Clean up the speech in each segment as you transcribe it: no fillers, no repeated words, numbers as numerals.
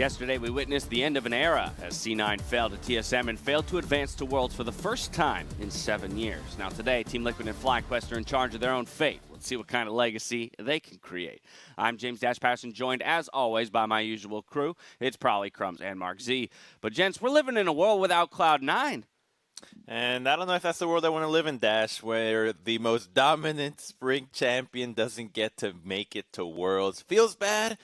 Yesterday, we witnessed the end of an era as C9 failed at TSM and failed to advance to Worlds for the first time in 7 years. Now today, Team Liquid and FlyQuest are in charge of their own fate. Let's see what kind of legacy they can create. I'm James Dash Patterson, joined as always by my usual crew. It's Probably Crumbs and Mark Z. But gents, we're living in a world without Cloud9. And I don't know if that's the world I want to live in, Dash, where the most dominant spring champion doesn't get to make it to Worlds. Feels bad,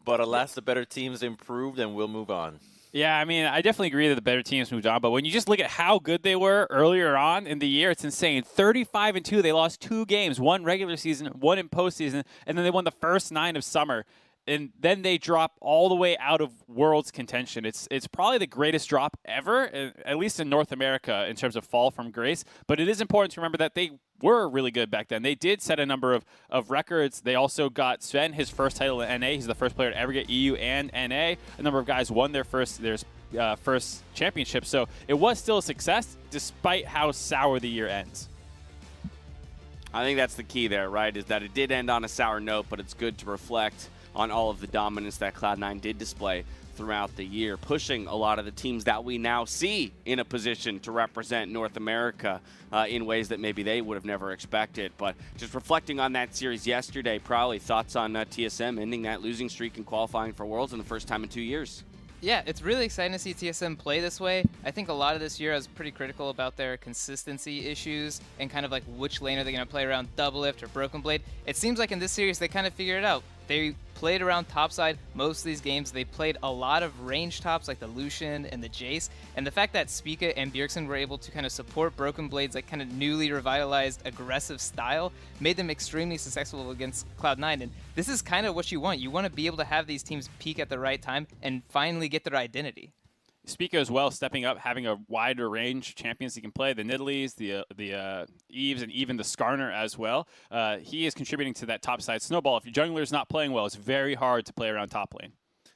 but alas, the better teams improved, and we'll move on. Yeah, I mean, I definitely agree that the better teams moved on, but when you just look at how good they were earlier on in the year, it's insane. 35-2, they lost 2 games, one regular season, one in postseason, and then they won the first 9 of summer. And then they drop all the way out of Worlds contention. It's probably the greatest drop ever, at least in North America, in terms of fall from grace. But it is important to remember that they were really good back then. They did set a number of records. They also got Sven his first title in NA. He's the first player to ever get EU and NA. A number of guys won their first championship. So it was still a success, despite how sour the year ends. I think that's the key there, right, is that it did end on a sour note, but it's good to reflect on all of the dominance that Cloud9 did display throughout the year, pushing a lot of the teams that we now see in a position to represent North America in ways that maybe they would have never expected. But just reflecting on that series yesterday, probably thoughts on TSM ending that losing streak and qualifying for Worlds in the first time in 2 years. Yeah, it's really exciting to see TSM play this way. I think a lot of this year I was pretty critical about their consistency issues and kind of like which lane are they going to play around Doublelift or Broken Blade. It seems like in this series they kind of figured it out. They played around topside most of these games. They played a lot of range tops like the Lucian and the Jace. And the fact that Spica and Bjergsen were able to kind of support Broken Blade's like kind of newly revitalized aggressive style made them extremely successful against Cloud9. And this is kind of what you want. You want to be able to have these teams peak at the right time and finally get their identity. Spica as well, stepping up, having a wider range champions he can play, the Nidalees, the Eves, and even the Skarner as well. He is contributing to that top side snowball. If your jungler is not playing well, it's very hard to play around top lane.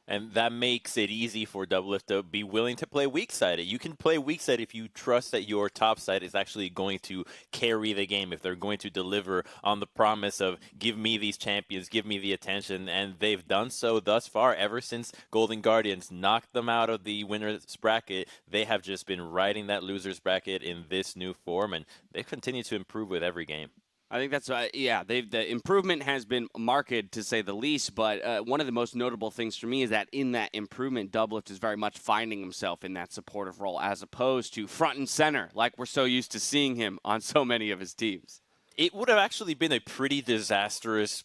And that makes it easy for Doublelift to be willing to play weak side. You can play weak side if you trust that your top side is actually going to carry the game, if they're going to deliver on the promise of give me these champions, give me the attention. And they've done so thus far. Ever since Golden Guardians knocked them out of the winner's bracket, they have just been riding that loser's bracket in this new form, and they continue to improve with every game. I think that's yeah. The improvement has been marked, to say the least. But one of the most notable things for me is that in that improvement, Doublelift is very much finding himself in that supportive role, as opposed to front and center, like we're so used to seeing him on so many of his teams. It would have actually been a pretty disastrous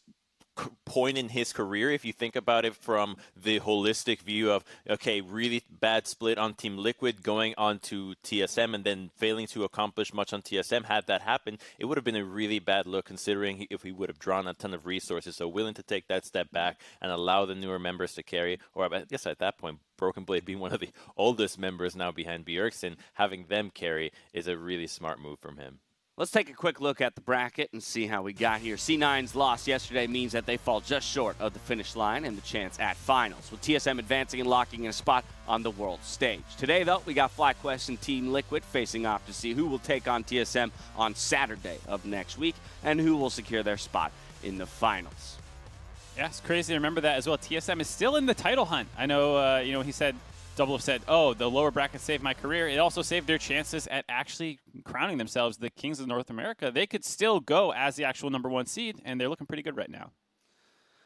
point in his career if you think about it from the holistic view of, okay, really bad split on Team Liquid, going on to TSM and then failing to accomplish much on TSM. Had that happened, it would have been a really bad look, considering if he would have drawn a ton of resources. So willing to take that step back and allow the newer members to carry, or I guess at that point Broken Blade being one of the oldest members now behind Bjergsen, having them carry is a really smart move from him. Let's take a quick look at the bracket and see how we got here. C9's loss yesterday means that they fall just short of the finish line and the chance at finals, with TSM advancing and locking in a spot on the world stage. Today, though, we got FlyQuest and Team Liquid facing off to see who will take on TSM on Saturday of next week and who will secure their spot in the finals. Yeah, it's crazy to remember that as well. TSM is still in the title hunt. I know, he said, Doublelift said, oh, the lower bracket saved my career. It also saved their chances at actually crowning themselves the Kings of North America. They could still go as the actual #1 seed, and they're looking pretty good right now.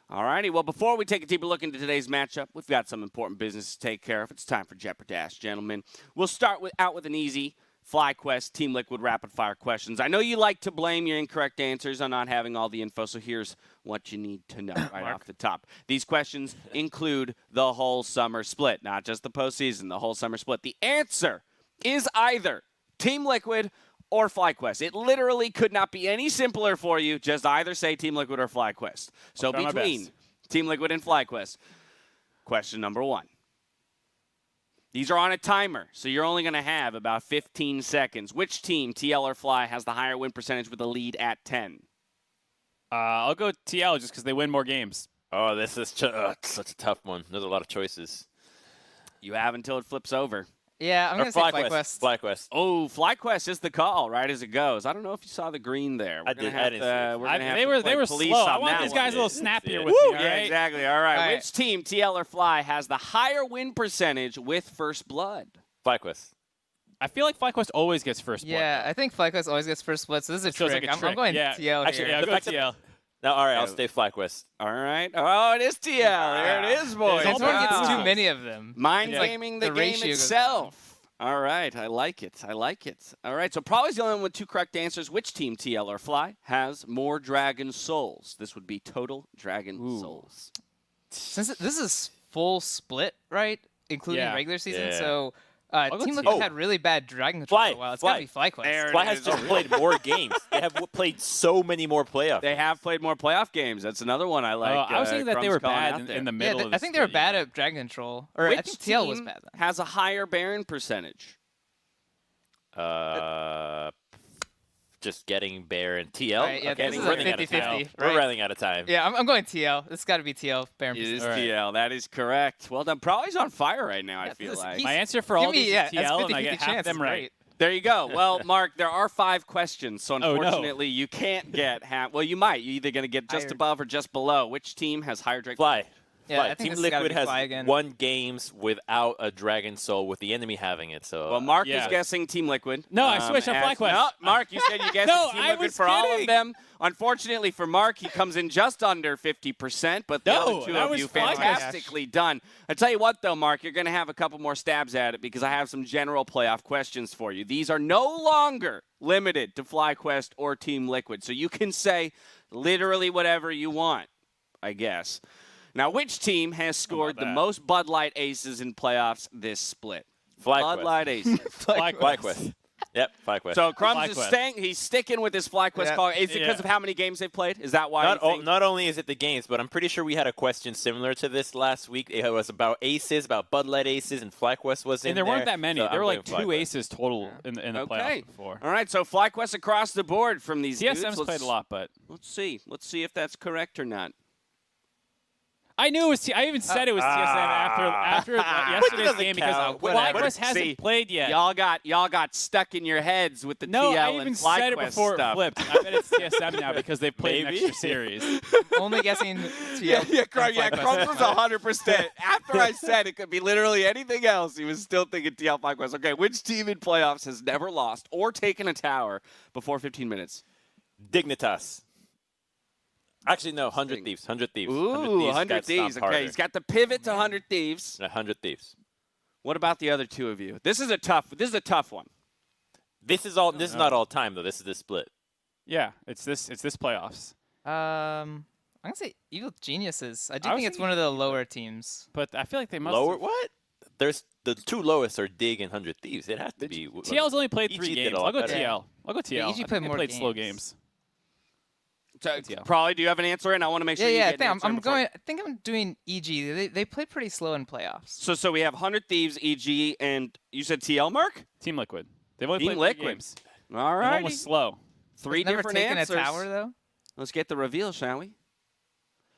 All righty. Well, before we take a deeper look into today's matchup, we've got some important business to take care of. It's time for Jeopardash, gentlemen. We'll start out with an easy FlyQuest Team Liquid rapid-fire questions. I know you like to blame your incorrect answers on not having all the info, so here's what you need to know right off the top. These questions include the whole summer split, not just the postseason, the whole summer split. The answer is either Team Liquid or FlyQuest. It literally could not be any simpler for you. Just either say Team Liquid or FlyQuest. So between Team Liquid and FlyQuest, question number 1. These are on a timer, so you're only going to have about 15 seconds. Which team, TL or Fly, has the higher win percentage with a lead at 10? I'll go TL just because they win more games. Oh, this is such a tough one. There's a lot of choices. You have until it flips over. Yeah, I'm Or going to say FlyQuest. FlyQuest. Oh, FlyQuest is the call, right as it goes. I don't know if you saw the green there. I didn't see it. We're gonna have They to were play police slow. on I want that these one. guys a little Yeah. snappier Yeah. with me. All Yeah, right? exactly. All right. All right. Which team, TL or Fly, has the higher win percentage with First Blood? FlyQuest. I feel like FlyQuest always gets first blood. Yeah, I think FlyQuest always gets first split, so this is a Feels trick. like a I'm trick. going Yeah. TL Actually, here. Yeah, The go fact that- TL. No, all right, Yeah. I'll stay FlyQuest. All right. Oh, it is TL. There it is, boys. There's This one gets Wow. too many of them. Mind Yeah. gaming The the game ratio goes itself. All right, I like it. I like it. All right, so probably the only one with 2 correct answers. Which team, TL or Fly, has more Dragon Souls? This would be total Dragon Souls. Since this is full split, right, including Yeah. regular season, Yeah. so go Team TL. Liquid had really bad Dragon Control for a while. It's got to be FlyQuest. There Fly it has is. just played more games. They have played so many more playoff. They have played more playoff games. That's another one I like. I was thinking that they Crumb's were calling bad out in there. the Yeah, middle of the I think they were split, bad yeah. at Dragon Control. Or Which I think TL was team bad then. has a higher Baron percentage? Just getting Bear and TL. Right, yeah, okay, this we're is a running out of 50-50, time. We're right? running out of time. Yeah, I'm going TL. This got to be TL. Baron It is All right. TL. That is correct. Well done. Probably's on fire right now, I Yeah, feel this- like. he's- My answer for Give all me, these yeah, is that's TL, and 50-50 I get half chance. them It's right. great. There you go. Well, Mark, there are 5 questions, so no. unfortunately you can't get half. Well, you might. You're either going to get just Higher. above or just below. Which team has higher Drake? Fly. Yeah, Fly. I think Team this has gotta Liquid be has Fly again. won games without a Dragon Soul, with the enemy having it. So Well, Mark is Yeah. guessing Team Liquid. No, I switched on as- FlyQuest. No, Mark, you said you guessed No, Team I Liquid was for all of kidding. them. Unfortunately for Mark, he comes in just under 50%, but the No, other 2 that of was you, FlyQuest. fantastically done. I tell you what, though, Mark, you're going to have a couple more stabs at it because I have some general playoff questions for you. These are no longer limited to FlyQuest or Team Liquid, so you can say literally whatever you want, I guess. Now, which team has scored the that? most Bud Light aces in playoffs this split? FlyQuest. Bud Light aces. FlyQuest. Yep, FlyQuest. So Crumbs is FlyQuest. staying. He's sticking with his FlyQuest Yeah. call. Is it because Yeah. of how many games they've played? Is that why? Not only is it the games, but I'm pretty sure we had a question similar to this last week. It was about aces, about Bud Light aces, and FlyQuest was in And there weren't that many. So there were I'm like going 2 FlyQuest. aces total in the Okay. playoffs before. All right. So FlyQuest across the board from these dudes. TSM's played a lot, but Let's see. Let's see if that's correct or not. I knew it was. I even said it was TSM after yesterday's doesn't game because count. FlyQuest hasn't See, played yet. Y'all got stuck in your heads with the No, TL I and even FlyQuest said it before stuff. it flipped. I bet it's TSM now because they've played an Maybe. extra series. Only guessing TL. Yeah, and Crumbs FlyQuest. was 100%. After I said it could be literally anything else, he was still thinking TL FlyQuest. Okay, which team in playoffs has never lost or taken a tower before 15 minutes? Dignitas. Actually, no, 100 Thieves. 100 Thieves. Ooh, 100 got Thieves. stomped harder. Okay, he's got the pivot to 100 Thieves. 100 Thieves. What about the other 2 of you? This is a tough one. This is not all time though. This is the split. Yeah, it's this playoffs. I'm going to say Evil Geniuses. I do I was think it's thinking one of the lower teams. But I feel like they must Lower have- what? There's the 2 lowest are Dig and 100 Thieves. It has to be. TL's only played 3 EG did a games. lot I'll go better. TL. I'll go TL. Yeah, EG I think played they more played slow games. games. Probably, do you have an answer? And I want to make sure you Yeah, get an answer before- I think I'm doing EG. They play pretty slow in playoffs. So we have 100 Thieves, EG, and you said TL, Mark? Team Liquid. They've only Team played Liquid. 3 games. All And right. one was slow. 3 Never different taken answers. a tower though. Let's get the reveal, shall we?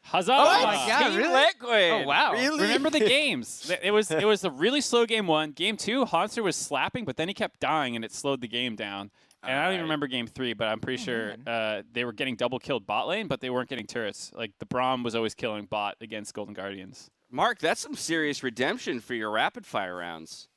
Huzzah! Oh my God, Team really? Liquid. Oh wow. Remember the games. It was a really slow game 1. Game 2, Hanser was slapping, but then he kept dying, and it slowed the game down. And I don't even remember game 3, but I'm pretty sure they were getting double killed bot lane, but they weren't getting turrets. Like the Braum was always killing bot against Golden Guardians. Mark, that's some serious redemption for your rapid fire rounds.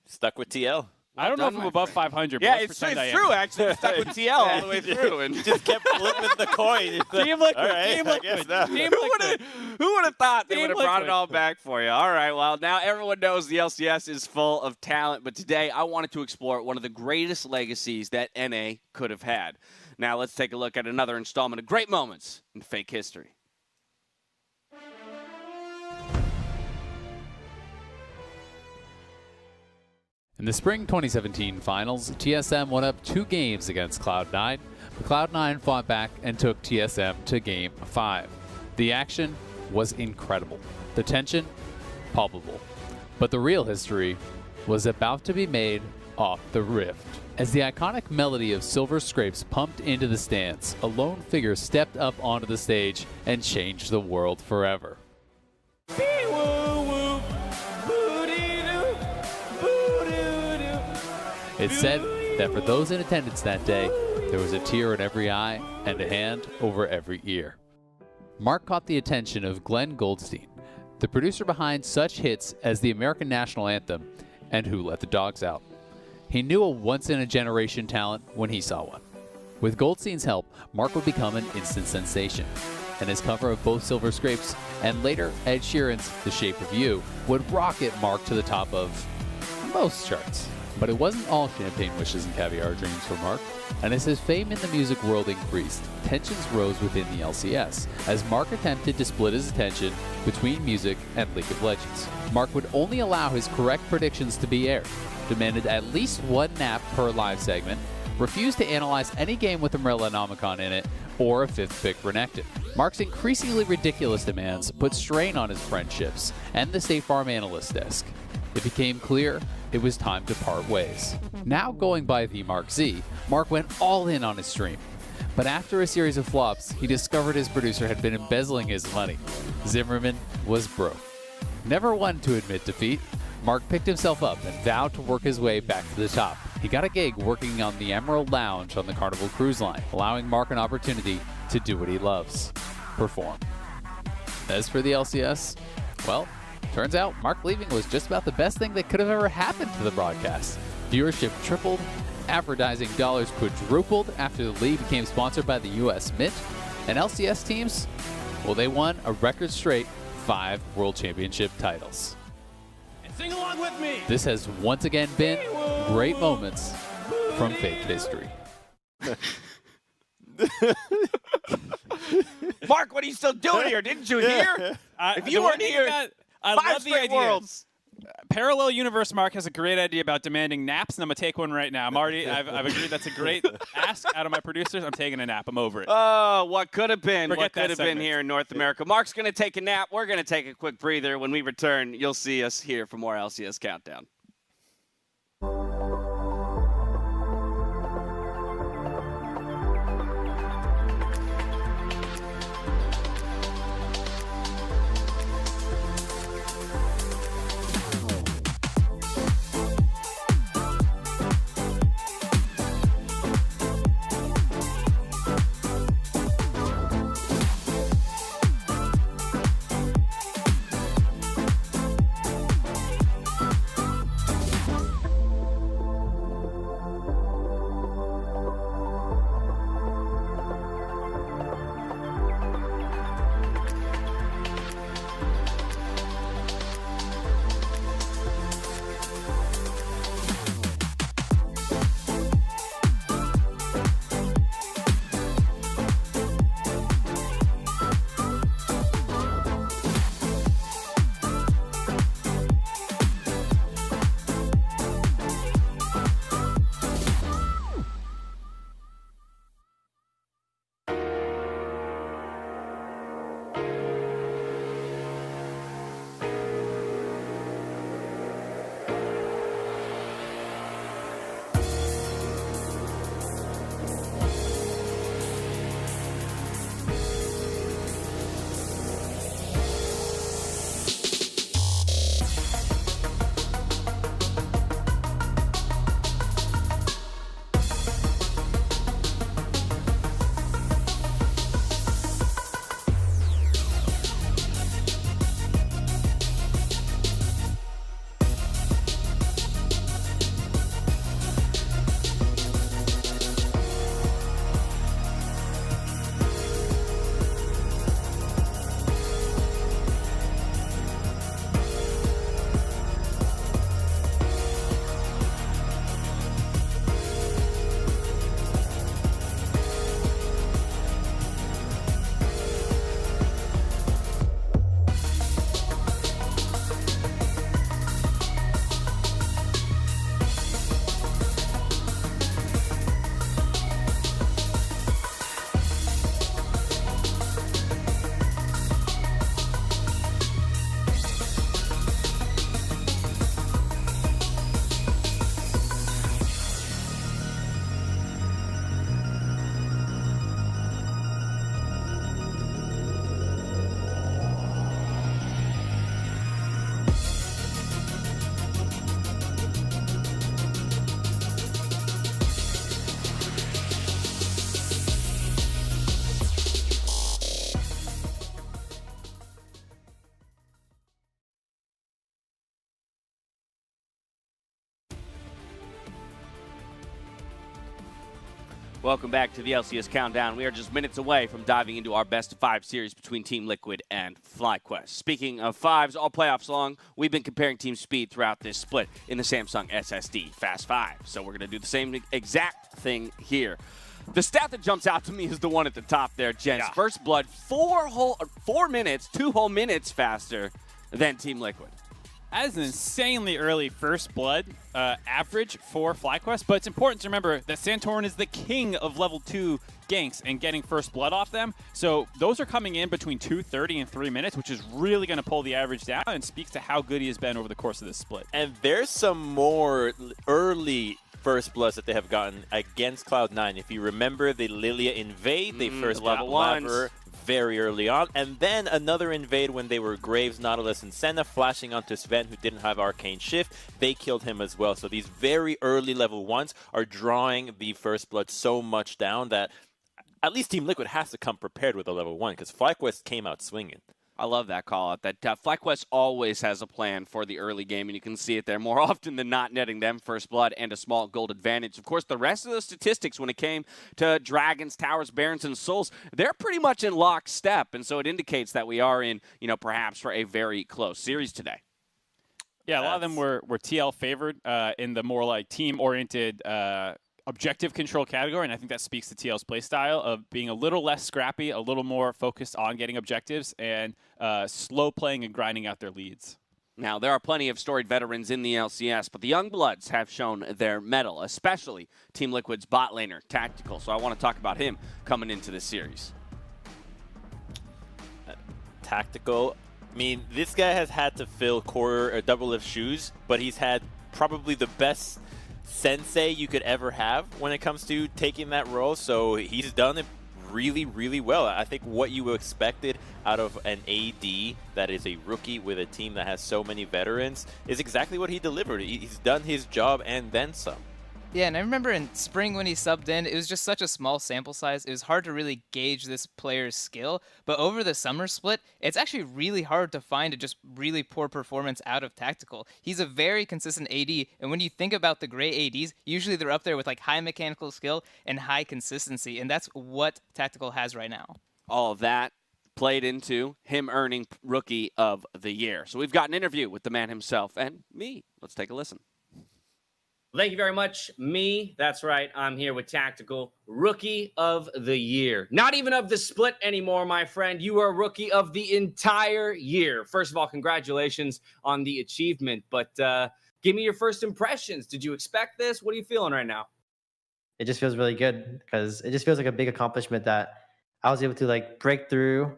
Stuck with TL. I don't know done, if I'm my above 500. But Yeah, let's it's pretend I am. true, actually. You're stuck with TL all the way through. And Just kept flipping the coin. Team Liquid. All right, Team I Liquid. guess not. Team Liquid. who would have thought they Team would have brought it Liquid. all back for you? All right, well, now everyone knows the LCS is full of talent, but today I wanted to explore one of the greatest legacies that NA could have had. Now let's take a look at another installment of great moments in fake history. In the spring 2017 finals, TSM went up 2 games against Cloud9, but Cloud9 fought back and took TSM to Game 5. The action was incredible. The tension, palpable. But the real history was about to be made off the Rift. As the iconic melody of Silver Scrapes pumped into the stands, a lone figure stepped up onto the stage and changed the world forever. It's said that for those in attendance that day, there was a tear in every eye and a hand over every ear. Mark caught the attention of Glenn Goldstein, the producer behind such hits as the American National Anthem and Who Let the Dogs Out. He knew a once-in-a-generation talent when he saw one. With Goldstein's help, Mark would become an instant sensation, and his cover of both Silver Scrapes and later Ed Sheeran's The Shape of You would rocket Mark to the top of most charts. But it wasn't all champagne wishes and caviar dreams for Mark, and as his fame in the music world increased, tensions rose within the LCS, as Mark attempted to split his attention between music and League of Legends. Mark would only allow his correct predictions to be aired, demanded at least one nap per live segment, refused to analyze any game with Umbrella Nomicon in it, or a fifth pick Renekton. Mark's increasingly ridiculous demands put strain on his friendships and the State Farm analyst desk. It became clear it was time to part ways. Now going by the Mark Z, Mark went all in on his stream. But after a series of flops, he discovered his producer had been embezzling his money. Zimmerman was broke. Never one to admit defeat, Mark picked himself up and vowed to work his way back to the top. He got a gig working on the Emerald Lounge on the Carnival Cruise Line, allowing Mark an opportunity to do what he loves, perform. As for the LCS, well, turns out Mark leaving was just about the best thing that could have ever happened to the broadcast. Viewership tripled, advertising dollars quadrupled after the league became sponsored by the US Mint, and LCS teams, well, they won a record straight 5 World Championship titles. Sing along with me. This has once again been great moments from fake history. Mark, what are you still doing here? Didn't you hear? If you weren't here, I 5 love the straight idea. worlds. Parallel Universe Mark has a great idea about demanding naps, and I'm gonna take one right now. I've agreed that's a great ask out of my producers. I'm taking a nap. I'm over it. Oh, what could have been. Forget What that could have been segment. here in North America. Mark's going to take a nap. We're going to take a quick breather. When we return, you'll see us here for more LCS Countdown. Welcome back to the LCS Countdown. We are just minutes away from diving into our best of 5 series between Team Liquid and FlyQuest. Speaking of fives, all playoffs long, we've been comparing team speed throughout this split in the Samsung SSD Fast 5. So we're going to do the same exact thing here. The stat that jumps out to me is the one at the top there, gents. Yeah. First Blood, 4 minutes, 2 whole minutes faster than Team Liquid. That is an insanely early first blood average for FlyQuest, but it's important to remember that Santorin is the king of level 2 ganks and getting first blood off them. So those are coming in between 2:30 and 3 minutes, which is really going to pull the average down and speaks to how good he has been over the course of this split. And there's some more early first bloods that they have gotten against Cloud9. If you remember the Lilia invade, they first level got ones. Laver very early on, and then another invade when they were Graves, Nautilus, and Senna flashing onto Sven, who didn't have Arcane Shift. They killed him as well. So these very early level ones are drawing the first blood so much down that at least Team Liquid has to come prepared with a level 1, because FlyQuest came out swinging. I love that call out. That FlyQuest always has a plan for the early game, and you can see it there more often than not, netting them first blood and a small gold advantage. Of course, the rest of the statistics when it came to Dragons, Towers, Barons, and Souls, they're pretty much in lockstep, and so it indicates that we are in, perhaps for a very close series today. Yeah, a lot of them were TL favored in the more like team-oriented objective control category, and I think that speaks to TL's playstyle of being a little less scrappy, a little more focused on getting objectives, and slow playing and grinding out their leads. Now, there are plenty of storied veterans in the LCS, but the Young Bloods have shown their mettle, especially Team Liquid's bot laner, Tactical. So I want to talk about him coming into this series. Tactical. I mean, this guy has had to fill core or double lift shoes, but he's had probably the best sensei you could ever have when it comes to taking that role. So he's done it really, really well. I think what you expected out of an AD that is a rookie with a team that has so many veterans is exactly what he delivered. He's done his job and then some. Yeah, and I remember in spring when he subbed in, it was just such a small sample size. It was hard to really gauge this player's skill. But over the summer split, it's actually really hard to find a just really poor performance out of Tactical. He's a very consistent AD, and when you think about the gray ADs, usually they're up there with like high mechanical skill and high consistency, and that's what Tactical has right now. All of that played into him earning Rookie of the Year. So we've got an interview with the man himself and me. Let's take a listen. Thank you very much. Me, that's right. I'm here with Tactical, Rookie of the Year. Not even of the split anymore, my friend. You are Rookie of the entire year. First of all, congratulations on the achievement. But give me your first impressions. Did you expect this? What are you feeling right now? It just feels really good because it just feels like a big accomplishment that I was able to like break through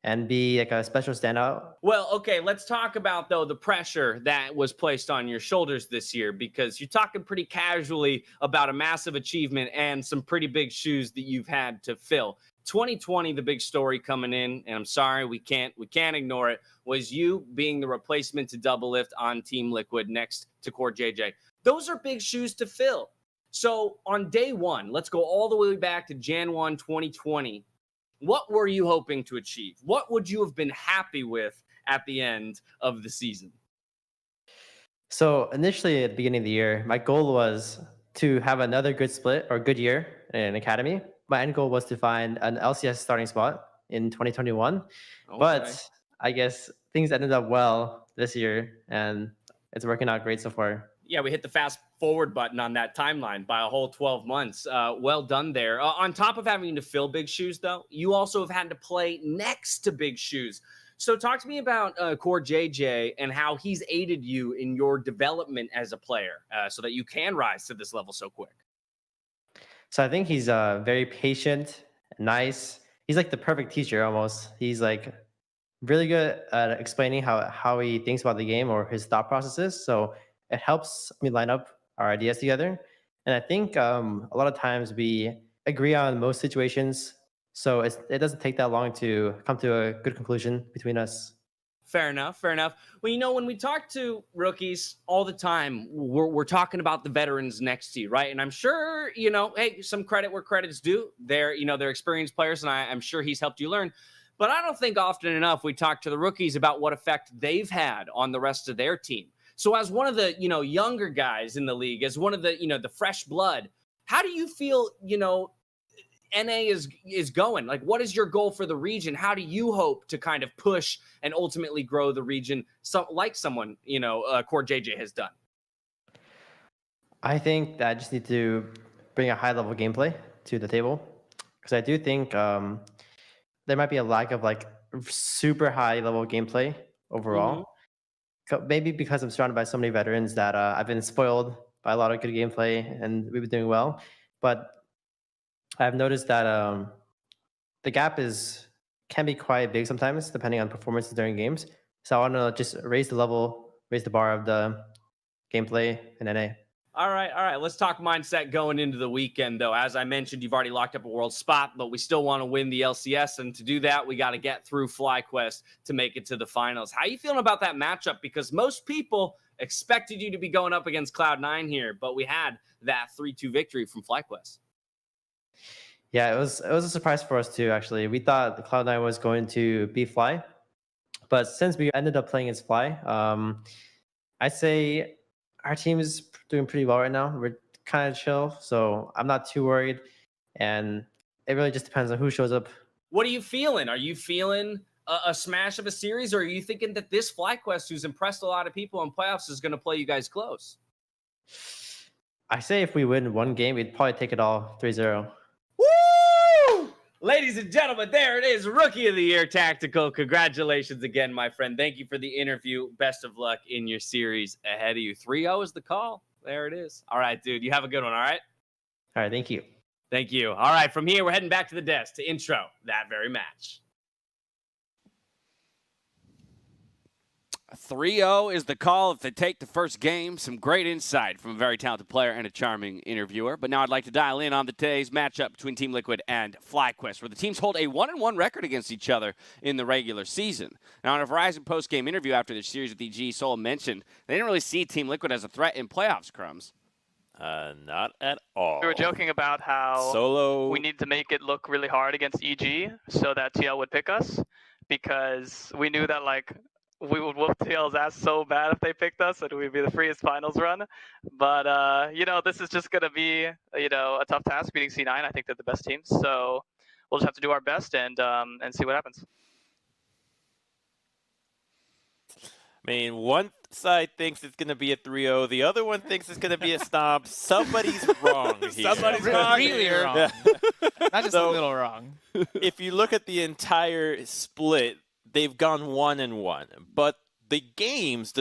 and be like a special standout. Well, okay, let's talk about, though, the pressure that was placed on your shoulders this year, because you're talking pretty casually about a massive achievement and some pretty big shoes that you've had to fill. 2020, the big story coming in, and I'm sorry, we can't ignore it, was you being the replacement to Double Lift on Team Liquid next to Core JJ. Those are big shoes to fill. So on day one, let's go all the way back to Jan 1, 2020. What were you hoping to achieve? What would you have been happy with at the end of the season? So initially at the beginning of the year, my goal was to have another good split or good year in Academy. My end goal was to find an LCS starting spot in 2021. Okay. But I guess things ended up well this year, and it's working out great so far. Yeah, we hit the fast forward button on that timeline by a whole 12 months. Well done there. On top of having to fill big shoes, though, you also have had to play next to big shoes. So talk to me about Core JJ and how he's aided you in your development as a player so that you can rise to this level so quick. So I think he's very patient, nice. He's like the perfect teacher almost. He's like really good at explaining how he thinks about the game or his thought processes. So it helps me line up our ideas together. And I think a lot of times we agree on most situations. So it doesn't take that long to come to a good conclusion between us. Fair enough. Fair enough. Well, you know, when we talk to rookies all the time, we're talking about the veterans next to you, right? And I'm sure, you know, hey, some credit where credit's due. They're experienced players, and I'm sure he's helped you learn. But I don't think often enough we talk to the rookies about what effect they've had on the rest of their team. So as one of the, younger guys in the league, as one of the, the fresh blood, how do you feel, NA is going? Like, what is your goal for the region? How do you hope to kind of push and ultimately grow the region, like someone, Core JJ has done? I think that I just need to bring a high level gameplay to the table, because I do think there might be a lack of like super high level gameplay overall. Maybe because I'm surrounded by so many veterans that I've been spoiled by a lot of good gameplay and we've been doing well. But I've noticed that the gap can be quite big sometimes depending on performances during games. So I want to just raise the bar of the gameplay in NA. All right. Let's talk mindset going into the weekend, though. As I mentioned, you've already locked up a world spot, but we still want to win the LCS. And to do that, we got to get through FlyQuest to make it to the finals. How are you feeling about that matchup? Because most people expected you to be going up against Cloud9 here, but we had that 3-2 victory from FlyQuest. Yeah, it was a surprise for us too, actually. We thought the Cloud9 was going to beat Fly, but since we ended up playing against Fly, I'd say our team is doing pretty well right now. We're kind of chill, so I'm not too worried. And it really just depends on who shows up. What are you feeling? Are you feeling a smash of a series, or are you thinking that this FlyQuest, who's impressed a lot of people in playoffs, is going to play you guys close? I say if we win one game, we'd probably take it all 3-0. Woo! Ladies and gentlemen, there it is. Rookie of the Year Tactical. Congratulations again, my friend. Thank you for the interview. Best of luck in your series ahead of you. 3-0 is the call. There it is. All right, dude. You have a good one, all right? All right, thank you. Thank you. All right, from here, we're heading back to the desk to intro that very match. 3-0 is the call if they take the first game. Some great insight from a very talented player and a charming interviewer. But now I'd like to dial in on today's matchup between Team Liquid and FlyQuest, where the teams hold a 1-1 record against each other in the regular season. Now, in a Verizon post-game interview after the series with EG, Solo mentioned they didn't really see Team Liquid as a threat in playoffs, Crumbs. Not at all. We were joking about how Solo. we need to make it look really hard against EG so that TL would pick us, because we knew that we would whoop TL's ass so bad if they picked us, and we'd be the freest finals run. But this is just gonna be a tough task beating C9. I think they're the best team, so we'll just have to do our best and see what happens. I mean, one side thinks it's going to be a 3-0. The other one thinks it's going to be a stomp. Somebody's wrong here. Somebody's wrong. Really wrong. Yeah. Not just a little wrong. If you look at the entire split, they've gone 1-1. But the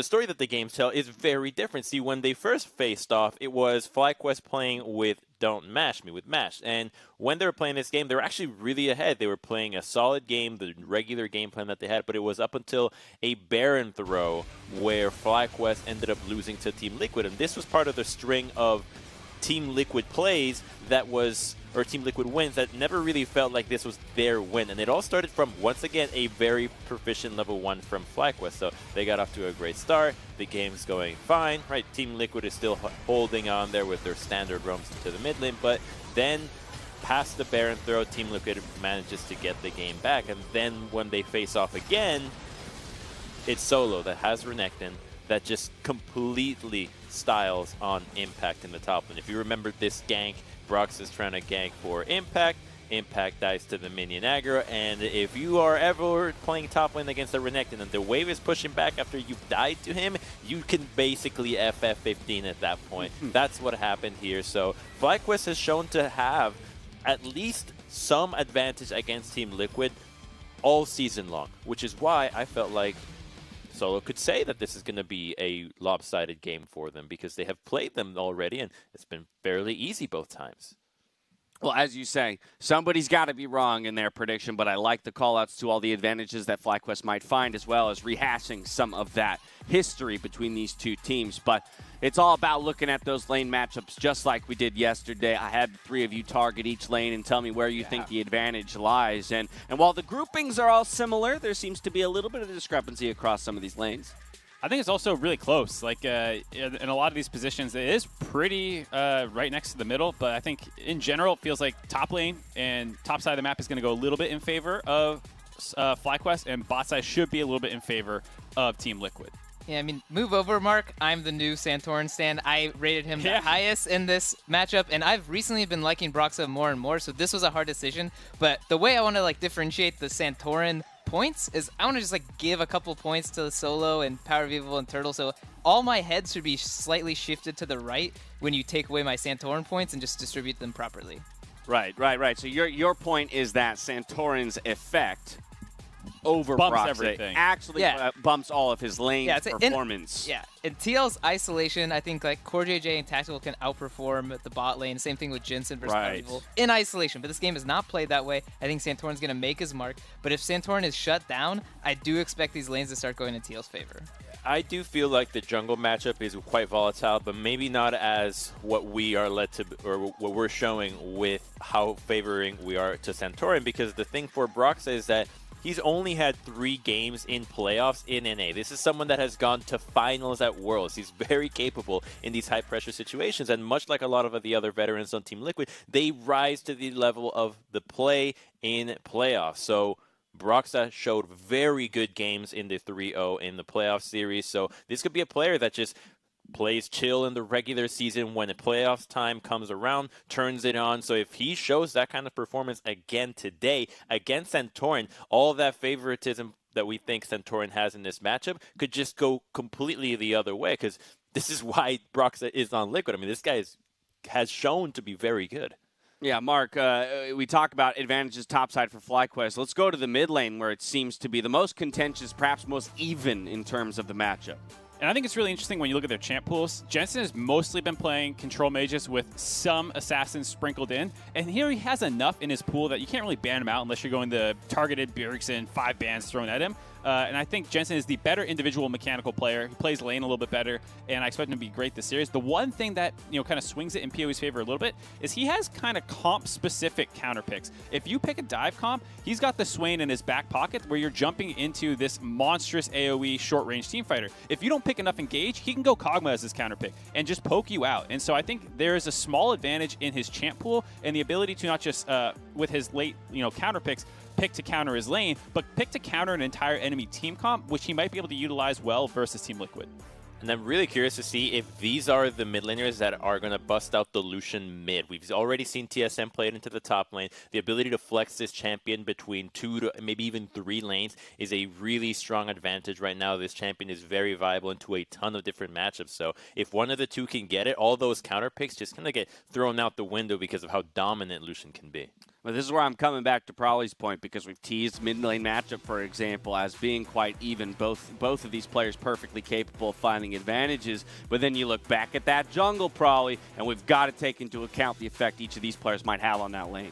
story that the games tell is very different. See, when they first faced off, it was FlyQuest playing with Don't Mash Me, with Mash. And when they were playing this game, they were actually really ahead. They were playing a solid game, the regular game plan that they had, but it was up until a Baron throw where FlyQuest ended up losing to Team Liquid. And this was part of the string of Team Liquid plays or Team Liquid wins that never really felt like this was their win. And it all started from, once again, a very proficient level 1 from FlyQuest. So they got off to a great start. The game's going fine, right? Team Liquid is still holding on there with their standard roams into the mid lane, but then past the Baron throw, Team Liquid manages to get the game back. And then when they face off again, it's Solo that has Renekton that just completely styles on Impact in the top lane. If you remember this gank, Brox is trying to gank for Impact. Impact dies to the minion aggro, and if you are ever playing top lane against a Renekton and the wave is pushing back after you've died to him, you can basically FF15 at that point. That's what happened here. So FlyQuest has shown to have at least some advantage against Team Liquid all season long, which is why I felt like Solo could say that this is going to be a lopsided game for them, because they have played them already and it's been fairly easy both times. Well, as you say, somebody's got to be wrong in their prediction, but I like the call-outs to all the advantages that FlyQuest might find, as well as rehashing some of that history between these two teams. But it's all about looking at those lane matchups just like we did yesterday. I had the three of you target each lane and tell me where you think the advantage lies. And while the groupings are all similar, there seems to be a little bit of discrepancy across some of these lanes. I think it's also really close. Like in a lot of these positions, it is pretty right next to the middle. But I think in general, it feels like top lane and top side of the map is going to go a little bit in favor of FlyQuest, and bot side should be a little bit in favor of Team Liquid. Yeah, I mean, move over, Mark. I'm the new Santorin stan. I rated him the highest in this matchup, and I've recently been liking Broxah more and more, so this was a hard decision. But the way I want to like differentiate the Santorin points is I want to just like give a couple points to the Solo and Power Vivo and Turtle, so all my heads should be slightly shifted to the right when you take away my Santorin points and just distribute them properly. Right. So your point is that Santorin's effect over Bumps Broxah everything. actually bumps all of his lane performance. In TL's isolation, I think like Core JJ and Tactical can outperform the bot lane. Same thing with Jensen versus Evil in isolation. But this game is not played that way. I think Santorin's going to make his mark. But if Santorin is shut down, I do expect these lanes to start going in TL's favor. I do feel like the jungle matchup is quite volatile, but maybe not as what we are led to, or what we're showing with how favoring we are to Santorin, because the thing for Broxah is that he's only had 3 games in playoffs in NA. This is someone that has gone to finals at Worlds. He's very capable in these high-pressure situations, and much like a lot of the other veterans on Team Liquid, they rise to the level of the play in playoffs. So Broxah showed very good games in the 3-0 in the playoff series, so this could be a player that just plays chill in the regular season. When the playoffs time comes around, turns it on. So if he shows that kind of performance again today against Santorin, all of that favoritism that we think Santorin has in this matchup could just go completely the other way, because this is why Broxah is on Liquid. I mean, this guy has shown to be very good. Yeah, Mark, we talk about advantages topside for FlyQuest. Let's go to the mid lane, where it seems to be the most contentious, perhaps most even in terms of the matchup. And I think it's really interesting when you look at their champ pools. Jensen has mostly been playing control mages with some assassins sprinkled in. And here he has enough in his pool that you can't really ban him out unless you're going the targeted Bjergsen, 5 bans thrown at him. And I think Jensen is the better individual mechanical player. He plays lane a little bit better, and I expect him to be great this series. The one thing that kind of swings it in PoE's favor a little bit is he has kind of comp-specific counter picks. If you pick a dive comp, he's got the Swain in his back pocket where you're jumping into this monstrous AoE short-range teamfighter. If you don't pick enough engage, he can go Kog'Maw as his counter pick and just poke you out. And so I think there is a small advantage in his champ pool and the ability to not just with his late counter picks pick to counter his lane, but pick to counter an entire enemy team comp, which he might be able to utilize well versus Team Liquid. And I'm really curious to see if these are the mid laners that are going to bust out the Lucian mid. We've already seen TSM play it into the top lane. The ability to flex this champion between 2 to maybe even 3 lanes is a really strong advantage right now. This champion is very viable into a ton of different matchups. So if one of the 2 can get it, all those counter picks just kind of get thrown out the window because of how dominant Lucian can be. Well, this is where I'm coming back to Prawley's point, because we've teased mid-lane matchup, for example, as being quite even. Both of these players perfectly capable of finding advantages, but then you look back at that jungle, Prawley, and we've got to take into account the effect each of these players might have on that lane.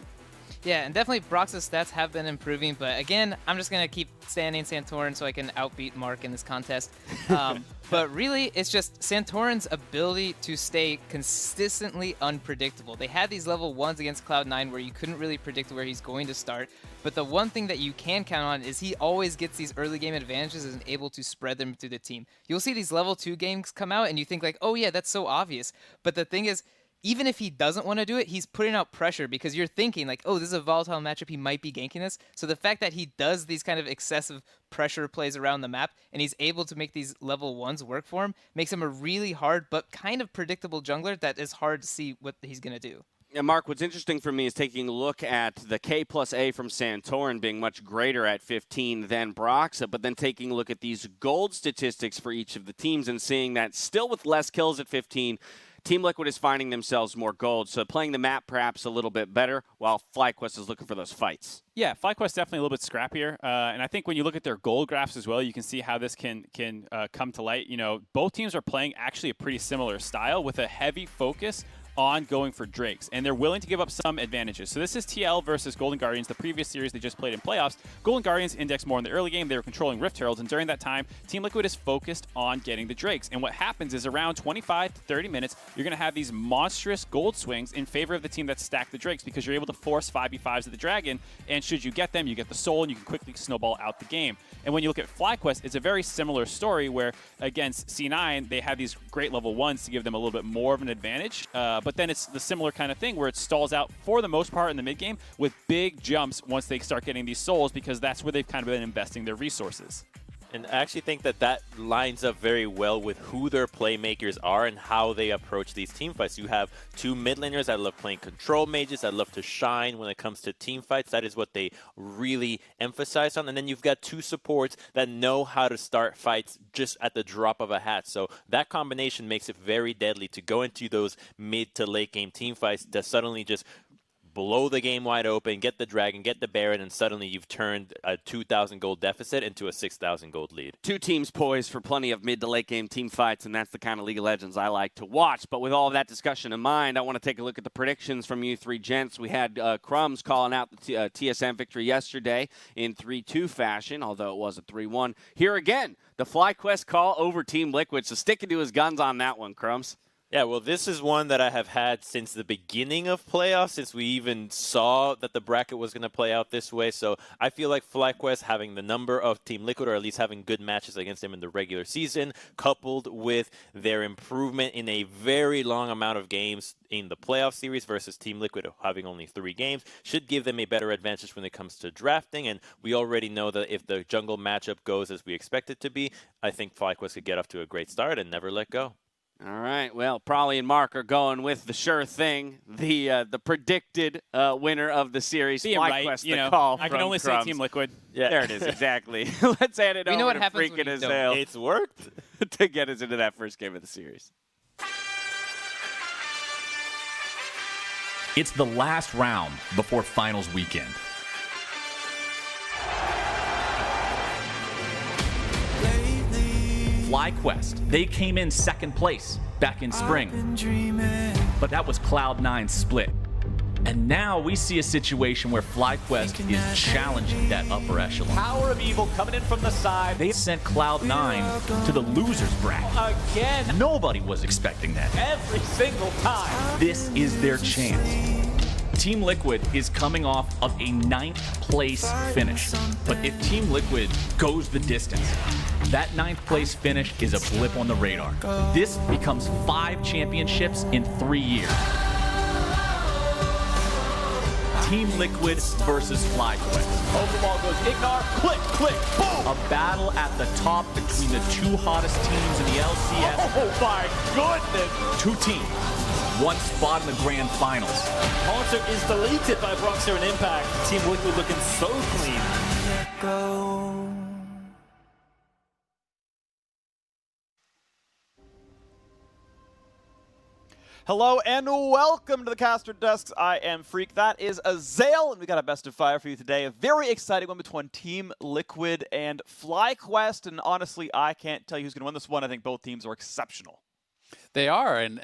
Yeah, and definitely Broxah's stats have been improving, but again, I'm just going to keep standing Santorin so I can outbeat Mark in this contest. But really, it's just Santorin's ability to stay consistently unpredictable. They had these level 1s against Cloud9 where you couldn't really predict where he's going to start, but the one thing that you can count on is he always gets these early game advantages and is able to spread them through the team. You'll see these level 2 games come out and you think like, oh yeah, that's so obvious. But the thing is, even if he doesn't want to do it, he's putting out pressure because you're thinking like, oh, this is a volatile matchup. He might be ganking this. So the fact that he does these kind of excessive pressure plays around the map and he's able to make these level 1s work for him makes him a really hard but kind of predictable jungler that is hard to see what he's going to do. Yeah, Mark, what's interesting for me is taking a look at the K+A from Santorin being much greater at 15 than Broxah, but then taking a look at these gold statistics for each of the teams and seeing that still with less kills at 15, Team Liquid is finding themselves more gold, so playing the map perhaps a little bit better while FlyQuest is looking for those fights. Yeah, FlyQuest definitely a little bit scrappier, and I think when you look at their gold graphs as well, you can see how this can come to light. Both teams are playing actually a pretty similar style with a heavy focus on going for Drakes, and they're willing to give up some advantages. So this is TL versus Golden Guardians, the previous series they just played in playoffs. Golden Guardians indexed more in the early game. They were controlling Rift Heralds, and during that time, Team Liquid is focused on getting the Drakes. And what happens is around 25 to 30 minutes, you're going to have these monstrous gold swings in favor of the team that stacked the Drakes because you're able to force 5v5s of the Dragon, and should you get them, you get the soul, and you can quickly snowball out the game. And when you look at FlyQuest, it's a very similar story where against C9, they have these great level 1s to give them a little bit more of an advantage, but then it's the similar kind of thing where it stalls out for the most part in the mid game with big jumps once they start getting these souls because that's where they've kind of been investing their resources. And I actually think that that lines up very well with who their playmakers are and how they approach these team fights. You have two mid laners that love playing control mages, that love to shine when it comes to team fights. That is what they really emphasize on. And then you've got two supports that know how to start fights just at the drop of a hat. So that combination makes it very deadly to go into those mid to late game team fights that suddenly just blow the game wide open, get the Dragon, get the Baron, and suddenly you've turned a 2,000 gold deficit into a 6,000 gold lead. Two teams poised for plenty of mid to late game team fights, and that's the kind of League of Legends I like to watch. But with all of that discussion in mind, I want to take a look at the predictions from you three gents. We had Crumbs calling out the TSM victory yesterday in 3-2 fashion, although it was a 3-1. Here again, the FlyQuest call over Team Liquid, so sticking to his guns on that one, Crumbs. Yeah, well, this is one that I have had since the beginning of playoffs, since we even saw that the bracket was going to play out this way. So I feel like FlyQuest having the number of Team Liquid, or at least having good matches against them in the regular season, coupled with their improvement in a very long amount of games in the playoff series versus Team Liquid having only 3 games, should give them a better advantage when it comes to drafting. And we already know that if the jungle matchup goes as we expect it to be, I think FlyQuest could get off to a great start and never let go. All right. Well, Prolly and Mark are going with the sure thing, the predicted winner of the series. Being right, FlyQuest, you the know, call I can from only Crumbs. say Team Liquid. Yeah. There it is, exactly. Let's hand it We know over what to happens when freaking you don't. Azale It's worked. to get us into that first game of the series. It's the last round before finals weekend. FlyQuest, they came in second place back in spring, but that was Cloud9's split. And now we see a situation where FlyQuest is challenging that upper echelon. Power of Evil coming in from the side. They sent Cloud9 to the loser's bracket. Again, Nobody was expecting that. every single time. This is their chance. Team Liquid is coming off of a 9th place finish. But if Team Liquid goes the distance, that 9th place finish is a blip on the radar. This becomes 5 championships in 3 years. Team Liquid versus FlyQuest. Overball goes Ignar, click, click, boom! A battle at the top between the 2 hottest teams in the LCS. Oh my goodness! 2 teams, 1 spot in the grand finals. Concert is deleted by Broxer and Impact. Team Liquid looking so clean. Hello and welcome to the Caster Desks. I am Freak. That is Azale, and we got a best of 5 for you today. A very exciting one between Team Liquid and FlyQuest, and honestly, I can't tell you who's going to win this one. I think both teams are exceptional. They are, and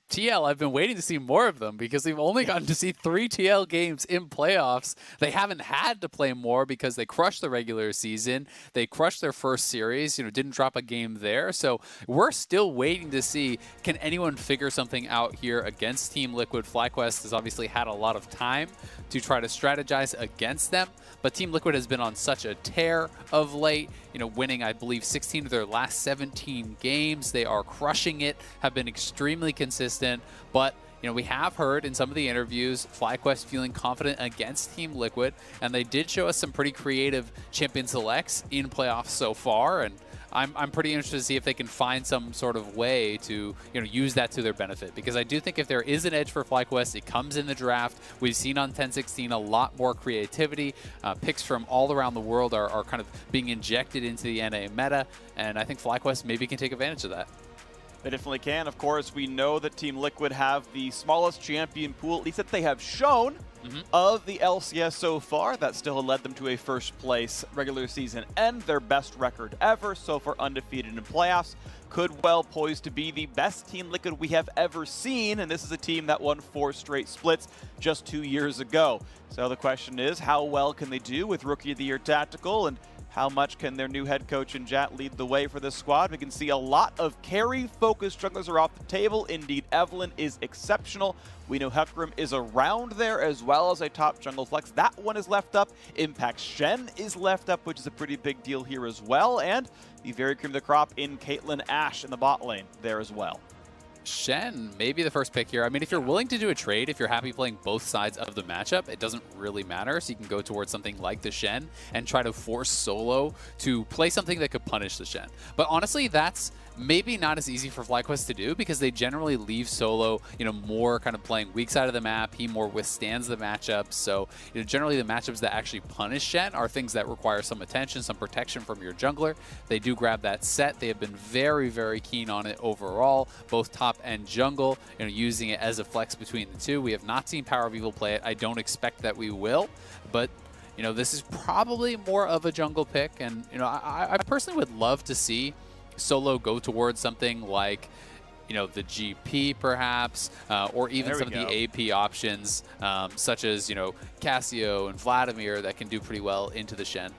TL, I've been waiting to see more of them because we've only gotten to see 3 TL games in playoffs. They haven't had to play more because they crushed the regular season. They crushed their first series, didn't drop a game there. So we're still waiting to see, can anyone figure something out here against Team Liquid? FlyQuest has obviously had a lot of time to try to strategize against them, but Team Liquid has been on such a tear of late, winning, I believe, 16 of their last 17 games. They are crushing it, have been extremely consistent, but we have heard in some of the interviews FlyQuest feeling confident against Team Liquid, and they did show us some pretty creative champion selects in playoffs so far, and I'm pretty interested to see if they can find some sort of way to use that to their benefit, because I do think if there is an edge for FlyQuest, it comes in the draft. We've seen on 1016 a lot more creativity. Picks from all around the world are kind of being injected into the NA meta, and I think FlyQuest maybe can take advantage of that. They definitely can. Of course, we know that Team Liquid have the smallest champion pool, at least that they have shown, of the LCS so far. That still led them to a first place regular season and their best record ever, so far undefeated in playoffs. Could well poised to be the best Team Liquid we have ever seen, and this is a team that won 4 straight splits just 2 years ago. So the question is, how well can they do with Rookie of the Year Tactical, and how much can their new head coach and Jat lead the way for this squad? We can see a lot of carry-focused junglers are off the table. Indeed, Evelynn is exceptional. We know Hecarim is around there as well as a top jungle flex. That one is left up. Impact Shen is left up, which is a pretty big deal here as well. And the very cream of the crop in Caitlyn Ashe in the bot lane there as well. Shen may be the first pick here. I mean, if you're willing to do a trade, if you're happy playing both sides of the matchup, it doesn't really matter. So you can go towards something like the Shen and try to force Solo to play something that could punish the Shen. But honestly, that's maybe not as easy for FlyQuest to do because they generally leave Solo, more kind of playing weak side of the map. He more withstands the matchups. So, generally the matchups that actually punish Shen are things that require some attention, some protection from your jungler. They do grab that set. They have been very, very keen on it overall, both top and jungle, using it as a flex between the two. We have not seen Power of Evil play it. I don't expect that we will, but this is probably more of a jungle pick. And, I personally would love to see Solo go towards something like, the GP perhaps, or even some of the AP options, such as, Cassio and Vladimir that can do pretty well into the Shen.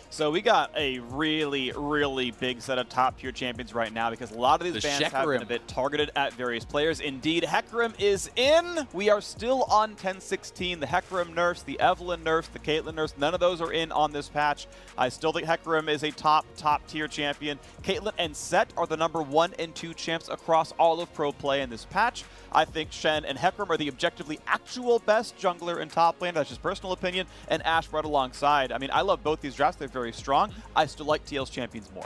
So we got a really, really big set of top-tier champions right now because a lot of these bans have been a bit targeted at various players. Indeed, Hecarim is in. We are still on 10-16. The Hecarim nerfs, the Evelynn nerfs, the Caitlyn nerfs, none of those are in on this patch. I still think Hecarim is a top-tier champion. Caitlyn and Sett are the number 1 and 2 champs across all of pro play in this patch. I think Shen and Hecarim are the objectively actual best jungler in top lane. That's just personal opinion. And Ashe right alongside. I mean, I love both these drafts. They're very strong. I still like TL's champions more.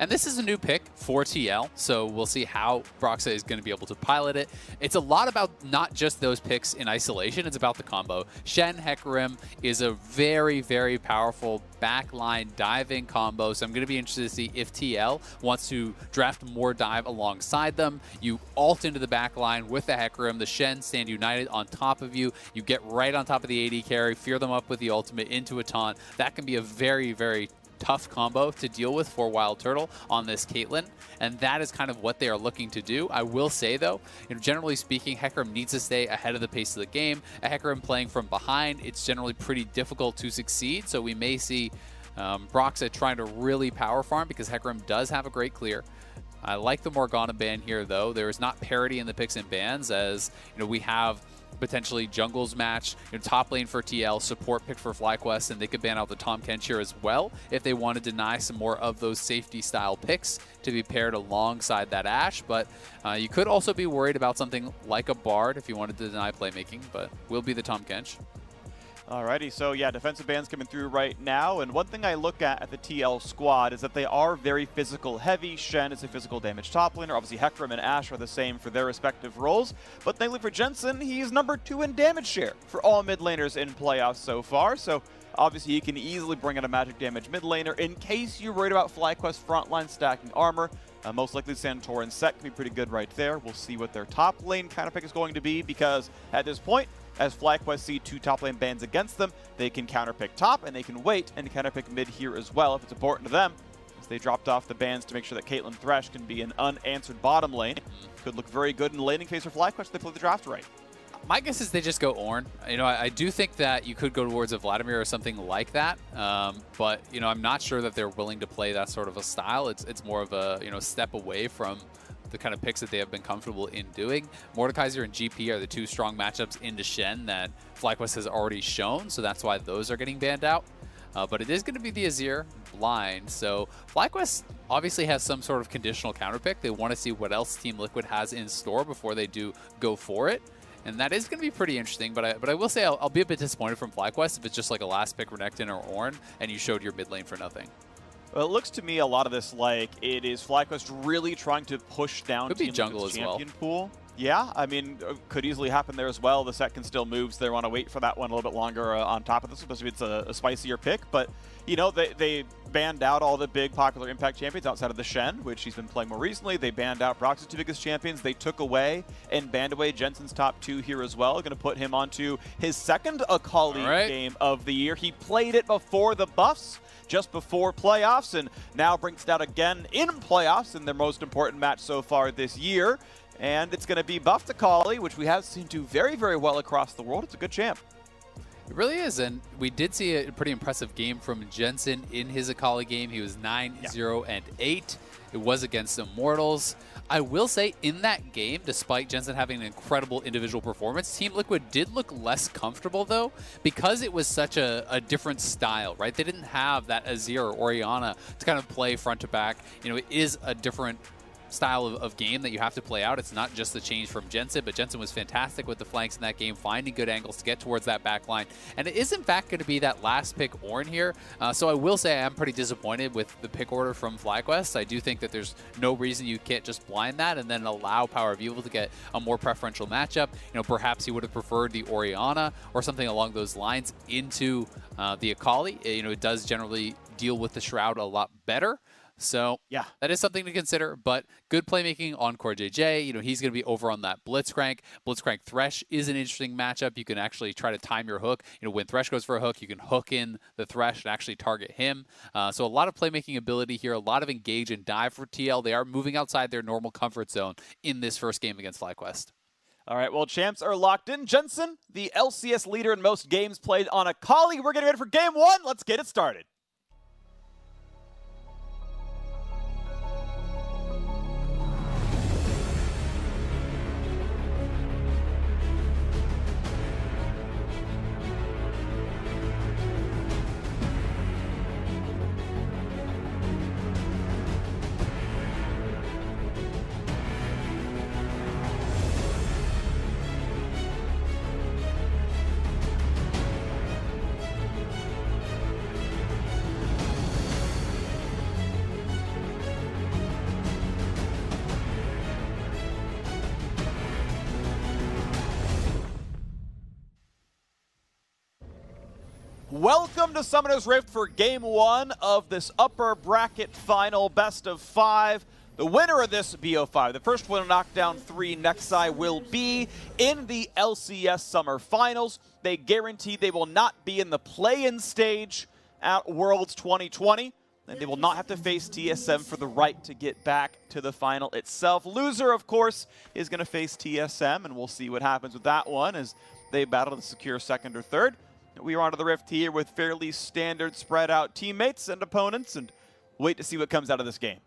And this is a new pick for TL, so we'll see how Broxah is going to be able to pilot it. It's a lot about not just those picks in isolation, it's about the combo. Shen Hecarim is a very, very powerful backline diving combo, so I'm going to be interested to see if TL wants to draft more dive alongside them. You ult into the backline with the Hecarim, the Shen stand united on top of you. You get right on top of the AD carry, fear them up with the ultimate into a taunt. That can be a very, very tough combo to deal with for Wild Turtle on this Caitlyn, and that is kind of what they are looking to do. I will say though, generally speaking, Hecarim needs to stay ahead of the pace of the game. A Hecarim playing from behind, it's generally pretty difficult to succeed, so we may see Broxah trying to really power farm because Hecarim does have a great clear. I like the Morgana ban here though. There is not parity in the picks and bans, as we have potentially jungles match, top lane for TL, support pick for FlyQuest, and they could ban out the Tahm Kench here as well if they want to deny some more of those safety style picks to be paired alongside that Ashe. But you could also be worried about something like a Bard if you wanted to deny playmaking, but will be the Tahm Kench. Alrighty, so yeah, defensive bans coming through right now, and one thing I look at the TL squad is that they are very physical heavy. Shen is a physical damage top laner. Obviously, Hecarim and Ashe are the same for their respective roles, but thankfully for Jensen, he's number 2 in damage share for all mid laners in playoffs so far, so obviously he can easily bring in a magic damage mid laner in case you're worried about FlyQuest frontline stacking armor. Most likely Santor and Sett can be pretty good right there. We'll see what their top lane counterpick is going to be, because at this point, as FlyQuest see 2 top lane bans against them, they can counterpick top, and they can wait and counterpick mid here as well if it's important to them, as they dropped off the bans to make sure that Caitlyn Thresh can be an unanswered bottom lane. Could look very good in the laning phase for FlyQuest if they play the draft right. My guess is they just go Ornn. I do think that you could go towards a Vladimir or something like that, but I'm not sure that they're willing to play that sort of a style. It's more of a step away from the kind of picks that they have been comfortable in doing. Mordekaiser and GP are the 2 strong matchups into Shen that FlyQuest has already shown, so that's why those are getting banned out. But it is going to be the Azir blind, so FlyQuest obviously has some sort of conditional counterpick. They want to see what else Team Liquid has in store before they do go for it. And that is going to be pretty interesting, but I will say I'll be a bit disappointed from FlyQuest if it's just like a last pick Renekton or Ornn and you showed your mid lane for nothing. Well, it looks to me a lot of this like it is FlyQuest really trying to push down Team jungle as champion pool. Yeah, I mean, could easily happen there as well. The set can still move, so they want to wait for that one a little bit longer on top of this, especially if it's a spicier pick. But, they banned out all the big popular impact champions outside of the Shen, which he's been playing more recently. They banned out Broxah's 2 biggest champions. They took away and banned away Jensen's top 2 here as well. Going to put him onto his second Akali game of the year. He played it before the buffs, just before playoffs, and now brings it out again in playoffs in their most important match so far this year. And it's going to be buffed Akali, which we have seen do very, very well across the world. It's a good champ. It really is, and we did see a pretty impressive game from Jensen in his Akali game. He was 9-0-8. It was against Immortals. I will say, in that game, despite Jensen having an incredible individual performance, Team Liquid did look less comfortable, though, because it was such a different style, right? They didn't have that Azir or Orianna to kind of play front to back. It is a different style of game that you have to play out. It's not just the change from Jensen, but Jensen was fantastic with the flanks in that game, finding good angles to get towards that back line. And it is, in fact, going to be that last pick Ornn here. So I will say I am pretty disappointed with the pick order from FlyQuest. I do think that there's no reason you can't just blind that and then allow Power of Evil to get a more preferential matchup. Perhaps he would have preferred the Orianna or something along those lines into the Akali. It does generally deal with the Shroud a lot better. So yeah, that is something to consider, but good playmaking on CoreJJ. He's going to be over on that Blitzcrank. Blitzcrank Thresh is an interesting matchup. You can actually try to time your hook. When Thresh goes for a hook, you can hook in the Thresh and actually target him. So a lot of playmaking ability here, a lot of engage and dive for TL. They are moving outside their normal comfort zone in this first game against FlyQuest. All right, well, champs are locked in. Jensen, the LCS leader in most games played on Akali. We're getting ready for game one. Let's get it started. Welcome to Summoner's Rift for Game 1 of this upper bracket final best of 5. The winner of this BO5, the first one to knock down 3 Nexi, will be in the LCS Summer Finals. They guarantee they will not be in the play-in stage at Worlds 2020. And they will not have to face TSM for the right to get back to the final itself. Loser, of course, is going to face TSM, and we'll see what happens with that one as they battle to secure second or third. We are onto the Rift here with fairly standard spread out teammates and opponents, and wait to see what comes out of this game.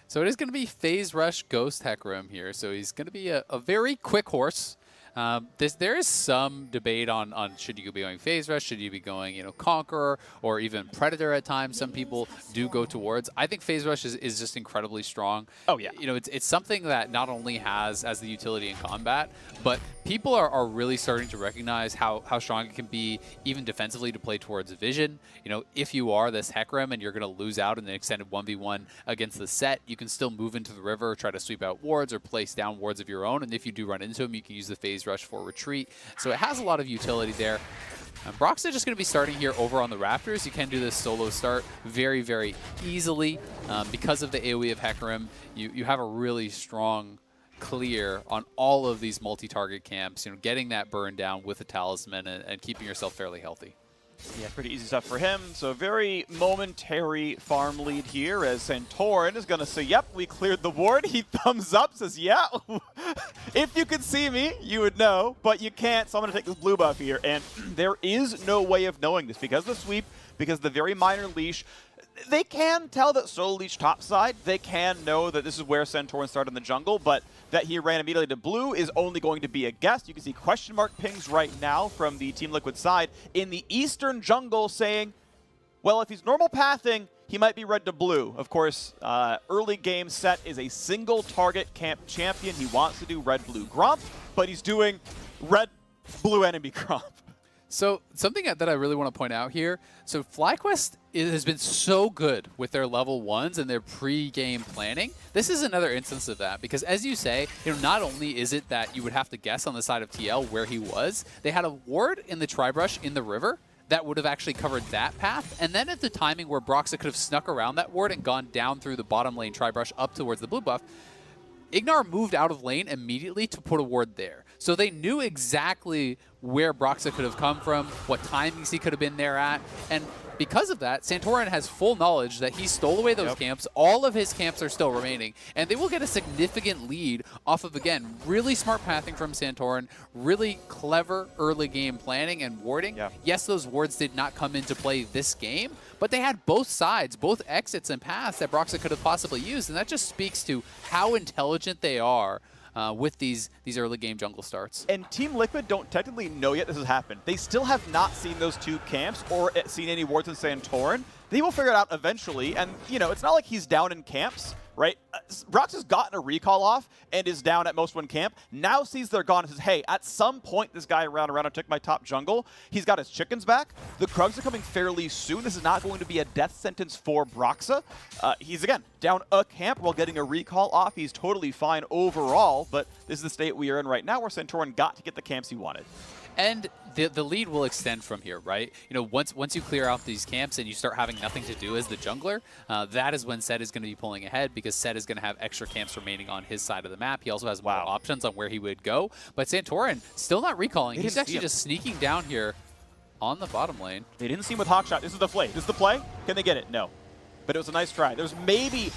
So it is going to be Phase Rush Ghost Hecarim here. So he's going to be a very quick horse. There is some debate on should you be going Phase Rush, should you be going Conqueror, or even Predator at times. Some people do go towards. I think Phase Rush is just incredibly strong. Oh yeah. It's something that not only has as the utility in combat, but people are really starting to recognize how strong it can be even defensively to play towards Vision. If you are this Hecarim and you're going to lose out in an extended 1v1 against the set, you can still move into the river, try to sweep out wards or place down wards of your own. And if you do run into them, you can use the Phase Rush for retreat. So it has a lot of utility there. Broxah just going to be starting here over on the Raptors. You can do this solo start very, very easily. Because of the AoE of Hecarim, you have a really strong clear on all of these multi-target camps, getting that burn down with a talisman and keeping yourself fairly healthy. Yeah, pretty easy stuff for him. So a very momentary farm lead here as Santorin is going to say, yep, we cleared the ward. He thumbs up, says, yeah, if you could see me, you would know, but you can't, so I'm going to take this blue buff here. And there is no way of knowing this because of the sweep, because of the very minor leash. They can tell that Solo Leech topside. They can know that this is where Santorin started in the jungle, but that he ran immediately to blue is only going to be a guess. You can see question mark pings right now from the Team Liquid side in the eastern jungle saying, well, if he's normal pathing, he might be red to blue. Of course, early game set is a single target camp champion. He wants to do red-blue Gromp, but he's doing red-blue enemy Gromp. So something that I really want to point out here, so FlyQuest has been so good with their level 1s and their pre-game planning. This is another instance of that because as you say, not only is it that you would have to guess on the side of TL where he was, they had a ward in the Tribrush in the river that would have actually covered that path. And then at the timing where Broxah could have snuck around that ward and gone down through the bottom lane Tribrush up towards the blue buff, Ignar moved out of lane immediately to put a ward there. So they knew exactly where Broxah could have come from, what timings he could have been there at, and because of that, Santorin has full knowledge that he stole away those camps. All of his camps are still remaining, and they will get a significant lead off of, again, really smart pathing from Santorin, really clever early game planning and warding. Yes, those wards did not come into play this game, but they had both sides, both exits and paths that Broxah could have possibly used, and that just speaks to how intelligent they are with these early game jungle starts. And Team Liquid don't technically know yet this has happened. They still have not seen those two camps or seen any wards in Santorin. He will figure it out eventually, and, you know, it's not like he's down in camps, right? Brox has gotten a recall off and is down at most one camp. Now sees they're gone and says, hey, at some point this guy around took my top jungle. He's got his chickens back. The Krugs are coming fairly soon. This is not going to be a death sentence for Broxa. He's, again, down a camp while getting a recall off. He's totally fine overall, but this is the state we are in right now where Santorin got to get the camps he wanted. And the lead will extend from here, right? You know, once you clear out these camps and you start having nothing to do as the jungler, that is when Sett is going to be pulling ahead, because Sett is going to have extra camps remaining on his side of the map. He also has more options on where he would go. But Santorin still not recalling. He's actually just sneaking down here on the bottom lane. They didn't see him with Hawkshot. This is the play. This is the play. Can they get it? No. But it was a nice try. There's maybe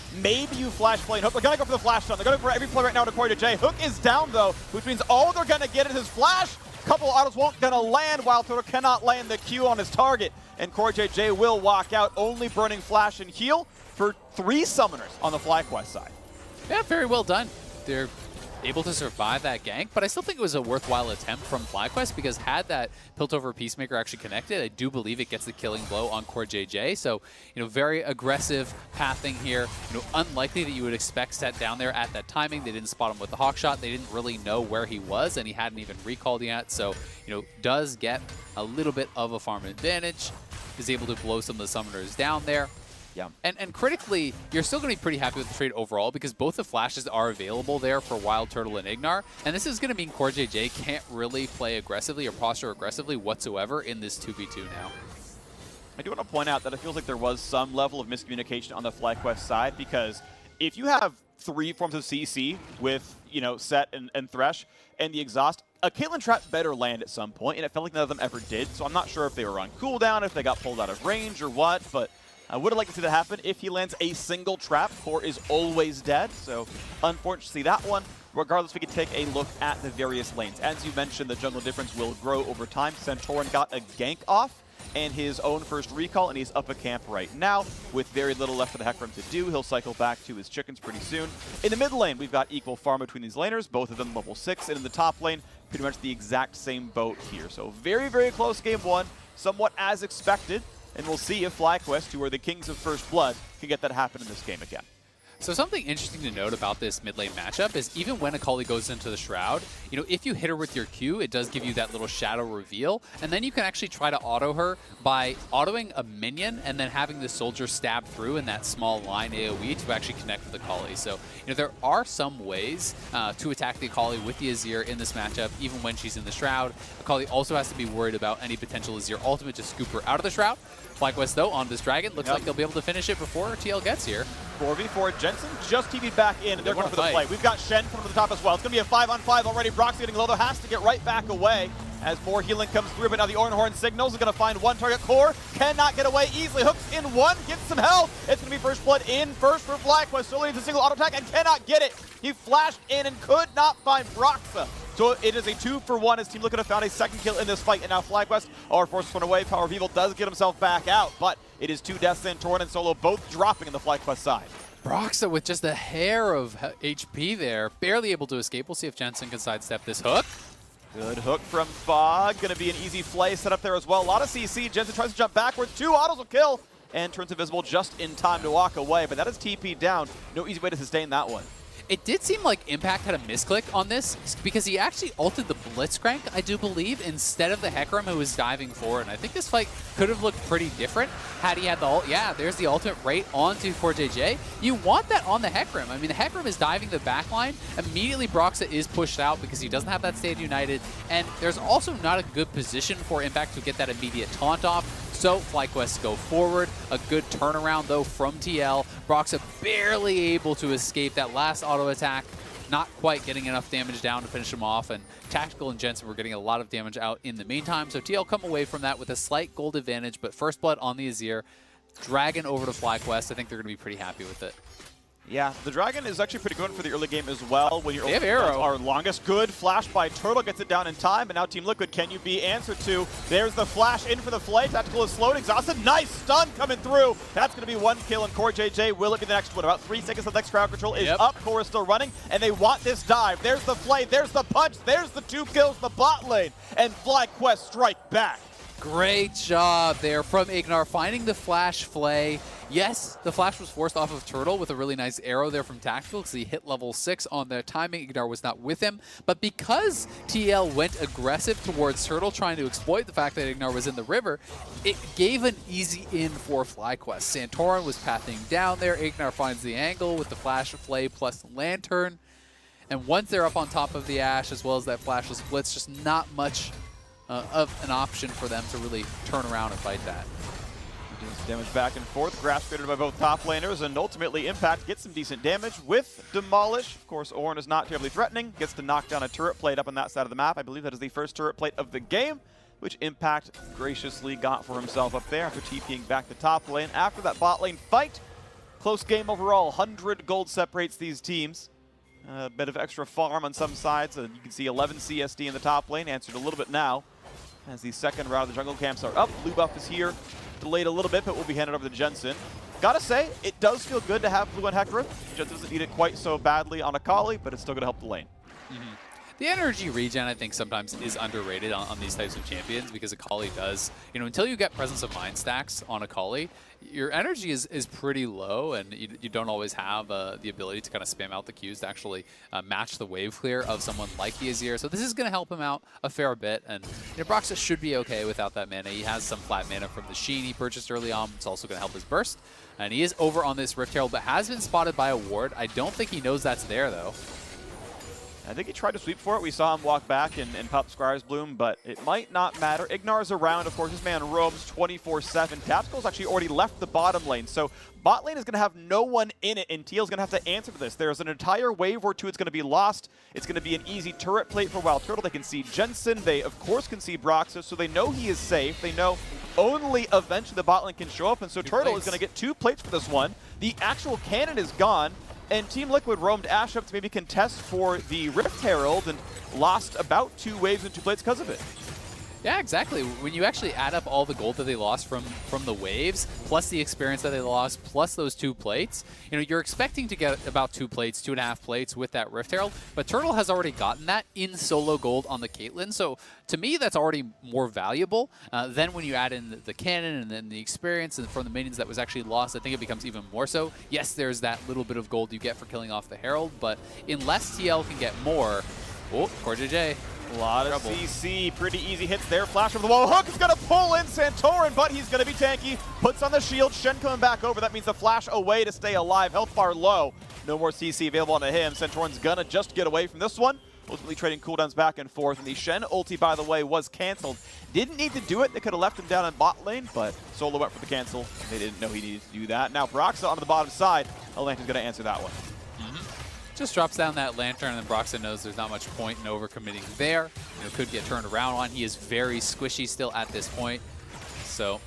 you flash play and Hook. They're going to go for the flash stun. They're going for every play right now to CoreJJ. Hook is down, though, which means all they're going to get is his flash. Couple of autos won't gonna land. Wild Turtle cannot land the Q on his target, and CoreJJ will walk out, only burning flash and heal for 3 summoners on the FlyQuest side. Yeah, very well done. They're able to survive that gank, but I still think it was a worthwhile attempt from FlyQuest, because had that Piltover Peacemaker actually connected, I do believe it gets the killing blow on CoreJJ. So, you know, very aggressive pathing here. You know, unlikely that you would expect Sett down there at that timing. They didn't spot him with the Hawkshot. They didn't really know where he was, and he hadn't even recalled yet. So, you know, does get a little bit of a farm advantage. Is able to blow some of the summoners down there. Yeah. And critically, you're still going to be pretty happy with the trade overall, because both the flashes are available there for Wild Turtle and Ignar. And this is going to mean CoreJJ can't really play aggressively or posture aggressively whatsoever in this 2v2 now. I do want to point out that it feels like there was some level of miscommunication on the FlyQuest side, because if you have 3 forms of CC with, you know, Sett and Thresh and the exhaust, a Caitlyn trap better land at some point, and it felt like none of them ever did. So I'm not sure if they were on cooldown, if they got pulled out of range or what, but I would have liked to see that happen. If he lands a single trap, Core is always dead. So unfortunately that one. Regardless, we can take a look at the various lanes. As you mentioned, the jungle difference will grow over time. Santorin got a gank off and his own first recall, and he's up a camp right now with very little left for the Hecarim to do. He'll cycle back to his chickens pretty soon. In the mid lane, we've got equal farm between these laners, both of them level 6, and in the top lane, pretty much the exact same boat here. So very, very close game 1, somewhat as expected. And we'll see if FlyQuest, who are the kings of First Blood, can get that happen in this game again. So something interesting to note about this mid lane matchup is even when Akali goes into the Shroud, you know, if you hit her with your Q, it does give you that little shadow reveal, and then you can actually try to auto her by autoing a minion and then having the soldier stab through in that small line AoE to actually connect with Akali. So, you know, there are some ways to attack the Akali with the Azir in this matchup, even when she's in the Shroud. Akali also has to be worried about any potential Azir ultimate to scoop her out of the Shroud. FlyQuest, though, on this Dragon, looks like they'll be able to finish it before TL gets here. 4v4, Jensen just TV'd back in, and they're going for the play. We've got Shen coming to the top as well. It's going to be a 5-on-5 already. Brox getting low, though, has to get right back away as more healing comes through, but now the Ornhorn signals is going to find one target. Core cannot get away easily. Hooks in one, gets some health. It's going to be first blood in first for FlyQuest. Solely needs a single auto attack and cannot get it. He flashed in and could not find Broxa. So it is a 2-for-1 as Team Liquid have found a second kill in this fight, and now FlyQuest are forced one away. Power of Evil does get himself back out, but it is 2 deaths, Santorin and Solo both dropping in the FlyQuest side. Broxa with just a hair of HP there, barely able to escape. We'll see if Jensen can sidestep this hook. Good hook from Fog. Going to be an easy flay set up there as well. A lot of CC. Jensen tries to jump backwards. 2 autos will kill and turns invisible just in time to walk away, but that is TP down. No easy way to sustain that one. It did seem like Impact had a misclick on this because he actually ulted the Blitzcrank, I do believe, instead of the Hecarim who was diving forward. And I think this fight could have looked pretty different had he had the ult. Yeah, there's the ultimate right onto CoreJJ. You want that on the Hecarim. I mean, the Hecarim is diving the backline. Immediately, Broxa is pushed out because he doesn't have that Stay United. And there's also not a good position for Impact to get that immediate taunt off. So FlyQuest go forward. A good turnaround, though, from TL. Broxa barely able to escape that last auto attack. Not quite getting enough damage down to finish him off. And Tactical and Jensen were getting a lot of damage out in the meantime. So TL come away from that with a slight gold advantage. But first blood on the Azir. Dragon over to FlyQuest. I think they're going to be pretty happy with it. Yeah, the Dragon is actually pretty good for the early game as well. When your they have arrow. Are longest. Good flash by Turtle, gets it down in time, and now Team Liquid, can you be answered to? There's the flash in for the flay. Tactical is slowed, exhausted. Nice stun coming through. That's going to be 1 kill, and CoreJJ, will it be the next one? About 3 seconds of the next crowd control is up. Core is still running, and they want this dive. There's the flay, there's the punch, there's the 2 kills in the bot lane, and FlyQuest strike back. Great job there from Ignar, finding the flash flay. Yes, the flash was forced off of Turtle with a really nice arrow there from Tactical because he hit level 6 on the timing. Ignar was not with him. But because TL went aggressive towards Turtle, trying to exploit the fact that Ignar was in the river, it gave an easy in for FlyQuest. Santorin was pathing down there. Ignar finds the angle with the flash flay plus lantern. And once they're up on top of the Ash, as well as that flashless splits, just not much of an option for them to really turn around and fight that. Damage back and forth, grasp created by both top laners, and ultimately Impact gets some decent damage with Demolish. Of course, Ornn is not terribly threatening, gets to knock down a turret plate up on that side of the map. I believe that is the first turret plate of the game, which Impact graciously got for himself up there after TPing back the top lane. After that bot lane fight, close game overall, 100 gold separates these teams. A bit of extra farm on some sides, and you can see 11 CSD in the top lane, answered a little bit now. As the second round of the jungle camps are up, blue buff is here, delayed a little bit, but will be handed over to Jensen. Gotta say, it does feel good to have blue on Hecarim. Just doesn't need it quite so badly on Akali, but it's still gonna help the lane. The energy regen, I think, sometimes is underrated on these types of champions because Akali does, until you get presence of mind stacks on Akali, your energy is pretty low, and you don't always have the ability to kind of spam out the Qs to actually match the wave clear of someone like the Azir. So this is going to help him out a fair bit, and Broxah should be okay without that mana. He has some flat mana from the Sheen he purchased early on. It's also going to help his burst, and he is over on this Rift Herald, but has been spotted by a ward. I don't think he knows that's there, though. I think he tried to sweep for it. We saw him walk back and pop Squire's Bloom, but it might not matter. Ignar's around, of course. This man roams 24/7. Tactical's actually already left the bottom lane, so bot lane is going to have no one in it, and Teal's going to have to answer for this. There's an entire wave or two it's going to be lost. It's going to be an easy turret plate for Wild Turtle. They can see Jensen. They, of course, can see Broxah, so they know he is safe. They know only eventually the bot lane can show up, and so Turtle is going to get 2 plates for this one. The actual cannon is gone. And Team Liquid roamed Ash up to maybe contest for the Rift Herald and lost about 2 waves and 2 plates because of it. Yeah, exactly. When you actually add up all the gold that they lost from the waves, plus the experience that they lost, plus those 2 plates, you're expecting to get about 2 plates, 2.5 plates with that Rift Herald, but Turtle has already gotten that in solo gold on the Caitlyn, so to me that's already more valuable. Then when you add in the cannon and then the experience and from the minions that was actually lost, I think it becomes even more so. Yes, there's that little bit of gold you get for killing off the Herald, but unless TL can get more, CoreJJ. A lot of CC, pretty easy hits there. Flash over the wall. Hook is going to pull in Santorin, but he's going to be tanky. Puts on the shield. Shen coming back over. That means the flash away to stay alive. Health bar low. No more CC available onto him. Santorin's going to just get away from this one. Ultimately trading cooldowns back and forth. And the Shen ulti, by the way, was canceled. Didn't need to do it. They could have left him down in bot lane, but Solo went for the cancel. They didn't know he needed to do that. Now Broxah onto the bottom side. Atlanta's going to answer that one. Just drops down that lantern, and then Broxah knows there's not much point in overcommitting there. Could get turned around on. He is very squishy still at this point. So,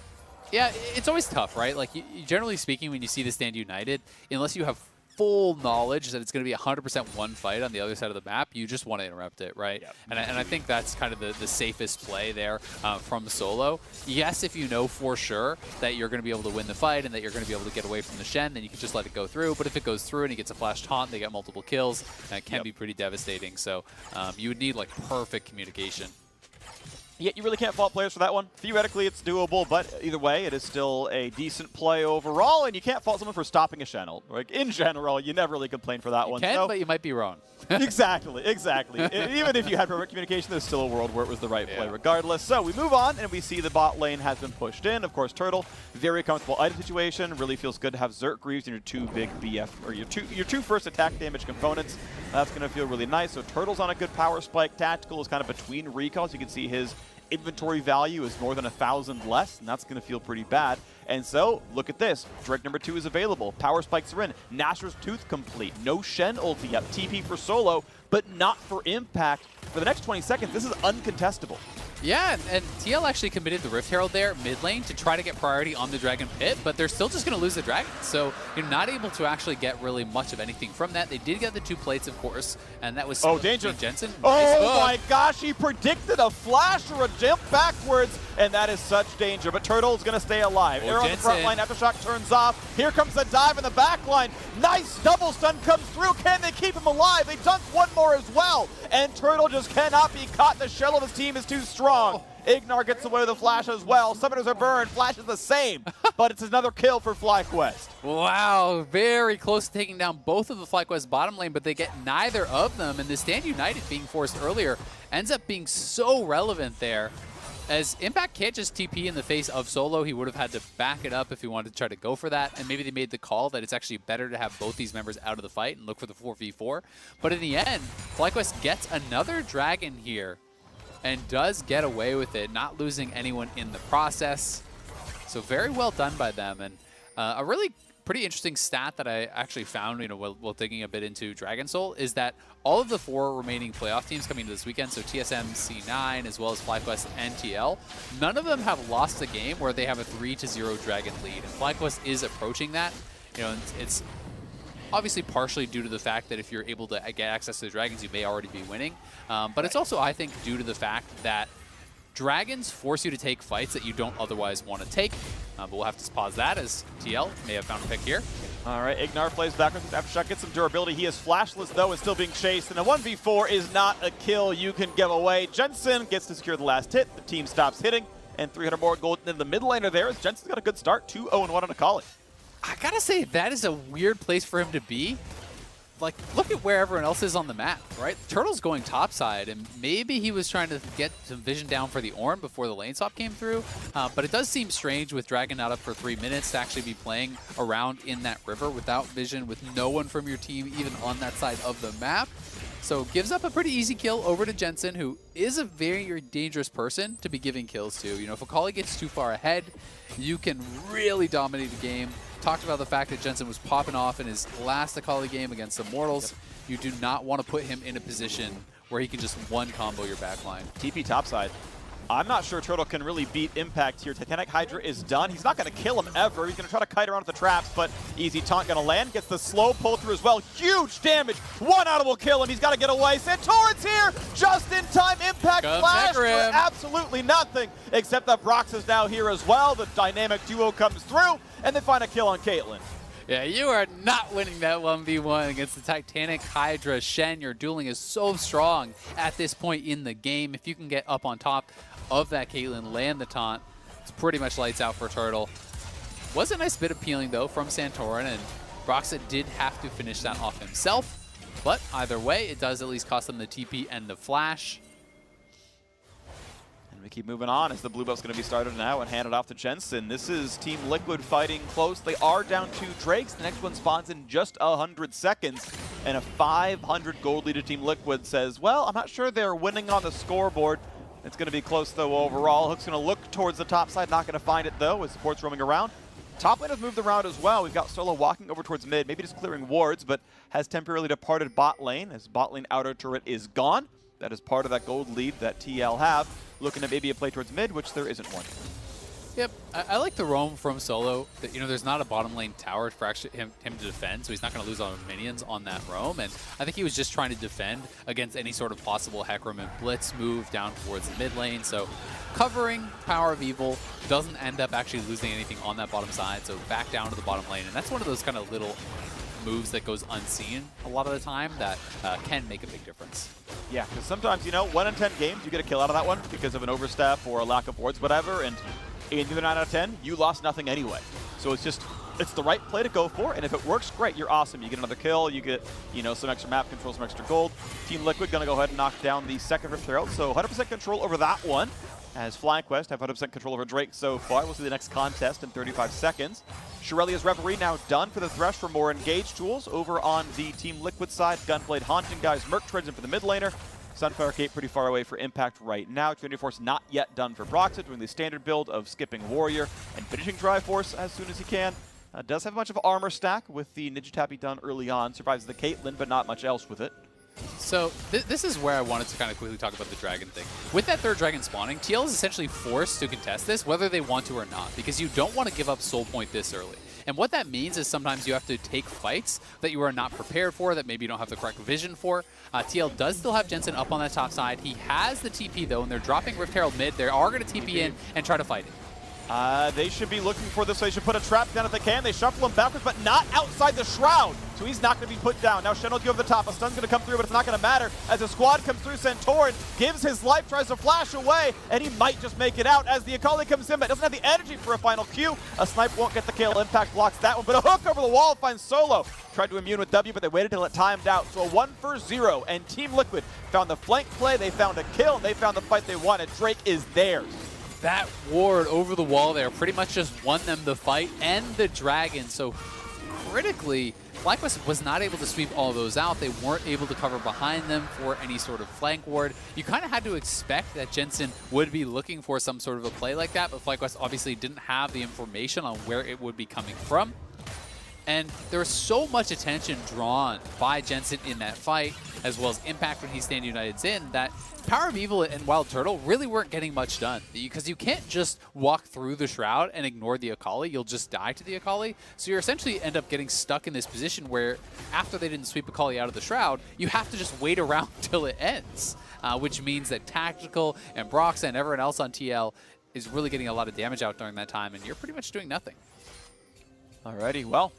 yeah, it's always tough, right? Like, generally speaking, when you see the Stand United, unless you have full knowledge that it's going to be 100% one fight on the other side of the map, you just want to interrupt it, right? Yep. And I think that's kind of the safest play there from Solo. Yes, if you know for sure that you're going to be able to win the fight and that you're going to be able to get away from the Shen, then you can just let it go through. But if it goes through and he gets a flash taunt, they get multiple kills, and it can be pretty devastating. So you would need like perfect communication. Yeah, you really can't fault players for that one. Theoretically, it's doable, but either way, it is still a decent play overall, and you can't fault someone for stopping a Shen ult. Like, in general, you never really complain for that one. You can, but you might be wrong. Exactly. Even if you had perfect communication, there's still a world where it was the right play regardless. So we move on, and we see the bot lane has been pushed in. Of course, Turtle, very comfortable item situation. Really feels good to have Zerk Greaves in your 2 big BF, or your two first attack damage components. That's going to feel really nice. So Turtle's on a good power spike. Tactical is kind of between recalls. You can see his inventory value is more than 1,000 less, and that's going to feel pretty bad. And so, look at this. Drake number 2 is available. Power spikes are in. Nashor's Tooth complete. No Shen ulti yet. TP for Solo, but not for Impact. For the next 20 seconds, this is uncontestable. Yeah, and TL actually committed the Rift Herald there mid lane to try to get priority on the Dragon Pit, but they're still just going to lose the Dragon. So you're not able to actually get really much of anything from that. They did get the 2 plates, of course, and that was danger. Jensen. Oh my gosh, he predicted a flash or a jump backwards, and that is such danger. But Turtle's going to stay alive. Arrow on the front line, Aftershock turns off. Here comes the dive in the back line. Nice double stun comes through. Can they keep him alive? They dunk one more as well, and Turtle just cannot be caught. The shell of his team is too strong. strong. Ignar gets away with the flash as well. Summoners are burned. Flash is the same, but it's another kill for FlyQuest. Wow, very close to taking down both of the FlyQuest bottom lane, but they get neither of them. And the Stand United being forced earlier ends up being so relevant there. As Impact can't just TP in the face of Solo, he would have had to back it up if he wanted to try to go for that. And maybe they made the call that it's actually better to have both these members out of the fight and look for the 4v4. But in the end, FlyQuest gets another dragon here and does get away with it, not losing anyone in the process. So very well done by them. And a really pretty interesting stat that I actually found, while digging a bit into Dragon Soul, is that all of the 4 remaining playoff teams coming into this weekend, so TSM, C9, as well as FlyQuest and TL, none of them have lost a game where they have a 3-0 Dragon lead. And FlyQuest is approaching that. It's obviously partially due to the fact that if you're able to get access to the Dragons, you may already be winning. But it's also, I think, due to the fact that Dragons force you to take fights that you don't otherwise want to take. But we'll have to pause that as TL may have found a pick here. All right, Ignar plays backwards. Aftershock gets some durability. He is flashless, though, and still being chased. And a 1v4 is not a kill you can give away. Jensen gets to secure the last hit. The team stops hitting. And 300 more gold in the mid laner there as Jensen's got a good start. 2-0-1 on Akali. I gotta say, that is a weird place for him to be. Like, look at where everyone else is on the map, right? Turtle's going topside, and maybe he was trying to get some vision down for the Ornn before the lane swap came through. But it does seem strange with Dragon not up for 3 minutes to actually be playing around in that river without vision, with no one from your team even on that side of the map. So gives up a pretty easy kill over to Jensen, who is a very dangerous person to be giving kills to. If Akali gets too far ahead, you can really dominate the game. Talked about the fact that Jensen was popping off in his last Akali game against Immortals. You do not want to put him in a position where he can just one combo your backline. TP topside. I'm not sure Turtle can really beat Impact here. Titanic Hydra is done. He's not going to kill him ever. He's going to try to kite around with the traps, but easy taunt going to land. Gets the slow pull through as well. Huge damage. One out will kill him. He's got to get away. Santorin's here just in time. Impact flash for absolutely nothing, except that Brox is now here as well. The dynamic duo comes through, and they find a kill on Caitlyn. Yeah, you are not winning that 1v1 against the Titanic Hydra. Shen, your dueling is so strong at this point in the game. If you can get up on top of that Caitlyn, land the taunt, it's pretty much lights out for Turtle. Was a nice bit of peeling, though, from Santorin, and Broxah did have to finish that off himself. But either way, it does at least cost them the TP and the flash. We keep moving on as the blue buff's going to be started now and handed off to Jensen. This is Team Liquid fighting close. They are down 2 Drakes. The next one spawns in just 100 seconds. And a 500 gold lead to Team Liquid says, well, I'm not sure they're winning on the scoreboard. It's going to be close, though, overall. Hook's going to look towards the top side. Not going to find it, though, as support's roaming around. Top lane has moved around as well. We've got Solo walking over towards mid, maybe just clearing wards, but has temporarily departed bot lane as bot lane outer turret is gone. That is part of that gold lead that TL have. Looking at maybe a play towards mid, which there isn't one. Yep, I like the roam from Solo. That, there's not a bottom lane tower for actually him to defend, so he's not going to lose all the minions on that roam. And I think he was just trying to defend against any sort of possible Hecarim and Blitz move down towards the mid lane. So covering Power of Evil doesn't end up actually losing anything on that bottom side, so back down to the bottom lane. And that's one of those kind of little moves that goes unseen a lot of the time that can make a big difference. Yeah, because sometimes, 1 in 10 games, you get a kill out of that one because of an overstep or a lack of wards, whatever, and in the 9 out of 10, you lost nothing anyway. So it's the right play to go for, and if it works, great, you're awesome. You get another kill, you get, some extra map control, some extra gold. Team Liquid going to go ahead and knock down the second Rift Herald, so 100% control over that one. As FlyQuest have 100% control over Drake so far. We'll see the next contest in 35 seconds. Shirelia's referee now done for the Thresh for more engaged tools. Over on the Team Liquid side, Gunblade Haunting guys, Merc trades in for the mid laner. Sunfire Cape pretty far away for Impact right now. Trinity Force not yet done for Broxah, doing the standard build of skipping Warrior and finishing Triforce as soon as he can. Does have a bunch of armor stack with the Ninja Tappy done early on. Survives the Caitlyn, but not much else with it. So this is where I wanted to kind of quickly talk about the dragon thing. With that third dragon spawning, TL is essentially forced to contest this, whether they want to or not, because you don't want to give up soul point this early. And what that means is sometimes you have to take fights that you are not prepared for, that maybe you don't have the correct vision for. TL does still have Jensen up on that top side. He has the TP, though, and they're dropping Rift Herald mid. They are going to TP in and try to fight it. They should be looking for this. They should put a trap down if they can. They shuffle him backwards, but not outside the shroud. So he's not going to be put down. Now Shen will go over the top. A stun's going to come through, but it's not going to matter. As the squad comes through, Santorin gives his life, tries to flash away, and he might just make it out as the Akali comes in, but doesn't have the energy for a final Q. A snipe won't get the kill. Impact blocks that one, but a hook over the wall finds Solo. Tried to immune with W, but they waited till it timed out. So a 1-for-0, and Team Liquid found the flank play, they found a kill, and they found the fight they wanted. Drake is theirs. That ward over the wall there pretty much just won them the fight and the dragon. So critically, FlyQuest was not able to sweep all those out. They weren't able to cover behind them for any sort of flank ward. You kind of had to expect that Jensen would be looking for some sort of a play like that, but FlyQuest obviously didn't have the information on where it would be coming from. And there was so much attention drawn by Jensen in that fight, as well as Impact when he stand United's in, that Power of Evil and Wild Turtle really weren't getting much done. Because you can't just walk through the Shroud and ignore the Akali. You'll just die to the Akali. So you essentially end up getting stuck in this position where after they didn't sweep Akali out of the Shroud, you have to just wait around till it ends. Which means that Tactical and Brox and everyone else on TL is really getting a lot of damage out during that time, and you're pretty much doing nothing. Alrighty, well,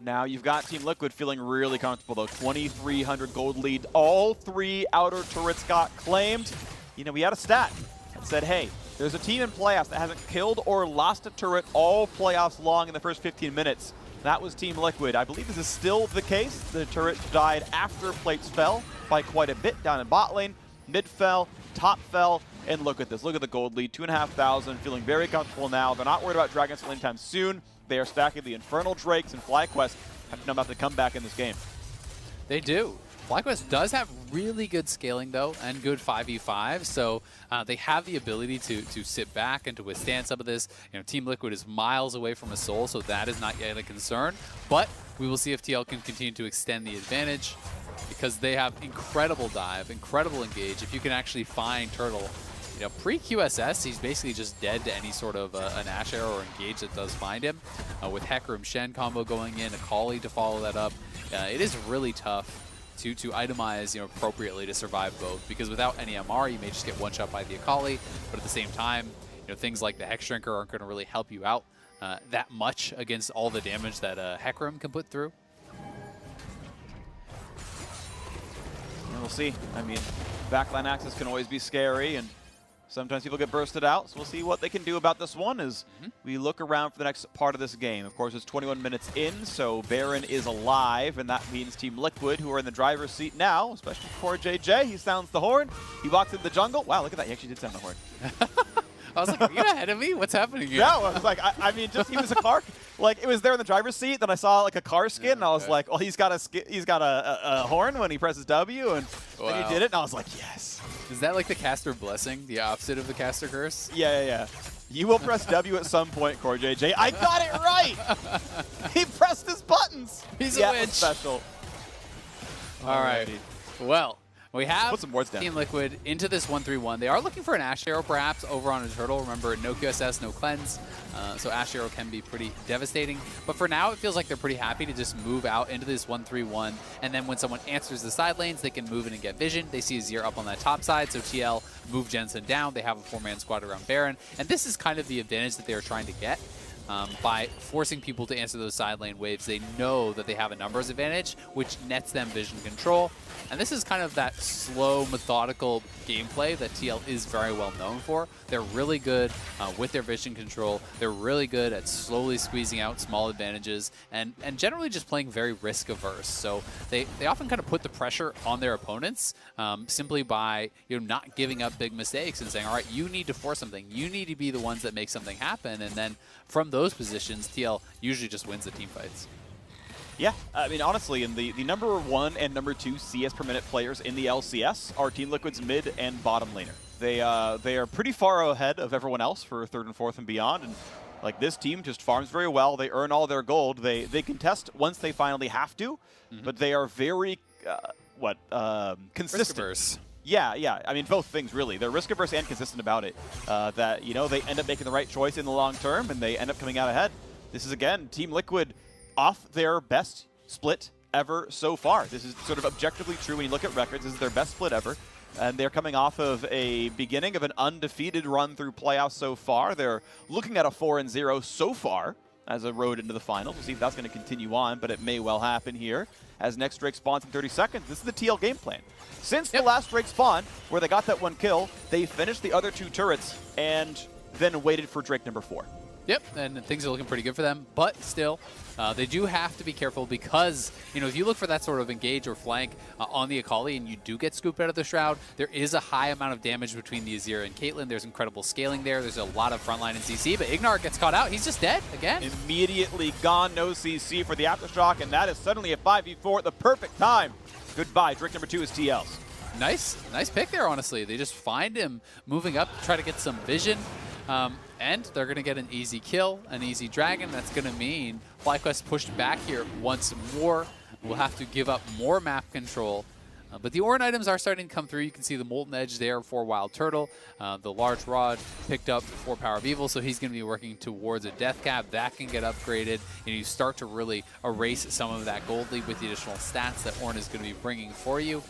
now you've got Team Liquid feeling really comfortable, though. 2,300 gold lead. All 3 outer turrets got claimed. You know, we had a stat that said, hey, there's a team in playoffs that hasn't killed or lost a turret all playoffs long in the first 15 minutes. That was Team Liquid. I believe this is still the case. The turret died after plates fell by quite a bit down in bot lane. Mid fell, top fell, and look at this. Look at the gold lead, 2,500, feeling very comfortable now. They're not worried about Dragons anytime soon. They are stacking the Infernal Drakes, and FlyQuest have to know about the comeback in this game. They do. FlyQuest does have really good scaling, though, and good 5v5, so they have the ability to sit back and to withstand some of this. You know, Team Liquid is miles away from a soul, so that is not yet a concern. But we will see if TL can continue to extend the advantage, because they have incredible dive, incredible engage. If you can actually find Turtle, you know, pre-QSS, he's basically just dead to any sort of an Ash Arrow or engage that does find him. With Hecarim Shen combo going in, Akali to follow that up, it is really tough to itemize, you know, appropriately to survive both, because without any MR, you may just get one-shot by the Akali, but at the same time, you know, things like the Hex Shrinker aren't going to really help you out that much against all the damage that Hecarim can put through. And we'll see. I mean, backline access can always be scary, and sometimes people get bursted out, so we'll see what they can do about this one as we look around for the next part of this game. Of course, it's 21 minutes in, so Baron is alive, and that means Team Liquid, who are in the driver's seat now, especially for JJ. He sounds the horn. He walks into the jungle. Wow, look at that. He actually did sound the horn. I was like, are you ahead of me? What's happening here? No, I was like, I mean, just he was a car. Like, it was there in the driver's seat. Then I saw like a car skin, and I was like, well, he's got a horn when he presses W, and then he did it, and I was like, yes. Is that like the caster blessing, the opposite of the caster curse? Yeah. You will press W at some point, Core JJ. I got it right. He pressed his buttons. He's a witch. Special. All right. Well, we have put some words down. Team Liquid into this 1-3-1. They are looking for an Ash Arrow, perhaps, over on a Turtle. Remember, no QSS, no cleanse, so Ash Arrow can be pretty devastating. But for now, it feels like they're pretty happy to just move out into this 1-3-1, and then when someone answers the side lanes, they can move in and get vision. They see Azir up on that top side, so TL move Jensen down. They have a 4-man squad around Baron, and this is kind of the advantage that they are trying to get. By forcing people to answer those side lane waves, they know that they have a numbers advantage, which nets them vision control. And this is kind of that slow, methodical gameplay that TL is very well known for. They're really good with their vision control. They're really good at slowly squeezing out small advantages and generally just playing very risk averse. So they often kind of put the pressure on their opponents simply by, you know, not giving up big mistakes and saying, all right, you need to force something. You need to be the ones that make something happen. And then from those positions, TL usually just wins the team fights. Yeah, I mean, honestly, in the number 1 and number 2 CS per minute players in the LCS are Team Liquid's mid and bottom laner. They are pretty far ahead of everyone else for 3rd and 4th and beyond, and like this team just farms very well. They earn all their gold. They contest once they finally have to, but they are very consistent. Risk-averse. Yeah. I mean, both things, really. They're risk-averse and consistent about it. That, you know, they end up making the right choice in the long term, and they end up coming out ahead. This is, again, Team Liquid off their best split ever so far. This is sort of objectively true when you look at records. This is their best split ever. And they're coming off of a beginning of an undefeated run through playoffs so far. They're looking at a 4-0 so far as a road into the finals. We'll see if that's going to continue on, but it may well happen here. As next Drake spawns in 30 seconds, this is the TL game plan. Since the last Drake spawn, where they got that 1 kill, they finished the other 2 turrets and then waited for Drake number 4. Yep, and things are looking pretty good for them, but still, they do have to be careful because, you know, if you look for that sort of engage or flank on the Akali and you do get scooped out of the Shroud, there is a high amount of damage between the Azir and Caitlyn. There's incredible scaling there. There's a lot of frontline in CC, but Ignar gets caught out. He's just dead again. Immediately gone, no CC for the Aftershock, and that is suddenly a 5v4 at the perfect time. Goodbye, Drake number 2 is TL's. Nice pick there, honestly. They just find him moving up, try to get some vision. And they're going to get an easy kill, an easy dragon. That's going to mean FlyQuest pushed back here once more. We'll have to give up more map control. But the Orin items are starting to come through. You can see the Molten Edge there for Wild Turtle. The Large Rod picked up for Power of Evil, so he's going to be working towards a Death Cap. That can get upgraded, and you start to really erase some of that gold lead with the additional stats that Orin is going to be bringing for you.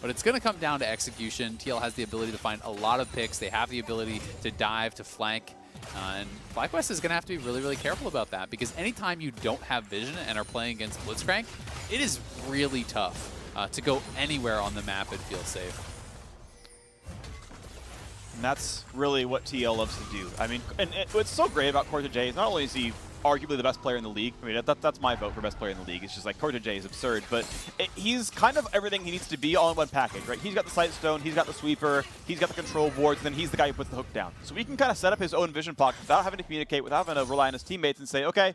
But it's going to come down to execution. TL has the ability to find a lot of picks. They have the ability to dive, to flank. And FlyQuest is going to have to be really, really careful about that because anytime you don't have vision and are playing against Blitzcrank, it is really tough to go anywhere on the map and feel safe. And that's really what TL loves to do. I mean, and what's so great about Cortej is not only is he arguably the best player in the league. I mean, that's my vote for best player in the league. It's just like Cortej is absurd, but he's kind of everything he needs to be all in one package, right? He's got the Sightstone, he's got the Sweeper, he's got the control wards, and then he's the guy who puts the hook down. So he can kind of set up his own vision pocket without having to communicate, without having to rely on his teammates and say, okay,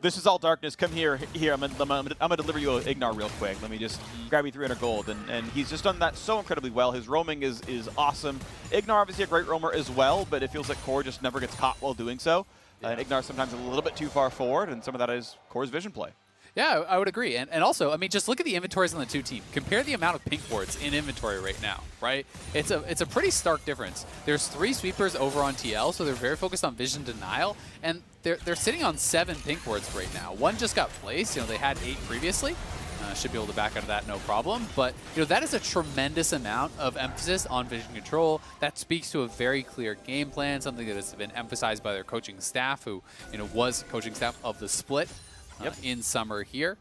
this is all darkness, come here, I'm gonna deliver you an Ignar real quick. Let me just grab you 300 gold. And he's just done that so incredibly well. His roaming is awesome. Ignar obviously a great roamer as well, but it feels like Core just never gets caught while doing so. Yeah. And Ignar sometimes a little bit too far forward, and some of that is Core's vision play. Yeah, I would agree. And also, I mean, just look at the inventories on the two teams. Compare the amount of pink wards in inventory right now, right? It's a pretty stark difference. There's 3 sweepers over on TL, so they're very focused on vision denial, and they're sitting on 7 pink wards right now. 1 just got placed. You know, they had 8 previously. Should be able to back out of that no problem. But, you know, that is a tremendous amount of emphasis on vision control. That speaks to a very clear game plan, something that has been emphasized by their coaching staff, who, you know, was coaching staff of the split in summer here.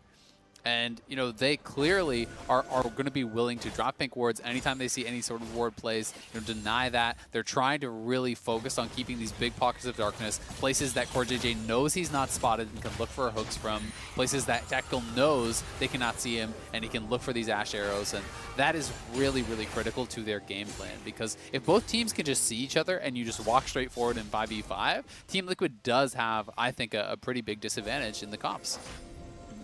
And, you know, they clearly are going to be willing to drop pink wards anytime they see any sort of ward plays, you know, deny that. They're trying to really focus on keeping these big pockets of darkness, places that CoreJJ knows he's not spotted and can look for hooks from, places that Tactical knows they cannot see him and he can look for these Ash arrows. And that is really, really critical to their game plan, because if both teams can just see each other and you just walk straight forward in 5v5, Team Liquid does have, I think, a pretty big disadvantage in the comps.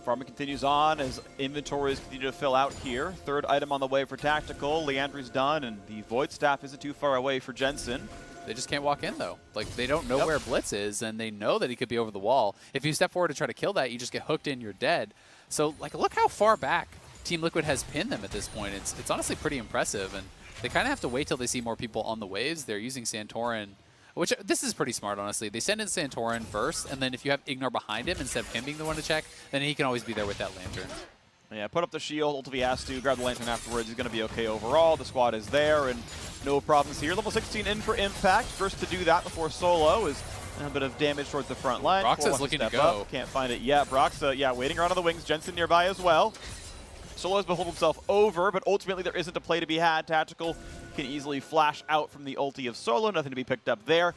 Farming continues on as inventories continue to fill out here. 3rd item on the way for Tactical. Leandri's done, and the Void Staff isn't too far away for Jensen. They just can't walk in, though. Like, they don't know where Blitz is, and they know that he could be over the wall. If you step forward to try to kill that, you just get hooked in, you're dead. So, like, look how far back Team Liquid has pinned them at this point. It's honestly pretty impressive, and they kind of have to wait till they see more people on the waves. They're using Santorin, which, this is pretty smart, honestly. They send in Santorin first, and then if you have Ignar behind him, instead of him being the one to check, then he can always be there with that Lantern. Yeah, put up the shield, ult if he has to, grab the Lantern afterwards. He's going to be okay overall. The squad is there, and no problems here. Level 16 in for Impact. First to do that before Solo is a bit of damage towards the front line. Broxah's looking to go. Can't find it yet. Broxah, yeah, waiting around on the wings. Jensen nearby as well. Solo's beholden himself over, but ultimately there isn't a play to be had. Tactical can easily flash out from the ulti of Solo. Nothing to be picked up there.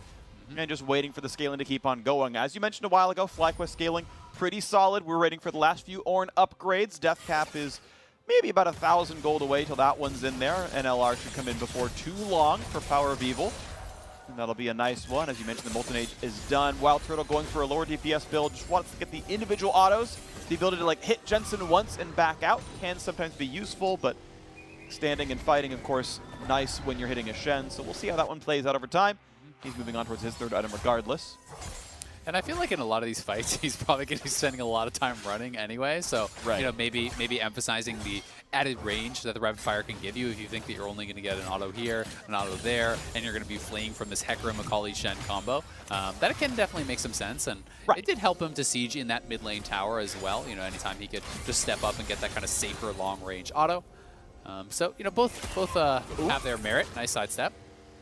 And just waiting for the scaling to keep on going. As you mentioned a while ago, FlyQuest scaling pretty solid. We're waiting for the last few Ornn upgrades. Death Cap is maybe about 1,000 gold away till that one's in there. NLR should come in before too long for Power of Evil. And that'll be a nice one. As you mentioned, the Molten Age is done. Wild Turtle going for a lower DPS build. Just wants to get the individual autos. The ability to, like, hit Jensen once and back out can sometimes be useful, but standing and fighting, of course, nice when you're hitting a Shen. So we'll see how that one plays out over time. He's moving on towards his 3rd item regardless. And I feel like in a lot of these fights, he's probably going to be spending a lot of time running anyway. So, you know, maybe emphasizing the added range that the Rapid Fire can give you if you think that you're only going to get an auto here, an auto there, and you're going to be fleeing from this Hecarim Akali Shen combo. That can definitely make some sense. And it did help him to siege in that mid lane tower as well. You know, anytime he could just step up and get that kind of safer long range auto. So, both have their merit. Nice sidestep.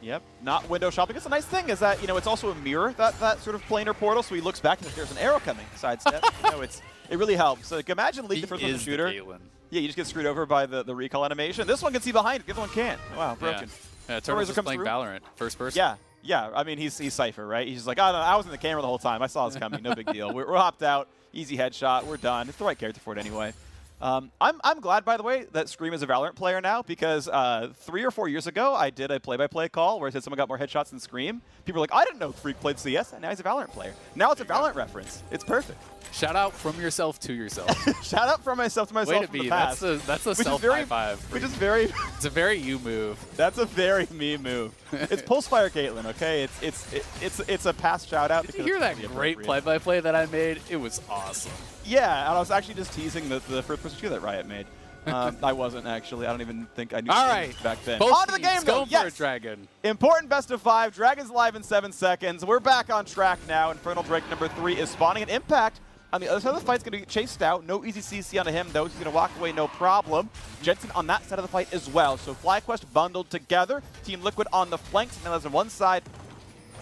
Yep, not window shopping. It's a nice thing is that, it's also a mirror, that sort of planar portal, so he looks back and there's an arrow coming, sidestep. It really helps. So, like, imagine League the first person shooter. Yeah, you just get screwed over by the recall animation. This one can see behind it, the other one can't. Wow, broken. Yeah, Turtles is playing Valorant, first person. Yeah, I mean, he's Cypher, right? He's just like, oh, no, I was in the camera the whole time. I saw this coming, no big deal. We're hopped out, easy headshot, we're done. It's the right character for it anyway. I'm glad, by the way, that Scream is a Valorant player now because 3 or 4 years ago, I did a play-by-play call where I said someone got more headshots than Scream. People were like, I didn't know Freak played CS, and now he's a Valorant player. Now it's a Valorant reference. It's perfect. Shout out from yourself to yourself. Shout out from myself to myself from the past. That's a self-high five. Which is very... It's a very you move. That's a very me move. It's Pulsefire Caitlyn, okay? It's a past shout-out. Did you hear that great play-by-play that I made? It was awesome. Yeah, and I was actually just teasing the first-person shooter that Riot made. I wasn't, actually. I don't even think I knew back then. Both on to the game, though. Yes. For a Dragon. Important best of 5. Dragon's live in 7 seconds. We're back on track now. Infernal Drake number 3 is spawning. An Impact on the other side of the fight's going to get chased out. No easy CC onto him, though. He's going to walk away, no problem. Jensen on that side of the fight as well. So FlyQuest bundled together. Team Liquid on the flanks. Melee's on one side.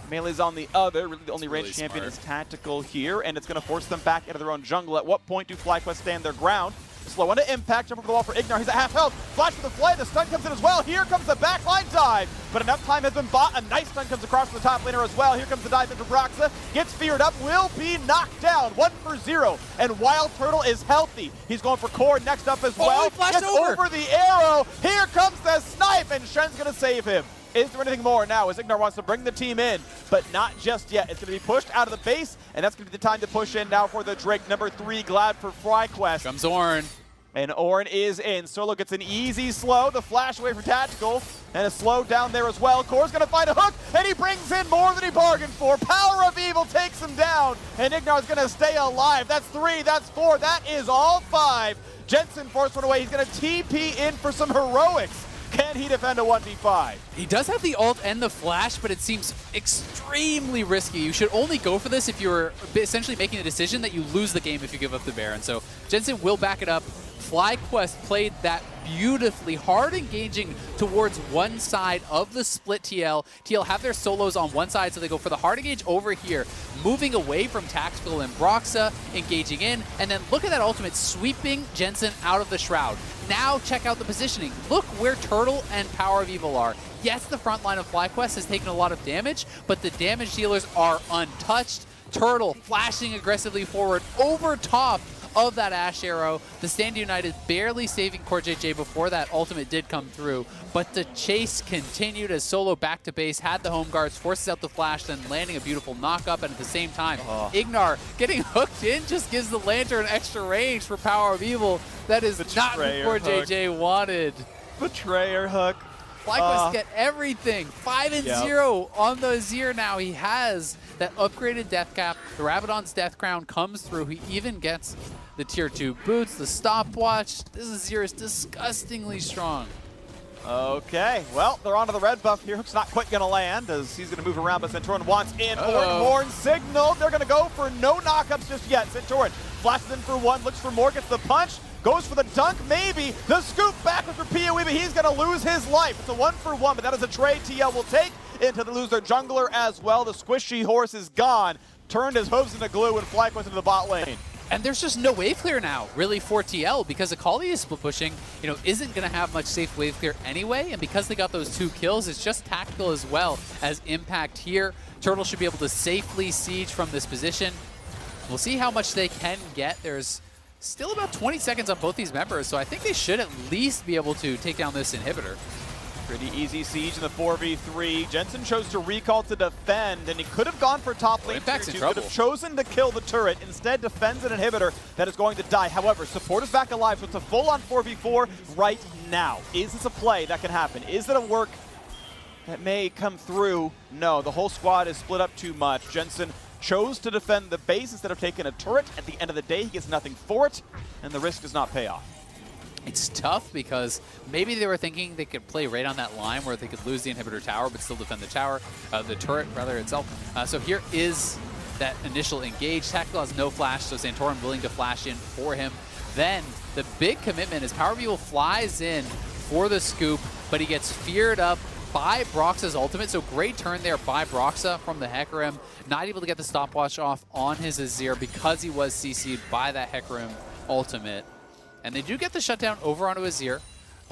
Melee's on the other. Really, the only ranged champion is Tactical here, and it's going to force them back into their own jungle. At what point do FlyQuest stand their ground? Slow into Impact, jump over the wall for Ignar. He's at half health. Flash for the play. The stun comes in as well. Here comes the backline dive. But enough time has been bought. A nice stun comes across from the top laner as well. Here comes the dive into Broxa. Gets feared up. Will be knocked down. 1 for 0. And Wild Turtle is healthy. He's going for Core next up as well. Gets over the arrow. Here comes the snipe. And Shen's going to save him. Is there anything more now as Ignar wants to bring the team in, but not just yet. It's going to be pushed out of the base, and that's going to be the time to push in now for the Drake number 3. Glad for FlyQuest. Comes Ornn. And Ornn is in. Solo gets an easy slow. The flash away for Tactical. And a slow down there as well. Core's going to find a hook. And he brings in more than he bargained for. Power of Evil takes him down. And Ignar's going to stay alive. That's 3. That's 4. That is all 5. Jensen forced one away. He's going to TP in for some heroics. Can he defend a 1v5? He does have the ult and the flash, but it seems extremely risky. You should only go for this if you're essentially making a decision that you lose the game if you give up the Baron. So Jensen will back it up. FlyQuest played that beautifully, hard engaging towards one side of the split TL. TL have their solos on one side, so they go for the hard engage over here, moving away from Tactical and Broxa, engaging in, and then look at that ultimate, sweeping Jensen out of the Shroud. Now check out the positioning. Look where Turtle and Power of Evil are. Yes, the front line of FlyQuest has taken a lot of damage, but the damage dealers are untouched. Turtle flashing aggressively forward over top of that Ash Arrow. The Stand United barely saving CoreJJ before that ultimate did come through, but the chase continued as Solo back to base, had the home guards, forces out the flash, then landing a beautiful knock-up, and at the same time, Ignar getting hooked in just gives the Lantern extra range for Power of Evil. That is not what CoreJJ wanted. Betrayer hook. FlyQuest get everything. 5-0 on the Azir now. He has that upgraded death cap. The Rabadon's Death Crown comes through. He even gets the tier 2 boots, the stopwatch. This Azir is disgustingly strong. Okay, well, they're onto the red buff here. Hook's not quite going to land as he's going to move around, but Centurion wants in. Ornn signal. They're going to go for no knockups just yet. Centurion flashes in for 1, looks for more, gets the punch. Goes for the dunk, maybe. The scoop backwards for PoE, but he's going to lose his life. It's a 1-for-1, but that is a trade TL will take into the loser jungler as well. The squishy horse is gone. Turned his hooves into glue and FlyQuest into the bot lane. And there's just no wave clear now, really, for TL, because Akali is split pushing, isn't going to have much safe wave clear anyway, and because they got those 2 kills, it's just Tactical as well as Impact here. Turtle should be able to safely siege from this position. We'll see how much they can get. There's still about 20 seconds on both these members, so I think they should at least be able to take down this inhibitor. Pretty easy siege in the 4v3. Jensen chose to recall to defend, and he could have gone for top lane. Impact's in Could trouble. have chosen to kill the turret. Instead, defends an inhibitor that is going to die. However, support is back alive, so it's a full-on 4v4 right now. Is this a play that can happen? Is it a work that may come through? No, the whole squad is split up too much. Jensen chose to defend the base instead of taking a turret. At the end of the day, he gets nothing for it, and the risk does not pay off. It's tough because maybe they were thinking they could play right on that line where they could lose the inhibitor tower but still defend the tower, the turret rather itself. So here is that initial engage. Tactical has no flash, so Santorin willing to flash in for him. Then the big commitment is Power of Evil flies in for the scoop, but he gets feared up by Broxa's ultimate. So great turn there by Broxa from the Hecarim. Not able to get the stopwatch off on his Azir because he was CC'd by that Hecarim ultimate. And they do get the shutdown over onto Azir,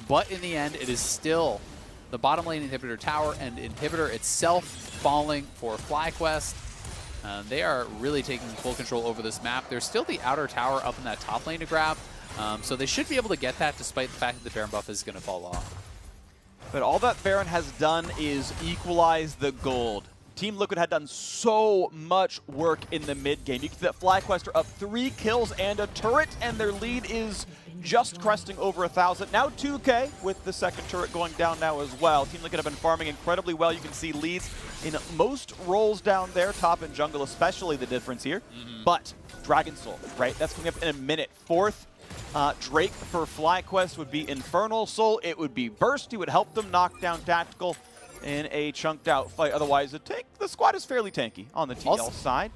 but in the end, it is still the bottom lane inhibitor tower and inhibitor itself falling for FlyQuest. They are really taking full control over this map. There's still the outer tower up in that top lane to grab, so they should be able to get that despite the fact that the Baron buff is going to fall off. But all that Baron has done is equalize the gold. Team Liquid had done so much work in the mid game. You can see that FlyQuest are up 3 kills and a turret, and their lead is just cresting over 1,000. Now 2K with the second turret going down now as well. Team Liquid have been farming incredibly well. You can see leads in most roles down there, top and jungle especially the difference here. But Dragon Soul, right? That's coming up in a minute. 4th Drake for FlyQuest would be Infernal Soul. It would be Burst. He would help them knock down Tactical in a chunked out fight. Otherwise, the squad is fairly tanky on the TL side.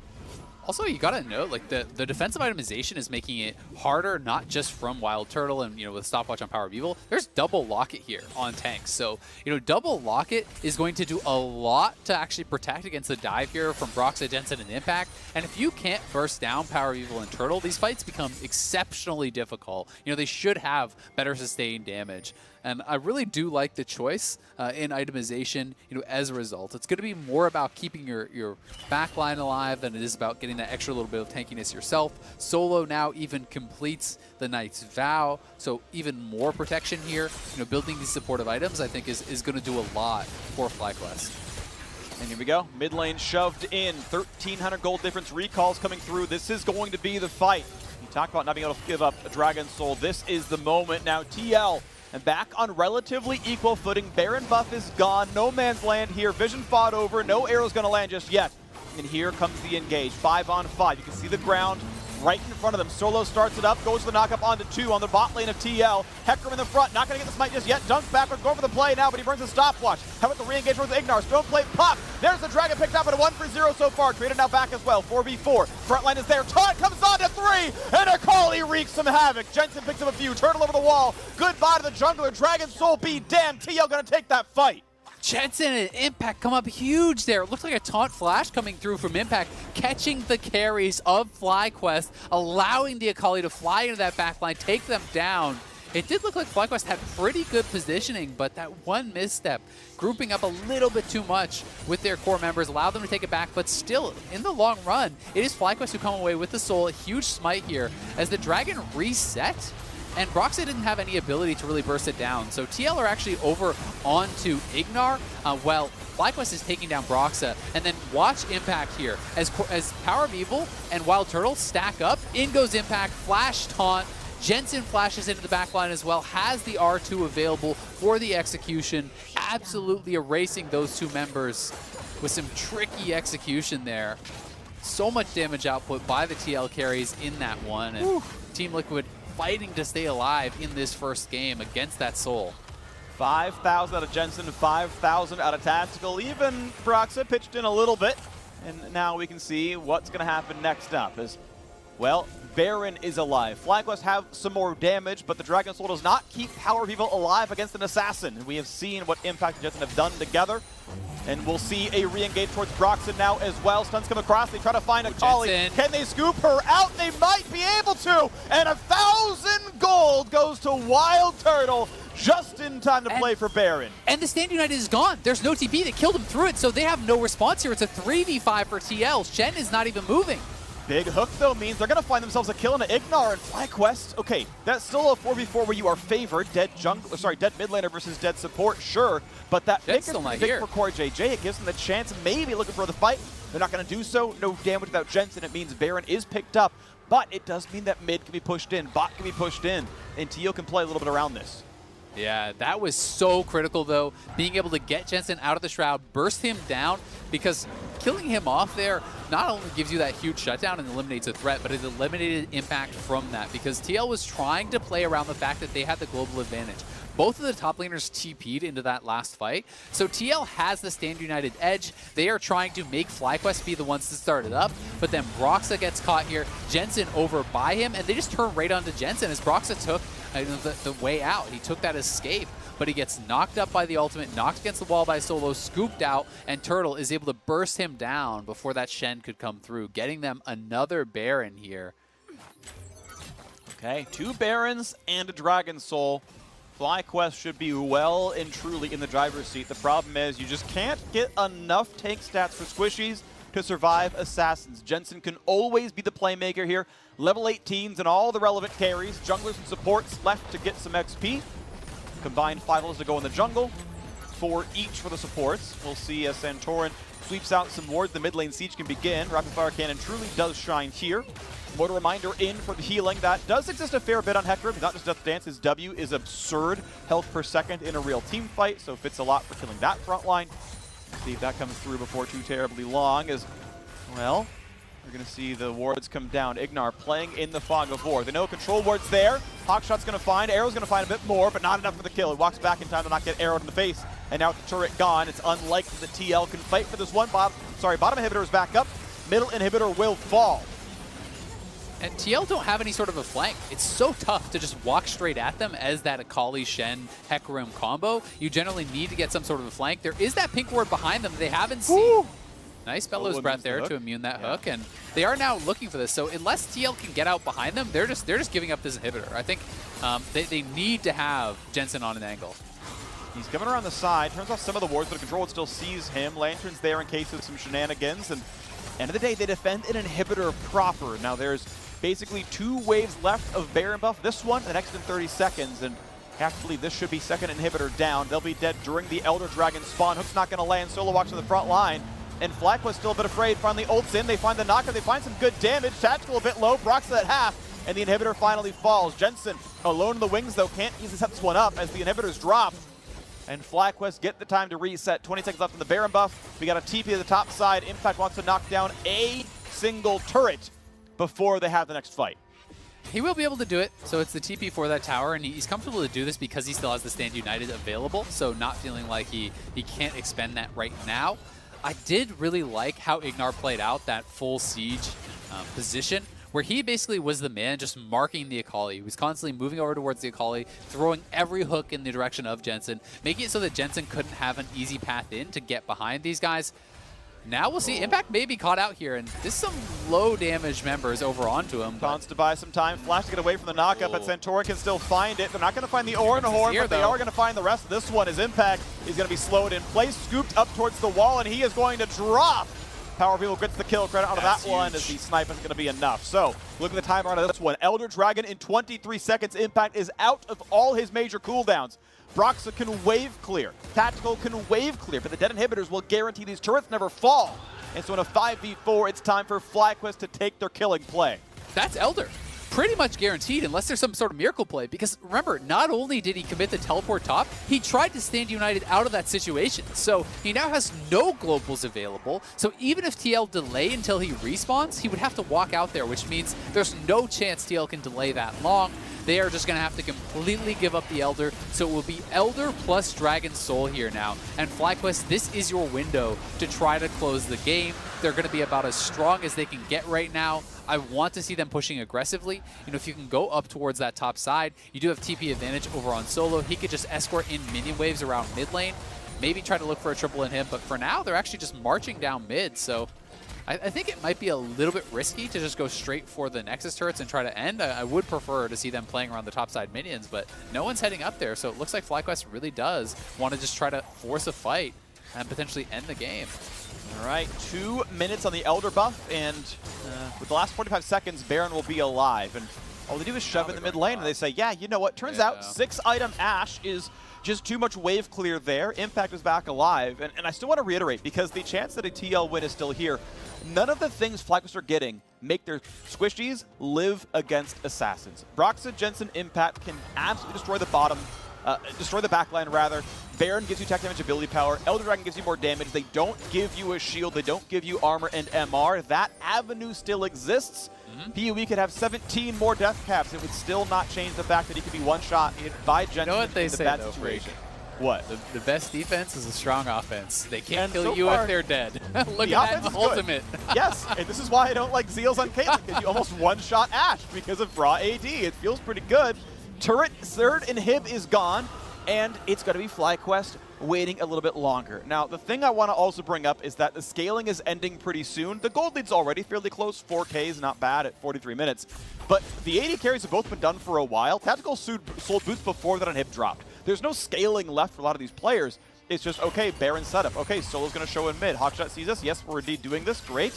Also, you gotta note, like the defensive itemization is making it harder, not just from Wild Turtle and with stopwatch on Power of Evil. There's double locket here on tanks, so double locket is going to do a lot to actually protect against the dive here from Broxah, Jensen, and Impact. And if you can't burst down Power of Evil and Turtle, these fights become exceptionally difficult. They should have better sustained damage. And I really do like the choice in itemization, as a result. It's going to be more about keeping your back line alive than it is about getting that extra little bit of tankiness yourself. Solo now even completes the Knight's Vow, so even more protection here. Building these supportive items, I think, is going to do a lot for FlyQuest. And here we go. Mid lane shoved in. 1,300 gold difference. Recalls coming through. This is going to be the fight. You talk about not being able to give up a Dragon Soul. This is the moment. Now TL and back on relatively equal footing. Baron buff is gone. No man's land here. Vision fought over. No arrow's going to land just yet. And here comes the engage. 5 on 5. You can see the ground right in front of them. Solo starts it up, goes for the knockup onto 2 on the bot lane of TL. Hecarim in the front, not going to get the smite just yet. Dunk backward, going for the play now, but he burns the stopwatch. How about the re-engage with Ignar? Stone plate pop. There's the Dragon picked up at a 1-for-0 so far. Created now back as well. 4v4. Front line is there. Taunt comes on to 3, and Akali wreaks some havoc. Jensen picks up a few. Turtle over the wall. Goodbye to the jungler. Dragon Soul be damned. TL going to take that fight. Jensen and Impact come up huge there. It looks like a taunt flash coming through from Impact, catching the carries of FlyQuest, allowing the Akali to fly into that backline, take them down. It did look like FlyQuest had pretty good positioning, but that one misstep, grouping up a little bit too much with their core members, allowed them to take it back, but still, in the long run, it is FlyQuest who come away with the soul. A huge smite here as the Dragon reset. And Broxah didn't have any ability to really burst it down. So TL are actually over onto Ignar, while FlyQuest is taking down Broxah. And then watch Impact here. As Power of Evil and Wild Turtle stack up, in goes Impact, flash taunt. Jensen flashes into the backline as well, has the R2 available for the execution, absolutely erasing those 2 members with some tricky execution there. So much damage output by the TL carries in that one. And Team Liquid fighting to stay alive in this first game against that Soul. 5,000 out of Jensen, 5,000 out of Tactical. Even Broxah pitched in a little bit. And now we can see what's going to happen next up. Well, Baron is alive. FlyQuest have some more damage, but the Dragon Soul does not keep Power of Evil alive against an Assassin. And we have seen what Impact and Jensen have done together. And we'll see a re-engage towards Broxah now as well. Stuns come across. They try to find Akali. Can they scoop her out? They might be able to. And 1,000 gold goes to Wild Turtle just in time to play for Baron. And the Stand United is gone. There's no TP. They killed him through it, so they have no response here. It's a 3v5 for TL. Shen is not even moving. Big hook, though, means they're going to find themselves a kill into Ignar and FlyQuest. Okay, that's still a 4v4 where you are favored. Dead mid laner versus dead support, sure. But that pick is big for Core JJ. It gives them the chance, maybe looking for the fight. They're not going to do so. No damage without Jensen. It means Baron is picked up. But it does mean that mid can be pushed in, bot can be pushed in, and TL can play a little bit around this. Yeah, that was so critical, though, being able to get Jensen out of the Shroud, burst him down, because killing him off there not only gives you that huge shutdown and eliminates a threat, but it eliminated Impact from that, because TL was trying to play around the fact that they had the global advantage. Both of the top laners TP'd into that last fight, so TL has the Stand United edge. They are trying to make FlyQuest be the ones to start it up, but then Broxah gets caught here, Jensen over by him, and they just turn right onto Jensen as Broxah took the way out. He took that escape. but he gets knocked up by the ultimate, knocked against the wall by Solo, scooped out, and Turtle is able to burst him down before that Shen could come through, getting them another Baron here. Okay, 2 Barons and a Dragon Soul. FlyQuest should be well and truly in the driver's seat. The problem is you just can't get enough tank stats for squishies to survive Assassins. Jensen can always be the playmaker here. Level 18s and all the relevant carries. Junglers and supports left to get some XP. Combined 5 levels to go in the jungle. 4 each for the supports. We'll see as Santorin sweeps out some wards. The mid lane siege can begin. Rapid Fire Cannon truly does shine here. Mortal Reminder in for the healing. That does exist a fair bit on Hecarim. He's not just Death Dance. His W is absurd health per second in a real team fight, so fits a lot for killing that front line. See if that comes through before too terribly long as, well, we're going to see the wards come down. Ignar playing in the fog of war. They know control ward's there. Hawkshot's going to find. Arrow's going to find a bit more, but not enough for the kill. He walks back in time to not get arrowed in the face. And now with the turret gone, it's unlikely that TL can fight for this one. Bottom inhibitor is back up. Middle inhibitor will fall. And TL don't have any sort of a flank. It's so tough to just walk straight at them as that Akali, Shen, Hecarim combo. You generally need to get some sort of a flank. There is that pink ward behind them they haven't seen. Woo! Nice Bellows Breath there to immune that hook, and they are now looking for this. So unless TL can get out behind them, they're just giving up this inhibitor. I think they need to have Jensen on an angle. He's coming around the side, turns off some of the wards, but control still sees him. Lantern's there in case of some shenanigans, and end of the day, they defend an inhibitor proper. Now there's basically 2 waves left of Baron buff. This one, the next in 30 seconds, and I have to believe this should be second inhibitor down. They'll be dead during the Elder Dragon spawn. Hook's not going to land. Solo walks to the front line, and FlyQuest still a bit afraid. Finally ults in. They find the knockup. They find some good damage. Tactical a bit low. Brock's at half, and the inhibitor finally falls. Jensen alone in the wings, though, can't easily set this one up as the inhibitors drop. And FlyQuest get the time to reset. 20 seconds left in the Baron buff. We got a TP at the top side. Impact wants to knock down a single turret before they have the next fight. He will be able to do it, so it's the TP for that tower, and he's comfortable to do this because he still has the Stand United available, so not feeling like he can't expend that right now. I did really like how Ignar played out that full siege position, where he basically was the man just marking the Akali. He was constantly moving over towards the Akali, throwing every hook in the direction of Jensen, making it so that Jensen couldn't have an easy path in to get behind these guys. Now we'll see. Impact may be caught out here, and there's some low damage members over onto him. Taunts to buy some time. Flash to get away from the knockup, but Santorin can still find it. They're not going to find the Orin Horn, but they are going to find the rest of this one. As Impact is going to be slowed in place, scooped up towards the wall, and he is going to drop. Power People gets the kill credit out of that one as the snipe is going to be enough. So, look at the timer on this one. Elder Dragon in 23 seconds. Impact is out of all his major cooldowns. Broxa can wave clear. Tactical can wave clear, but the dead inhibitors will guarantee these turrets never fall. And so in a 5v4, it's time for FlyQuest to take their killing play. That's Elder. Pretty much guaranteed, unless there's some sort of miracle play. Because remember, not only did he commit the teleport top, he tried to Stand United out of that situation. So he now has no globals available. So even if TL delay until he respawns, he would have to walk out there, which means there's no chance TL can delay that long. They are just going to have to completely give up the Elder. So it will be Elder plus Dragon Soul here now. And FlyQuest, this is your window to try to close the game. They're going to be about as strong as they can get right now. I want to see them pushing aggressively. You know, if you can go up towards that top side, you do have TP advantage over on Solo. He could just escort in minion waves around mid lane. Maybe try to look for a triple in him. But for now, they're actually just marching down mid. So I think it might be a little bit risky to just go straight for the Nexus turrets and try to end. I would prefer to see them playing around the top side minions, but no one's heading up there. So it looks like FlyQuest really does want to just try to force a fight and potentially end the game. All right, 2 minutes on the Elder buff, and with the last 45 seconds, Baron will be alive. And all they do is shove in the mid lane, and they say, yeah, you know what? Turns out 6-item Ashe is just too much wave clear there. Impact is back alive. And I still want to reiterate, because the chance that a TL win is still here, none of the things FlyQuest are getting make their squishies live against Assassins. Broxa, Jensen, Impact can absolutely destroy the bottom, destroy the backline rather. Baron gives you tech damage ability power. Elder Dragon gives you more damage. They don't give you a shield. They don't give you armor and MR. That avenue still exists. PoE could have 17 more death caps. It would still not change the fact that he could be one-shot by Jensen. You know what they say, bad though, situation. What? The best defense is a strong offense. They can't kill you if they're dead. Look at that ultimate. Yes, and this is why I don't like Zeals on Caitlyn, because you almost one-shot Ashe because of raw AD. It feels pretty good. Turret third inhib is gone. and it's going to be FlyQuest waiting a little bit longer. Now, the thing I want to also bring up is that the scaling is ending pretty soon. The gold lead's already fairly close. 4K is not bad at 43 minutes. But the AD carries have both been done for a while. Tactical sold boots before that inhib dropped. There's no scaling left for a lot of these players. It's just, okay, Baron setup. Okay, Solo's going to show in mid. Hawkshot sees us. Yes, we're indeed doing this. Great.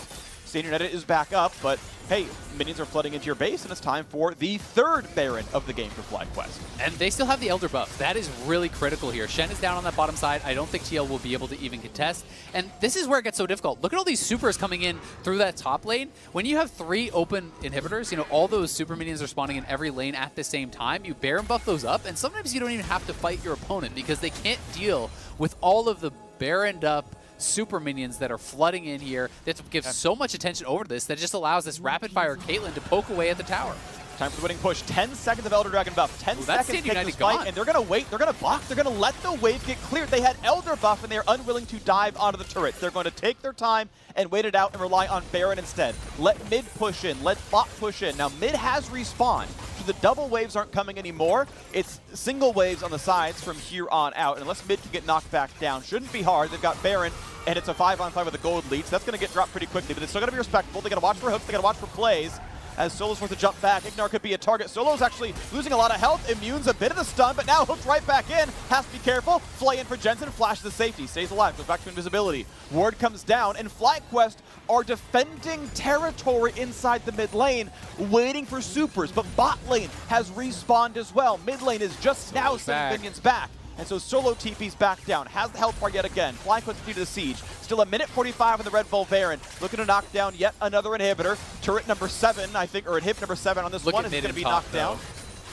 Senior Edit is back up, but hey, minions are flooding into your base, and it's time for the third Baron of the game for FlyQuest. And they still have the Elder buff. That is really critical here. Shen is down on that bottom side. I don't think TL will be able to even contest. And this is where it gets so difficult. Look at all these supers coming in through that top lane. When you have 3 open inhibitors, you know, all those super minions are spawning in every lane at the same time. You Baron buff those up, and sometimes you don't even have to fight your opponent because they can't deal with all of the Baroned up super minions that are flooding in here. They have to give so much attention over to this that just allows this rapid fire Caitlyn to poke away at the tower. Time for the winning push. 10 seconds of Elder Dragon buff. 10 seconds to get this fight, and they're going to wait. They're going to block. They're going to let the wave get cleared. They had Elder buff, and they're unwilling to dive onto the turret. They're going to take their time and wait it out and rely on Baron instead. Let mid push in. Let bot push in. Now, mid has respawned, so the double waves aren't coming anymore. It's single waves on the sides from here on out, and unless mid can get knocked back down, shouldn't be hard. They've got Baron, and it's a 5-on-5 with a gold lead, so that's going to get dropped pretty quickly, but it's still going to be respectable. They got to watch for hooks. They got to watch for plays. As Solo's forced to jump back, Ignar could be a target. Solo's actually losing a lot of health, immunes a bit of the stun, but now hooked right back in. Has to be careful. Fly in for Jensen, flashes the safety, stays alive, goes back to invisibility. Ward comes down, and FlyQuest are defending territory inside the mid lane, waiting for supers, but bot lane has respawned as well. Mid lane is just now sending minions back. And so Solo TP's back down, has the health bar yet again. FlyQuest due to the siege. Still a minute 45 on the Red Bull Baron. Looking to knock down yet another inhibitor. Turret number 7, I think, or inhib number 7 on this one is going to be knocked down.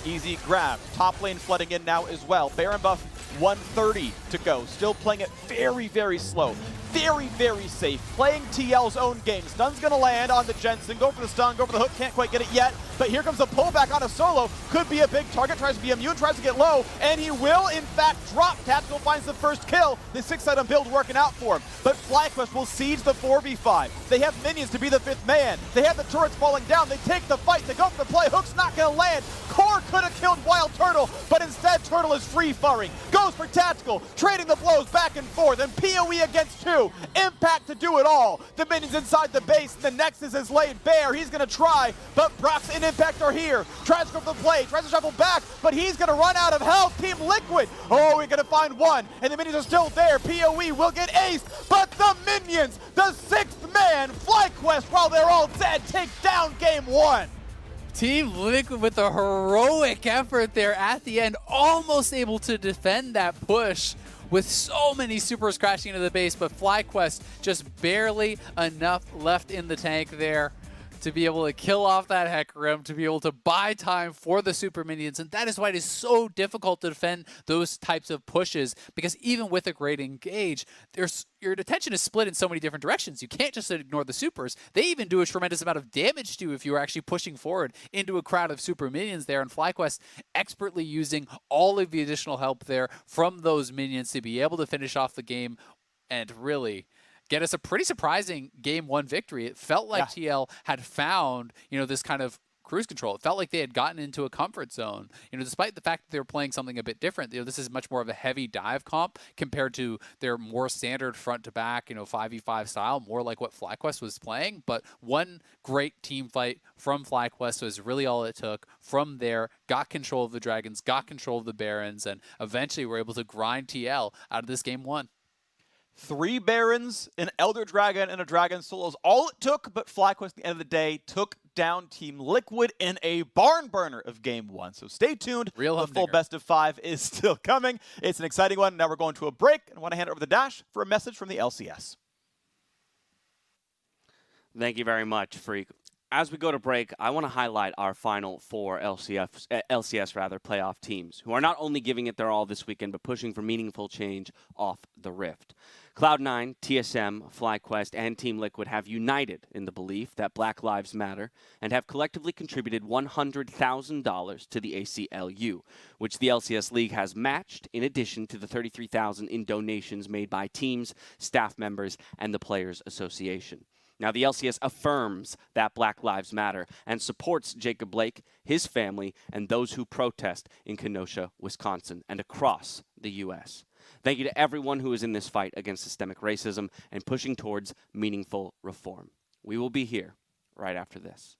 Easy grab. Top lane flooding in now as well. Baron buff 130 to go. Still playing it very, very slow. Very, very safe. Playing TL's own game. Stun's going to land on the Jensen. Go for the stun, go for the hook. Can't quite get it yet. But here comes a pullback on a Solo. Could be a big target. Tries to be immune. Tries to get low. And he will, in fact, drop. Tactical finds the first kill. The 6-item build working out for him. But FlyQuest will siege the 4v5. They have minions to be the 5th man. They have the turrets falling down. They take the fight. They go for the play. Hook's not going to land. Core could have killed Wild Turtle, but instead Turtle is free-firing. Goes for Tactical, trading the blows back and forth, and PoE against 2. Impact to do it all. The minions inside the base. The Nexus is laid bare. He's going to try, but Brox and Impact are here. Tries to go for the play, tries to shuffle back, but he's going to run out of health. Team Liquid, oh, we're going to find one, and the minions are still there. PoE will get aced, but the minions, the 6th man, FlyQuest, while they're all dead, take down game 1. Team Liquid with a heroic effort there at the end, almost able to defend that push with so many supers crashing into the base, but FlyQuest just barely enough left in the tank there to be able to kill off that Hecarim, to be able to buy time for the super minions, and that is why it is so difficult to defend those types of pushes, because even with a great engage, your attention is split in so many different directions. You can't just ignore the supers. They even do a tremendous amount of damage to you if you are actually pushing forward into a crowd of super minions there, and FlyQuest expertly using all of the additional help there from those minions to be able to finish off the game and really get us a pretty surprising game 1 victory. It felt like TL had found, this kind of cruise control. It felt like they had gotten into a comfort zone. Despite the fact that they were playing something a bit different, this is much more of a heavy dive comp compared to their more standard front to back, 5v5 style, more like what FlyQuest was playing. But one great team fight from FlyQuest was really all it took. From there, got control of the Dragons, got control of the Barons, and eventually were able to grind TL out of this game 1. 3 Barons, an Elder Dragon, and a Dragon Solo is all it took, but FlyQuest at the end of the day took down Team Liquid in a barn burner of game 1. So stay tuned. The full best of 5 is still coming. It's an exciting one. Now we're going to a break, and I want to hand it over to Dash for a message from the LCS. Thank you very much, Freak. As we go to break, I want to highlight our final 4 LCS playoff teams who are not only giving it their all this weekend, but pushing for meaningful change off the Rift. Cloud9, TSM, FlyQuest, and Team Liquid have united in the belief that Black Lives Matter and have collectively contributed $100,000 to the ACLU, which the LCS League has matched in addition to the $33,000 in donations made by teams, staff members, and the Players Association. Now, the LCS affirms that Black Lives Matter and supports Jacob Blake, his family, and those who protest in Kenosha, Wisconsin, and across the U.S. Thank you to everyone who is in this fight against systemic racism and pushing towards meaningful reform. We will be here right after this.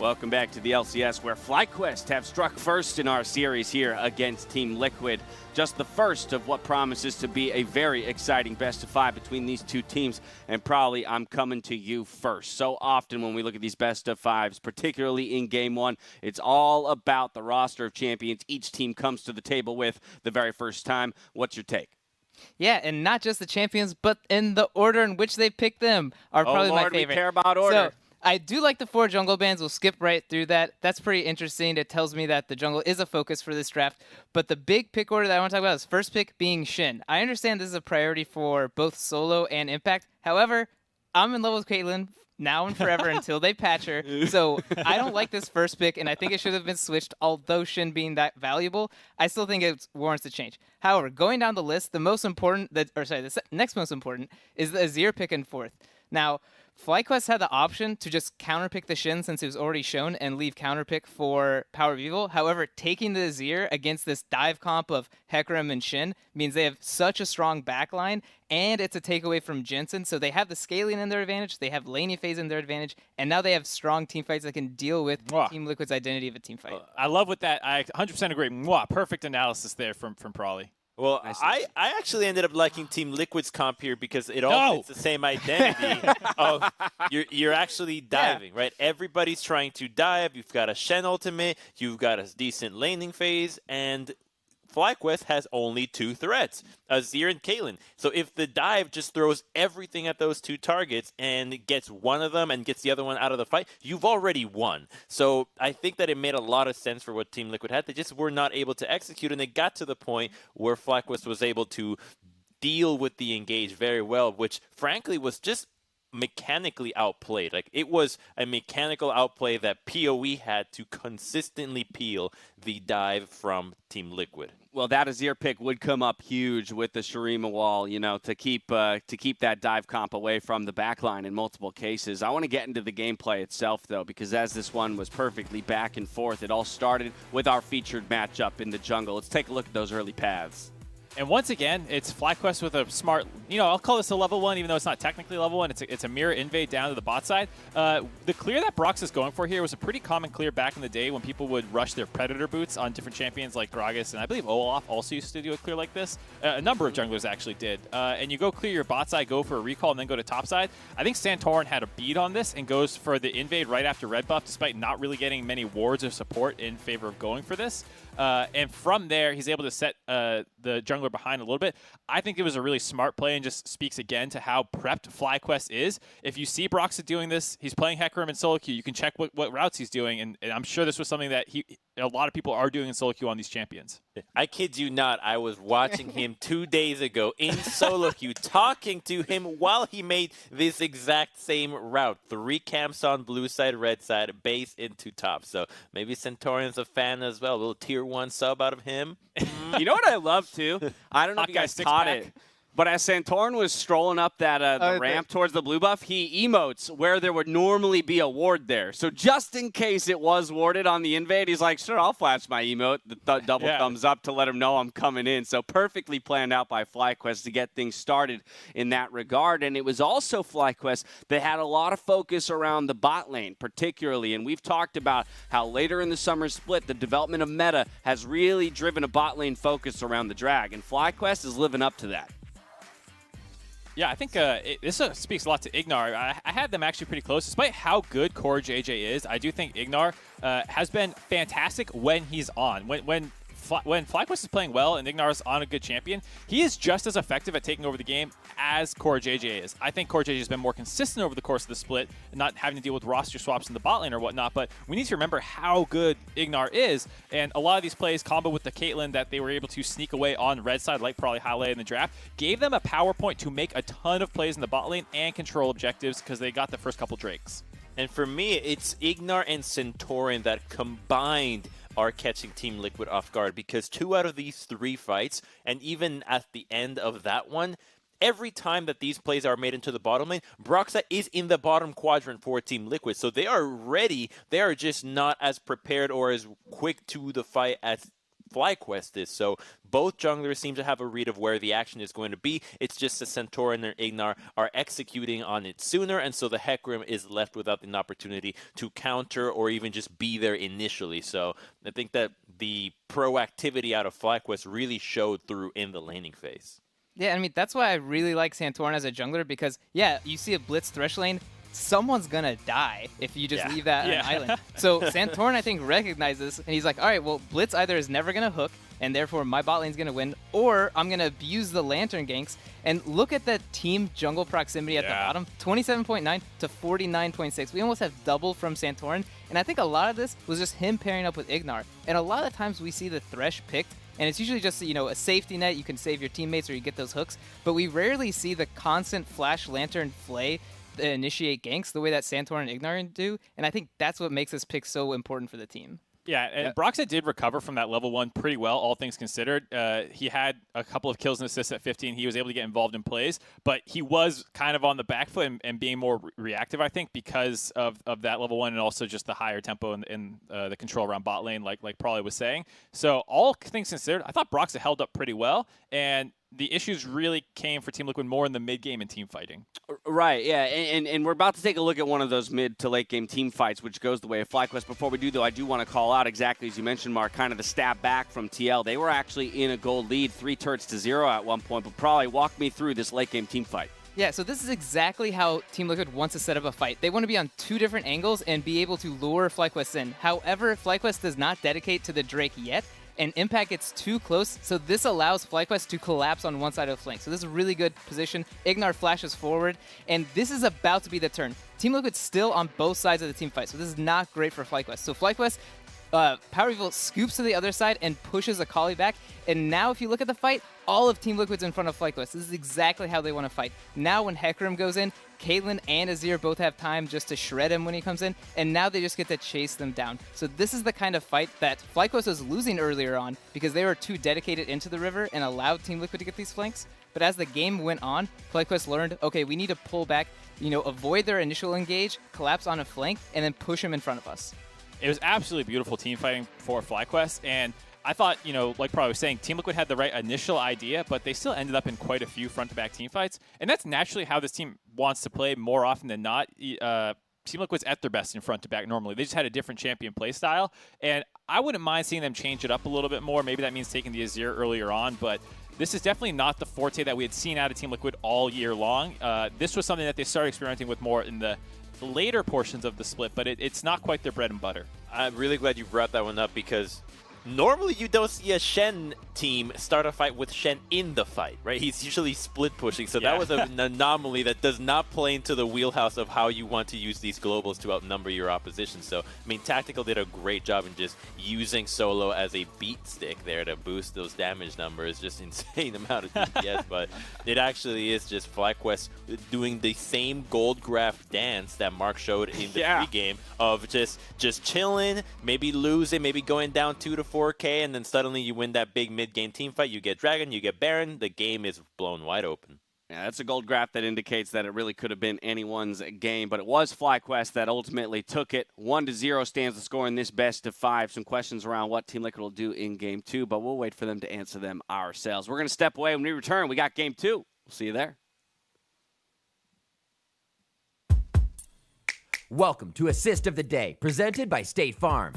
Welcome back to the LCS, where FlyQuest have struck first in our series here against Team Liquid. Just the first of what promises to be a very exciting best-of-5 between these two teams, and probably I'm coming to you first. So often when we look at these best-of-5s, particularly in Game 1, it's all about the roster of champions each team comes to the table with the very first time. What's your take? Yeah, and not just the champions, but in the order in which they pick them are probably my favorite. We care about order. So, I do like the 4 jungle bans. We'll skip right through that. That's pretty interesting. It tells me that the jungle is a focus for this draft. But the big pick order that I want to talk about is first pick being Shin. I understand this is a priority for both solo and impact. However, I'm in love with Caitlyn now and forever until they patch her. So I don't like this first pick, and I think it should have been switched. Although Shin being that valuable, I still think it warrants a change. However, going down the list, the next most important is the Azir pick in 4th. Now, FlyQuest had the option to just counterpick the Shin since it was already shown and leave counterpick for Power of Evil. However, taking the Azir against this dive comp of Hecarim and Shin means they have such a strong backline, and it's a takeaway from Jensen. So they have the scaling in their advantage, they have laning phase in their advantage, and now they have strong team fights that can deal with Team Liquid's identity of a team fight. I love what that. I 100% agree. Perfect analysis there from Prawley. Well, I actually ended up liking Team Liquid's comp here because it all fits the same identity of you're actually diving, right? Everybody's trying to dive. You've got a Shen ultimate, you've got a decent laning phase, and FlyQuest has only 2 threats, Azir and Caitlyn. So if the dive just throws everything at those 2 targets and gets one of them and gets the other one out of the fight, you've already won. So I think that it made a lot of sense for what Team Liquid had. They just were not able to execute, and they got to the point where FlyQuest was able to deal with the engage very well, which frankly was just mechanically outplayed. Like, it was a mechanical outplay that PoE had to consistently peel the dive from Team Liquid. Well, that Azir pick would come up huge with the Shurima wall, to keep that dive comp away from the backline in multiple cases. I want to get into the gameplay itself, though, because as this one was perfectly back and forth, it all started with our featured matchup in the jungle. Let's take a look at those early paths. And once again, it's FlyQuest with a smart, I'll call this a level 1, even though it's not technically level 1. It's a mirror invade down to the bot side. The clear that Brox is going for here was a pretty common clear back in the day when people would rush their Predator boots on different champions like Gragas, and I believe Olaf also used to do a clear like this. A number of junglers actually did. And you go clear your bot side, go for a recall, and then go to top side. I think Santorin had a beat on this and goes for the invade right after red buff, despite not really getting many wards or support in favor of going for this. And from there, he's able to set the jungler behind a little bit. I think it was a really smart play and just speaks again to how prepped FlyQuest is. If you see Broxah doing this, he's playing Hecarim and solo queue. You can check what routes he's doing, and I'm sure this was something that a lot of people are doing in solo queue on these champions. I kid you not, I was watching him 2 days ago in solo queue, talking to him while he made this exact same route. 3 camps on blue side, red side, base into top. So maybe Centaurion's a fan as well. A little tier 1 sub out of him. You know what I love, too? I don't know if you guys caught it. But as Santorin was strolling up that the ramp towards the blue buff, he emotes where there would normally be a ward there. So just in case it was warded on the invade, he's like, sure, I'll flash my emote, the double thumbs up to let him know I'm coming in. So perfectly planned out by FlyQuest to get things started in that regard. And it was also FlyQuest that had a lot of focus around the bot lane, particularly. And we've talked about how later in the summer split, the development of meta has really driven a bot lane focus around the drag. And FlyQuest is living up to that. Yeah, I think this speaks a lot to Ignar. I had them actually pretty close. Despite how good CoreJJ is, I do think Ignar has been fantastic when he's on. When FlyQuest is playing well and Ignar's on a good champion, he is just as effective at taking over the game as CoreJJ is. I think CoreJJ has been more consistent over the course of the split, not having to deal with roster swaps in the bot lane or whatnot, but we need to remember how good Ignar is, and a lot of these plays combo with the Caitlyn that they were able to sneak away on red side, like probably highlighted in the draft, gave them a power point to make a ton of plays in the bot lane and control objectives because they got the first couple Drakes. And for me, it's Ignar and Santorin that combined are catching Team Liquid off guard, because 2 out of these 3 fights, and even at the end of that one, every time that these plays are made into the bottom lane, Broxah is in the bottom quadrant for Team Liquid. So they are ready. They are just not as prepared or as quick to the fight as FlyQuest is. So both junglers seem to have a read of where the action is going to be. It's just that Santorin and Ignar are executing on it sooner, and so the Hecarim is left without an opportunity to counter or even just be there initially. So I think that the proactivity out of FlyQuest really showed through in the laning phase. Yeah, I mean, that's why I really like Santorin as a jungler, because, yeah, you see a Blitz Thresh lane, someone's gonna die if you just leave that on an island. So Santorin, I think, recognizes, and he's like, all right, well, Blitz either is never gonna hook, and therefore my bot lane's gonna win, or I'm gonna abuse the Lantern ganks. And look at that team jungle proximity at the bottom, 27.9 to 49.6. We almost have double from Santorin, and I think a lot of this was just him pairing up with Ignar. And a lot of times we see the Thresh picked, and it's usually just, a safety net. You can save your teammates or you get those hooks, but we rarely see the constant Flash Lantern Flay initiate ganks the way that Santorin and Ignar do, and I think that's what makes this pick so important for the team. Yeah, and Broxah did recover from that level 1 pretty well, all things considered. He had a couple of kills and assists at 15. He was able to get involved in plays, but he was kind of on the back foot and being more reactive, I think, because of that level 1 and also just the higher tempo and the control around bot lane, like Prolly was saying. So all things considered, I thought Broxah held up pretty well, and the issues really came for Team Liquid more in the mid game and team fighting. Right, yeah, and we're about to take a look at one of those mid to late game team fights, which goes the way of FlyQuest. Before we do, though, I do want to call out exactly as you mentioned, Mark, kind of the stab back from TL. They were actually in a gold lead, 3 turrets to 0 at one point, but probably walk me through this late game team fight. Yeah, so this is exactly how Team Liquid wants to set up a fight. They want to be on 2 different angles and be able to lure FlyQuest in. However, FlyQuest does not dedicate to the Drake yet, and Impact gets too close, so this allows FlyQuest to collapse on one side of the flank. So this is a really good position. Ignar flashes forward, and this is about to be the turn. Team Liquid's still on both sides of the team fight, so this is not great for FlyQuest. So FlyQuest, Power Evil scoops to the other side and pushes Akali back, and now if you look at the fight, all of Team Liquid's in front of FlyQuest. This is exactly how they want to fight. Now when Hecarim goes in, Caitlyn and Azir both have time just to shred him when he comes in, and now they just get to chase them down. So this is the kind of fight that FlyQuest was losing earlier on because they were too dedicated into the river and allowed Team Liquid to get these flanks. But as the game went on, FlyQuest learned, okay, we need to pull back, avoid their initial engage, collapse on a flank, and then push them in front of us. It was absolutely beautiful team fighting for FlyQuest, and I thought, like Pro was saying, Team Liquid had the right initial idea, but they still ended up in quite a few front-to-back team fights, and that's naturally how this team wants to play more often than not. Team Liquid's at their best in front-to-back normally. They just had a different champion play style, and I wouldn't mind seeing them change it up a little bit more. Maybe that means taking the Azir earlier on, but this is definitely not the forte that we had seen out of Team Liquid all year long. This was something that they started experimenting with more in the later portions of the split, but it's not quite their bread and butter. I'm really glad you brought that one up because normally you don't see a Shen team start a fight with Shen in the fight, right? He's usually split pushing, so that was an anomaly that does not play into the wheelhouse of how you want to use these globals to outnumber your opposition. So, I mean, Tactical did a great job in just using Solo as a beat stick there to boost those damage numbers. Just insane amount of DPS, but it actually is just FlyQuest doing the same gold graph dance that Mark showed in the pregame of just chilling, maybe losing, maybe going down 2 to 4K, and then suddenly you win that big mid-game team fight. You get Dragon, you get Baron. The game is blown wide open. Yeah, that's a gold graph that indicates that it really could have been anyone's game, but it was FlyQuest that ultimately took it. 1-0 stands the score in this best of 5. Some questions around what Team Liquid will do in Game 2, but we'll wait for them to answer them ourselves. We're going to step away. When we return, we got Game 2. We'll see you there. Welcome to Assist of the Day, presented by State Farm.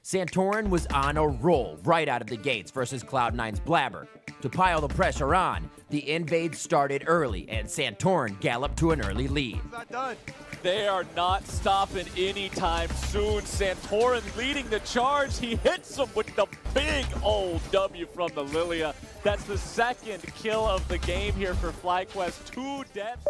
Santorin was on a roll right out of the gates versus Cloud9's Blabber. To pile the pressure on, the invade started early, and Santorin galloped to an early lead. They are not stopping anytime soon. Santorin leading the charge. He hits him with the big old W from the Lilia. That's the second kill of the game here for FlyQuest. 2 deaths.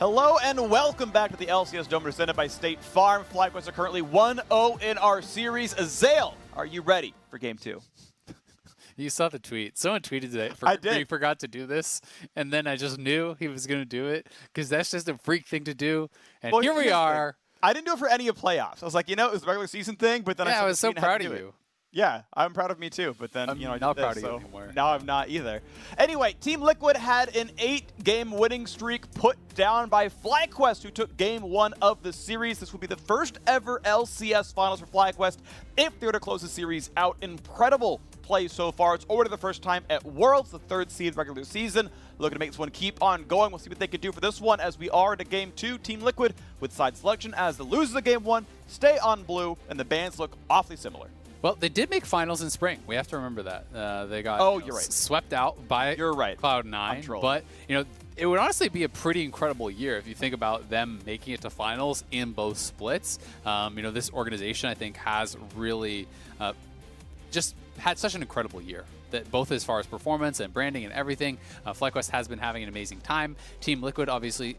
Hello and welcome back to the LCS Dome presented by State Farm. FlyQuest are currently 1-0 in our series. Azael, are you ready for game 2? You saw the tweet. Someone tweeted today. I did. He forgot to do this, and then I just knew he was going to do it because that's just a freak thing to do. And Well, here we are. I didn't do it for any of playoffs. I was like, it was a regular season thing, but then I was so proud of you. you. Yeah, I'm proud of me too, but then, I'm I not did proud this, of you so anymore. now I'm not either. Anyway, Team Liquid had an 8-game winning streak put down by FlyQuest, who took game 1 of the series. This would be the first ever LCS finals for FlyQuest if they were to close the series out. Incredible play so far. It's already the first time at Worlds, the 3rd seed regular season. Looking to make this one keep on going. We'll see what they can do for this one as we are into game 2. Team Liquid with side selection as the losers of game 1 stay on blue, and the bans look awfully similar. Well, they did make finals in spring. We have to remember that. They got you're right. swept out by Cloud9. But, it would honestly be a pretty incredible year if you think about them making it to finals in both splits. This organization, I think, has really just had such an incredible year, that both as far as performance and branding and everything. FlyQuest has been having an amazing time. Team Liquid, obviously,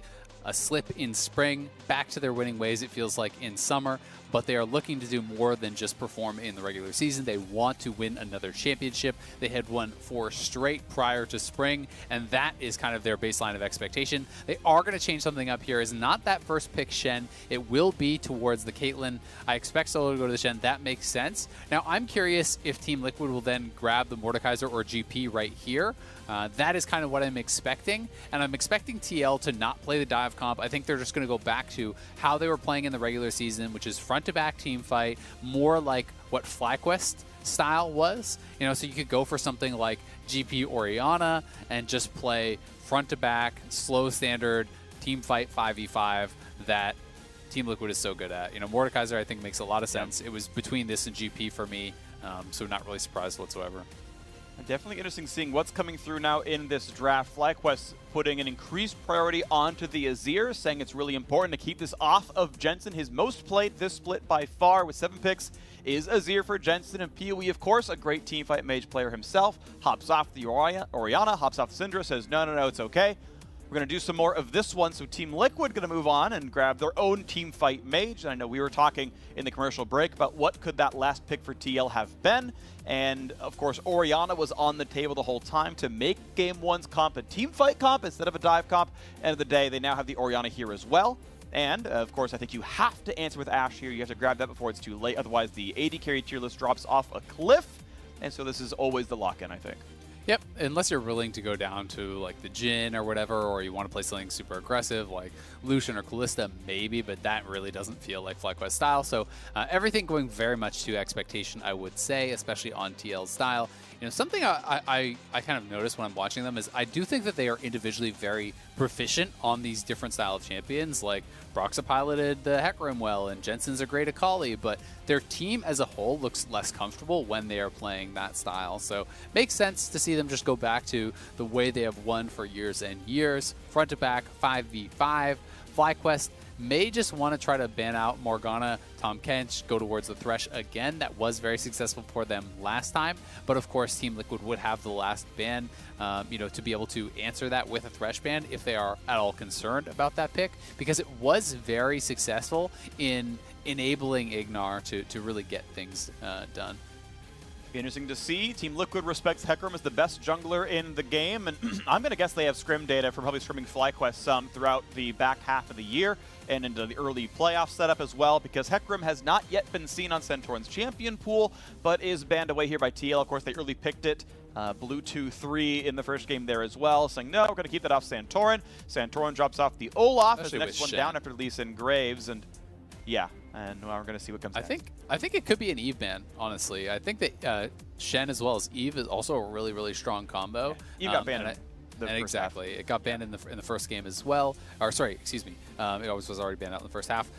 a slip in spring, back to their winning ways, it feels like, in summer, but they are looking to do more than just perform in the regular season. They want to win another championship. They had won 4 straight prior to spring, and that is kind of their baseline of expectation. They are going to change something up here. Is not that first pick Shen. It will be towards the Caitlyn. I expect Solo to go to the Shen. That makes sense. Now, I'm curious if Team Liquid will then grab the Mordekaiser or GP right here. That is kind of what I'm expecting, and I'm expecting TL to not play the dive comp. I think they're just going to go back to how they were playing in the regular season, which is front-to-back team fight, more like what FlyQuest style was. So you could go for something like GP Orianna and just play front-to-back, slow standard, team fight 5v5 that Team Liquid is so good at. Mordekaiser, I think, makes a lot of sense. It was between this and GP for me, so not really surprised whatsoever. Definitely interesting seeing what's coming through now in this draft. FlyQuest putting an increased priority onto the Azir, saying it's really important to keep this off of Jensen. His most played this split by far with 7 picks is Azir for Jensen, and PoE, of course, a great teamfight mage player himself, hops off the Orianna, hops off the Syndra, says, no, it's okay. We're going to do some more of this one, so Team Liquid going to move on and grab their own team fight mage. And I know we were talking in the commercial break about what could that last pick for TL have been. And, of course, Orianna was on the table the whole time to make Game 1's comp a team fight comp instead of a dive comp. End of the day, they now have the Orianna here as well. And, of course, I think you have to answer with Ashe here. You have to grab that before it's too late. Otherwise, the AD carry tier list drops off a cliff. And so this is always the lock-in, I think. Yep, unless you're willing to go down to like the Jhin or whatever, or you want to play something super aggressive like Lucian or Kalista, maybe, but that really doesn't feel like FlyQuest style. So everything going very much to expectation, I would say, especially on TL style. Something I kind of notice when I'm watching them is I do think that they are individually very proficient on these different style of champions. Like Broxah piloted the Hecarim well, and Jensen's a great Akali, but their team as a whole looks less comfortable when they are playing that style. So makes sense to see them just go back to the way they have won for years and years. Front to back, 5v5. FlyQuest may just want to try to ban out Morgana, Tahm Kench, go towards the Thresh again. That was very successful for them last time, but of course Team Liquid would have the last ban, to be able to answer that with a Thresh ban if they are at all concerned about that pick, because it was very successful in enabling Ignar to really get things done. Interesting to see. Team Liquid respects Hecarim as the best jungler in the game, and I'm going to guess they have scrim data for probably scrimming FlyQuest some throughout the back half of the year and into the early playoff setup as well, because Hecarim has not yet been seen on Santorin's champion pool, but is banned away here by TL. Of course, they early picked it. Blue 2-3 in the first game there as well, saying, no, we're going to keep that off Santorin. Santorin drops off the Olaf as the next one down after Lee Sin Graves, and yeah, and we're going to see what comes next. I think it could be an Eve ban, honestly. I think that Shen as well as Eve is also a really, really strong combo. Eve got banned. Exactly. It got banned in the first game as well. Or sorry, excuse me. It was already banned out in the first half.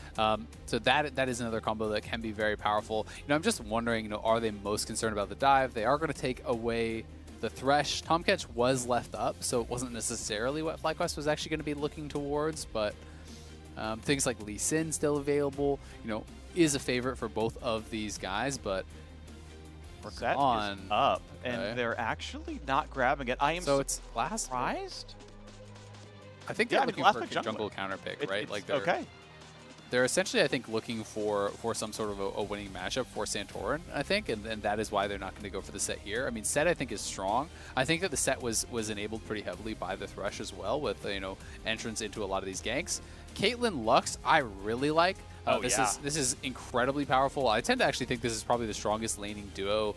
So that is another combo that can be very powerful. I'm just wondering, are they most concerned about the dive? They are going to take away the Thresh. Tahm Kench was left up, so it wasn't necessarily what FlyQuest was actually going to be looking towards, but things like Lee Sin still available, is a favorite for both of these guys, but Set is up, and they're actually not grabbing it. I am so it's last surprised. I think Yeah, they're I mean, looking last for a pick jungler. jungle counter pick, right? It's Like they're, okay. They're essentially, I think, looking for some sort of a winning matchup for Santorin, I think, and that is why they're not going to go for the set here. I mean, set I think is strong. I think that the set was enabled pretty heavily by the Thresh as well, with entrance into a lot of these ganks. Caitlyn Lux, I really like. This is incredibly powerful. I tend to actually think this is probably the strongest laning duo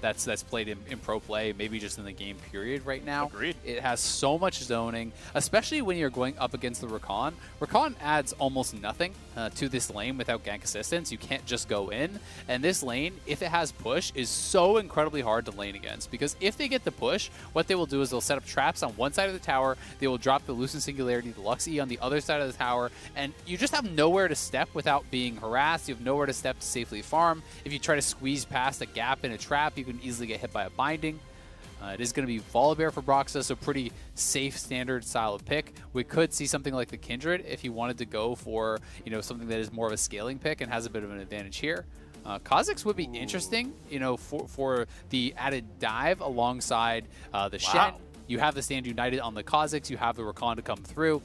that's played in pro play, maybe just in the game period right now. Agreed. It has so much zoning, especially when you're going up against the Rakan. Rakan adds almost nothing to this lane without gank assistance. You can't just go in. And this lane, if it has push, is so incredibly hard to lane against, because if they get the push, what they will do is they'll set up traps on one side of the tower, they will drop the Lucent Singularity, the Lux E on the other side of the tower, and you just have nowhere to step without being harassed. You have nowhere to step to safely farm. If you try to squeeze past a gap in a trap, you can easily get hit by a binding. It is going to be Volibear for Broxah, so pretty safe standard style of pick. We could see something like the Kindred if you wanted to go for something that is more of a scaling pick and has a bit of an advantage here. Kha'Zix would be interesting, for the added dive alongside the Shen. You have the Stand United on the Kha'Zix, you have the Rakan to come through.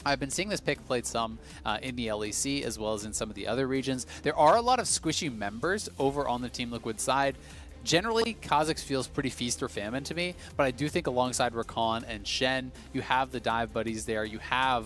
I've been seeing this pick played some in the LEC as well as in some of the other regions. There are a lot of squishy members over on the Team Liquid side. Generally, Kha'Zix feels pretty feast or famine to me, but I do think alongside Rakan and Shen, you have the dive buddies there. You have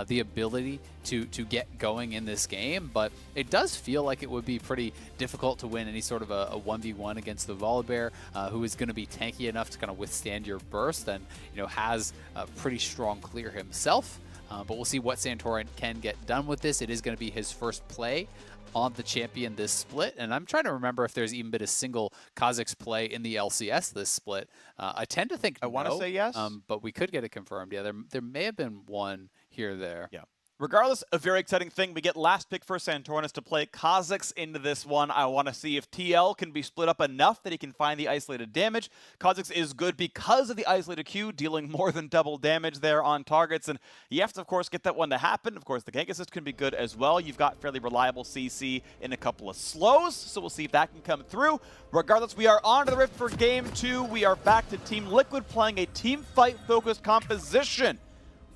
the ability to get going in this game, but it does feel like it would be pretty difficult to win any sort of a 1v1 against the Volibear, who is going to be tanky enough to kind of withstand your burst and has a pretty strong clear himself. But we'll see what Santorin can get done with this. It is going to be his first play on the champion this split, and I'm trying to remember if there's even been a single Kha'Zix play in the LCS this split. I tend to think I want to say yes, but we could get it confirmed. Yeah, there may have been one here or there. Yeah. Regardless, a very exciting thing. We get last pick for Santorin to play Kha'Zix into this one. I want to see if TL can be split up enough that he can find the isolated damage. Kha'Zix is good because of the isolated Q, dealing more than double damage there on targets. And you have to, of course, get that one to happen. Of course, the gank assist can be good as well. You've got fairly reliable CC in a couple of slows, so we'll see if that can come through. Regardless, we are on to the Rift for Game 2. We are back to Team Liquid playing a team fight-focused composition.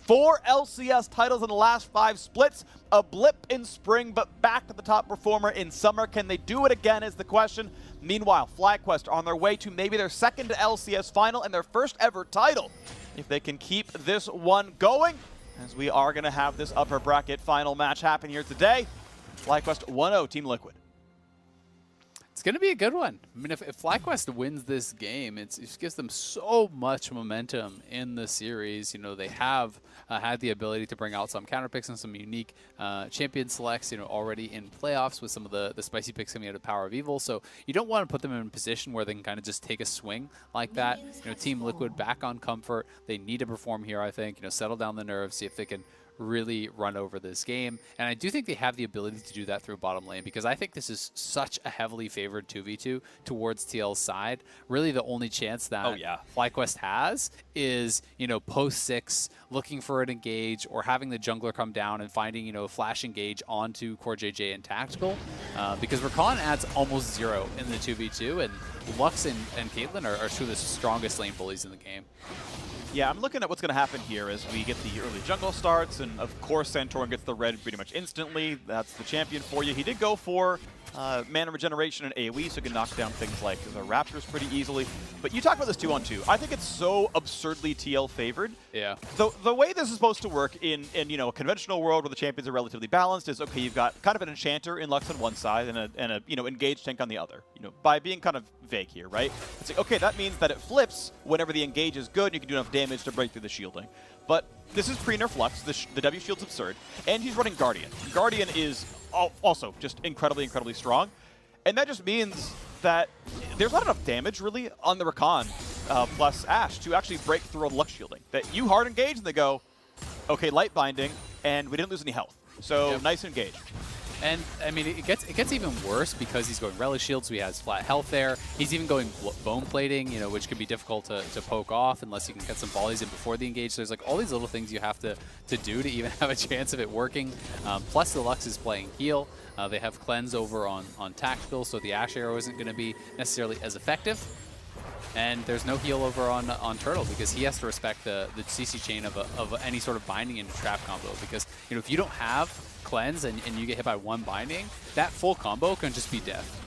4 LCS titles in the last 5 splits, a blip in spring, but back to the top performer in summer. Can they do it again is the question. Meanwhile, FlyQuest are on their way to maybe their second LCS final and their first ever title. If they can keep this one going, as we are going to have this upper bracket final match happen here today. FlyQuest 1-0 Team Liquid. It's going to be a good one. I mean, if FlyQuest wins this game, it gives them so much momentum in the series. They have had the ability to bring out some counter picks and some unique champion selects, already in playoffs with some of the spicy picks coming out of Power of Evil. So you don't want to put them in a position where they can kind of just take a swing like that. Team Liquid back on comfort. They need to perform here, I think. Settle down the nerves, see if they can really run over this game. And I do think they have the ability to do that through bottom lane, because I think this is such a heavily favored 2v2 towards TL's side. Really the only chance that FlyQuest has is, post 6, looking for an engage or having the jungler come down and finding, a flash engage onto CoreJJ and Tactical. Because Rakan adds almost 0 in the 2v2, and Lux and Caitlyn are two of the strongest lane bullies in the game. Yeah, I'm looking at what's going to happen here as we get the early jungle starts, and of course Santorin gets the red pretty much instantly. That's the champion for you. He did go for mana regeneration and AoE, so he can knock down things like the Raptors pretty easily. But you talk about this 2-on-2. I think it's so absurdly TL favored. Yeah. The way this is supposed to work in a conventional world where the champions are relatively balanced is, okay, you've got kind of an enchanter in Lux on one side and a engaged tank on the other. By being kind of vague here, right? It's like, okay, that means that it flips whenever the engage is good and you can do enough damage to break through the shielding. But this is pre-nerf Lux. The W shield's absurd. And he's running Guardian. Guardian is also just incredibly, incredibly strong. And that just means that there's not enough damage, really, on the Rakan plus Ashe to actually break through a Lux shielding. That you hard engage and they go, okay, light binding, and we didn't lose any health. So nice engage. And I mean, it gets even worse because he's going Relic Shield, so he has flat health there. He's even going Bone Plating, which can be difficult to poke off unless you can get some volleys in before the engage. So there's like all these little things you have to do to even have a chance of it working. Plus the Lux is playing heal. They have Cleanse over on Tactical, so the Ashe Arrow isn't going to be necessarily as effective. And there's no heal over on Turtle because he has to respect the CC chain of any sort of binding into trap combo, because if you don't have cleanse and you get hit by one binding, that full combo can just be death.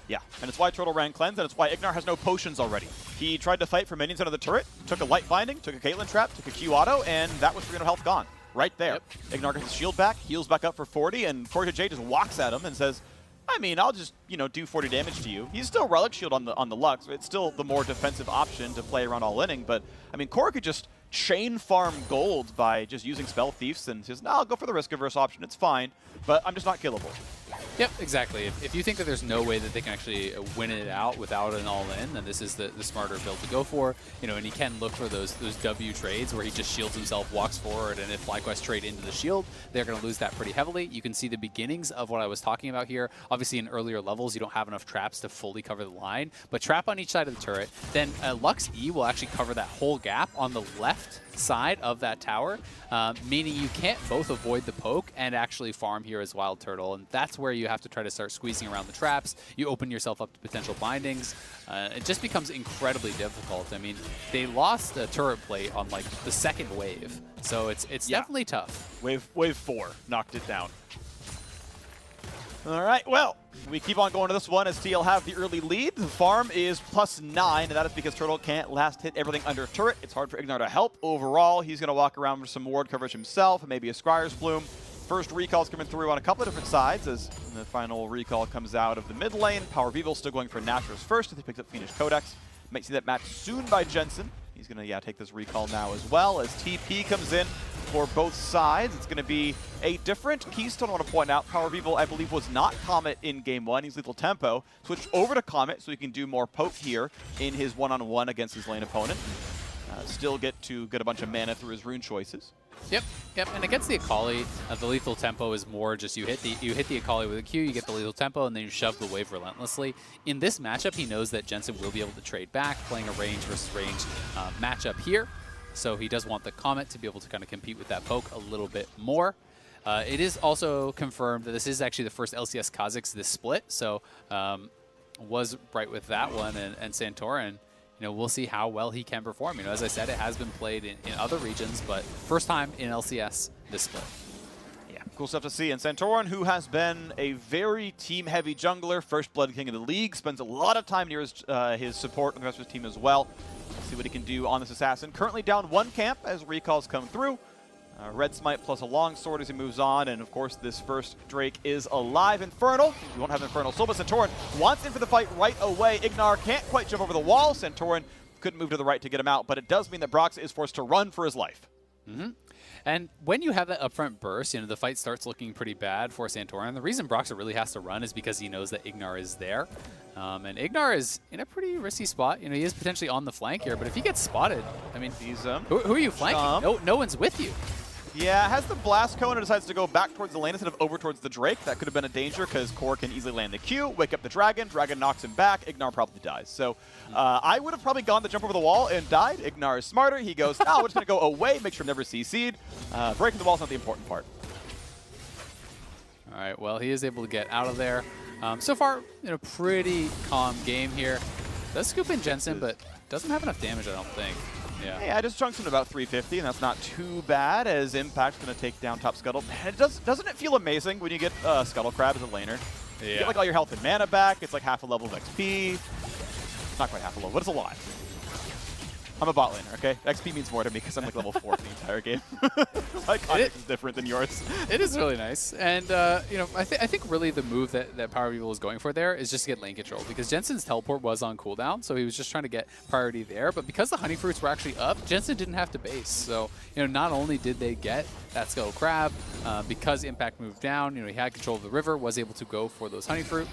Yeah, and it's why Turtle ran cleanse, and it's why Ignar has no potions already. He tried to fight for minions under the turret, took a light binding, took a Caitlyn trap, took a Q auto, and that was 300 health gone. Right there. Yep. Ignar gets his shield back, heals back up for 40, and Corki just walks at him and says, I mean, I'll just, do 40 damage to you. He's still Relic Shield on the Lux. It's still the more defensive option to play around all inning, but, I mean, Corki just chain farm gold by just using Spell Thieves and says, no, I'll go for the risk-averse option. It's fine, but I'm just not killable. Yep, exactly. If you think that there's no way that they can actually win it out without an all-in, then this is the smarter build to go for. And he can look for those W trades where he just shields himself, walks forward, and if FlyQuest trade into the shield, they're going to lose that pretty heavily. You can see the beginnings of what I was talking about here. Obviously, in earlier levels, you don't have enough traps to fully cover the line, but trap on each side of the turret. Then Lux E will actually cover that whole gap on the left side of that tower, meaning you can't both avoid the poke and actually farm here as Wild Turtle, and that's where you have to try to start squeezing around the traps. You open yourself up to potential bindings. It just becomes incredibly difficult. I mean, they lost a turret plate on like the second wave, so it's definitely tough. Wave 4 knocked it down. All right, well, we keep on going to this one as TL have the early lead. The farm is +9, and that is because Turtle can't last hit everything under turret. It's hard for Ignar to help. Overall, he's going to walk around with some ward coverage himself, and maybe a Scryer's Bloom. First recalls coming through on a couple of different sides as the final recall comes out of the mid lane. Power Vivo still going for Naturus first as he picks up Phoenix Codex. Might see that match soon by Jensen. He's going to, take this recall now as well as TP comes in for both sides. It's going to be a different Keystone I want to point out. Power Vivo, I believe, was not Comet in Game 1. He's Lethal Tempo. Switched over to Comet so he can do more poke here in his one-on-one against his lane opponent. Still get a bunch of mana through his rune choices. Yep. And against the Akali, the lethal tempo is more just you hit the Akali with a Q, you get the lethal tempo, and then you shove the wave relentlessly. In this matchup, he knows that Jensen will be able to trade back, playing a range versus range matchup here. So he does want the Comet to be able to kind of compete with that poke a little bit more. It is also confirmed that this is actually the first LCS Kha'Zix this split, so was right with that one, and Santorin. We'll see how well he can perform. As I said, it has been played in other regions, but first time in LCS this split. Yeah, cool stuff to see. And Santorin, who has been a very team-heavy jungler, first Blood King of the league, spends a lot of time near his support and the rest of his team as well. Let's see what he can do on this assassin. Currently down one camp as recalls come through. Red Smite plus a longsword as he moves on, and of course this first Drake is alive. Infernal, we won't have Infernal Soul, but Santorin wants in for the fight right away. Ignar can't quite jump over the wall. Santorin couldn't move to the right to get him out, but it does mean that Brox is forced to run for his life. And when you have that upfront burst, the fight starts looking pretty bad for Santorin. The reason Broxah really has to run is because he knows that Ignar is there. And Ignar is in a pretty risky spot. He is potentially on the flank here, but if he gets spotted, I mean, he's who are you flanking? No one's with you. Yeah, has the Blast Cone and decides to go back towards the lane instead of over towards the Drake. That could have been a danger because Core can easily land the Q, wake up the Dragon. Dragon knocks him back. Ignar probably dies. So I would have probably gone to jump over the wall and died. Ignar is smarter. He goes, we're just going to go away, make sure I'm never CC'd. Breaking the wall is not the important part. All right, well, he is able to get out of there. So far, pretty calm game here. Does scoop in Jensen, but doesn't have enough damage, I don't think. Yeah. Hey, I just chunked him about 350, and that's not too bad as Impact's going to take down top Scuttle. Man, doesn't it feel amazing when you get Scuttle Crab as a laner? Yeah. You get like all your health and mana back. It's like half a level of XP. Not quite half a level, but it's a lot. I'm a bot laner, okay? XP means more to me because I'm like level 4 for the entire game. My context is different than yours. It is really nice. And, I think really the move that Power Vivo is going for there is just to get lane control, because Jensen's teleport was on cooldown, so he was just trying to get priority there. But because the Honey Fruits were actually up, Jensen didn't have to base. So, not only did they get that Scuttle Crab, because Impact moved down, he had control of the river, was able to go for those Honey Fruit.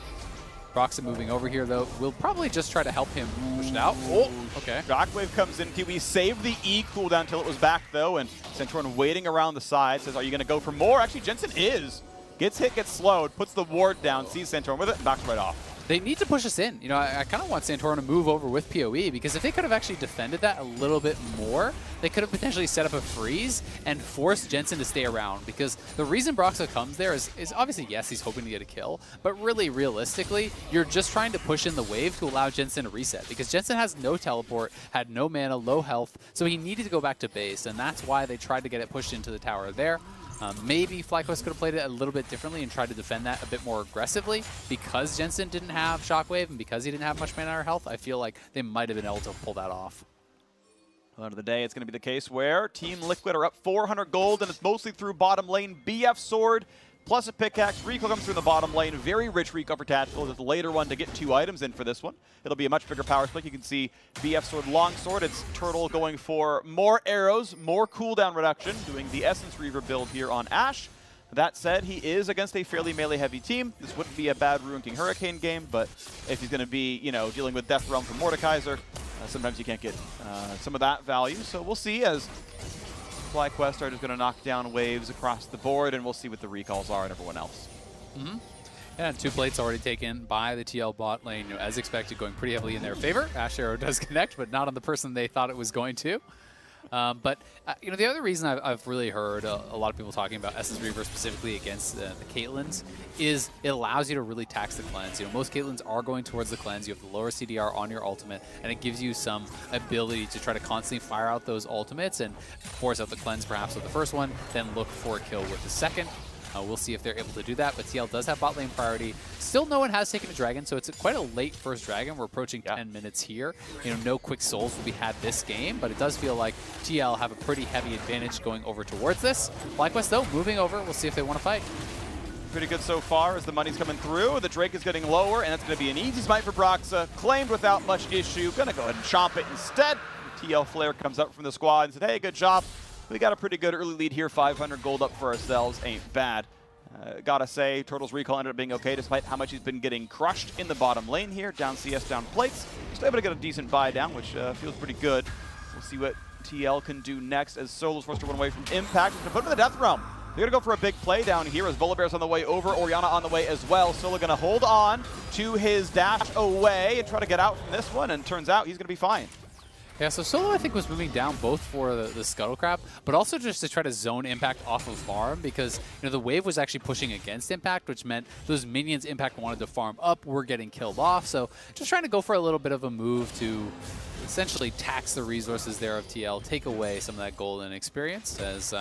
Broxah moving over here, though. We'll probably just try to help him push it out. Oh, okay. Shockwave comes in. Kiwi saved the E cooldown until it was back, though, and Santorin waiting around the side says, are you going to go for more? Actually, Jensen is. Gets hit, gets slowed, puts the ward down, sees Santorin with it, and backs right off. They need to push us in. You know, I kind of want Santorin to move over with PoE, because if they could have actually defended that a little bit more, they could have potentially set up a freeze and forced Jensen to stay around. Because the reason Broxah comes there is obviously, yes, he's hoping to get a kill, but really, realistically, you're just trying to push in the wave to allow Jensen to reset. Because Jensen has no teleport, had no mana, low health, so he needed to go back to base, and that's why they tried to get it pushed into the tower there. Maybe FlyQuest could have played it a little bit differently and tried to defend that a bit more aggressively. Because Jensen didn't have Shockwave and because he didn't have much mana or health, I feel like they might have been able to pull that off. At the end of the day, it's going to be the case where Team Liquid are up 400 gold, and it's mostly through bottom lane. BF Sword plus a pickaxe. Recall comes through in the bottom lane. Very rich recall for Tactical. It's the later one to get 2 items in for this one. It'll be a much bigger power split. You can see BF Sword Longsword. It's Turtle going for more arrows, more cooldown reduction, doing the Essence Reaver build here on Ashe. That said, he is against a fairly melee-heavy team. This wouldn't be a bad Ruin King Hurricane game, but if he's going to be, you know, dealing with Death Realm from Mordekaiser, sometimes you can't get some of that value. So we'll see as FlyQuest are just going to knock down waves across the board, and we'll see what the recalls are and everyone else. Yeah, 2 plates already taken by the TL bot lane, you know, as expected, going pretty heavily in their favor. Ashe Arrow does connect, but not on the person they thought it was going to. You know, the other reason I've really heard a lot of people talking about Essence Reaver specifically against the Caitlyn's is it allows you to really tax the cleanse. You know, most Caitlyn's are going towards the cleanse. You have the lower CDR on your ultimate, and it gives you some ability to try to constantly fire out those ultimates and force out the cleanse perhaps with the first one, then look for a kill with the second. We'll see if they're able to do that, but TL does have bot lane priority. Still no one has taken a dragon, so it's quite a late first dragon. We're approaching 10 minutes here. You know, no quick souls will be had this game, but it does feel like TL have a pretty heavy advantage going over towards this. FlyQuest, though, moving over. We'll see if they want to fight. Pretty good so far as the money's coming through. The Drake is getting lower, and that's going to be an easy smite for Broxah. Claimed without much issue. Going to go ahead and chomp it instead. TL Flare comes up from the squad and said, hey, good job. We got a pretty good early lead here. 500 gold up for ourselves. Ain't bad. Gotta say, Turtle's recall ended up being okay despite how much he's been getting crushed in the bottom lane here. Down CS, down plates. Still able to get a decent buy down, which feels pretty good. We'll see what TL can do next as Solo's forced to run away from Impact. To put him in the Death Realm. They're going to go for a big play down here as Volibear's on the way over, Orianna on the way as well. Solo going to hold on to his dash away and try to get out from this one, and turns out he's going to be fine. Yeah, so Solo, I think, was moving down both for the Scuttle Crab, but also just to try to zone Impact off of farm because, you know, the wave was actually pushing against Impact, which meant those minions Impact wanted to farm up were getting killed off. So just trying to go for a little bit of a move to essentially tax the resources there of TL, take away some of that golden experience, as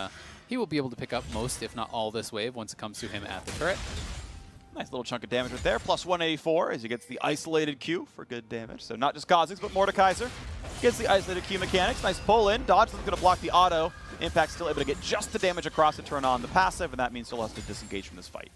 he will be able to pick up most, if not all, this wave once it comes to him at the turret. Nice little chunk of damage right there. Plus 184 as he gets the isolated Q for good damage. So not just Kha'Zix, but Mordekaiser gets the isolated Q mechanics. Nice pull in. Dodge is going to block the auto. Impact still able to get just the damage across and turn on the passive, and that means Solo has to disengage from this fight.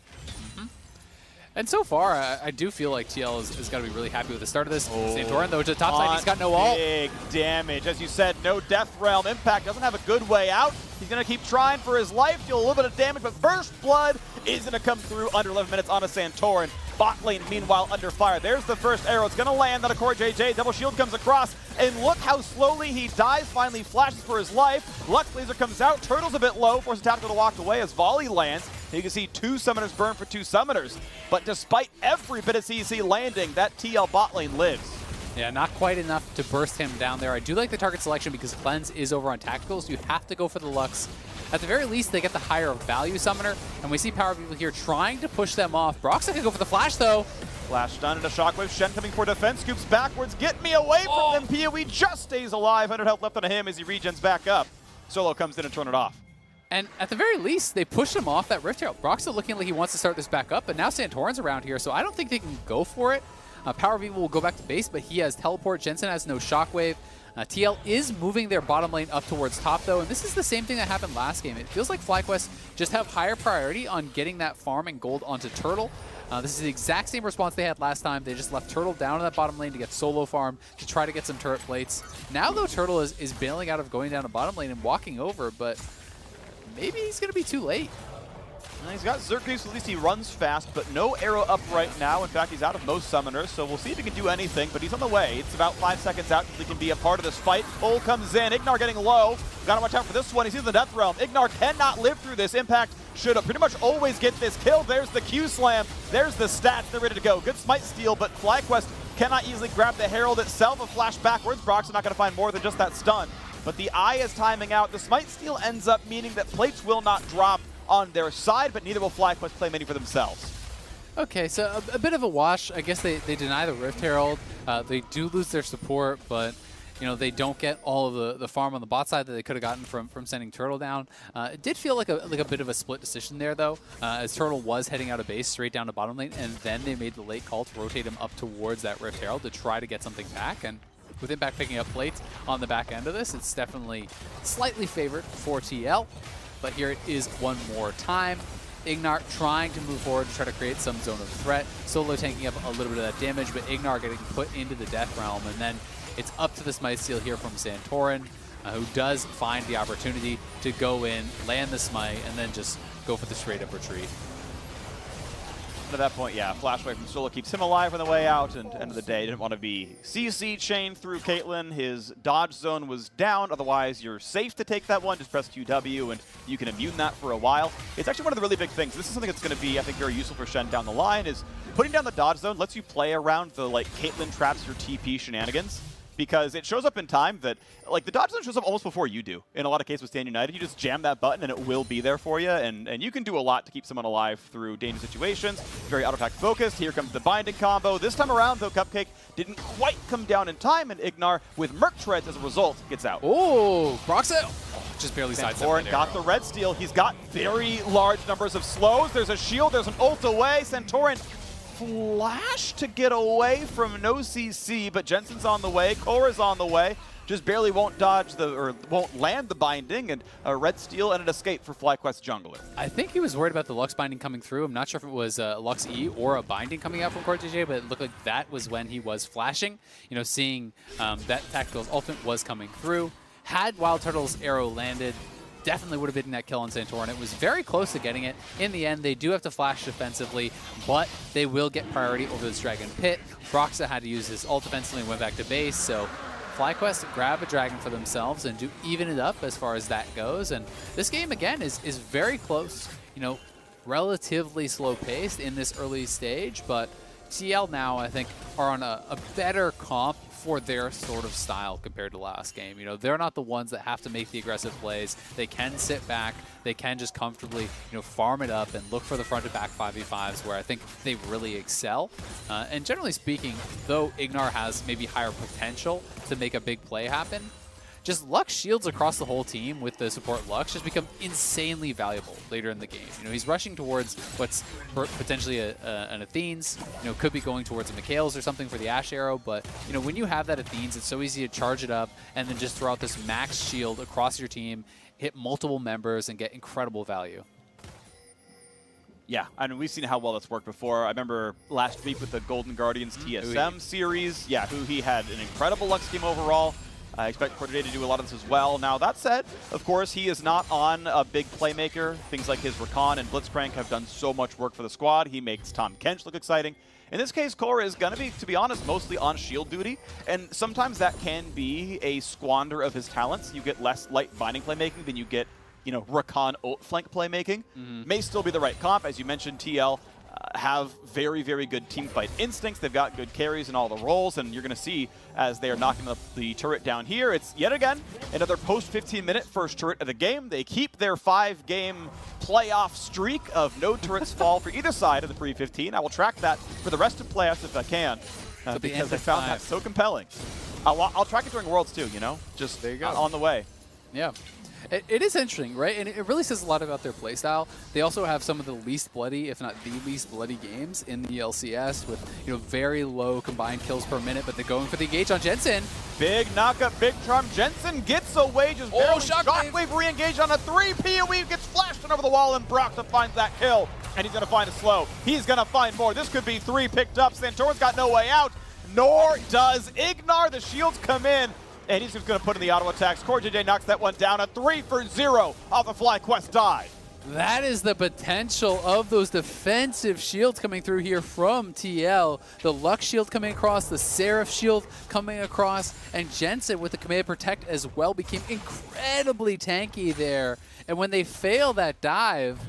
And so far, I do feel like TL is got to be really happy with the start of this. Santorin, though, to the top side, he's got no ult. Big damage. As you said, no Death Realm. Impact doesn't have a good way out. He's going to keep trying for his life, deal a little bit of damage, but First Blood is going to come through under 11 minutes on a Santorin. Bot lane, meanwhile, under fire. There's the first arrow. It's going to land on a Core JJ. Double shield comes across, and look how slowly he dies. Finally flashes for his life. Lux Laser comes out. Turtle's a bit low. Forces Tactical to walk away as Volley lands. You can see 2 summoners burn for 2 summoners. But despite every bit of CC landing, that TL bot lane lives. Yeah, not quite enough to burst him down there. I do like the target selection because Cleanse is over on Tactical, so you have to go for the Lux. At the very least, they get the higher value summoner, and we see Power People here trying to push them off. Broxah can go for the flash, though. Flash stun and a Shockwave. Shen coming for defense. Scoops backwards. Get me away from them. PoE just stays alive. 100 health left on him as he regens back up. Solo comes in and turn it off. And at the very least, they push him off that Rift Herald. Broxah looking like he wants to start this back up, but now Santorin's around here, so I don't think they can go for it. Power People will go back to base, but he has teleport. Jensen has no Shockwave. TL is moving their bottom lane up towards top, though, and this is the same thing that happened last game. It feels like FlyQuest just have higher priority on getting that farm and gold onto Turtle. This is the exact same response they had last time. They just left Turtle down in that bottom lane to get solo farm, to try to get some turret plates. Now, though, Turtle is bailing out of going down to bottom lane and walking over, but maybe he's going to be too late. And he's got Xerxes, so at least he runs fast, but no arrow up right now. In fact, he's out of most summoners, so we'll see if he can do anything, but he's on the way. It's about 5 seconds out until he can be a part of this fight. Cole comes in, Ignar getting low. Gotta watch out for this one. He's in the Death Realm. Ignar cannot live through this. Impact should pretty much always get this kill. There's the Q-Slam. There's the stats. They're ready to go. Good Smite steal, but FlyQuest cannot easily grab the Herald itself. A flash backwards. Brox's not going to find more than just that stun. But the Eye is timing out. The Smite steal ends up meaning that plates will not drop on their side, but neither will FlyQuest play many for themselves. Okay, so a bit of a wash. I guess they deny the Rift Herald. They do lose their support, but they don't get all of the farm on the bot side that they could have gotten from sending Turtle down. It did feel like a bit of a split decision there, though, as Turtle was heading out of base straight down to bottom lane, and then they made the late call to rotate him up towards that Rift Herald to try to get something back. And with Impact picking up plates on the back end of this, it's definitely slightly favored for TL. But here it is one more time. Ignar trying to move forward to try to create some zone of threat. Solo tanking up a little bit of that damage, but Ignar getting put into the Death Realm. And then it's up to the Smite Steal here from Santorin, who does find the opportunity to go in, land the Smite, and then just go for the straight-up retreat. At that point, yeah, flash away from Solo keeps him alive on the way out, and end of the day, didn't want to be CC chained through Caitlyn. His dodge zone was down, otherwise you're safe to take that one. Just press QW and you can immune that for a while. It's actually one of the really big things. This is something that's going to be, I think, very useful for Shen down the line, is putting down the dodge zone lets you play around the, Caitlyn traps your TP shenanigans. Because it shows up in time that, the dodge zone shows up almost before you do. In a lot of cases with Stand United, you just jam that button and it will be there for you. And you can do a lot to keep someone alive through dangerous situations. Very auto-attack focused. Here comes the binding combo. This time around, though, Cupcake didn't quite come down in time, and Ignar, with Merc Treads as a result, gets out. Oh, Broxit just barely sidestepped. Santorin got the red steal. He's got very large numbers of slows. There's a shield. There's an ult away. Santorin flash to get away from no CC, but Jensen's on the way, Korra's on the way, just barely won't land the binding, and a red steal and an escape for FlyQuest jungler. I think he was worried about the Lux binding coming through. I'm not sure if it was Lux E or a binding coming out from CoreJJ, but it looked like that was when he was flashing, seeing that Tactical's ultimate was coming through. Had Wild Turtle's arrow landed, definitely would have been that kill on Santorin. It was very close to getting it. In the end, they do have to flash defensively, but they will get priority over this Dragon Pit. Broxa had to use his ult defensively and went back to base, so FlyQuest grab a Dragon for themselves and do even it up as far as that goes. And this game, again, is very close. Relatively slow-paced in this early stage, but TL now, I think, are on a better comp for their sort of style compared to last game. They're not the ones that have to make the aggressive plays. They can sit back. They can just comfortably, farm it up and look for the front to back 5v5s where I think they really excel. And generally speaking, though Ignar has maybe higher potential to make a big play happen, just Lux shields across the whole team with the support Lux just become insanely valuable later in the game. He's rushing towards what's potentially an Athene's, could be going towards a Mikhail's or something for the Ash Arrow, but, when you have that Athene's, it's so easy to charge it up and then just throw out this max shield across your team, hit multiple members, and get incredible value. Yeah, I mean, we've seen how well that's worked before. I remember last week with the Golden Guardians TSM series, Huhi had an incredible Lux game overall. I expect CoreJJ to do a lot of this as well. Now, that said, of course, he is not on a big playmaker. Things like his Rakan and Blitzcrank have done so much work for the squad. He makes Tahm Kench look exciting. In this case, Korra is going to be, to be honest, mostly on shield duty, and sometimes that can be a squander of his talents. You get less light binding playmaking than you get, Rakan ult flank playmaking. May still be the right comp. As you mentioned, TL have very, very good team fight instincts. They've got good carries in all the roles, and you're going to see as they are knocking the turret down here, it's yet again another post-15-minute first turret of the game. They keep their 5-game playoff streak of no turrets fall for either side of the pre-15. I will track that for the rest of playoffs if I can, because I found that so compelling. I'll track it during Worlds too, just there you go. On the way. Yeah. It is interesting, right? And it really says a lot about their playstyle. They also have some of the least bloody, if not the least bloody games in the LCS with, very low combined kills per minute, but they're going for the engage on Jensen. Big knockup, big charm. Jensen gets away, just barely. Shockwave re-engaged on a 3. PoE gets flashed on over the wall, and Broxa finds that kill. And he's going to find a slow. He's going to find more. This could be 3 picked up. Santorin's got no way out, nor does Ignar. The shields come in. And he's just going to put in the auto attacks. CoreJJ knocks that one down. A 3 for 0 off the FlyQuest dive. That is the potential of those defensive shields coming through here from TL. The Lux shield coming across, the Seraph shield coming across, and Jensen with the Command Protect as well became incredibly tanky there. And when they fail that dive,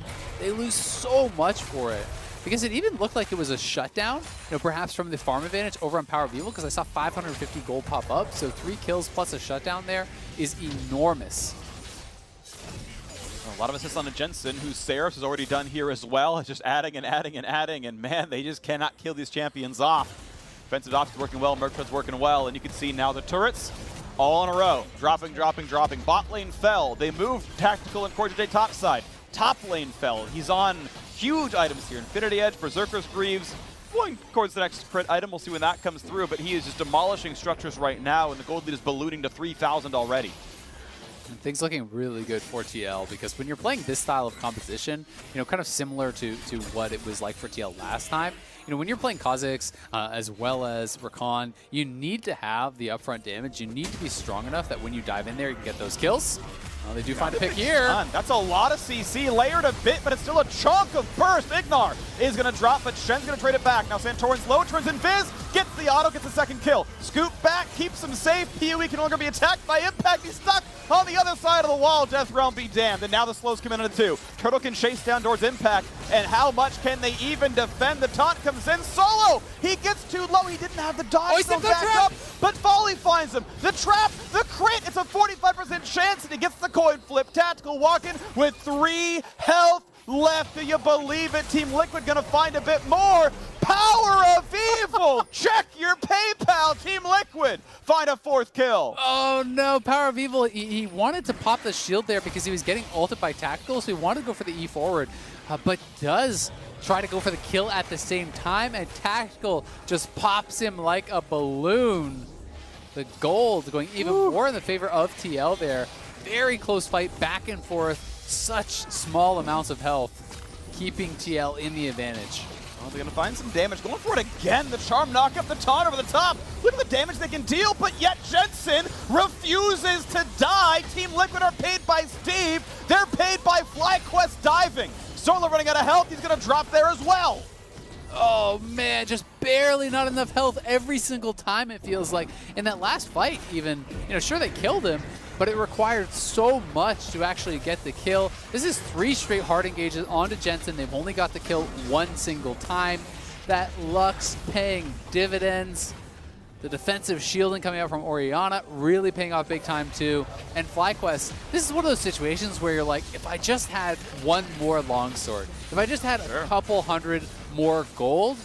they lose so much for it. Because it even looked like it was a shutdown, perhaps from the farm advantage over on Power of Evil, because I saw 550 gold pop up. So 3 kills plus a shutdown there is enormous. A lot of assists on the Jensen, who Seraph has already done here as well. It's just adding and adding and adding, and man, they just cannot kill these champions off. Defensive options working well, Mercut's working well, and you can see now the turrets all in a row. Dropping. Bot lane fell. They moved Tactical and CoreJJ top side. Top lane fell. He's on huge items here. Infinity Edge, Berserker's Greaves, going towards the next crit item. We'll see when that comes through, but he is just demolishing structures right now, and the gold lead is ballooning to 3,000 already. And things looking really good for TL, because when you're playing this style of composition, kind of similar to what it was like for TL last time, when you're playing Kha'Zix as well as Rakan, you need to have the upfront damage. You need to be strong enough that when you dive in there, you can get those kills. They do find a pick here. That's a lot of CC, layered a bit, but it's still a chunk of burst. Ignar is going to drop, but Shen's going to trade it back. Now Santorin's low, turns Invis, gets the auto, gets the second kill. Scoop back, keeps him safe. PoE can no longer be attacked by Impact. He's stuck on the other side of the wall. Death Realm be damned. And now the slows come in into 2. Turtle can chase down towards Impact. And how much can they even defend? The taunt comes in. Solo! He gets too low. He didn't have the dodge to back up. But Folly finds him. The trap, the crit. It's a 45% chance, and he gets the coin flip. Tactical walking with 3 health left. Do you believe it? Team Liquid gonna find a bit more. Power of Evil! Check your PayPal, Team Liquid. Find a 4th kill. Oh no, Power of Evil, he wanted to pop the shield there because he was getting ulted by Tactical, so he wanted to go for the E forward, but does try to go for the kill at the same time, and Tactical just pops him like a balloon. The gold going even more in the favor of TL there. Very close fight, back and forth, such small amounts of health, keeping TL in the advantage. Well, they're going to find some damage. Going for it again. The charm knock up the taunt over the top. Look at the damage they can deal, but yet Jensen refuses to die. Team Liquid are paid by Steve. They're paid by FlyQuest diving. Solo running out of health. He's going to drop there as well. Oh man, just barely not enough health every single time, it feels like. In that last fight even, sure they killed him, but it required so much to actually get the kill. This is 3 straight hard engages onto Jensen. They've only got the kill 1 single time. That Lux paying dividends. The defensive shielding coming out from Orianna really paying off big time too. And FlyQuest, this is one of those situations where you're like, if I just had 1 more longsword, if I just had a couple hundred more gold,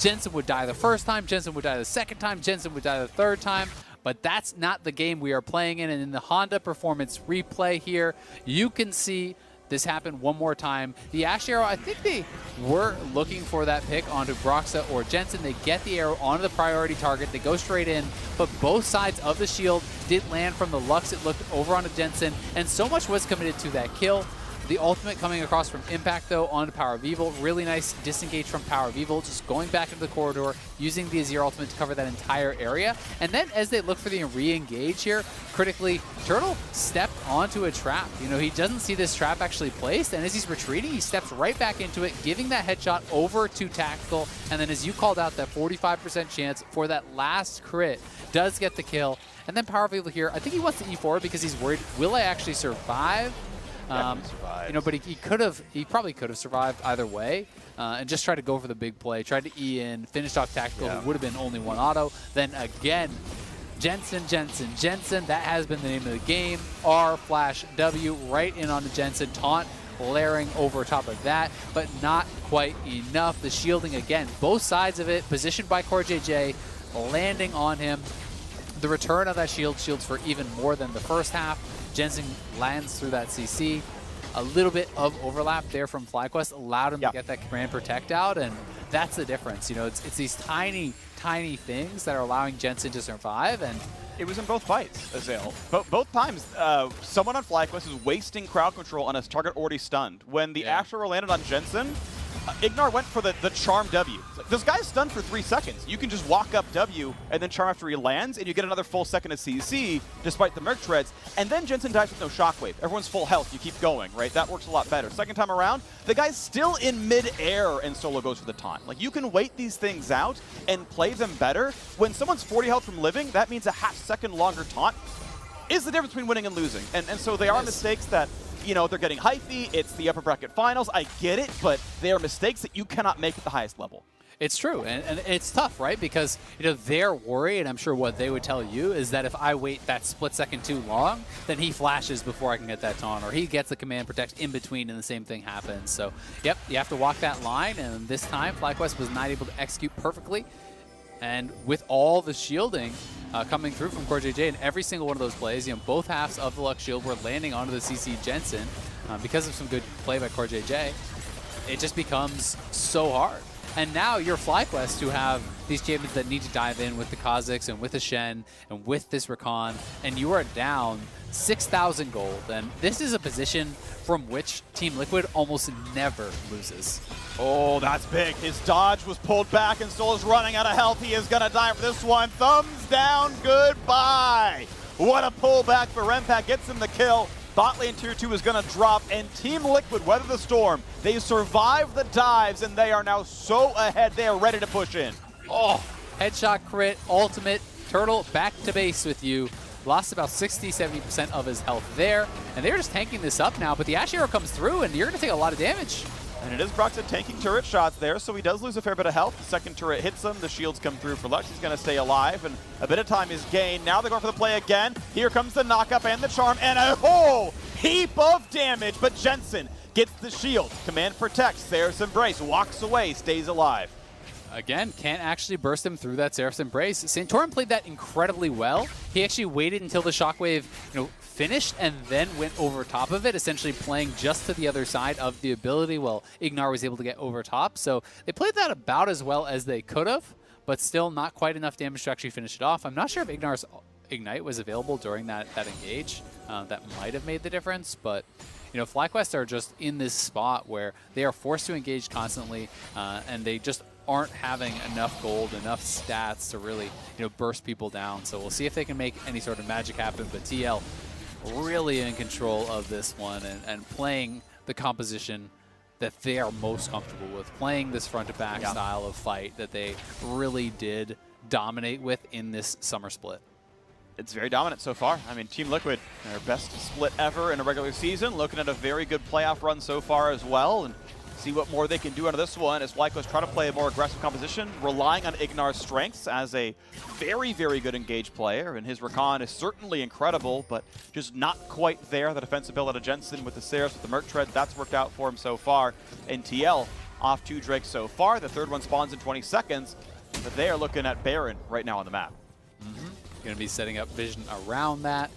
Jensen would die the first time, Jensen would die the second time, Jensen would die the third time. But that's not the game we are playing in. And in the Honda performance replay here, you can see this happen one more time. The Ash Arrow, I think they were looking for that pick onto Broxah or Jensen. They get the arrow onto the priority target. They go straight in, but both sides of the shield did land from the Lux. It looked over onto Jensen, and so much was committed to that kill. The ultimate coming across from Impact, though, onto Power of Evil. Really nice disengage from Power of Evil, just going back into the corridor, using the Azir ultimate to cover that entire area. And then as they look for the re-engage here, critically, Turtle stepped onto a trap. He doesn't see this trap actually placed, and as he's retreating, he steps right back into it, giving that headshot over to Tactical. And then as you called out, that 45% chance for that last crit does get the kill. And then Power of Evil here, I think he wants to E4 because he's worried, will I actually survive? But he probably could have survived either way, and just tried to go for the big play, tried to E in, finished off Tactical, who would have been only 1 auto. Then again, Jensen, that has been the name of the game. R/W right in onto Jensen, taunt layering over top of that, but not quite enough. The shielding again, both sides of it, positioned by CoreJJ, landing on him. The return of that shields for even more than the first half. Jensen lands through that CC. A little bit of overlap there from FlyQuest allowed him to get that Command Protect out, and that's the difference. It's these tiny things that are allowing Jensen to survive. And it was in both fights, Azael. Both times, someone on FlyQuest is wasting crowd control on his target already stunned. When the Ash Arrow landed on Jensen, Ignar went for the charm W. Like, this guy's stunned for 3 seconds. You can just walk up W and then charm after he lands, and you get another full second of CC despite the Merc Treads. And then Jensen dies with no shockwave. Everyone's full health. You keep going, right? That works a lot better. Second time around, the guy's still in mid-air and Solo goes for the taunt. Like, you can wait these things out and play them better. When someone's 40 health from living, that means a half-second longer taunt is the difference between winning and losing. And so they are mistakes that, you know, they're getting hyphy. It's the upper bracket finals. I get it, but they are mistakes that you cannot make at the highest level. It's true, and it's tough, right? Because, you know, they're worried, and I'm sure what they would tell you is that if I wait that split second too long, then he flashes before I can get that taunt, or he gets the command protect in between and the same thing happens. So, yep, you have to walk that line, and this time FlyQuest was not able to execute perfectly. And with all the shielding coming through from CoreJJ in every single one of those plays, you know, both halves of the Lux Shield were landing onto the CC Jensen because of some good play by CoreJJ. It just becomes so hard. And now you're FlyQuest, who have these champions that need to dive in with the Kha'Zix and with the Shen and with this Rakan, and you are down 6,000 gold. And this is a position from which Team Liquid almost never loses. Oh, that's big. His dodge was pulled back, and Solo's running out of health. He is going to die for this one. Thumbs down, goodbye. What a pullback for Rempak. Gets him the kill. Bot lane tier 2 is going to drop, and Team Liquid weather the storm. They survive the dives, and they are now so ahead. They are ready to push in. Oh, headshot crit, ultimate. Turtle back to base with you. Lost about 60-70% of his health there, and they're just tanking this up now, but the Ash Arrow comes through, and you're going to take a lot of damage. And it is Broxah tanking turret shots there, so he does lose a fair bit of health. The second turret hits him. The shields come through for Lux. He's going to stay alive, and a bit of time is gained. Now they're going for the play again. Here comes the knock-up and the charm, and a whole heap of damage, but Jensen gets the shield. Command protects. Seraph's Embrace walks away, stays alive. Again, can't actually burst him through that Seraph's Embrace. Santorin played that incredibly well. He actually waited until the Shockwave, finished and then went over top of it, essentially playing just to the other side of the ability while Ignar was able to get over top. So they played that about as well as they could have, but still not quite enough damage to actually finish it off. I'm not sure if Ignar's Ignite was available during that engage. That might have made the difference, but FlyQuest are just in this spot where they are forced to engage constantly, and they just aren't having enough gold, enough stats to really, burst people down. So we'll see if they can make any sort of magic happen, but TL really in control of this one and playing the composition that they are most comfortable with, playing this front-to-back style of fight that they really did dominate with in this summer split. It's very dominant so far. I mean, Team Liquid, their best split ever in a regular season, looking at a very good playoff run so far as well, and see what more they can do out of this one as FlyQuest try to play a more aggressive composition, relying on Ignar's strengths as a very, very good engaged player, and his Rakan is certainly incredible, but just not quite there. The defensive build out of Jensen with the Seraphs, with the Merc Tread, that's worked out for him so far. And TL off 2 Drakes so far. The third one spawns in 20 seconds, but they are looking at Baron right now on the map. Going to be setting up vision around that.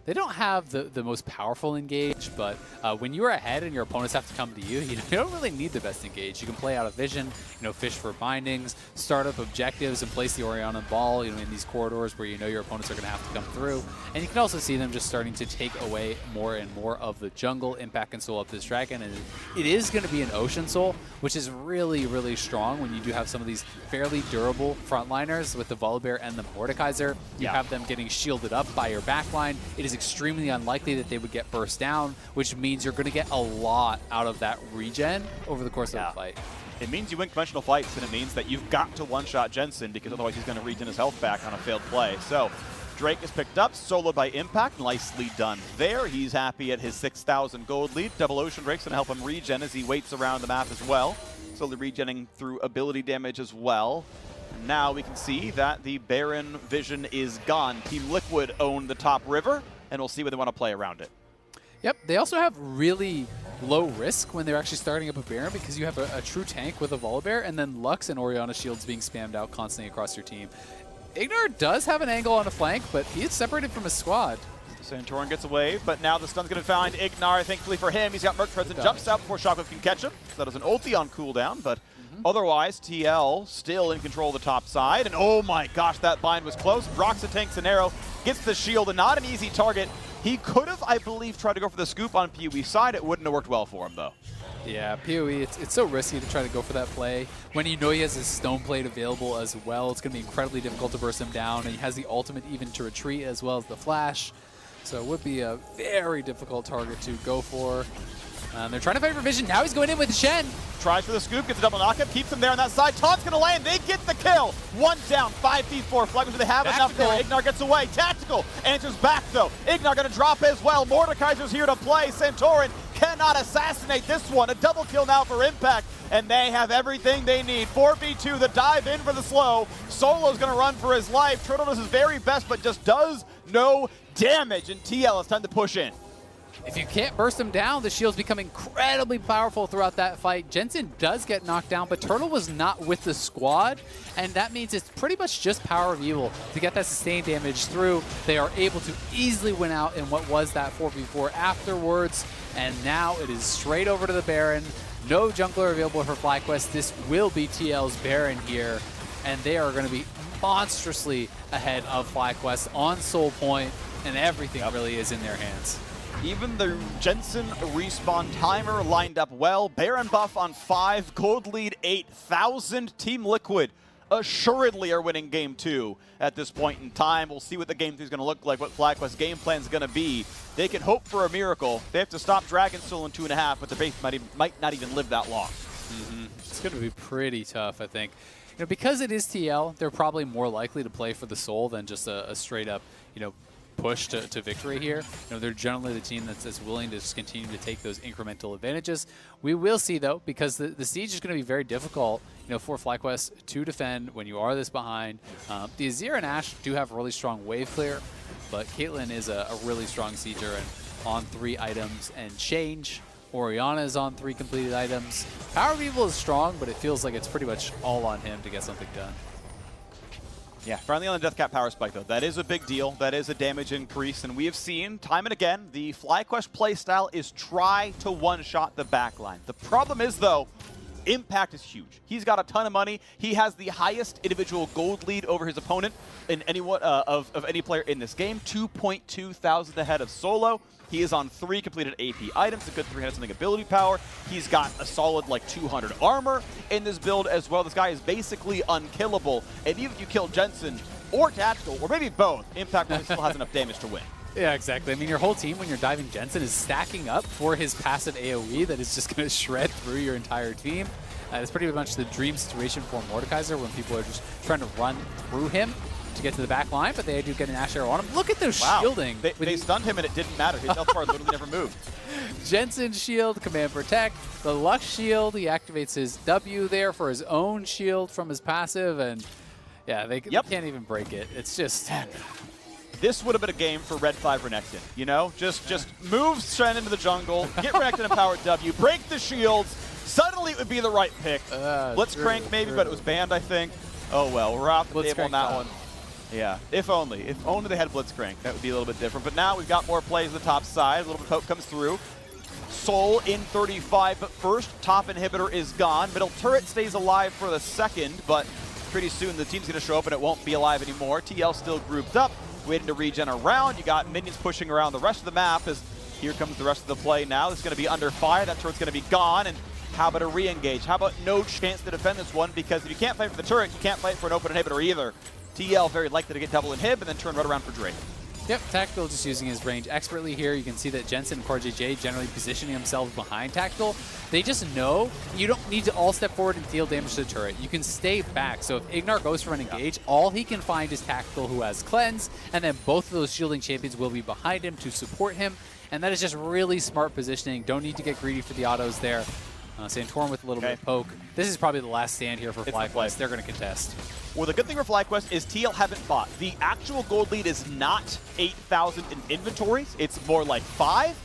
They don't have the most powerful engage, but when you're ahead and your opponents have to come to you, you don't really need the best engage. You can play out of vision, fish for bindings, start up objectives, and place the Orianna ball, in these corridors where your opponents are going to have to come through. And you can also see them just starting to take away more and more of the jungle. Impact can soul up this dragon, and it is going to be an Ocean Soul, which is really, really strong when you do have some of these fairly durable frontliners with the Volibear and the Mordekaiser. You have them getting shielded up by your backline. It is extremely unlikely that they would get burst down, which means you're going to get a lot out of that regen over the course of the fight. It means you win conventional fights, and it means that you've got to one-shot Jensen, because otherwise he's going to regen his health back on a failed play. So Drake is picked up, soloed by Impact. Nicely done there. He's happy at his 6,000 gold lead. Double Ocean Drake's going to help him regen as he waits around the map as well. Slowly regenning through ability damage as well. And now we can see that the Baron vision is gone. Team Liquid own the top river, and we'll see where they want to play around it. Yep, they also have really low risk when they're actually starting up a Baron, because you have a true tank with a Volibear, and then Lux and Orianna shields being spammed out constantly across your team. Ignar does have an angle on a flank, but he is separated from his squad. Santorin gets away, but now the stun's going to find Ignar. Thankfully for him, he's got Merc Treads and jumps out before Shockwave can catch him. So that is an ulti on cooldown, but otherwise, TL still in control of the top side. And oh my gosh, that bind was close. Broxah tanks an arrow, gets the shield, and not an easy target. He could have, I believe, tried to go for the scoop on PUE side. It wouldn't have worked well for him, though. Yeah, PoE, it's so risky to try to go for that play. When you know he has his Stone Plate available as well, it's going to be incredibly difficult to burst him down, and he has the ultimate even to retreat as well as the flash. So it would be a very difficult target to go for. They're trying to fight for vision. Now he's going in with Shen. Tries for the scoop, gets a double knockup, keeps him there on that side. Taunt's gonna land, they get the kill. One down, 5v4. Flaggers, do they have enough there? Ignar gets away. Tactical answers back though. Ignar gonna drop as well. Mordekaiser's here to play. Santorin cannot assassinate this one. A double kill now for Impact, and they have everything they need. 4v2, the dive in for the slow. Solo's gonna run for his life. Turtle does his very best, but just does no damage. And TL, it's time to push in. If you can't burst him down, the shields become incredibly powerful throughout that fight. Jensen does get knocked down, but Turtle was not with the squad, and that means it's pretty much just Power of Evil to get that sustained damage through. They are able to easily win out in what was that 4v4 afterwards, and now it is straight over to the Baron. No jungler available for FlyQuest. This will be TL's Baron here, and they are going to be monstrously ahead of FlyQuest on Soul Point, and everything really is in their hands. Even the Jensen respawn timer lined up well. Baron buff on 5, gold lead 8,000. Team Liquid assuredly are winning game 2 at this point in time. We'll see what the game 3 is going to look like, what FlyQuest's game plan is going to be. They can hope for a miracle. They have to stop Dragon Soul in 2.5, but the base might not even live that long. It's going to be pretty tough, I think. You know, because it is TL, they're probably more likely to play for the Soul than just a straight up, push to victory here. They're generally the team that's willing to just continue to take those incremental advantages. We will see, though, because the siege is going to be very difficult, for FlyQuest to defend when you are this behind. The Azir and Ashe do have really strong wave clear, but Caitlyn is a really strong sieger and on 3 items and change. Orianna is on 3 completed items. Power of Evil is strong, but it feels like it's pretty much all on him to get something done. Yeah, finally on the Deathcap Power Spike, though. That is a big deal. That is a damage increase. And we have seen, time and again, the FlyQuest playstyle is try to one-shot the backline. The problem is, though, Impact is huge. He's got a ton of money. He has the highest individual gold lead over his opponent in anyone of any player in this game. 2.2 thousand ahead of Solo. He is on 3 completed AP items, a good 300-something ability power. He's got a solid, 200 armor in this build as well. This guy is basically unkillable. And even if you kill Jensen or Tactical, or maybe both, Impact still has enough damage to win. Yeah, exactly. I mean, your whole team, when you're diving Jensen, is stacking up for his passive AoE that is just going to shred through your entire team. It's pretty much the dream situation for Mordekaiser when people are just trying to run through him to get to the back line, but they do get an Ashe Arrow on him. Look at their shielding. They stunned him and it didn't matter. His health bar literally never moved. Jensen's shield, Command Protect. The Lux shield, he activates his W there for his own shield from his passive, and yeah, they can't even break it. It's just... This would have been a game for Red 5 Renekton, Just move Shen into the jungle, get Renekton and power W, break the shields, suddenly it would be the right pick. Blitzcrank maybe, but it was banned, I think. Oh well, we're off the table on that one. Yeah, if only they had Blitzcrank, that would be a little bit different. But now we've got more plays on the top side, a little bit of poke comes through. Soul in 35, but first, top inhibitor is gone. Middle turret stays alive for the second, but pretty soon the team's going to show up and it won't be alive anymore. TL still grouped up, waiting to regen around. You got minions pushing around the rest of the map as here comes the rest of the play now. It's going to be under fire. That turret's going to be gone. And how about a re-engage? How about no chance to defend this one? Because if you can't fight for the turret, you can't fight for an open inhibitor either. TL very likely to get double inhib and then turn right around for Drake. Yep, Tactical just using his range expertly here. You can see that Jensen and CoreJJ generally positioning themselves behind Tactical. They just know you don't need to all step forward and deal damage to the turret. You can stay back. So if Ignar goes for an engage, all he can find is Tactical, who has Cleanse, and then both of those shielding champions will be behind him to support him. And that is just really smart positioning. Don't need to get greedy for the autos there. Santorin with a little bit of poke. This is probably the last stand here for FlyQuest. They're going to contest. Well, the good thing for FlyQuest is TL haven't bought. The actual gold lead is not 8,000 in inventories. It's more like 5.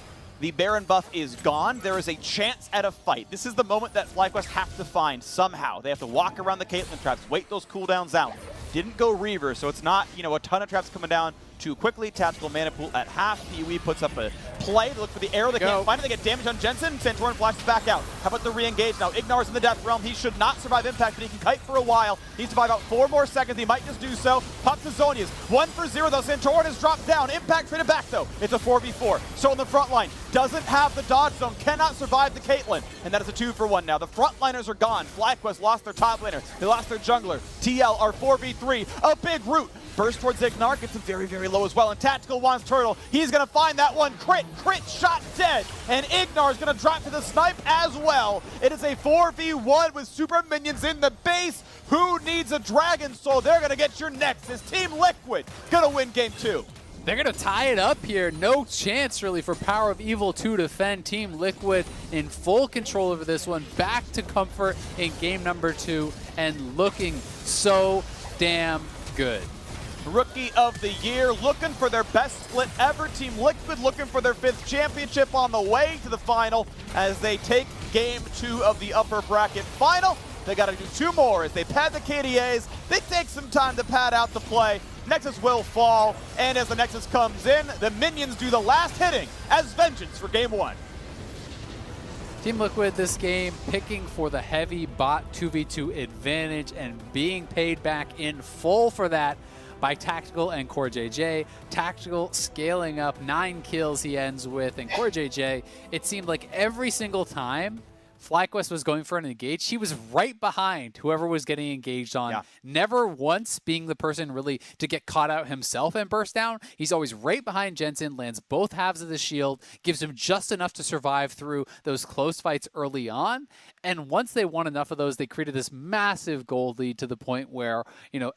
The Baron buff is gone. There is a chance at a fight. This is the moment that FlyQuest have to find somehow. They have to walk around the Caitlyn traps, wait those cooldowns out. didn't go Reaver, so it's not, a ton of traps coming down too quickly. Tactical Mana Pool at half. PoE puts up a play to look for the arrow. They can't find it. They get damage on Jensen. Santorin flashes back out. How about the re-engage now? Ignar's in the Death Realm. He should not survive impact, but he can kite for a while. Needs to buy about 4 more seconds. He might just do so. Pops to Zhonya's. 1 for 0 though. Santorin has dropped down. Impact traded back though. It's a 4v4. So in the front line, doesn't have the dodge zone, cannot survive the Caitlyn. And that is a 2 for 1 now. The frontliners are gone. FlyQuest lost their top laner. They lost their jungler. TL are 4v3. A big root. Burst towards Ignar, gets him very, very low as well. And Tactical wants Turtle. He's going to find that one. Crit shot dead. And Ignar is going to drop to the snipe as well. It is a 4v1 with super minions in the base. Who needs a Dragon Soul? They're going to get your next. Is Team Liquid going to win game 2? They're going to tie it up here. No chance, really, for Power of Evil to defend. Team Liquid in full control over this one. Back to comfort in game number 2 and looking so damn good. Rookie of the year, looking for their best split ever. Team Liquid looking for their 5th championship on the way to the final as they take game 2 of the upper bracket final. They got to do 2 more as they pad the KDAs. They take some time to pad out the play. Nexus will fall, and as the Nexus comes in, the minions do the last hitting as vengeance for game 1. Team Liquid this game picking for the heavy bot 2v2 advantage and being paid back in full for that by Tactical and CoreJJ. Tactical scaling up 9 kills he ends with, and CoreJJ, it seemed like every single time FlyQuest was going for an engage, he was right behind whoever was getting engaged on. Yeah. Never once being the person really to get caught out himself and burst down. He's always right behind Jensen, lands both halves of the shield, gives him just enough to survive through those close fights early on. And once they won enough of those, they created this massive gold lead to the point where,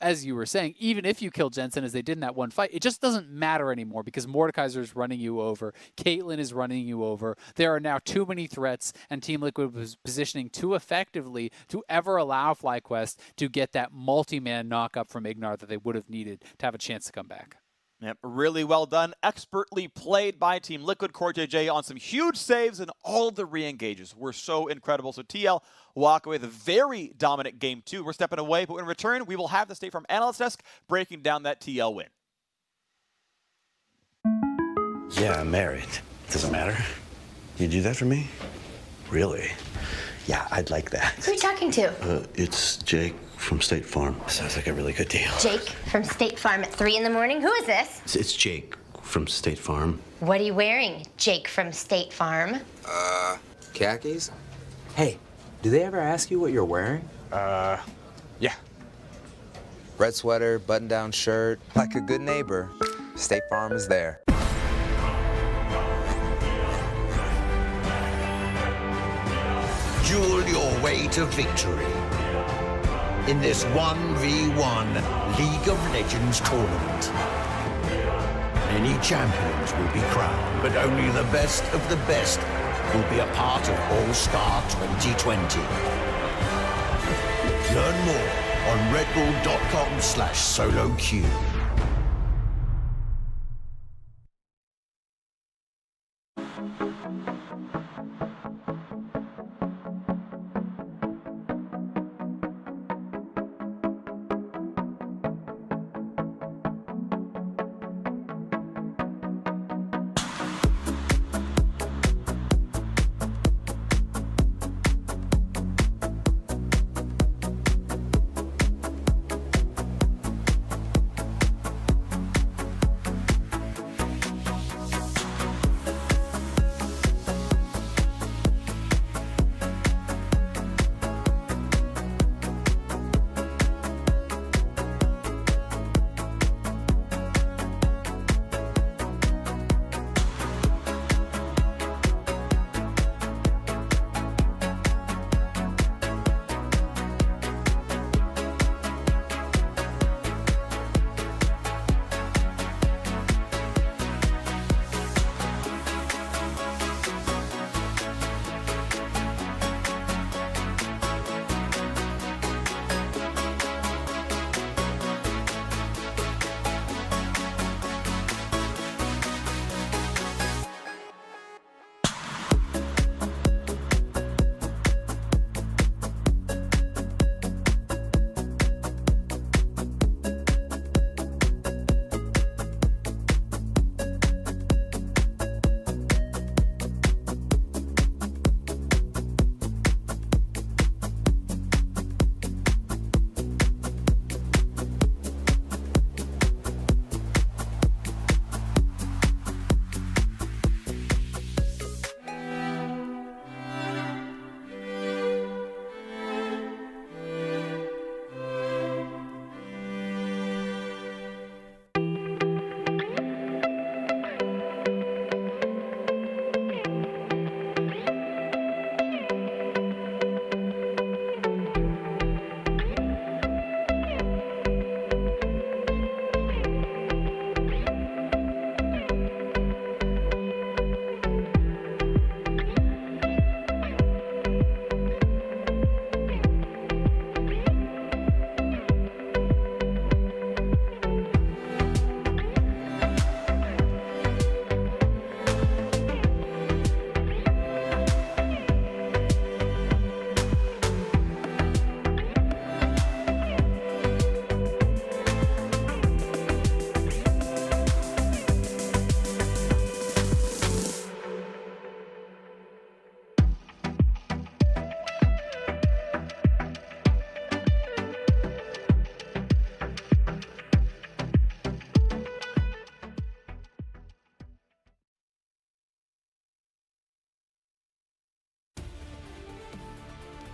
as you were saying, even if you kill Jensen as they did in that one fight, it just doesn't matter anymore because Mordekaiser is running you over. Caitlyn is running you over. There are now too many threats, and Team Liquid was positioning too effectively to ever allow FlyQuest to get that multi-man knock-up from Ignar that they would have needed to have a chance to come back. Yep, really well done. Expertly played by Team Liquid. CoreJJ on some huge saves, and all of the re-engages were so incredible. So TL walk away with a very dominant game 2. We're stepping away, but in return, we will have the State Farm Analyst Desk breaking down that TL win. Yeah, I'm married. Doesn't matter. You do that for me? Really? Yeah, I'd like that. Who are you talking to? It's Jake from State Farm. Sounds like a really good deal. Jake from State Farm at 3 in the morning? Who is this? It's Jake from State Farm. What are you wearing, Jake from State Farm? Khakis? Hey, do they ever ask you what you're wearing? Yeah. Red sweater, button-down shirt. Like a good neighbor, State Farm is there. Duel your way to victory in this 1v1 League of Legends tournament. Many champions will be crowned, but only the best of the best will be a part of All-Star 2020. Learn more on redbull.com/soloq.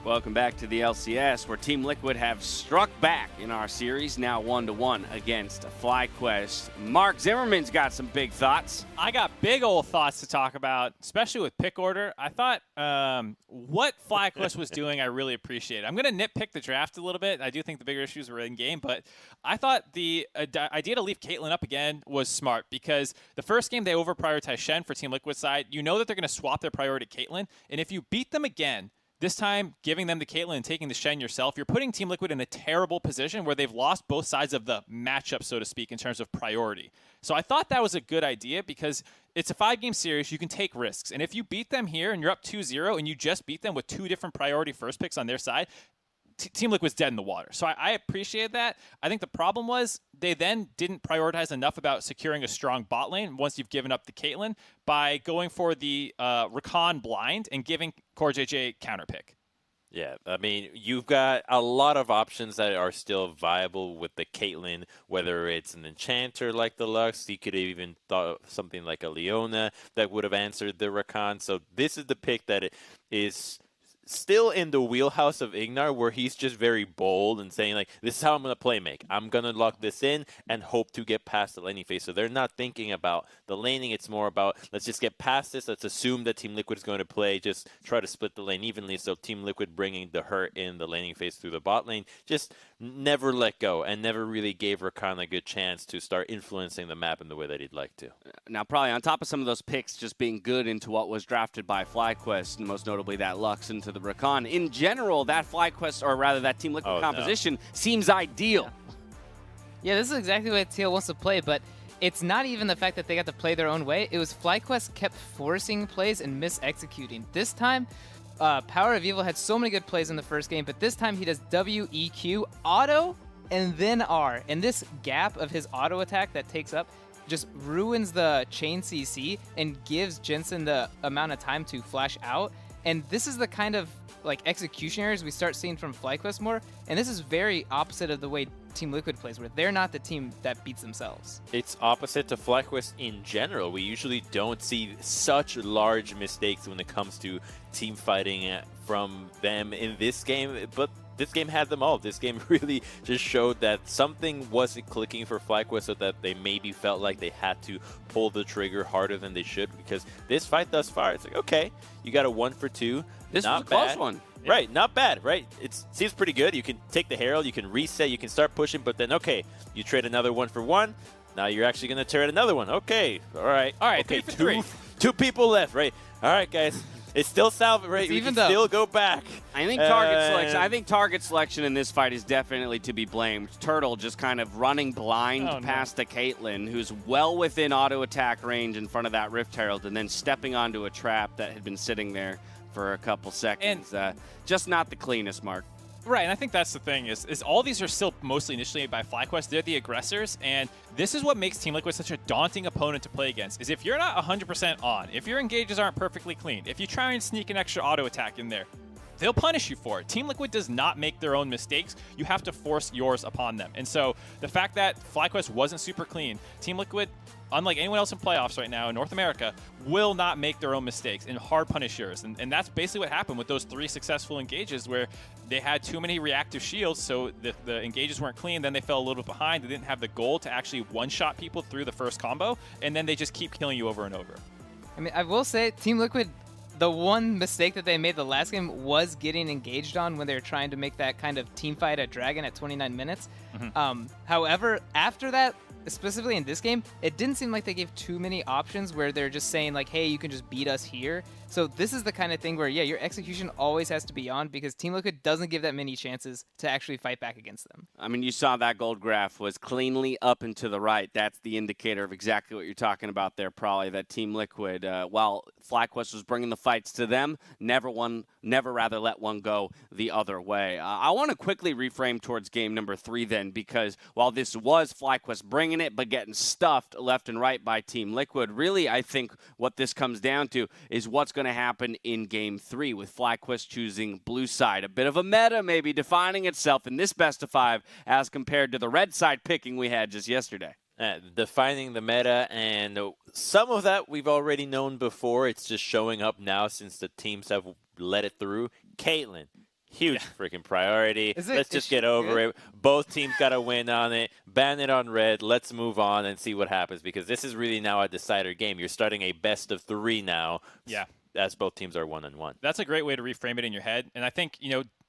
Welcome back to the LCS, where Team Liquid have struck back in our series, now 1-1 against FlyQuest. Mark Zimmerman's got some big thoughts. I got big old thoughts to talk about, especially with pick order. I thought what FlyQuest was doing, I really appreciated. I'm going to nitpick the draft a little bit. I do think the bigger issues were in game, but I thought the idea to leave Caitlyn up again was smart, because the first game they over-prioritized Shen for Team Liquid side. You know that they're going to swap their priority to Caitlyn, and if you beat them again, this time, giving them the Caitlyn and taking the Shen yourself, you're putting Team Liquid in a terrible position where they've lost both sides of the matchup, so to speak, in terms of priority. So I thought that was a good idea, because it's a 5-game series. You can take risks. And if you beat them here and you're up 2-0 and you just beat them with 2 different priority first picks on their side, Team Liquid's dead in the water. So I appreciate that. I think the problem was they then didn't prioritize enough about securing a strong bot lane once you've given up the Caitlyn by going for the Rakan blind and giving Core JJ counter pick. Yeah, I mean, you've got a lot of options that are still viable with the Caitlyn, whether it's an enchanter like the Lux. You could have even thought of something like a Leona that would have answered the Rakan. So this is the pick that is still in the wheelhouse of Ignar, where he's just very bold and saying, like, this is how I'm going to play make. I'm going to lock this in and hope to get past the laning phase. So they're not thinking about the laning. It's more about, let's just get past this. Let's assume that Team Liquid is going to play, just try to split the lane evenly. So Team Liquid bringing the hurt in the laning phase through the bot lane, just never let go and never really gave Rakan a good chance to start influencing the map in the way that he'd like to. Now, probably on top of some of those picks just being good into what was drafted by FlyQuest, and most notably that Lux into the Rakan, in general, that FlyQuest, or rather that Team Liquid composition, seems ideal. Yeah, this is exactly what TL wants to play, but it's not even the fact that they got to play their own way. It was FlyQuest kept forcing plays and mis-executing. This time, Power of Evil had so many good plays in the first game, but this time he does WEQ, auto, and then R. And this gap of his auto attack that takes up just ruins the chain CC and gives Jensen the amount of time to flash out. And this is the kind of execution errors we start seeing from FlyQuest more, and this is very opposite of the way Team Liquid plays, where they're not the team that beats themselves. It's opposite to FlyQuest in general. We usually don't see such large mistakes when it comes to team fighting from them in this game, but this game had them all. This game really just showed that something wasn't clicking for FlyQuest, so that they maybe felt like they had to pull the trigger harder than they should, because this fight thus far, it's like, okay, you got a 1 for 2. This not was a close bad. one. Right, not bad, right? It seems pretty good. You can take the Herald, you can reset, you can start pushing, but then, okay, you trade another 1 for 1. Now you're actually going to trade another one. Okay, all right. Okay, 3 for 3. 2 people left, right? All right, guys. It's still salvage, right? You can still go back. I think target selection. I think target selection in this fight is definitely to be blamed. Turtle just kind of running blind past the Caitlyn, who's well within auto attack range in front of that Rift Herald, and then stepping onto a trap that had been sitting there for a couple seconds. Just not the cleanest, Mark. Right, and I think that's the thing is all these are still mostly initiated by FlyQuest. They're the aggressors, and this is what makes Team Liquid such a daunting opponent to play against, is if you're not 100% on, if your engages aren't perfectly clean, if you try and sneak an extra auto attack in there, they'll punish you for it. Team Liquid does not make their own mistakes. You have to force yours upon them. And so the fact that FlyQuest wasn't super clean, Team Liquid, unlike anyone else in playoffs right now in North America, will not make their own mistakes and hard punish yours. And that's basically what happened with those 3 successful engages, where they had too many reactive shields, so the engages weren't clean. Then they fell a little bit behind. They didn't have the goal to actually one-shot people through the first combo, and then they just keep killing you over and over. I mean, I will say, Team Liquid, the one mistake that they made the last game was getting engaged on when they were trying to make that kind of team fight at Dragon at 29 minutes. However, after that, specifically in this game, it didn't seem like they gave too many options where they're just saying like, hey, you can just beat us here. So this is the kind of thing where, yeah, your execution always has to be on, because Team Liquid doesn't give that many chances to actually fight back against them. I mean, you saw that gold graph was cleanly up and to the right. That's the indicator of exactly what you're talking about there, probably, that Team Liquid, while FlyQuest was bringing the fights to them, never rather let one go the other way. I want to quickly reframe towards game number 3 then, because while this was FlyQuest bringing it but getting stuffed left and right by Team Liquid, really I think what this comes down to is what's going to happen in game 3 with FlyQuest choosing blue side. A bit of a meta maybe defining itself in this best of 5 as compared to the red side picking we had just yesterday. Defining the meta, and some of that we've already known before. It's just showing up now since the teams have let it through. Caitlyn, Huge freaking priority. Is it- Let's is just she get over good? it. Both teams got to win on it. Ban it on red. Let's move on and see what happens, because this is really now a decider game. You're starting a best of 3 now. Yeah. As both teams are 1-1. That's a great way to reframe it in your head. And I think,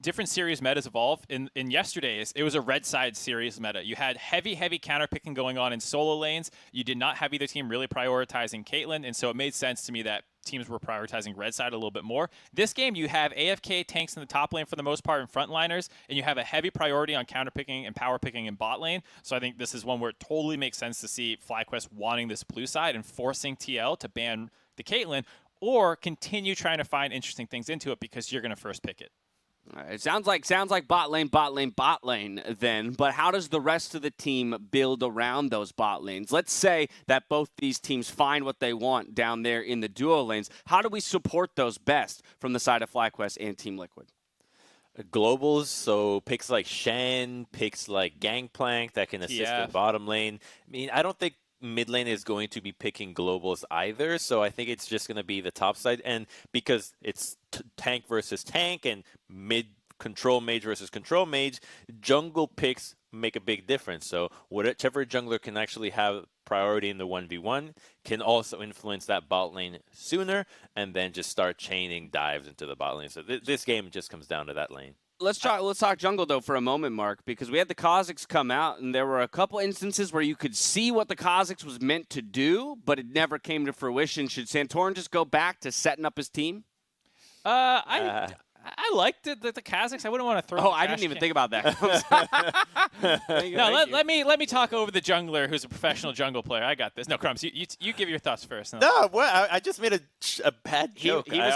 different series metas evolve. In yesterday's, it was a red side series meta. You had heavy counterpicking going on in solo lanes. You did not have either team really prioritizing Caitlyn, and so it made sense to me that teams were prioritizing red side a little bit more. This game, you have AFK tanks in the top lane for the most part and frontliners, and you have a heavy priority on counterpicking and power picking in bot lane. So I think this is one where it totally makes sense to see FlyQuest wanting this blue side and forcing TL to ban the Caitlyn, or continue trying to find interesting things into it because you're going to first pick it. All right, it sounds like bot lane then, but how does the rest of the team build around those bot lanes? Let's say that both these teams find what they want down there in the duo lanes. How do we support those best from the side of FlyQuest and Team Liquid? Globals, so picks like Shen, picks like Gangplank that can assist the bottom lane. I mean, I don't think mid lane is going to be picking globals either, so I think it's just going to be the top side, and because it's tank versus tank and mid control mage versus control mage, jungle picks make a big difference. So whichever jungler can actually have priority in the 1v1 can also influence that bot lane sooner, and then just start chaining dives into the bot lane. So this game just comes down to that lane. Let's talk jungle, though, for a moment, Mark, because we had the Kha'Zix come out, and there were a couple instances where you could see what the Kha'Zix was meant to do, but it never came to fruition. Should Santorin just go back to setting up his team? I liked the Kha'Zix. I wouldn't want to throw. Oh, I didn't even think about that. No, let me talk over the jungler who's a professional jungle player. I got this. No, Crumbs, you give your thoughts first. No, what? I just made a bad joke. He was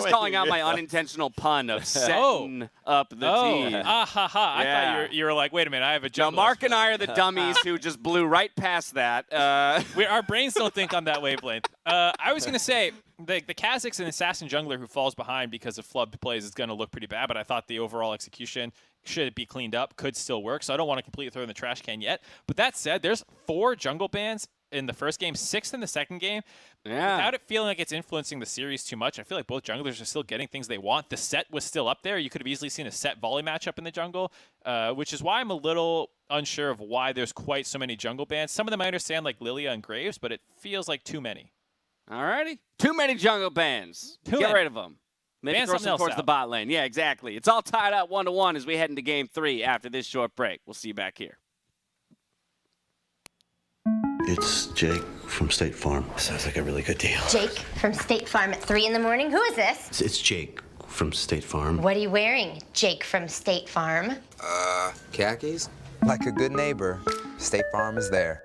calling out my unintentional pun of setting up the team. I thought you were like, wait a minute, I have a jungle. No, Mark and I are the dummies who just blew right past that. Our brains don't think on that wavelength. I was going to say, the Kha'Zix and Assassin jungler who falls behind because of flub plays is going to look pretty bad, but I thought the overall execution, should it be cleaned up, could still work, so I don't want to completely throw in the trash can yet. But that said, there's 4 jungle bans in the first game, 6 in the second game. Yeah. Without it feeling like it's influencing the series too much, I feel like both junglers are still getting things they want. The set was still up there. You could have easily seen a set volley matchup in the jungle, which is why I'm a little unsure of why there's quite so many jungle bans. Some of them I understand, like Lilia and Graves, but it feels like too many. Alrighty. Too many jungle bans. Get rid of them. Maybe Ban throw something some else towards out. the bot lane. Yeah, exactly. It's all tied up 1-1 as we head into Game 3 after this short break. We'll see you back here. It's Jake from State Farm. Sounds like a really good deal. Jake from State Farm at 3 in the morning. Who is this? It's Jake from State Farm. What are you wearing, Jake from State Farm? Khakis? Like a good neighbor, State Farm is there.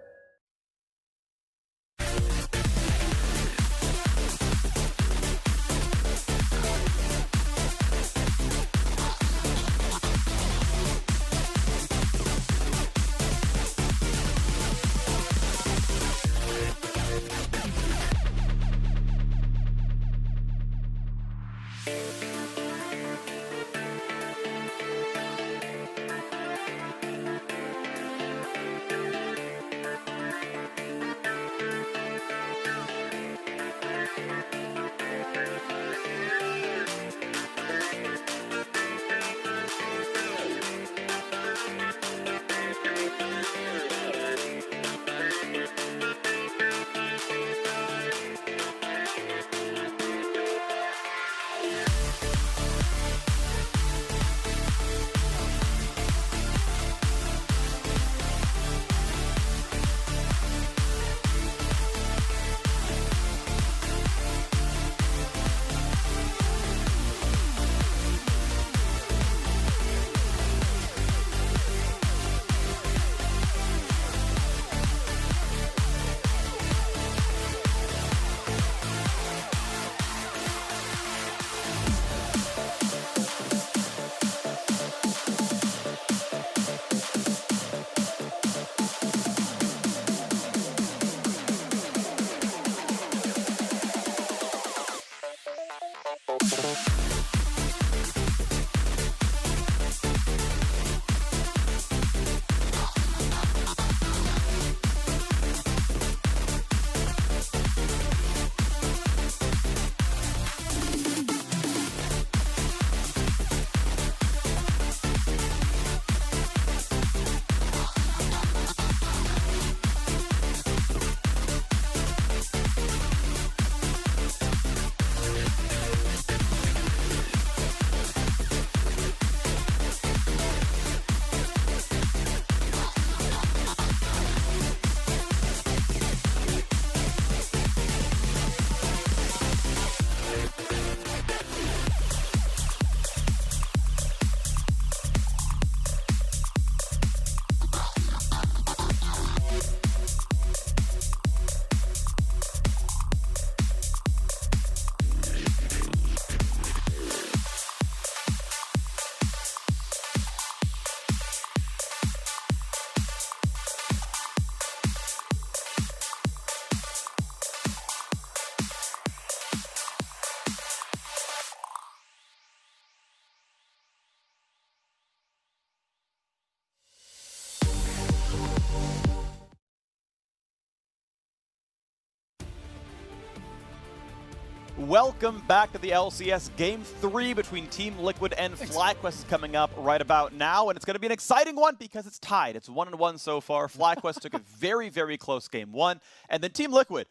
welcome back to the LCS. Game 3 between Team Liquid and FlyQuest is coming up right about now, and it's going to be an exciting one because it's tied. It's 1-1 so far. FlyQuest took a very, very close Game 1, and then Team Liquid,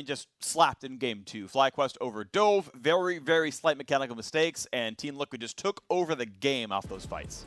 just slapped in Game 2. FlyQuest overdove, very, very slight mechanical mistakes, and Team Liquid just took over the game off those fights.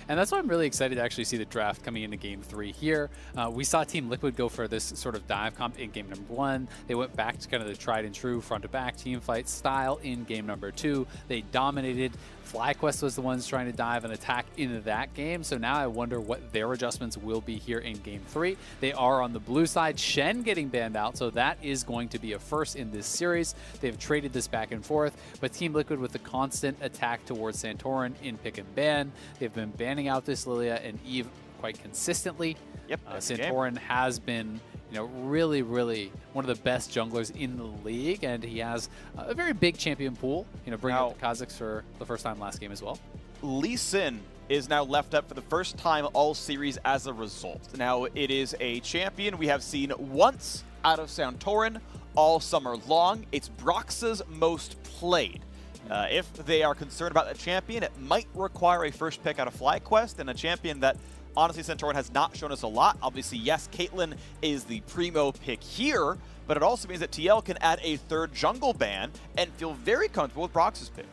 And that's why I'm really excited to actually see the draft coming into Game 3 here. We saw Team Liquid go for this sort of dive comp in Game number 1. They went back to kind of the tried and true front-to-back team fight style in Game number 2. They dominated. FlyQuest was the ones trying to dive and attack into that game, so now I wonder what their adjustments will be here in Game 3. They are on the blue side, Shen getting banned out, so that is going to be a first in this series. They've traded this back and forth, but Team Liquid with the constant attack towards Santorin in pick and ban. They've been banning out this Lilia and Eve quite consistently. Yep, Santorin has been really, really one of the best junglers in the league, and he has a very big champion pool. Bringing up the Kazakhs for the first time last game as well. Lee Sin is now left up for the first time all series as a result. Now, it is a champion we have seen once out of Santorin all summer long. It's Broxah's most played. If they are concerned about the champion, it might require a first pick out of FlyQuest, and a champion that honestly, Santorin has not shown us a lot. Obviously, yes, Caitlyn is the primo pick here, but it also means that TL can add a third jungle ban and feel very comfortable with Brox's pick.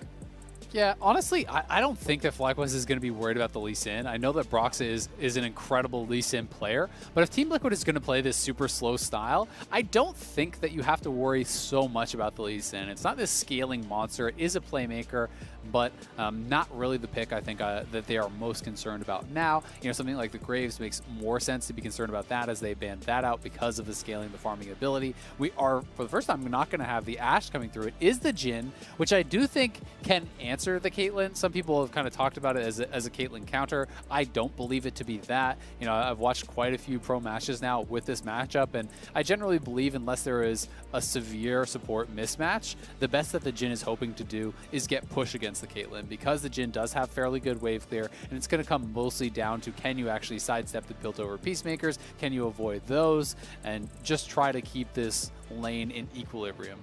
Yeah, honestly, I don't think that FlyQuest is going to be worried about the Lee Sin. I know that Broxah is an incredible Lee Sin player, but if Team Liquid is going to play this super slow style, I don't think that you have to worry so much about the Lee Sin. It's not this scaling monster. It is a playmaker, but not really the pick I think that they are most concerned about now. Something like the Graves makes more sense to be concerned about that as they banned that out because of the scaling, the farming ability. We are, for the first time, not going to have the Ashe coming through. It is the Jhin, which I do think can answer the Caitlyn. Some people have kind of talked about it as a Caitlyn counter. I don't believe it to be that. I've watched quite a few pro matches now with this matchup, and I generally believe unless there is a severe support mismatch, the best that the Jhin is hoping to do is get push against the Caitlyn, because the Jhin does have fairly good wave clear, and it's going to come mostly down to can you actually sidestep the built-over Peacemakers, can you avoid those, and just try to keep this lane in equilibrium.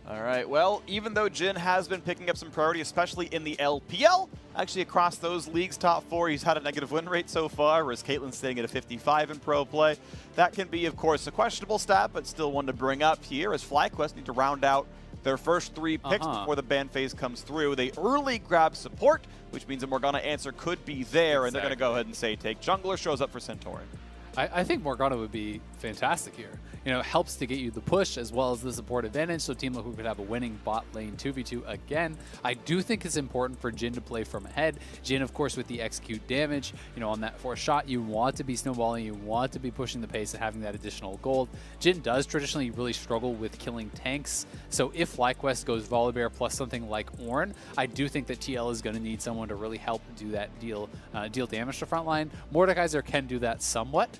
All right, well, even though Jhin has been picking up some priority, especially in the LPL, actually across those leagues' top 4, he's had a negative win rate so far, whereas Caitlyn's sitting at a 55 in pro play. That can be, of course, a questionable stat, but still one to bring up here, as FlyQuest need to round out their first 3 picks before the ban phase comes through. They early grab support, which means a Morgana answer could be there, and they're going to go ahead and say take jungler, shows up for Santorin. I think Morgana would be fantastic here. Helps to get you the push as well as the support advantage, so Team Liquid could have a winning bot lane 2v2 again. I do think it's important for Jhin to play from ahead. Jhin, of course, with the execute damage, on that 4th shot, you want to be snowballing, you want to be pushing the pace and having that additional gold. Jhin does traditionally really struggle with killing tanks, so if FlyQuest goes Volibear plus something like Ornn, I do think that TL is going to need someone to really help do that deal damage to frontline. Mordekaiser can do that somewhat.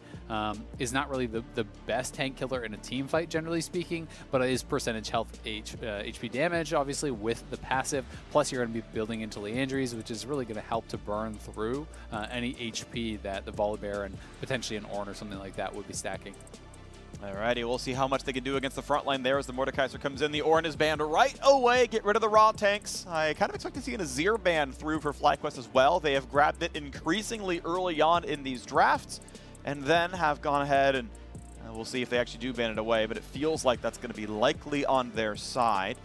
Is not really the best tank killer in a team fight, generally speaking, but it is percentage health HP damage, obviously, with the passive. Plus, you're going to be building into Liandry's, which is really going to help to burn through any HP that the Volibear and potentially an Ornn or something like that would be stacking. Alrighty, we'll see how much they can do against the front line there as the Mordekaiser comes in. The Ornn is banned right away. Get rid of the raw tanks. I kind of expect to see an Azir ban through for FlyQuest as well. They have grabbed it increasingly early on in these drafts, and then have gone ahead and we'll see if they actually do ban it away, but it feels like that's going to be likely on their side.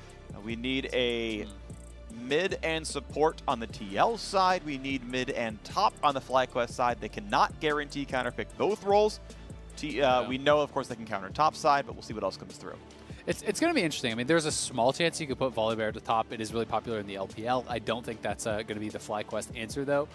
We need a mid and support on the TL side. We need mid and top on the FlyQuest side. They cannot guarantee counterpick both roles. We know, of course, they can counter top side, but we'll see what else comes through. It's going to be interesting. I mean, there's a small chance you could put Volibear at the top. It is really popular in the LPL. I don't think that's going to be the FlyQuest answer, though.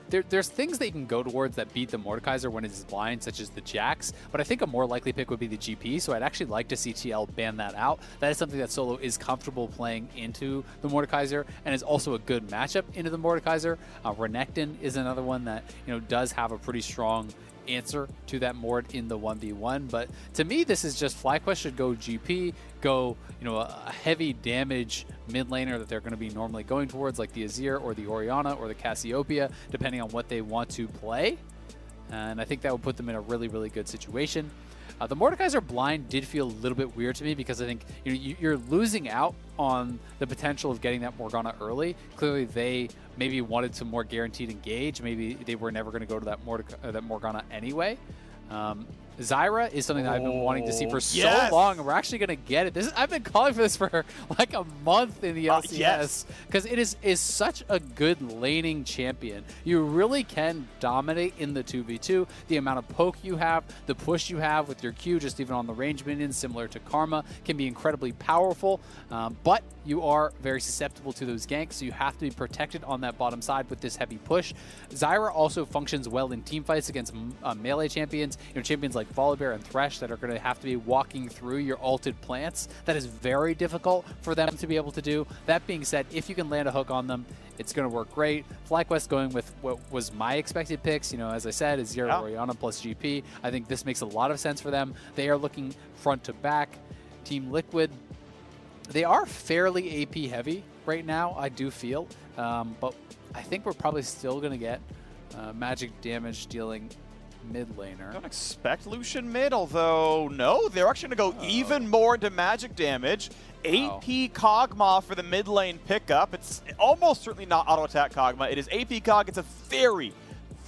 There's things that you can go towards that beat the Mordekaiser when it is blind, such as the Jax, but I think a more likely pick would be the GP, so I'd actually like to see TL ban that out. That is something that Solo is comfortable playing into the Mordekaiser, and is also a good matchup into the Mordekaiser. Renekton is another one that does have a pretty strong answer to that Mord in the 1v1, but to me this is just FlyQuest should go GP, go a heavy damage mid laner that they're going to be normally going towards, like the Azir or the Orianna or the Cassiopeia, depending on what they want to play, and I think that would put them in a really, really good situation. The Mordekaiser blind did feel a little bit weird to me because I think you're losing out on the potential of getting that Morgana early. Clearly, they maybe wanted some more guaranteed engage. Maybe they were never going to go to that Morgana anyway. Zyra is something that I've been wanting to see for so long, and we're actually going to get it. I've been calling for this for like a month in the LCS because it is such a good laning champion. You really can dominate in the 2v2. The amount of poke you have, the push you have with your Q, just even on the range minions, similar to Karma, can be incredibly powerful, but you are very susceptible to those ganks, so you have to be protected on that bottom side with this heavy push. Zyra also functions well in team fights against melee champions, champions like Volibear and Thresh that are going to have to be walking through your ulted plants. That is very difficult for them to be able to do. That being said, if you can land a hook on them, it's going to work great. FlyQuest going with what was my expected picks, as I said, is Zero Orianna plus GP. I think this makes a lot of sense for them. They are looking front to back. Team Liquid, they are fairly AP heavy right now, I do feel. But I think we're probably still going to get magic damage dealing mid laner. Don't expect Lucian mid, although no, they're actually going to go even more into magic damage. AP Kog'Maw for the mid lane pickup. It's almost certainly not auto attack Kog'Maw. It is AP Kog. It's a very,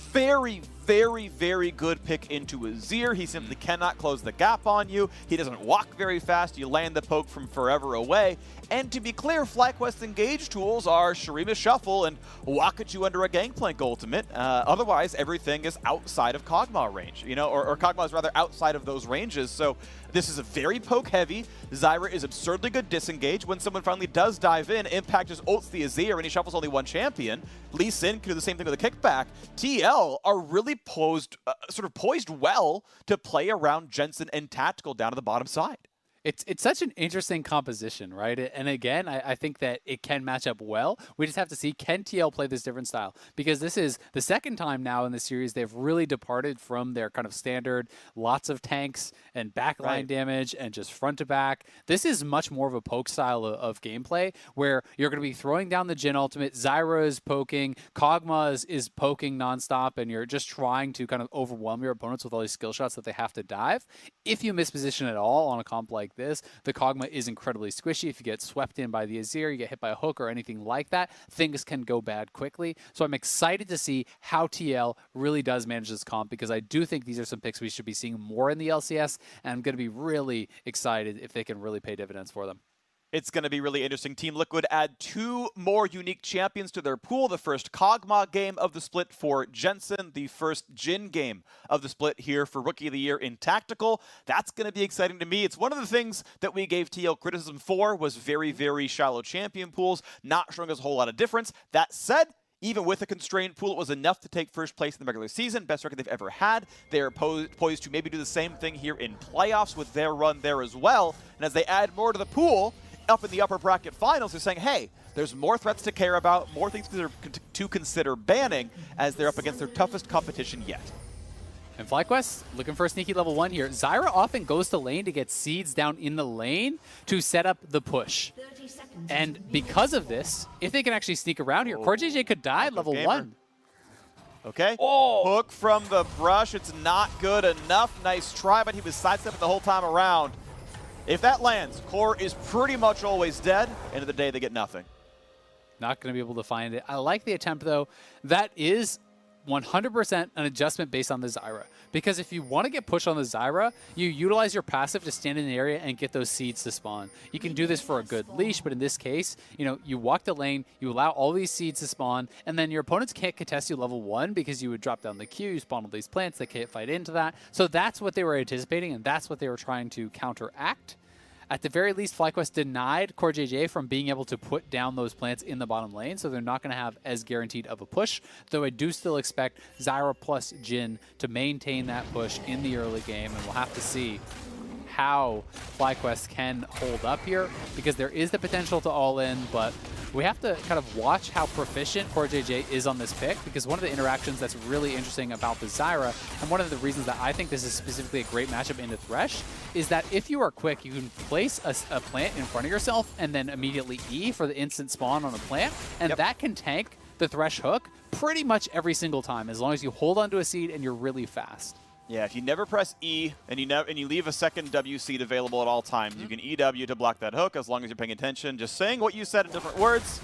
very, very, very good pick into Azir. He simply cannot close the gap on you. He doesn't walk very fast. You land the poke from forever away. And to be clear, FlyQuest's engage tools are Shurima Shuffle and walk at you under a Gangplank ultimate. Otherwise, everything is outside of Kog'Maw range, or Kog'Maw is rather outside of those ranges. So this is a very poke heavy. Zyra is absurdly good disengage. When someone finally does dive in, Impact just ults the Azir and he shuffles only one champion. Lee Sin can do the same thing with a kickback. TL are really poised well to play around Jensen and Tactical down to the bottom side. It's such an interesting composition, right? And again, I think that it can match up well. We just have to see, can TL play this different style? Because this is the second time now in the series they've really departed from their kind of standard, lots of tanks and backline damage and just front to back. This is much more of a poke style of gameplay where you're going to be throwing down the Jhin ultimate, Zyra is poking, Kog'Maw is poking nonstop, and you're just trying to kind of overwhelm your opponents with all these skill shots that they have to dive. If you miss position at all on a comp like this, the Kog'Maw is incredibly squishy. If you get swept in by the Azir, you get hit by a hook or anything like that, things can go bad quickly. So I'm excited to see how TL really does manage this comp, because I do think these are some picks we should be seeing more in the LCS, and I'm going to be really excited if they can really pay dividends for them. It's going to be really interesting. Team Liquid add 2 more unique champions to their pool. The first Kog'Maw game of the split for Jensen. The first Jhin game of the split here for Rookie of the Year in Tactical. That's going to be exciting to me. It's one of the things that we gave TL criticism for, was very, very shallow champion pools, not showing us a whole lot of difference. That said, even with a constrained pool, it was enough to take first place in the regular season. Best record they've ever had. They are poised to maybe do the same thing here in playoffs with their run there as well. And as they add more to the pool, up in the upper bracket finals, they're saying, hey, there's more threats to care about, more things to consider banning as they're up against their toughest competition yet. And FlyQuest looking for a sneaky level 1 here. Zyra often goes to lane to get seeds down in the lane to set up the push. And because of this, if they can actually sneak around here, CoreJJ could die at level 1. Okay. Hook from the brush. It's not good enough. Nice try, but he was sidestepping the whole time around. If that lands, Core is pretty much always dead. End of the day, they get nothing. Not going to be able to find it. I like the attempt, though. That is 100% an adjustment based on the Zyra. Because if you want to get pushed on the Zyra, you utilize your passive to stand in the area and get those seeds to spawn. You can do this for a good leash, but in this case, you walk the lane, you allow all these seeds to spawn, and then your opponents can't contest you level 1 because you would drop down the Q, you spawn all these plants, they can't fight into that. So that's what they were anticipating, and that's what they were trying to counteract. At the very least, FlyQuest denied CoreJJ from being able to put down those plants in the bottom lane, so they're not going to have as guaranteed of a push, though I do still expect Zyra plus Jhin to maintain that push in the early game, and we'll have to see how FlyQuest can hold up here, because there is the potential to all in, but we have to kind of watch how proficient CoreJJ is on this pick, because one of the interactions that's really interesting about the Zyra, and one of the reasons that I think this is specifically a great matchup into Thresh, is that if you are quick, you can place a plant in front of yourself and then immediately E for the instant spawn on a plant, and that can tank the Thresh hook pretty much every single time, as long as you hold onto a seed and you're really fast. Yeah, if you never press E and you leave a second W seed available at all times, you can EW to block that hook as long as you're paying attention. Just saying what you said in different words.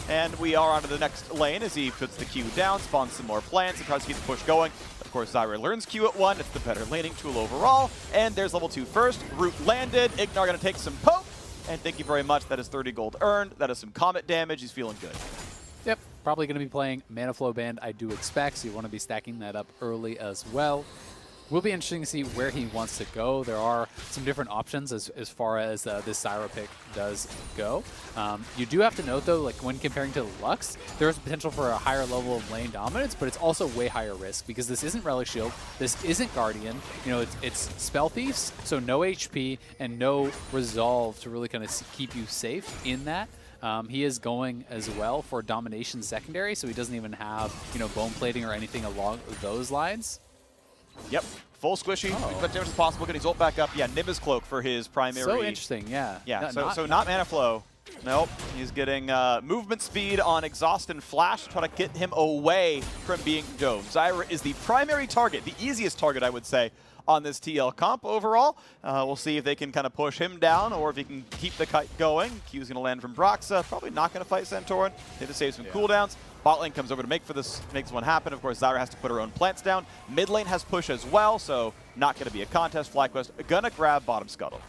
And we are on to the next lane as he puts the Q down, spawns some more plants, and tries to keep the push going. Of course, Zyra learns Q at 1. It's the better laning tool overall. And there's level 2 first. Root landed. Ignar going to take some poke. And thank you very much. That is 30 gold earned. That is some comet damage. He's feeling good. Yep, probably going to be playing Mana Flow Band, I do expect, so you want to be stacking that up early as well. Will be interesting to see where he wants to go. There are some different options as far as this Zyra pick does go. You do have to note, though, like when comparing to Lux, there is potential for a higher level of lane dominance, but it's also way higher risk because this isn't Relic Shield, this isn't Guardian. You know, it's Spell Thieves, so no HP and no Resolve to really kind of keep you safe in that. He is going as well for Domination secondary, so he doesn't even have, you know, Bone Plating or anything along those lines. Yep, full squishy, as much damage as possible, getting his ult back up. Yeah, Nimbus Cloak for his primary. So interesting, yeah. Yeah, so not Mana Flow. Nope, he's getting movement speed on Exhaust and Flash to try to get him away from being domed. Zyra is the primary target, the easiest target, I would say, on this TL comp overall. We'll see if they can kind of push him down or if he can keep the kite going. Q's going to land from Broxah. Probably not going to fight Santorin. They have to save some cooldowns. Bot lane comes over to make makes one happen. Of course, Zyra has to put her own plants down. Mid lane has push as well, so not going to be a contest. FlyQuest going to grab bottom scuttle.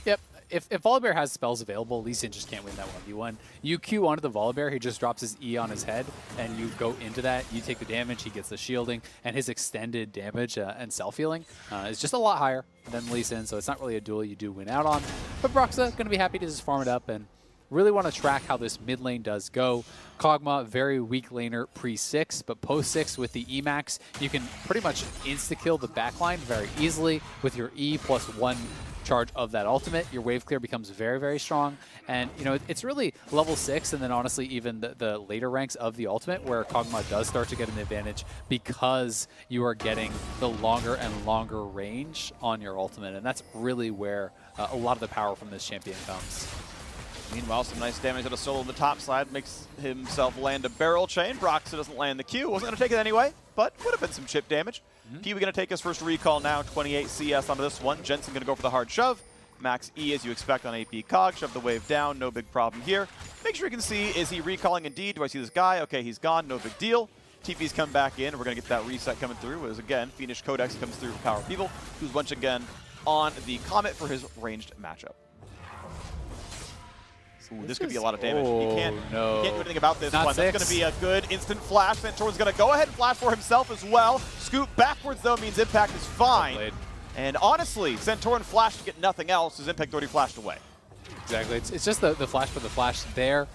Yep. If Volibear has spells available, Lee Sin just can't win that 1v1. You Q onto the Volibear, he just drops his E on his head, and you go into that. You take the damage, he gets the shielding, and his extended damage and self-healing is just a lot higher than Lee Sin, so it's not really a duel you do win out on. But Broxah going to be happy to just farm it up and really want to track how this mid lane does go. Kog'Maw, very weak laner pre-6, but post-6 with the Emax, you can pretty much insta-kill the backline very easily with your E plus 1 charge of that ultimate. Your wave clear becomes very, very strong. And, you know, it's really level 6 and then honestly even the later ranks of the ultimate where Kog'Maw does start to get an advantage because you are getting the longer and longer range on your ultimate. And that's really where a lot of the power from this champion comes. Meanwhile, some nice damage at a solo on the top side makes himself land a barrel chain. Broxah doesn't land the Q. Wasn't going to take it anyway, but would have been some chip damage. Kiwi going to take his first recall now, 28 CS onto this one. Jensen going to go for the hard shove. Max E as you expect on AP Cog. Shove the wave down, no big problem here. Make sure you can see, is he recalling indeed? Do I see this guy? Okay, he's gone, no big deal. TP's come back in. We're going to get that reset coming through as, again, Fiendish Codex comes through for Power People, who's once again on the Comet for his ranged matchup. Ooh, this could be a lot of damage. He can't do anything about this one. That's going to be a good instant flash. Santorin's going to go ahead and flash for himself as well. Scoop backwards, though, means Impact is fine. And honestly, Santorin flashed to get nothing else. His Impact already flashed away. Exactly. It's just the flash for the flash there.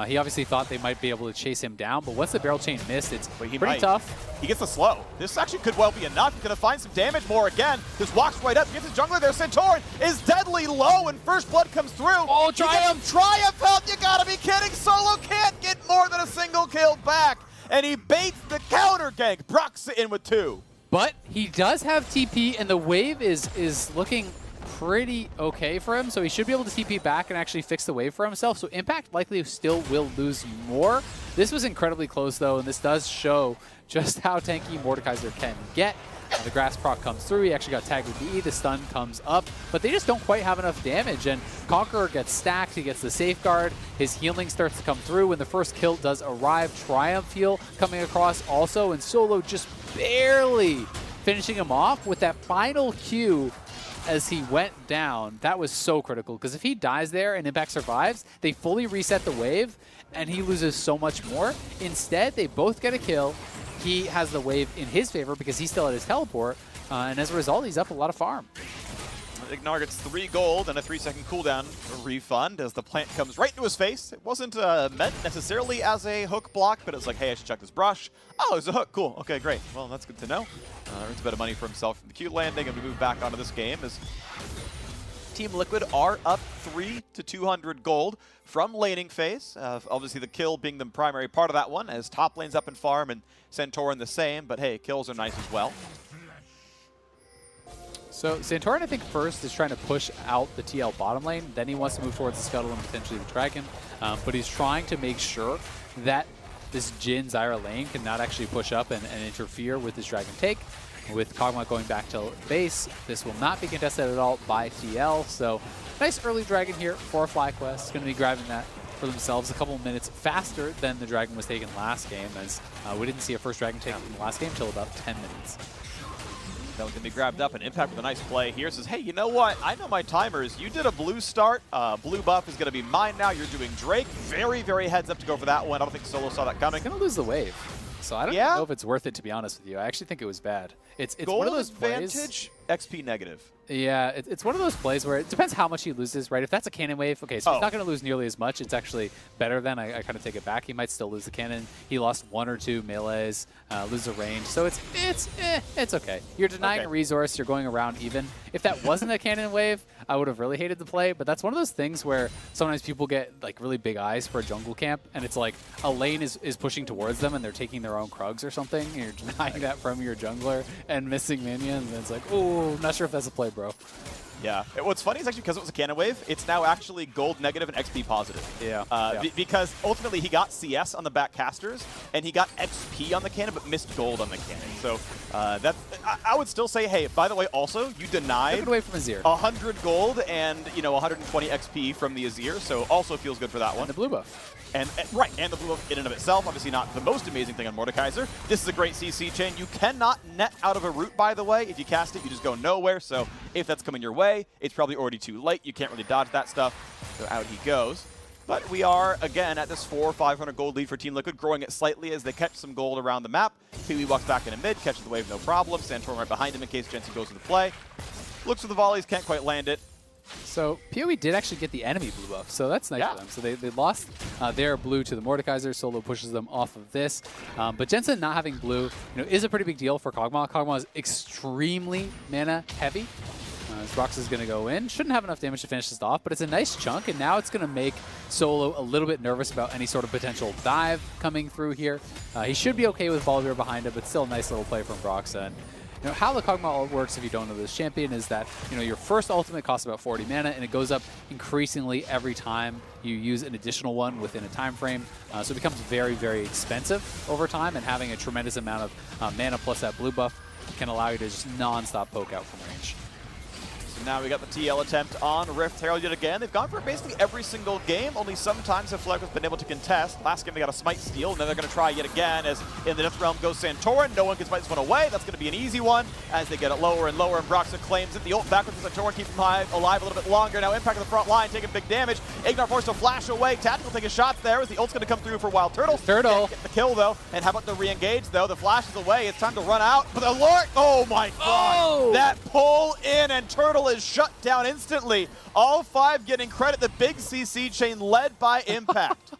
He obviously thought they might be able to chase him down, but once the barrel chain missed, it's pretty tough. He gets the slow. This actually could well be enough. He's going to find some damage more again. Just walks right up, gets his jungler there. Santorin is deadly low, and first blood comes through. Oh, Triumph! Triumph help! You gotta be kidding! Solo can't get more than a single kill back, and he baits the counter gank. Broxah in with 2. But he does have TP, and the wave is looking pretty okay for him, so he should be able to TP back and actually fix the wave for himself. So Impact likely still will lose more. This was incredibly close, though, and this does show just how tanky Mordekaiser can get. The grass proc comes through. He actually got tagged with the E. The stun comes up, but they just don't quite have enough damage. And Conqueror gets stacked. He gets the safeguard. His healing starts to come through. When the first kill does arrive, Triumph heal coming across also, and Solo just barely finishing him off with that final Q as he went down. That was so critical, because if he dies there and Impact survives, they fully reset the wave, and he loses so much more. Instead, they both get a kill. He has the wave in his favor because he's still at his teleport, and as a result, he's up a lot of farm. Ignar gets 3 gold and a 3-second cooldown refund as the plant comes right into his face. It wasn't meant necessarily as a hook block, but it's like, hey, I should check this brush. Oh, there's a hook. Cool. Okay, great. Well, that's good to know. Earns a bit of money for himself from the Q landing, and we move back onto this game as Team Liquid are up 3 to 200 gold from laning phase. Obviously, the kill being the primary part of that one, as top lane's up in farm and Santorin the same, but hey, kills are nice as well. So Santorin, I think, first is trying to push out the TL bottom lane. Then he wants to move towards the Scuttle and potentially the Dragon. But he's trying to make sure that this Jhin Zyra lane cannot actually push up and interfere with his Dragon take. With Kog'Maw going back to base, this will not be contested at all by TL. So nice early dragon here for FlyQuest. Going to be grabbing that for themselves a couple of minutes faster than the dragon was taken last game, as we didn't see a first dragon taken in the last game until about 10 minutes. That was going to be grabbed up, and Impact with a nice play here says, hey, you know what? I know my timers. You did a blue start. Blue buff is going to be mine now. You're doing Drake. Very, very heads up to go for that one. I don't think Solo saw that coming. Going to lose the wave. So I don't know if it's worth it, to be honest with you. I actually think it was bad. It's Gold one of those advantage, plays, XP negative. Yeah, it's one of those plays where it depends how much he loses, right? If that's a cannon wave, okay, so he's not going to lose nearly as much. It's actually better than, I kind of take it back. He might still lose the cannon. He lost 1 or 2 melees, lose a range. So it's okay. You're denying a resource. You're going around even. If that wasn't a cannon wave, I would have really hated the play. But that's one of those things where sometimes people get like really big eyes for a jungle camp, and it's like a lane is pushing towards them, and they're taking their own Krugs or something, and you're denying that from your jungler and missing minions. And it's like, oh, not sure if that's a play, bro. Yeah. What's funny is actually because it was a cannon wave, it's now actually gold negative and XP positive. Yeah. Because ultimately he got CS on the back casters and he got XP on the cannon but missed gold on the cannon. So I would still say, hey, by the way, also you denied away from Azir 100 gold and 120 XP from the Azir, so also feels good for that one. And the blue buff. And the blue buff in and of itself, obviously not the most amazing thing on Mordekaiser. This is a great CC chain. You cannot net out of a root, by the way. If you cast it, you just go nowhere. So if that's coming your way, it's probably already too late. You can't really dodge that stuff. So out he goes. But we are, again, at this 400 or 500 gold lead for Team Liquid, growing it slightly as they catch some gold around the map. Pee-wee walks back into mid, catches the wave, no problem. Santorin right behind him in case Jensen goes to the play. Looks for the volleys, can't quite land it. So PoE did actually get the enemy blue buff, so that's nice for them. So they lost their blue to the Mordekaiser. Solo pushes them off of this. But Jensen not having blue is a pretty big deal for Kog'Maw. Kog'Maw is extremely mana heavy. Brox is going to go in. Shouldn't have enough damage to finish this off, but it's a nice chunk, and now it's going to make Solo a little bit nervous about any sort of potential dive coming through here. He should be okay with Volibear behind him, but still a nice little play from Brox. And how the Kog'Maw ult works, if you don't know this champion, is that your first ultimate costs about 40 mana, and it goes up increasingly every time you use an additional one within a time frame. So it becomes very, very expensive over time, and having a tremendous amount of mana plus that blue buff can allow you to just non-stop poke out from range. Now we got the TL attempt on Rift Herald yet again. They've gone for basically every single game. Only sometimes have FlyQuest been able to contest. Last game they got a Smite steal, and then they're going to try yet again as in the Death Realm goes Santorin. No one can smite this one away. That's going to be an easy one as they get it lower and lower, and Broxton claims it. The ult backwards from Santorin keeps him alive a little bit longer. Now Impact on the front line, taking big damage. Ignar forced to flash away. Tactical taking shots there as the ult's going to come through for Wild Turtle. Can't get the kill though. And how about the re-engage though? The flash is away. It's time to run out. But the Lord, oh my god! That pull in, and Turtle is shut down instantly. All 5 getting credit. The big CC chain led by Impact.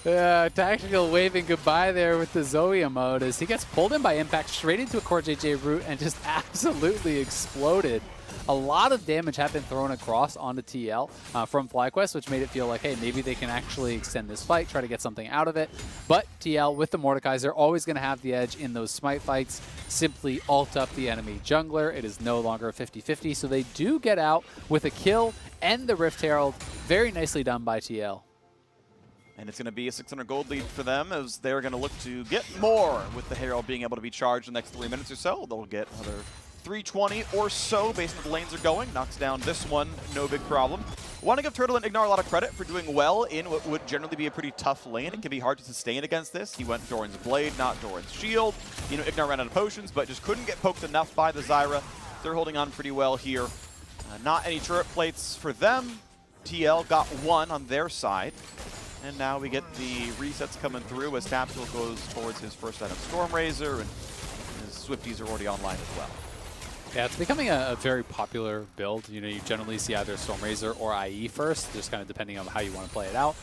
Tactical waving goodbye there with the Zoe mode as he gets pulled in by Impact straight into a Core JJ root and just absolutely exploded. A lot of damage had been thrown across onto TL from FlyQuest, which made it feel like, hey, maybe they can actually extend this fight, try to get something out of it. But TL with the Mordekaiser, always going to have the edge in those Smite fights. Simply ult up the enemy jungler. It is no longer a 50-50, so they do get out with a kill and the Rift Herald. Very nicely done by TL. And it's going to be a 600 gold lead for them as they're going to look to get more with the Herald being able to be charged in the next 3 minutes or so. They'll get another 320 or so based on the lanes are going. Knocks down this one, no big problem. Want to give Turtle and Ignar a lot of credit for doing well in what would generally be a pretty tough lane. It can be hard to sustain against this. He went Doran's Blade, not Doran's Shield. Ignar ran out of potions, but just couldn't get poked enough by the Zyra. They're holding on pretty well here. Not any turret plates for them. TL got 1 on their side. And now we get the resets coming through as Tactical goes towards his first item, Stormrazor, and his Swifties are already online as well. Yeah, it's becoming a very popular build. You generally see either Stormrazor or IE first, just kind of depending on how you want to play it out.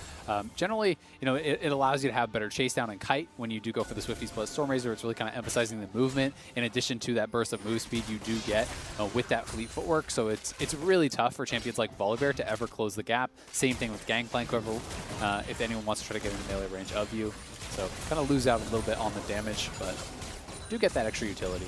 Generally, it allows you to have better chase down and kite when you do go for the Swifties plus Stormrazor. It's really kind of emphasizing the movement in addition to that burst of move speed you do get with that fleet footwork. So it's really tough for champions like Volibear to ever close the gap. Same thing with Gangplank, if anyone wants to try to get in the melee range of you. So kind of lose out a little bit on the damage, but do get that extra utility.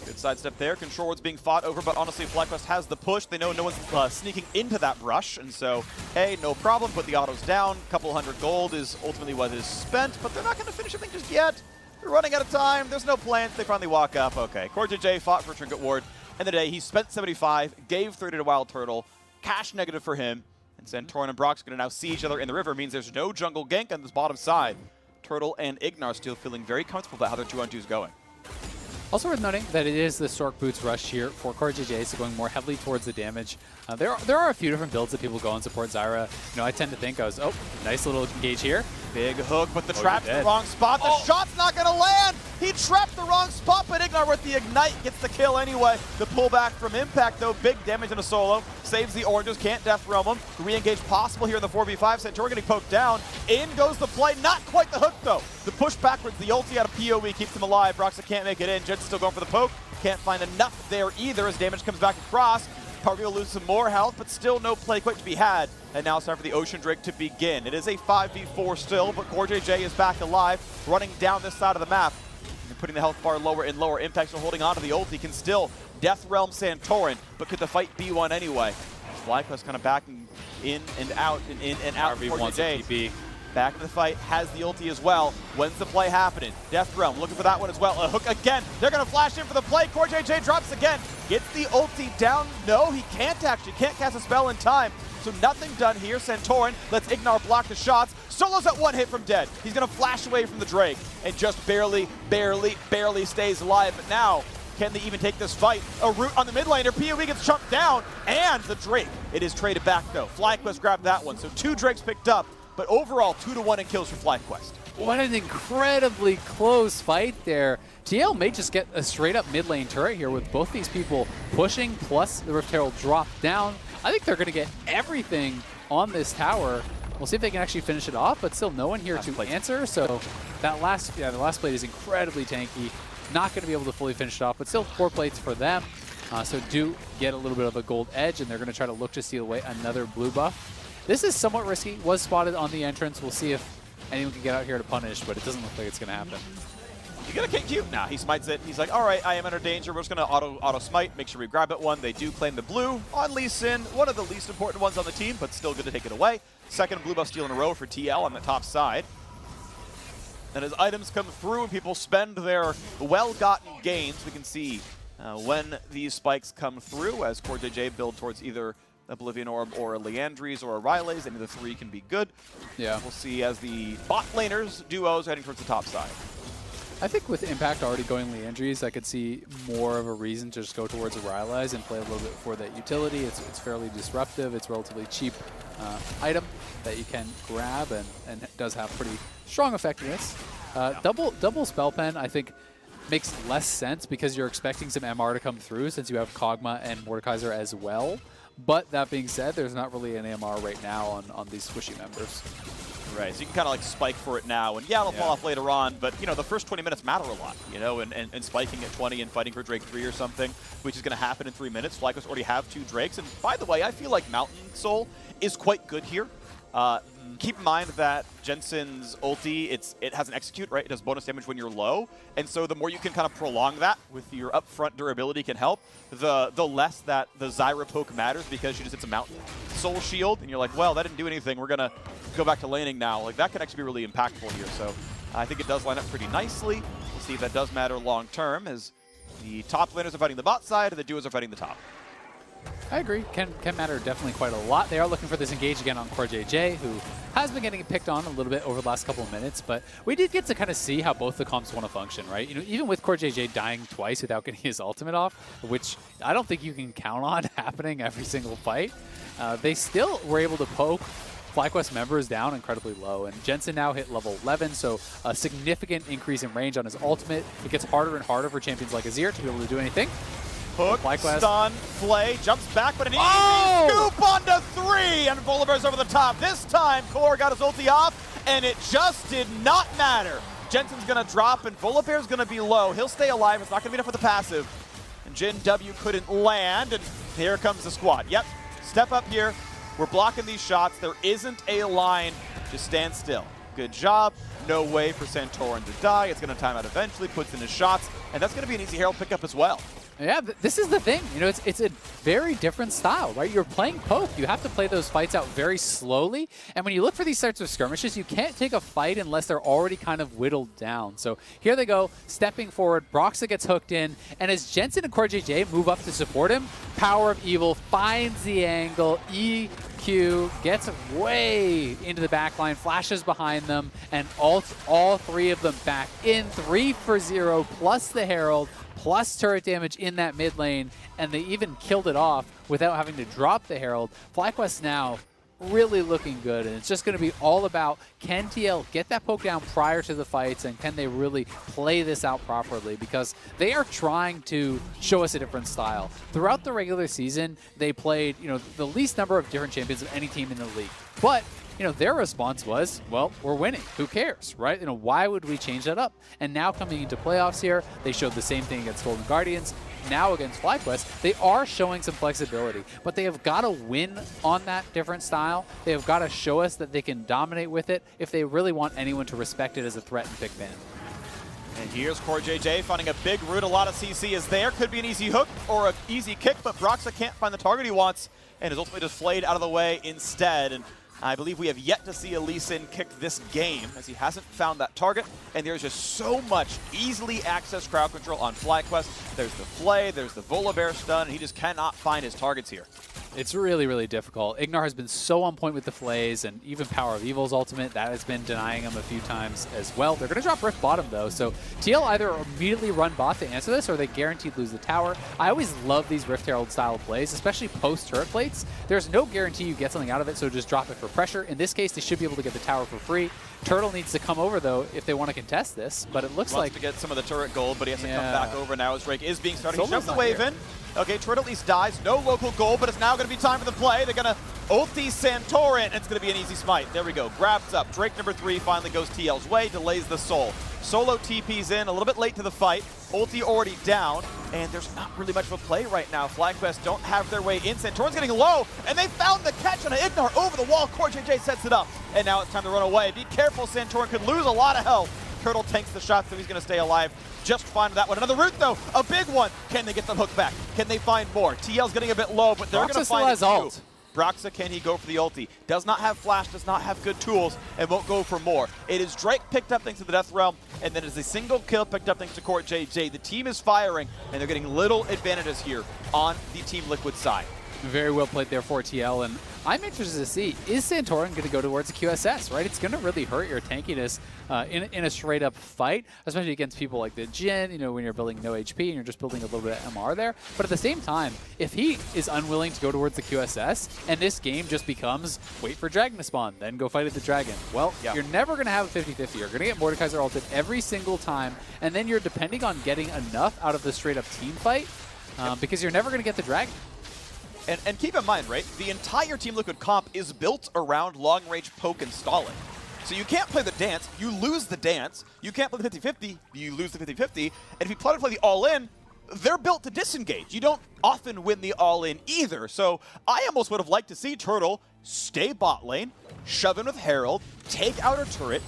Good sidestep there. Control Ward's being fought over, but honestly, FlyQuest has the push. They know no one's sneaking into that rush, and so, hey, no problem. Put the autos down. Couple hundred gold is ultimately what is spent, but they're not going to finish anything just yet. We're running out of time. There's no plans. They finally walk up. Okay. CoreJJ fought for Trinket Ward. End of the day, he spent 75, gave 30 to Wild Turtle. Cash negative for him. And Santorin and Brock's going to now see each other in the river. Means there's no jungle gank on this bottom side. Turtle and Ignar still feeling very comfortable about how their 2-on-2 is going. Also worth noting that it is the Stork Boots rush here for CoreJJ, so going more heavily towards the damage. There are a few different builds that people go and support Zyra. You know, I tend to think I was, oh, nice little engage here. Big hook, but the trap's in the wrong spot. The shot's not going to land. He trapped the wrong spot, but Ignar with the Ignite gets the kill anyway. The pullback from Impact, though, big damage in a solo. Saves the Oranges, can't death roam him. Re-engage possible here in the 4v5. Santorin getting poked down. In goes the play. Not quite the hook, though. The push backwards, the ulti out of PoE keeps him alive. Broxah can't make it in. Jen's still going for the poke. Can't find enough there either as damage comes back across. Parvio loses some more health, but still no play quite to be had. And now it's time for the Ocean Drake to begin. It is a 5v4 still, but CoreJJ is back alive, running down this side of the map. And putting the health bar lower and lower. Impact still holding on to the ulti, can still Death Realm Santorin, but could the fight be won anyway? FlyQuest kind of backing in and out and in and out. CoreJJ back in the fight, has the ulti as well. When's the play happening? Death Realm looking for that one as well. A hook again. They're going to flash in for the play. CoreJJ drops again. Gets the ulti down. No, he can't actually. Can't cast a spell in time. So nothing done here. Santorin lets Ignar block the shots. Solo's at one hit from dead. He's going to flash away from the Drake and just barely stays alive. But now, can they even take this fight? A root on the mid laner. PoE gets chunked down. And the Drake. It is traded back though. FlyQuest grabbed that one. So 2 Drakes picked up. But overall, 2-1 in kills for FlyQuest. What an incredibly close fight there. TL may just get a straight-up mid-lane turret here with both these people pushing, plus the Rift Herald drop down. I think they're going to get everything on this tower. We'll see if they can actually finish it off, but still no one here to answer. So that the last plate is incredibly tanky. Not going to be able to fully finish it off, but still 4 plates for them. So do get a little bit of a gold edge, and they're going to try to look to steal away another blue buff. This is somewhat risky. Was spotted on the entrance. We'll see if anyone can get out here to punish, but it doesn't look like it's going to happen. You gonna kick you? Nah, he smites it. He's like, all right, I am under danger. We're just gonna auto smite, make sure we grab it one. They do claim the blue on Lee Sin, one of the least important ones on the team, but still good to take it away. Second blue buff steal in a row for TL on the top side. And as items come through and people spend their well-gotten gains, we can see when these spikes come through as CoreJJ build towards either Oblivion Orb or a Liandry's or a Riley's. Any of the 3 can be good. Yeah. We'll see as the bot laners duos heading towards the top side. I think with Impact already going Liandry's, I could see more of a reason to just go towards a Riley's and play a little bit for that utility. It's fairly disruptive. It's a relatively cheap item that you can grab and does have pretty strong effectiveness. Double Spell Pen, I think, makes less sense because you're expecting some MR to come through since you have Kog'Maw and Mordekaiser as well. But that being said, there's not really an AMR right now on these squishy members. Right, so you can kind of like spike for it now, and yeah, it'll fall off later on, but you know, the first 20 minutes matter a lot, you know, and spiking at 20 and fighting for Drake 3 or something, which is going to happen in 3 minutes. FlyQuest already have 2 Drakes, and by the way, I feel like Mountain Soul is quite good here. Keep in mind that Jensen's ulti, it has an execute, right? It does bonus damage when you're low, and so the more you can kind of prolong that with your upfront durability can help, the less that the Zyra poke matters because she just hits a Mountain Soul shield, and you're like, well, that didn't do anything. We're going to go back to laning now. Like, that can actually be really impactful here, so I think it does line up pretty nicely. We'll see if that does matter long term as the top laners are fighting the bot side and the duos are fighting the top. I agree. Can matter definitely quite a lot. They are looking for this engage again on CoreJJ, who has been getting picked on a little bit over the last couple of minutes, but we did get to kind of see how both the comps want to function, right? You know, even with CoreJJ dying twice without getting his ultimate off, which I don't think you can count on happening every single fight, they still were able to poke FlyQuest members down incredibly low, and Jensen now hit level 11, so a significant increase in range on his ultimate. It gets harder and harder for champions like Azir to be able to do anything. Hook, stun, flay, jumps back, but an easy scoop onto 3, and Volibear's over the top. This time, Core got his ulti off, and it just did not matter. Jensen's gonna drop, and Volibear's gonna be low. He'll stay alive, it's not gonna be enough for the passive. And Jin W couldn't land, and here comes the squad. Yep, step up here. We're blocking these shots. There isn't a line. Just stand still. Good job. No way for Santorin to die. It's gonna time out eventually, puts in his shots, and that's gonna be an easy Herald pickup as well. Yeah, this is the thing. You know, it's a very different style, right? You're playing poke. You have to play those fights out very slowly. And when you look for these sorts of skirmishes, you can't take a fight unless they're already kind of whittled down. So here they go, stepping forward. Broxah gets hooked in. And as Jensen and CoreJJ move up to support him, Power of Evil finds the angle. EQ gets way into the back line, flashes behind them, and ults all three of them back in. 3 for 0, plus the Herald, plus turret damage in that mid lane, and they even killed it off without having to drop the Herald. FlyQuest now really looking good, and it's just going to be all about, can TL get that poke down prior to the fights, and can they really play this out properly, because they are trying to show us a different style. Throughout the regular season, they played, you know, the least number of different champions of any team in the league. But you know, their response was, well, we're winning. Who cares, right? You know, why would we change that up? And now coming into playoffs here, they showed the same thing against Golden Guardians. Now against FlyQuest, they are showing some flexibility, but they have got to win on that different style. They have got to show us that they can dominate with it if they really want anyone to respect it as a threat in pick ban. And here's CoreJJ finding a big root. A lot of CC is there. Could be an easy hook or an easy kick, but Broxah can't find the target he wants and is ultimately just flayed out of the way instead. And I believe we have yet to see Lee Sin kick this game, as he hasn't found that target, and there's just so much easily accessed crowd control on FlyQuest. There's the Flay, there's the Volibear stun, and he just cannot find his targets here. It's really, really difficult. Ignar has been so on point with the Flays, and even Power of Evil's ultimate, that has been denying him a few times as well. They're going to drop Rift bottom, though, so TL either immediately run bot to answer this, or they guaranteed lose the tower. I always love these Rift Herald style plays, especially post-turret plates. There's no guarantee you get something out of it, so just drop it for pressure. In this case, they should be able to get the tower for free. Turtle needs to come over, though, if they want to contest this, but it looks like... Wants to get some of the turret gold, but he has to come back over now as Drake is being started. He shoves the wave in. Okay, Turret at least dies. No local gold, but it's now going to be time for the play. They're going to ulti Santorin, and it's going to be an easy smite. There we go. Grabs up. Drake number 3 finally goes TL's way, delays the soul. Solo TP's in, a little bit late to the fight. Ulti already down, and there's not really much of a play right now. FlyQuest don't have their way in. Santorin's getting low, and they found the catch on an Ignar over the wall. CoreJJ sets it up, and now it's time to run away. Be careful, Santorin could lose a lot of health. Turtle tanks the shot, so he's going to stay alive just fine with that one. Another root, though, a big one. Can they get the hook back? Can they find more? TL's getting a bit low, but they're going to find it too. Ult. Broxah, can he go for the ulti? Does not have flash, does not have good tools, and won't go for more. It is Drake picked up thanks to the Death Realm, and then it's a single kill picked up thanks to CoreJJ. The team is firing, and they're getting little advantages here on the Team Liquid side. Very well played there for TL, and I'm interested to see, is Santorin going to go towards the QSS, right? It's going to really hurt your tankiness in a straight-up fight, especially against people like the Jhin, you know, when you're building no HP and you're just building a little bit of MR there. But at the same time, if he is unwilling to go towards the QSS, and this game just becomes, wait for Dragon to spawn, then go fight at the Dragon, well, you're never going to have a 50-50. You're going to get Mordekaiser ulted every single time, and then you're depending on getting enough out of the straight-up team fight, because you're never going to get the Dragon. And keep in mind, right, the entire Team Liquid comp is built around long-range poke and stalling. So you can't play the dance, you lose the dance. You can't play the 50-50, you lose the 50-50. And if you play the all-in, they're built to disengage. You don't often win the all-in either. So I almost would have liked to see Turtle stay bot lane, shove in with Herald, take out her turret,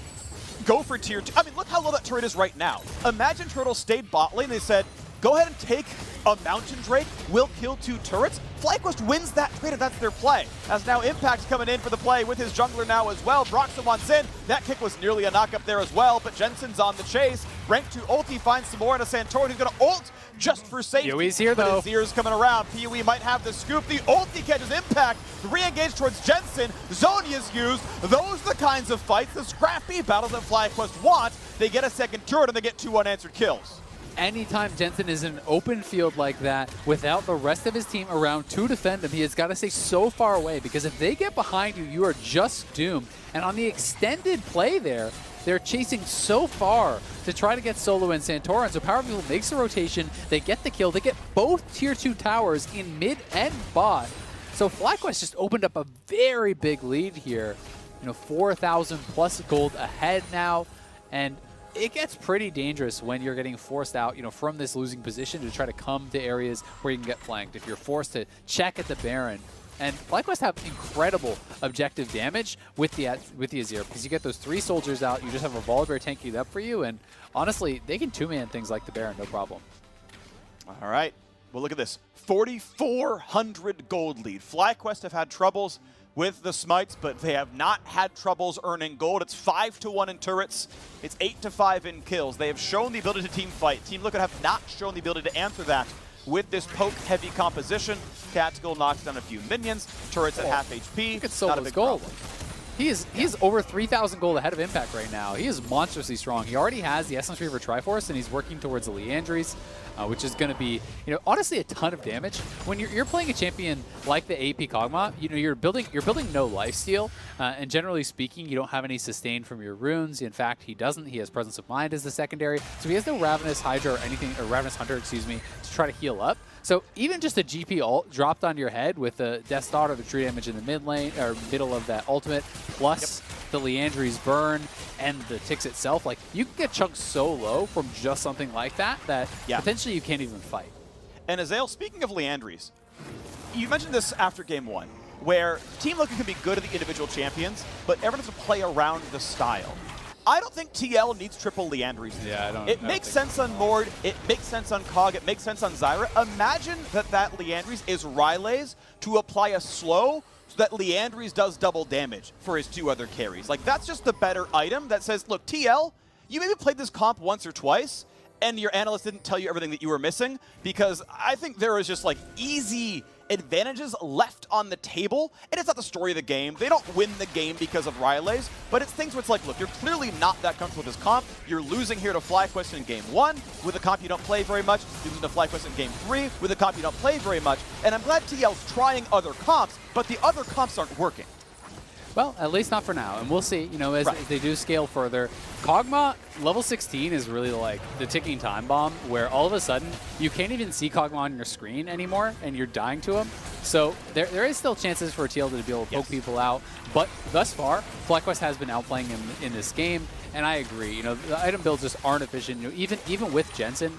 go for tier 2. I mean, look how low that turret is right now. Imagine Turtle stayed bot lane. They said, go ahead and take a Mountain Drake, will kill 2 turrets. FlyQuest wins that trade if that's their play. As now Impact's coming in for the play with his jungler now as well. Broxah wants in. That kick was nearly a knock up there as well, but Jensen's on the chase. Rank 2 ulti finds some more into Santorin, who's going to ult just for safety. PoE's here, though. Azir's coming around. PoE might have the scoop. The ulti catches Impact. Re-engage towards Jensen. Zhonya's used. Those are the kinds of fights, the scrappy battles that FlyQuest want. They get a second turret and they get 2 unanswered kills. Anytime Jensen is in an open field like that without the rest of his team around to defend him, he has got to stay so far away, because if they get behind you, you are just doomed. And on the extended play there, they're chasing so far to try to get solo and Santorin. So Power of Evil makes a rotation, they get the kill, they get both tier 2 towers in mid and bot. So FlyQuest just opened up a very big lead here. You know, 4,000 plus gold ahead now, and it gets pretty dangerous when you're getting forced out, you know, from this losing position to try to come to areas where you can get flanked. If you're forced to check at the Baron, and FlyQuest have incredible objective damage with the Azir, because you get those 3 soldiers out, you just have a Volibear tanking up for you, and honestly, they can 2-man things like the Baron, no problem. All right. Well, look at this. 4,400 gold lead. FlyQuest have had troubles with the smites, but they have not had troubles earning gold. It's 5-1 in turrets. It's 8-5 in kills. They have shown the ability to team fight. Team Liquid have not shown the ability to answer that with this poke-heavy composition. Tactical knocks down a few minions. Turrets at half HP. Look at Not a Solo's big gold. problem. He is over 3,000 gold ahead of Impact right now. He is monstrously strong. He already has the Essence Reaver Triforce, and he's working towards the Liandry's, which is going to be, honestly a ton of damage. When you're playing a champion like the AP Kog'Maw, you're building no lifesteal, and generally speaking, you don't have any sustain from your runes. In fact, he doesn't. He has Presence of Mind as the secondary, so he has no Ravenous Hydra or anything, or Ravenous Hunter, excuse me, to try to heal up. So even just a GP ult dropped on your head with the Death's Daughter, the true damage in the mid lane or middle of that ultimate, plus the Liandry's burn and the Tix itself, like you can get chunked so low from just something like that potentially you can't even fight. And Azael, speaking of Liandry's, you mentioned this after game 1, where Team Liquid can be good at the individual champions, but everyone has to play around the style. I don't think TL needs triple Liandry's. Yeah, I don't. It makes sense on Mord. It makes sense on Kog. It makes sense on Zyra. Imagine that Liandry's is Ryle's to apply a slow so that Liandry's does double damage for his 2 other carries. Like, that's just the better item that says, look, TL, you maybe played this comp once or twice, and your analyst didn't tell you everything that you were missing, because I think there is just, like, easy advantages left on the table, and it's not the story of the game. They don't win the game because of Ryle's, but it's things where it's like, look, you're clearly not that comfortable with this comp. You're losing here to FlyQuest in game 1 with a comp you don't play very much. You're losing to FlyQuest in game 3 with a comp you don't play very much. And I'm glad TL's trying other comps, but the other comps aren't working. Well, at least not for now, and we'll see, as they do scale further. Kog'Maw, level 16 is really like the ticking time bomb, where all of a sudden, you can't even see Kog'Maw on your screen anymore, and you're dying to him. So there is still chances for TL to be able to poke people out, but thus far, FlyQuest has been outplaying him in this game, and I agree. The item builds just aren't efficient. Even with Jensen,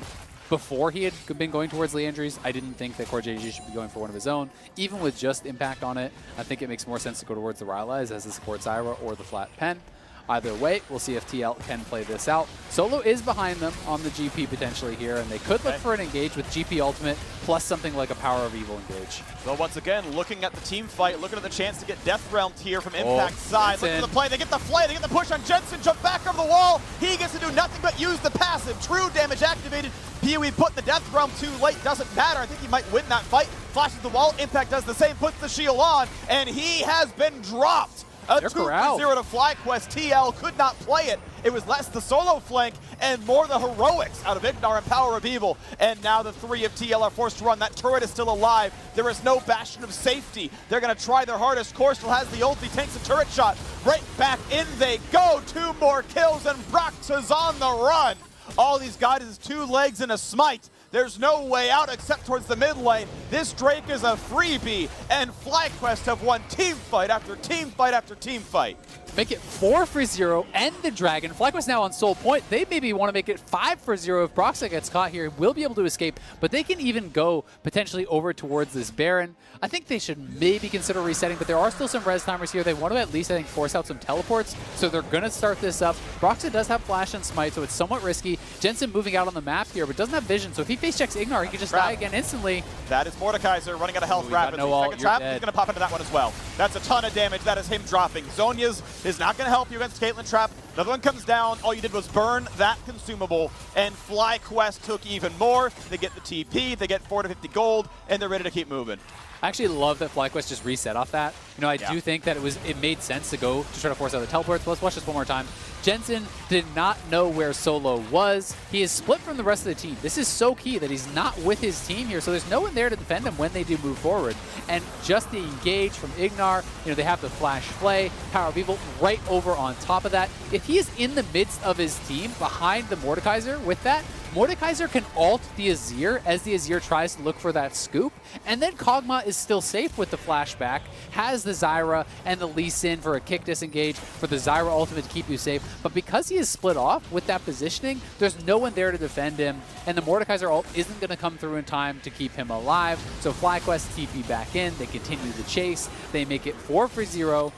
before he had been going towards Liandry's, I didn't think that CoreJJ should be going for one of his own. Even with just Impact on it, I think it makes more sense to go towards the Rylai's as the support Zyra or the flat pen. Either way, we'll see if TL can play this out. Solo is behind them on the GP potentially here, and they could look for an engage with GP Ultimate plus something like a Power of Evil engage. So once again, looking at the team fight, looking at the chance to get Death Realmed here from Impact's side. Look at the play, they get the flay, they get the push on Jensen, jump back over the wall. He gets to do nothing but use the passive. True damage activated. PoE put the Death Realm too late, doesn't matter. I think he might win that fight. Flashes the wall, Impact does the same, puts the shield on, and he has been dropped. A 2-0 to FlyQuest. TL could not play it. It was less the solo flank and more the heroics out of Ignar and Power of Evil. And now the 3 of TL are forced to run. That turret is still alive. There is no bastion of safety. They're going to try their hardest. Core still has the ult. He takes a turret shot. Right back in they go. 2 more kills and Broxah's on the run. All these guys is 2 legs and a smite. There's no way out except towards the mid lane. This Drake is a freebie, and FlyQuest have won team fight after team fight after team fight. Make it 4-0, end the Dragon. FlyQuest now on Soul Point. They maybe want to make it 5-0 if Broxah gets caught here. Will be able to escape, but they can even go potentially over towards this Baron. I think they should maybe consider resetting, but there are still some res timers here. They want to at least, I think, force out some teleports, so they're going to start this up. Broxah does have Flash and Smite, so it's somewhat risky. Jensen moving out on the map here, but doesn't have vision, so if he face checks Ignar, he can just die again instantly. That is Mordekaiser running out of health rapidly. Second trap, he's going to pop into that one as well. That's a ton of damage. That is him dropping. Zhonya's is not going to help you against Caitlyn Trap. Another one comes down. All you did was burn that consumable, and FlyQuest took even more. They get the TP, they get 450 gold, and they're ready to keep moving. I actually love that FlyQuest just reset off that. I do think that it made sense to go to try to force out the teleports. Let's watch this one more time. Jensen did not know where Solo was. He is split from the rest of the team. This is so key that he's not with his team here, so there's no one there to defend him when they do move forward. And just the engage from Ignar, they have the Flash Flay, Power of Evil right over on top of that. If he is in the midst of his team behind the Mordekaiser with that, Mordekaiser can ult the Azir as the Azir tries to look for that scoop, and then Kog'Maw is still safe with the flashback, has the Zyra and the Lee Sin for a kick disengage for the Zyra ultimate to keep you safe, but because he is split off with that positioning, there's no one there to defend him, and the Mordekaiser ult isn't going to come through in time to keep him alive, so FlyQuest TP back in, they continue the chase, they make it 4-0,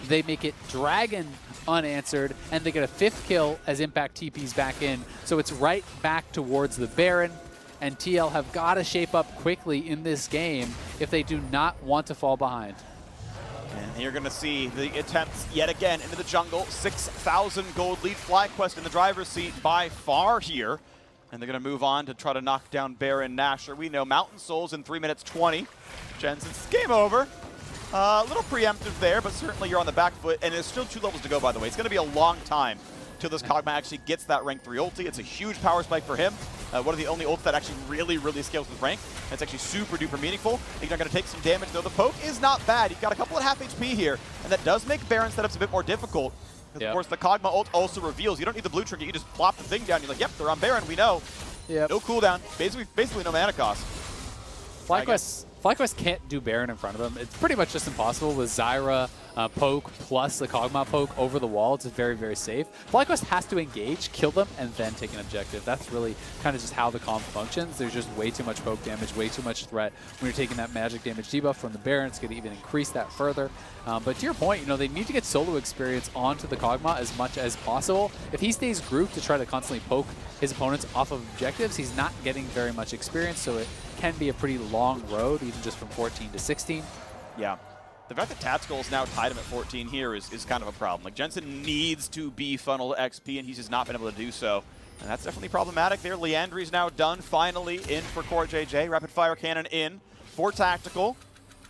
they make it Dragon unanswered, and they get a 5th kill as Impact TP's back in. So it's right back towards the Baron. and TL have got to shape up quickly in this game if they do not want to fall behind. And you're going to see the attempts yet again into the jungle. 6,000 gold lead. FlyQuest in the driver's seat by far here. And they're going to move on to try to knock down Baron Nashor. We know Mountain Souls in 3 minutes 20. Jensen's game over. A little preemptive there, but certainly you're on the back foot. And there's still 2 levels to go, by the way. It's going to be a long time till this Kog'Maw actually gets that rank 3 ulti. It's a huge power spike for him. One of the only ults that actually really scales with rank. It's actually super duper meaningful. Ignar going to take some damage, though. The poke is not bad. He's got a couple of half HP here, and that does make Baron setups a bit more difficult. Because, of course, the Kog'Maw ult also reveals you don't need the blue trinket. You just plop the thing down. You're like, yep, they're on Baron. We know. Yep. No cooldown. Basically no mana cost. FlyQuest can't do Baron in front of him. It's pretty much just impossible with Zyra poke plus the Kog'Maw poke over the wall. It's very, very safe. FlyQuest has to engage, kill them, and then take an objective. That's really kind of just how the comp functions. There's just way too much poke damage, way too much threat. When you're taking that magic damage debuff from the Baron, it's going to even increase that further. But to your point, they need to get solo experience onto the Kog'Maw as much as possible. If he stays grouped to try to constantly poke his opponents off of objectives, he's not getting very much experience, so it can be a pretty long road, even just from 14 to 16. Yeah. The fact that Tactical is now tied him at 14 here is kind of a problem. Like, Jensen needs to be funnel XP, and he's just not been able to do so. And that's definitely problematic there. Liandry's now done, finally, in for CoreJJ. Rapid Fire Cannon in for Tactical.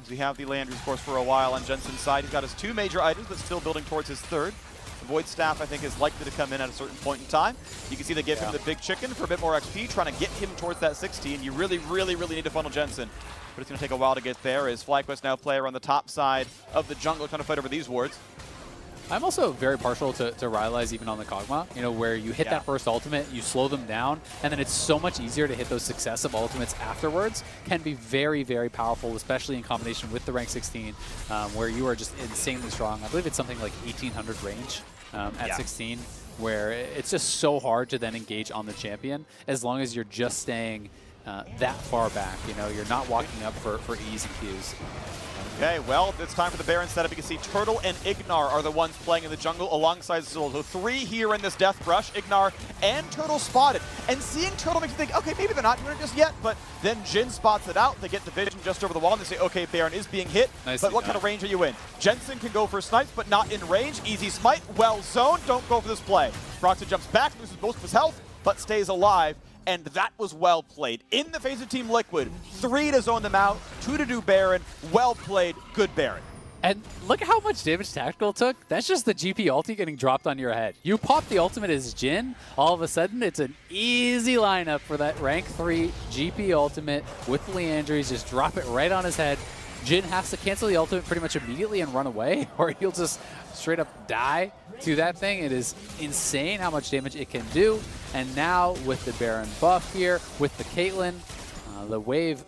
As we have the Liandry's course for a while on Jensen's side. He's got his 2 major items, but still building towards his 3rd. The Void Staff, I think, is likely to come in at a certain point in time. You can see they give him the big chicken for a bit more XP, trying to get him towards that 16. You really need to funnel Jensen. But it's going to take a while to get there, as FlyQuest now player on the top side of the jungle trying to fight over these wards. I'm also very partial to Rylai's even on the Kog'Maw, where you hit that first ultimate, you slow them down, and then it's so much easier to hit those successive ultimates afterwards. Can be very, very powerful, especially in combination with the rank 16, where you are just insanely strong. I believe it's something like 1800 range at 16, where it's just so hard to then engage on the champion as long as you're just staying that far back. You're not walking up for E's and Q's. Okay, well, it's time for the Baron setup. You can see Turtle and Ignar are the ones playing in the jungle alongside Zul. So 3 here in this Death Rush. Ignar and Turtle spotted. And seeing Turtle makes you think, okay, maybe they're not doing it just yet, but then Jhin spots it out. They get the vision just over the wall, and they say, okay, Baron is being hit, but what kind of range are you in? Jensen can go for snipes, but not in range. Easy smite, well zoned. Don't go for this play. Proxy jumps back, loses most of his health, but stays alive. And that was well played. In the face of Team Liquid, 3 to zone them out, 2 to do Baron. Well played, good Baron. And look at how much damage Tactical took. That's just the GP ulti getting dropped on your head. You pop the ultimate as Jhin, all of a sudden it's an easy lineup for that rank 3 GP ultimate with Liandry's. Just drop it right on his head. Jhin has to cancel the ultimate pretty much immediately and run away, or he'll just straight up die to that thing. It is insane how much damage it can do. And now with the Baron buff here, with the Caitlyn, the wave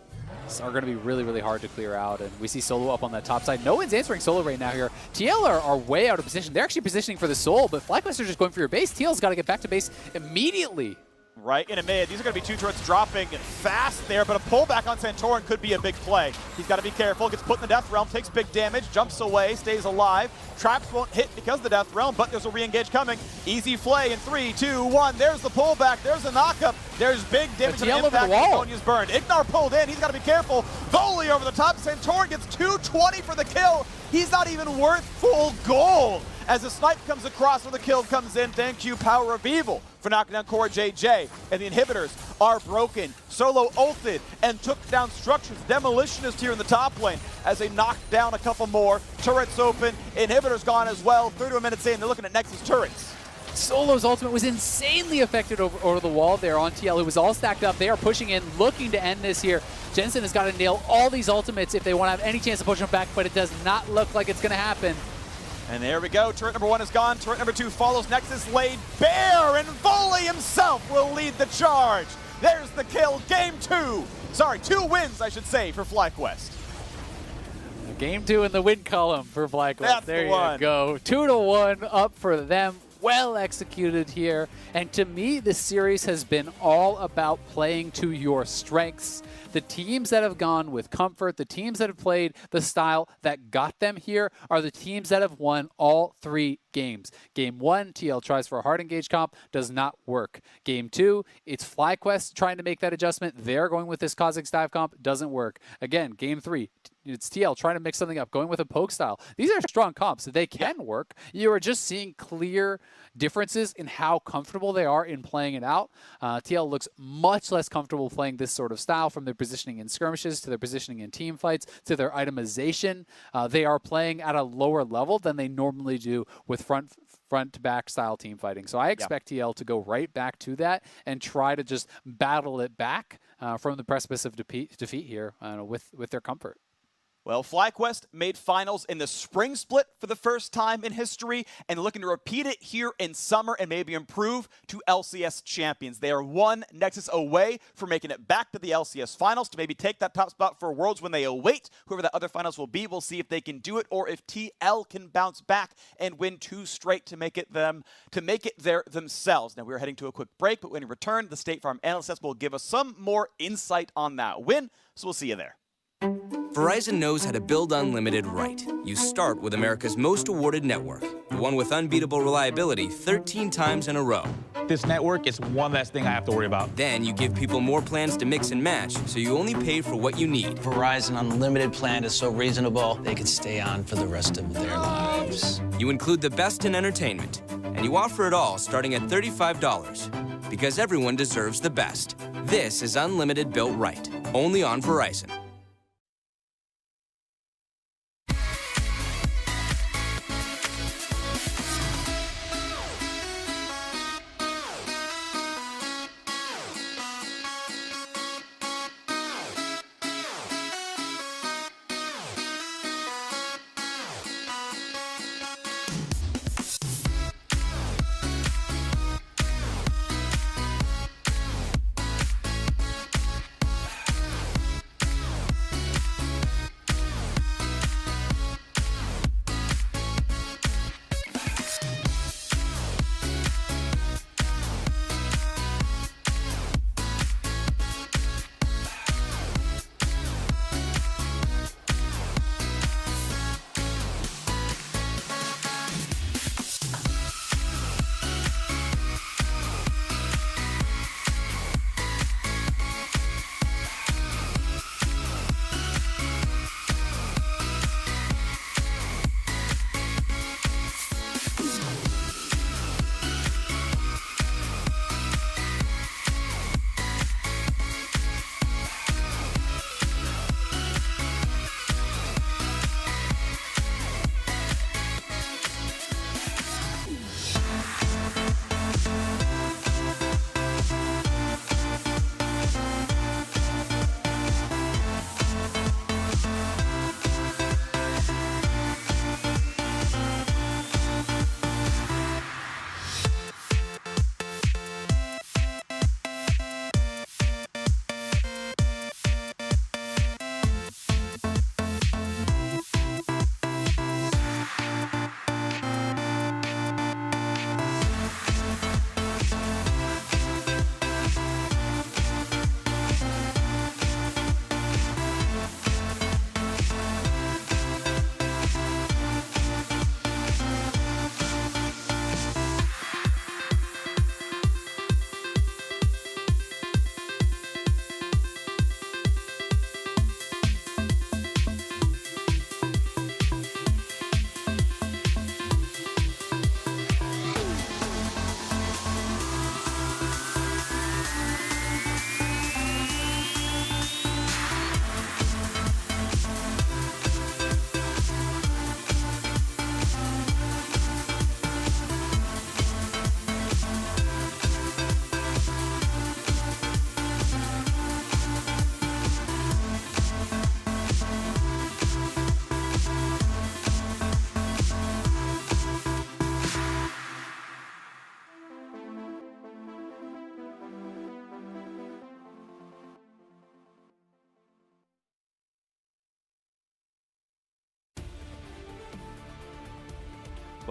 are going to be really, really hard to clear out. And we see Solo up on that top side. No one's answering Solo right now here. TL are way out of position. They're actually positioning for the Soul, but FlyQuest are just going for your base. TL's got to get back to base immediately. Right in a mid. These are going to be 2 turrets dropping fast there, but a pullback on Santorin could be a big play. He's got to be careful. Gets put in the Death Realm, takes big damage, jumps away, stays alive. Traps won't hit because of the Death Realm, but there's a re-engage coming. Easy flay in 3, 2, 1. There's the pullback. There's the knockup. There's big damage and impact. Sonya's burned. Ignar pulled in. He's got to be careful. Volley over the top. Santorin gets 220 for the kill. He's not even worth full gold. As the snipe comes across where the kill comes in, thank you, Power of Evil, for knocking down CoreJJ. And the inhibitors are broken. Solo ulted and took down structures. Demolitionist here in the top lane as they knock down a couple more. Turrets open. Inhibitors gone as well. 31 minutes in, they're looking at Nexus turrets. Solo's ultimate was insanely effective over the wall there on TL. It was all stacked up. They are pushing in, looking to end this here. Jensen has got to nail all these ultimates if they want to have any chance to push them back, but it does not look like it's going to happen. And there we go. Turret number 1 is gone. Turret number 2 follows. Nexus laid bare, and Volley himself will lead the charge. There's the kill. Game 2. Sorry, 2 wins, I should say, for FlyQuest. Game 2 in the win column for FlyQuest. That's there the one. you go. 2-1 up for them. well executed here. And to me, this series has been all about playing to your strengths. The teams that have gone with comfort, the teams that have played the style that got them here are the teams that have won all 3 games. Game 1, TL tries for a hard engage comp, does not work. Game 2, it's FlyQuest trying to make that adjustment. They're going with this Kha'Zix dive comp, doesn't work. Again, Game 3, it's TL trying to mix something up, going with a poke style. These are strong comps. They can work. You are just seeing clear differences in how comfortable they are in playing it out. TL looks much less comfortable playing this sort of style, from their positioning in skirmishes to their positioning in team fights to their itemization. They are playing at a lower level than they normally do with front to back style team fighting. So I expect TL to go right back to that and try to just battle it back from the precipice of defeat here with their comfort. Well, FlyQuest made finals in the spring split for the first time in history and looking to repeat it here in summer and maybe improve to LCS champions. They are one Nexus away from making it back to the LCS finals to maybe take that top spot for Worlds when they await whoever the other finals will be. We'll see if they can do it or if TL can bounce back and win 2 straight to make it there themselves. Now, we're heading to a quick break, but when we return, the State Farm analyst will give us some more insight on that win, so we'll see you there. Verizon knows how to build unlimited right. You start with America's most awarded network, the one with unbeatable reliability 13 times in a row. This network is one less thing I have to worry about. Then you give people more plans to mix and match, so you only pay for what you need. Verizon Unlimited plan is so reasonable, they could stay on for the rest of their lives. You include the best in entertainment, and you offer it all starting at $35. Because everyone deserves the best. This is Unlimited built right, only on Verizon.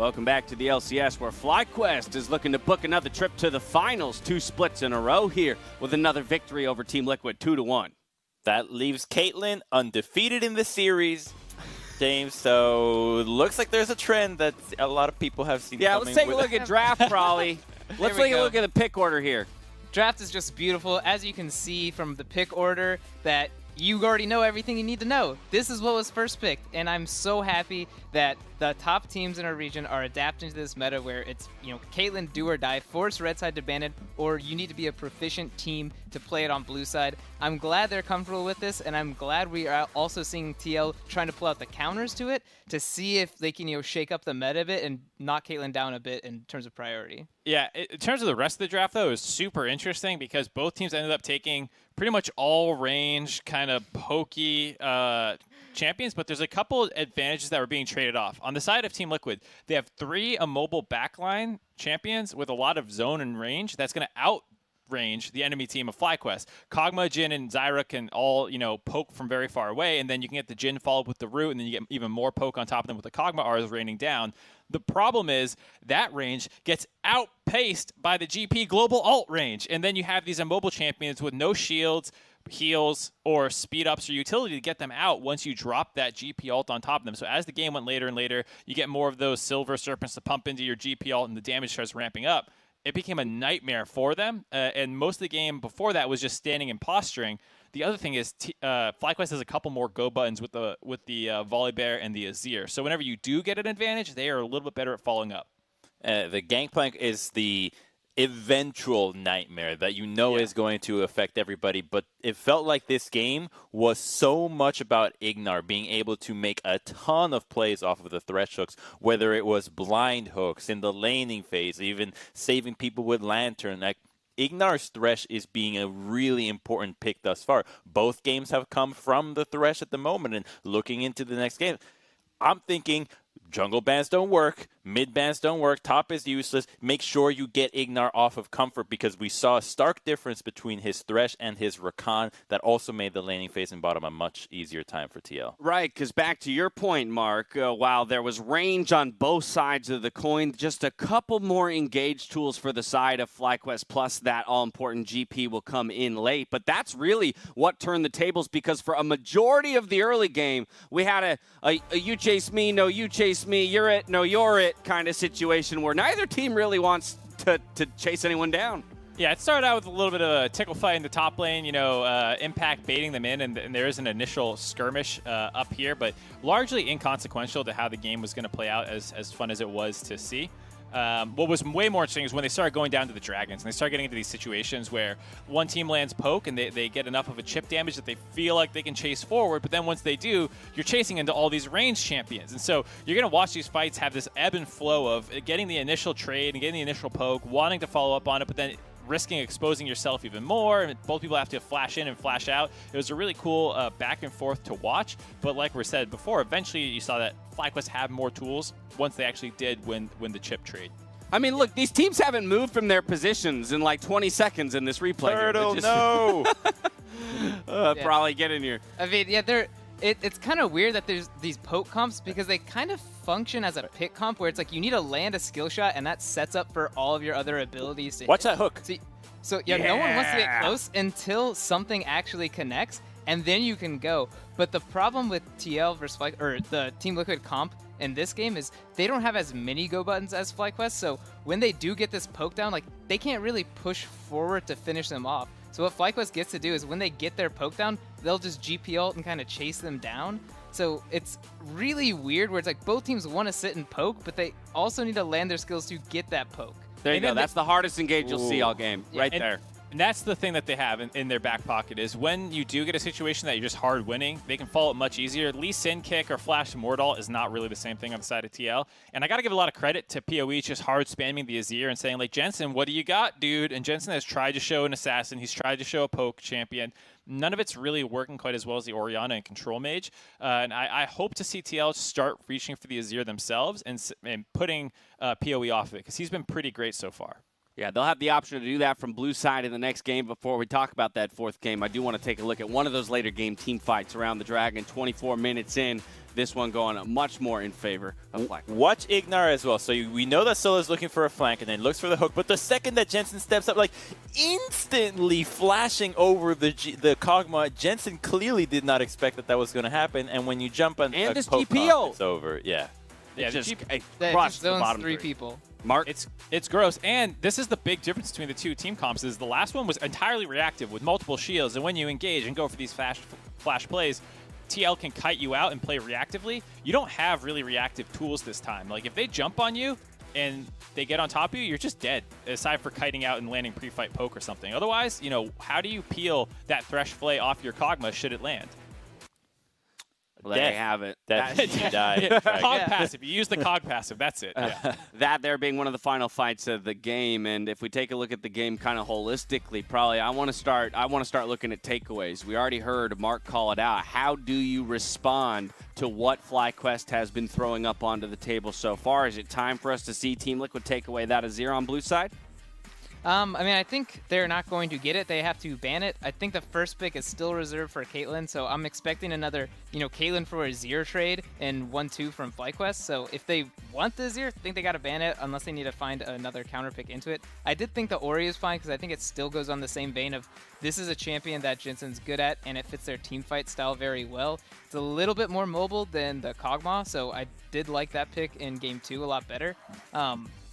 Welcome back to the LCS, where FlyQuest is looking to book another trip to the finals. 2 splits in a row here with another victory over Team Liquid, 2-1. That leaves Caitlyn undefeated in the series, James. So looks like there's a trend that a lot of people have seen. Yeah, let's take a look at draft, Prawley. Let's take a look at the pick order here. Draft is just beautiful. As you can see from the pick order, that you already know everything you need to know. This is what was first picked, and I'm so happy that the top teams in our region are adapting to this meta where it's, Caitlyn, do or die, force red side to ban it, or you need to be a proficient team to play it on blue side. I'm glad they're comfortable with this, and I'm glad we are also seeing TL trying to pull out the counters to it to see if they can, shake up the meta a bit and knock Caitlyn down a bit in terms of priority. Yeah, in terms of the rest of the draft, though, it was super interesting because both teams ended up taking pretty much all range, kind of pokey champions, but there's a couple advantages that were being traded off. On the side of Team Liquid, they have 3 immobile backline champions with a lot of zone and range that's going to outrange the enemy team of FlyQuest. Kog'Maw, Jhin, and Zyra can all, poke from very far away, and then you can get the Jhin followed with the Root, and then you get even more poke on top of them with the Kog'Maw R's raining down. The problem is that range gets outpaced by the GP global alt range, and then you have these immobile champions with no shields, heals, or speed ups or utility to get them out once you drop that GP ult on top of them. So as the game went later and later, you get more of those silver serpents to pump into your GP ult, and the damage starts ramping up. It became a nightmare for them, and most of the game before that was just standing and posturing. The other thing is FlyQuest has a couple more go buttons with the Volibear and the Azir. So whenever you do get an advantage, they are a little bit better at following up. The Gangplank is the eventual nightmare that is going to affect everybody, but it felt like this game was so much about Ignar being able to make a ton of plays off of the thresh hooks, whether it was blind hooks in the laning phase, even saving people with Lantern. Like, Ignar's Thresh is being a really important pick thus far. Both games have come from the Thresh at the moment, and looking into the next game, I'm thinking jungle bans don't work, mid bans don't work, top is useless. Make sure you get Ignar off of comfort, because we saw a stark difference between his Thresh and his Rakan that also made the laning phase and bottom a much easier time for TL. Right, because back to your point, Mark, while there was range on both sides of the coin, just a couple more engaged tools for the side of FlyQuest, plus that all-important GP will come in late. But that's really what turned the tables, because for a majority of the early game, we had a you chase me, no you chase me, you're it, no you're it kind of situation where neither team really wants to chase anyone down. Yeah, it started out with a little bit of a tickle fight in the top lane, Impact baiting them in, and there is an initial skirmish up here, but largely inconsequential to how the game was going to play out, as fun as it was to see. What was way more interesting is when they started going down to the Dragons, and they start getting into these situations where one team lands poke and they get enough of a chip damage that they feel like they can chase forward, but then once they do, you're chasing into all these ranged champions. And so you're going to watch these fights have this ebb and flow of getting the initial trade and getting the initial poke, wanting to follow up on it, but then risking exposing yourself even more, and both people have to flash in and flash out. It was a really cool back and forth to watch, but like we said before, eventually you saw that FlyQuest had more tools once they actually did win the chip trade. I mean, look, these teams haven't moved from their positions in like 20 seconds in this replay. Turtle, no! Probably get in here. I mean, yeah, it's kind of weird that there's these poke comps, because they kind of function as a pick comp where it's like you need to land a skill shot, and that sets up for all of your other abilities to watch that hook. So no one wants to get close until something actually connects, and then you can go. But the problem with TL versus the Team Liquid comp in this game is they don't have as many go buttons as FlyQuest, so when they do get this poke down, like, they can't really push forward to finish them off. So what FlyQuest gets to do is when they get their poke down, they'll just GP ult and kind of chase them down. So it's really weird where it's like both teams want to sit and poke, but they also need to land their skills to get that poke. There you go. That's the hardest engage you'll see all game, right there. And that's the thing that they have in their back pocket is when you do get a situation that you're just hard winning, they can follow it much easier. Lee Sin kick or flash Mordal is not really the same thing on the side of TL. And I got to give a lot of credit to PoE just hard spamming the Azir and saying, like, Jensen, what do you got, dude? And Jensen has tried to show an assassin. He's tried to show a poke champion. None of it's really working quite as well as the Orianna and Control Mage. And I hope to see TL start reaching for the Azir themselves and putting PoE off of it, because he's been pretty great so far. Yeah, they'll have the option to do that from blue side in the next game. Before we talk about that fourth game, I do want to take a look at one of those later game team fights around the Dragon. 24 minutes in, this one going much more in favor of FlyQuest. Watch Ignar as well. So we know that Scylla's looking for a flank and then looks for the hook, but the second that Jensen steps up, like instantly flashing over the Kog'Maw, Jensen clearly did not expect that was going to happen. And when you jump on and a this poke TPO, off, it's over. Yeah. Yeah, just crushed the bottom three people. Mark? It's gross. And this is the big difference between the two team comps is the last one was entirely reactive with multiple shields. And when you engage and go for these flash plays, TL can kite you out and play reactively. You don't have really reactive tools this time. Like if they jump on you and they get on top of you, you're just dead, aside for kiting out and landing pre-fight poke or something. Otherwise, how do you peel that Thresh Flay off your Kog'Maw should it land? Well, there you have it. You die. Cog passive. You use the Cog passive. That's it. Yeah. That there being one of the final fights of the game, and if we take a look at the game kind of holistically, probably I want to start looking at takeaways. We already heard Mark call it out. How do you respond to what FlyQuest has been throwing up onto the table so far? Is it time for us to see Team Liquid take away that Azir on blue side? I think they're not going to get it. They have to ban it. I think the first pick is still reserved for Caitlyn, so I'm expecting another, Caitlyn for Azir trade and 1-2 from FlyQuest. So if they want the Azir, I think they got to ban it unless they need to find another counter pick into it. I did think the Ori is fine because I think it still goes on the same vein of this is a champion that Jensen's good at and it fits their team fight style very well. It's a little bit more mobile than the Kog'Maw, so I did like that pick in Game 2 a lot better.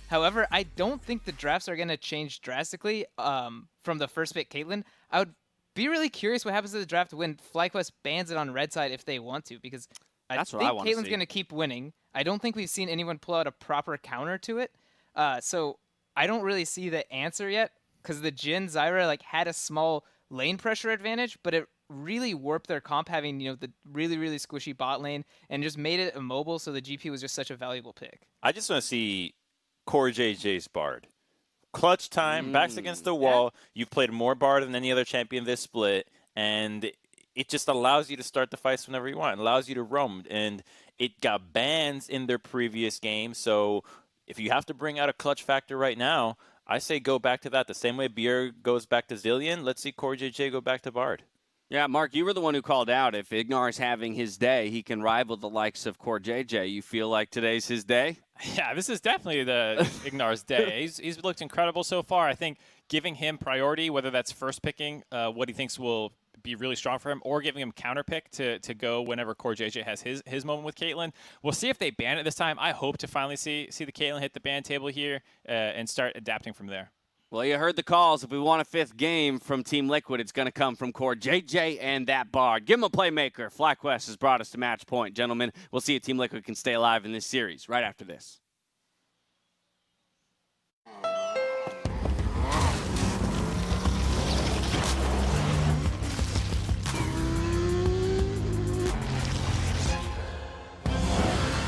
However, I don't think the drafts are going to change drastically from the first pick, Caitlyn. I would be really curious what happens to the draft when FlyQuest bans it on red side if they want to, because I think Caitlyn's going to keep winning. I don't think we've seen anyone pull out a proper counter to it. So I don't really see the answer yet, because the Jhin Zyra had a small lane pressure advantage, but it really warped their comp having the really, really squishy bot lane and just made it immobile, so the GP was just such a valuable pick. I just want to see CoreJJ's Bard. Clutch time, backs against the wall. You've played more Bard than any other champion this split, and it just allows you to start the fights whenever you want. It allows you to roam, and it got bans in their previous game, so if you have to bring out a clutch factor right now, I say go back to that. The same way Beer goes back to Zilean, let's see CoreJJ go back to Bard. Yeah, Mark, you were the one who called out if Ignar is having his day, he can rival the likes of CoreJJ. You feel like today's his day? Yeah, this is definitely the Ignar's day. He's looked incredible so far. I think giving him priority, whether that's first picking what he thinks will be really strong for him, or giving him counter pick to go whenever CoreJJ has his moment with Caitlyn. We'll see if they ban it this time. I hope to finally see the Caitlyn hit the ban table here and start adapting from there. Well, you heard the calls. If we want a fifth game from Team Liquid, it's going to come from CoreJJ and that Bard. Give him a playmaker. FlyQuest has brought us to match point. Gentlemen, we'll see if Team Liquid can stay alive in this series right after this.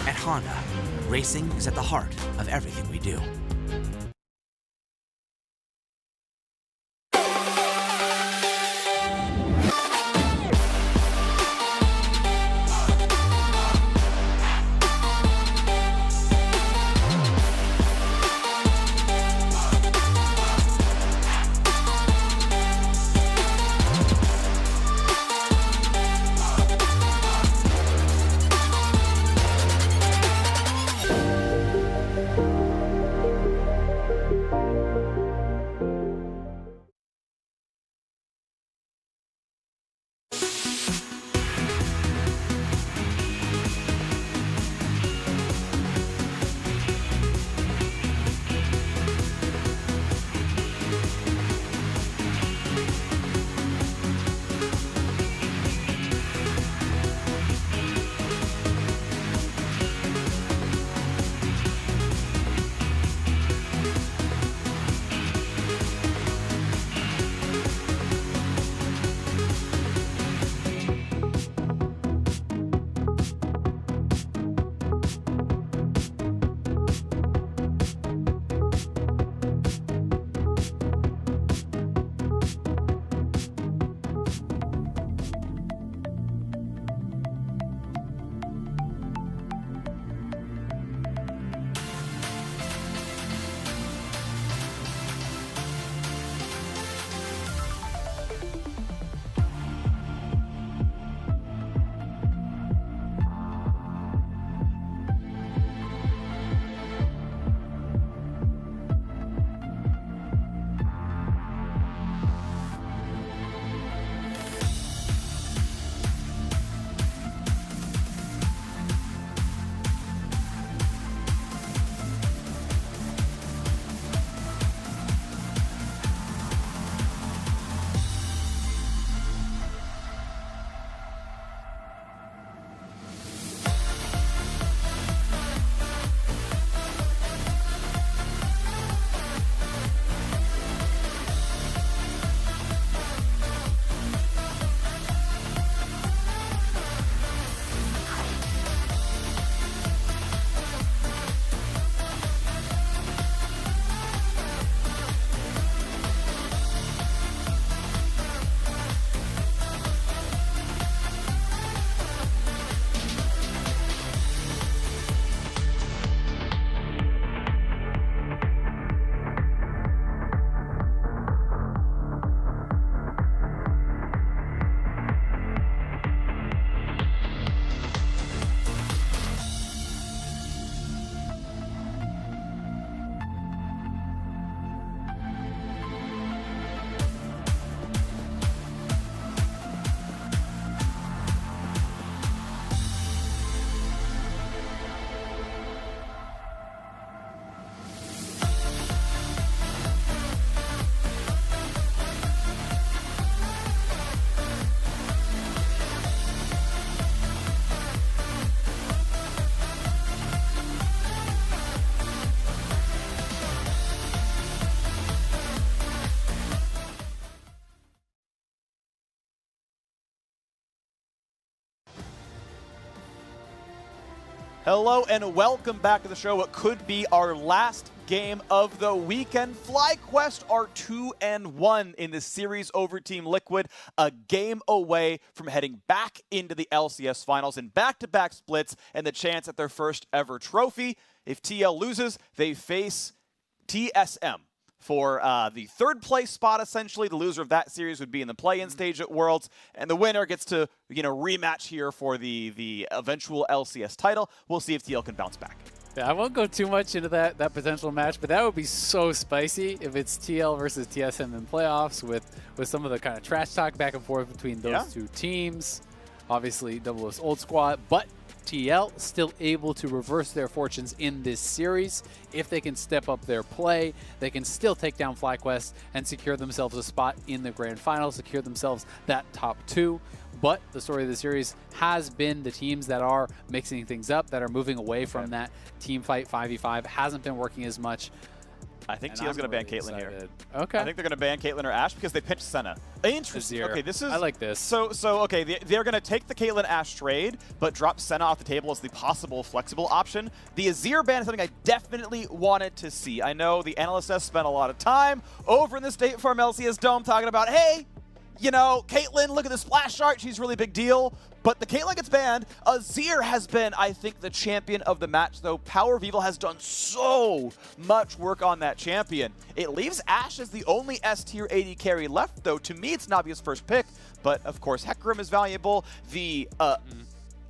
At Honda, racing is at the heart of everything we do. Hello and welcome back to the show. What could be our last game of the weekend. FlyQuest are 2-1 in this series over Team Liquid, a game away from heading back into the LCS finals in back-to-back splits and the chance at their first ever trophy. If TL loses, they face TSM for the third place spot, essentially. The loser of that series would be in the play-in stage at Worlds, and the winner gets to, rematch here for the eventual LCS title. We'll see if TL can bounce back. Yeah, I won't go too much into that potential match, but that would be so spicy if it's TL versus TSM in playoffs with some of the kind of trash talk back and forth between those two teams. Obviously, Double's old squad, but TL still able to reverse their fortunes in this series. If they can step up their play, they can still take down FlyQuest and secure themselves a spot in the grand final, secure themselves that top 2. But the story of the series has been the teams that are mixing things up, that are moving away from that team fight 5v5, hasn't been working as much. I think TL's going to ban Caitlyn here. Okay. I think they're going to ban Caitlyn or Ashe because they pinched Senna. Interesting. Azir. Okay, this is. I like this. So okay, they're going to take the Caitlyn Ashe trade, but drop Senna off the table as the possible flexible option. The Azir ban is something I definitely wanted to see. I know the analysts have spent a lot of time over in the State Farm LCS Dome talking about, hey, Caitlyn, look at the splash art. She's a really big deal. But the Caitlyn gets banned. Azir has been, I think, the champion of the match, though. Power of Evil has done so much work on that champion. It leaves Ashe as the only S-tier AD carry left, though. To me, it's an obvious first pick. But, of course, Hecarim is valuable. The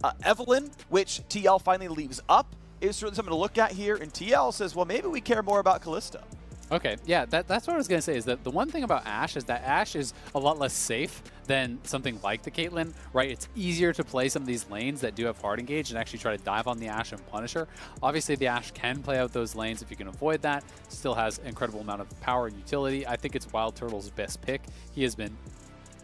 Evelynn, which TL finally leaves up, is certainly something to look at here. And TL says, well, maybe we care more about Kalista. Okay, yeah, that's what I was going to say, is that the one thing about Ashe is that Ashe is a lot less safe than something like the Caitlyn, right? It's easier to play some of these lanes that do have hard engage and actually try to dive on the Ashe and punish her. Obviously, the Ashe can play out those lanes if you can avoid that. Still has an incredible amount of power and utility. I think it's Wild Turtle's best pick. He has been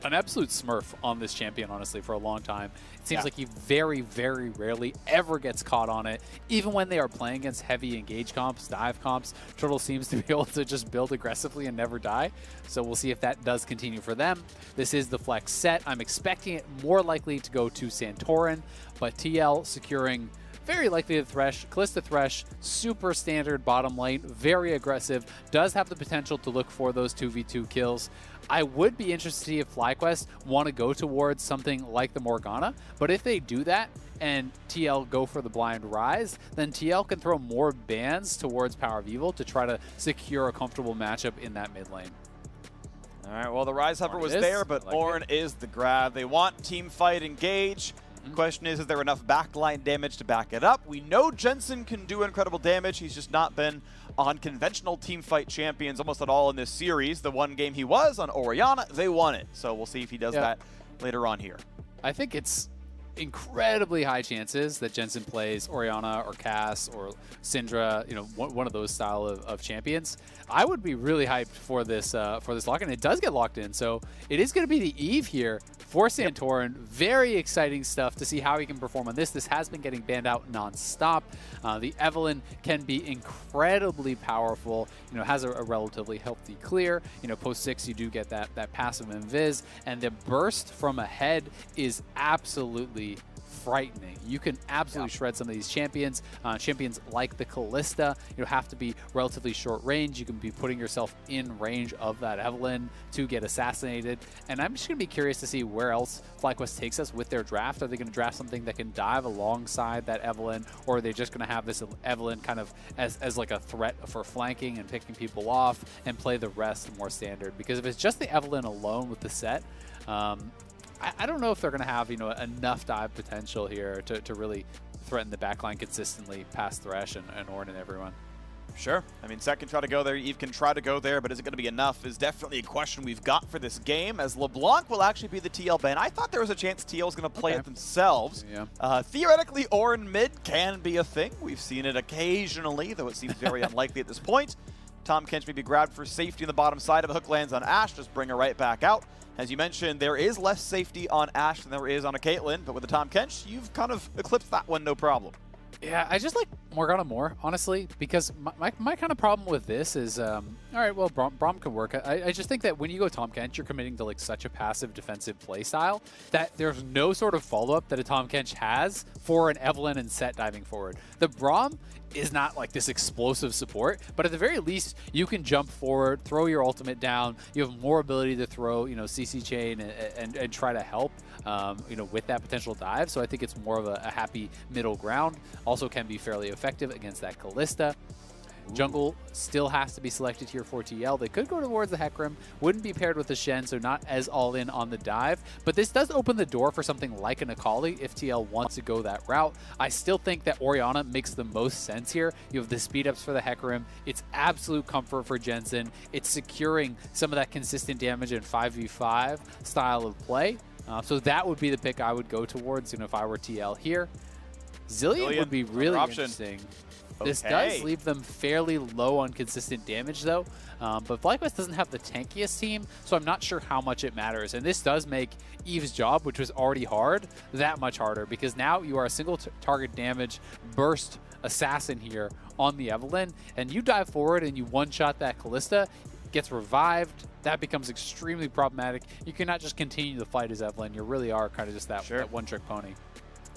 an absolute smurf on this champion, honestly, for a long time. It seems like he very, very rarely ever gets caught on it. Even when they are playing against heavy engage comps, dive comps, Turtle seems to be able to just build aggressively and never die. So we'll see if that does continue for them. This is the flex set. I'm expecting it more likely to go to Santorin, but TL securing very likely the Thresh. Kalista Thresh, super standard bottom lane, very aggressive, does have the potential to look for those 2v2 kills. I would be interested to see if FlyQuest want to go towards something like the Morgana, but if they do that and TL go for the Blind Rise, then TL can throw more bans towards Power of Evil to try to secure a comfortable matchup in that mid lane. All right, well, the Rise Hover was there, but Ornn is the grab. They want team fight engage. The question is there enough backline damage to back it up? We know Jensen can do incredible damage. He's just not been on conventional teamfight champions almost at all in this series. The one game he was on Orianna, they won it. So we'll see if he does that later on here. I think it's incredibly high chances that Jensen plays Orianna or Cass or Syndra, one of those style of champions. I would be really hyped for this lock, and it does get locked in. So it is going to be the Eve here for Santorin. Very exciting stuff to see how he can perform on this. This has been getting banned out nonstop. The Evelynn can be incredibly powerful. Has a relatively healthy clear. Post 6 you do get that passive invis, and the burst from ahead is absolutely frightening. You can absolutely shred some of these champions. Champions like the Kalista, have to be relatively short range. You can be putting yourself in range of that Evelynn to get assassinated. And I'm just going to be curious to see where else FlyQuest takes us with their draft. Are they going to draft something that can dive alongside that Evelynn, or are they just going to have this Evelynn kind of as like a threat for flanking and picking people off and play the rest more standard? Because if it's just the Evelynn alone with the set, I don't know if they're going to have enough dive potential here to really threaten the backline consistently past Thresh and Ornn and everyone. Sure. I mean, Sett can try to go there, Eve can try to go there, but is it going to be enough is definitely a question we've got for this game, as LeBlanc will actually be the TL ban. I thought there was a chance TL was going to play it themselves. Yeah. Theoretically, Ornn mid can be a thing. We've seen it occasionally, though it seems very unlikely at this point. Tahm Kench may be grabbed for safety on the bottom side. If a hook lands on Ashe, just bring her right back out. As you mentioned, there is less safety on Ashe than there is on a Caitlyn, but with the Tahm Kench, you've kind of eclipsed that one, no problem. Yeah, I just like Morgana more, honestly, because my kind of problem with this is, all right, well, Braum can work. I just think that when you go Tahm Kench, you're committing to like such a passive defensive play style that there's no sort of follow-up that a Tahm Kench has for an Evelynn and Sett diving forward. The Braum is not like this explosive support, but at the very least, you can jump forward, throw your ultimate down. You have more ability to throw, CC chain and try to help, with that potential dive. So I think it's more of a happy middle ground. Also can be fairly effective against that Kalista. Jungle still has to be selected here for TL. They could go towards the Hecarim, wouldn't be paired with the Shen, so not as all in on the dive. But this does open the door for something like an Akali if TL wants to go that route. I still think that Orianna makes the most sense here. You have the speed ups for the Hecarim. It's absolute comfort for Jensen. It's securing some of that consistent damage in 5v5 style of play. So that would be the pick I would go towards, if I were TL here. Zilean would be really interesting. This does leave them fairly low on consistent damage, though. But FlyQuest doesn't have the tankiest team, so I'm not sure how much it matters. And this does make Eve's job, which was already hard, that much harder, because now you are a single target damage burst assassin here on the Evelynn, and you dive forward and you one-shot that Kalista, gets revived. That becomes extremely problematic. You cannot just continue to fight as Evelynn. You really are kind of just that one-trick pony.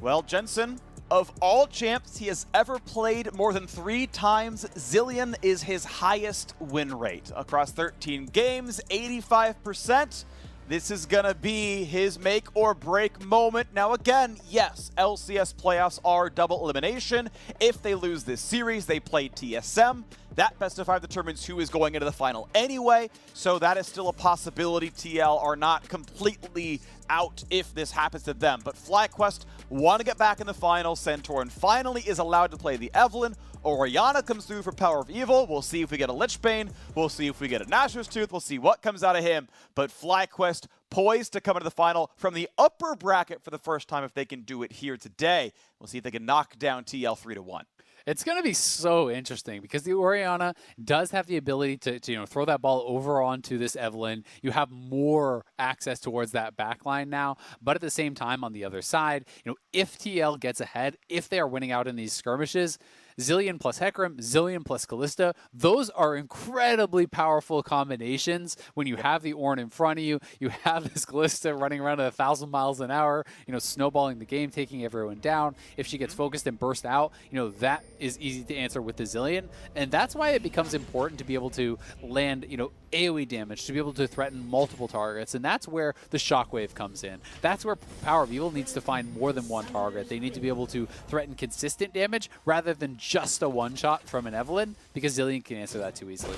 Well, Jensen, of all champs he has ever played more than 3 times, Zilean is his highest win rate. Across 13 games, 85%. This is going to be his make or break moment. Now again, yes, LCS playoffs are double elimination. If they lose this series, they play TSM. That best of 5 determines who is going into the final anyway, so that is still a possibility. TL are not completely out if this happens to them. But FlyQuest want to get back in the final. Santorin finally is allowed to play the Evelynn. Orianna comes through for Power of Evil. We'll see if we get a Lich Bane. We'll see if we get a Nashor's Tooth. We'll see what comes out of him. But FlyQuest poised to come into the final from the upper bracket for the first time if they can do it here today. We'll see if they can knock down TL 3-1. It's going to be so interesting because the Orianna does have the ability to throw that ball over onto this Evelynn. You have more access towards that backline now, but at the same time on the other side, if TL gets ahead, if they are winning out in these skirmishes, Zilean plus Hecarim, Zilean plus Kalista, those are incredibly powerful combinations. When you have the Ornn in front of you, you have this Kalista running around at 1,000 miles an hour, snowballing the game, taking everyone down. If she gets focused and burst out, that is easy to answer with the Zilean. And that's why it becomes important to be able to land, AoE damage, to be able to threaten multiple targets. And that's where the Shockwave comes in. That's where Power of Evil needs to find more than one target. They need to be able to threaten consistent damage rather than just a one-shot from an Evelynn, because Zilean can answer that too easily.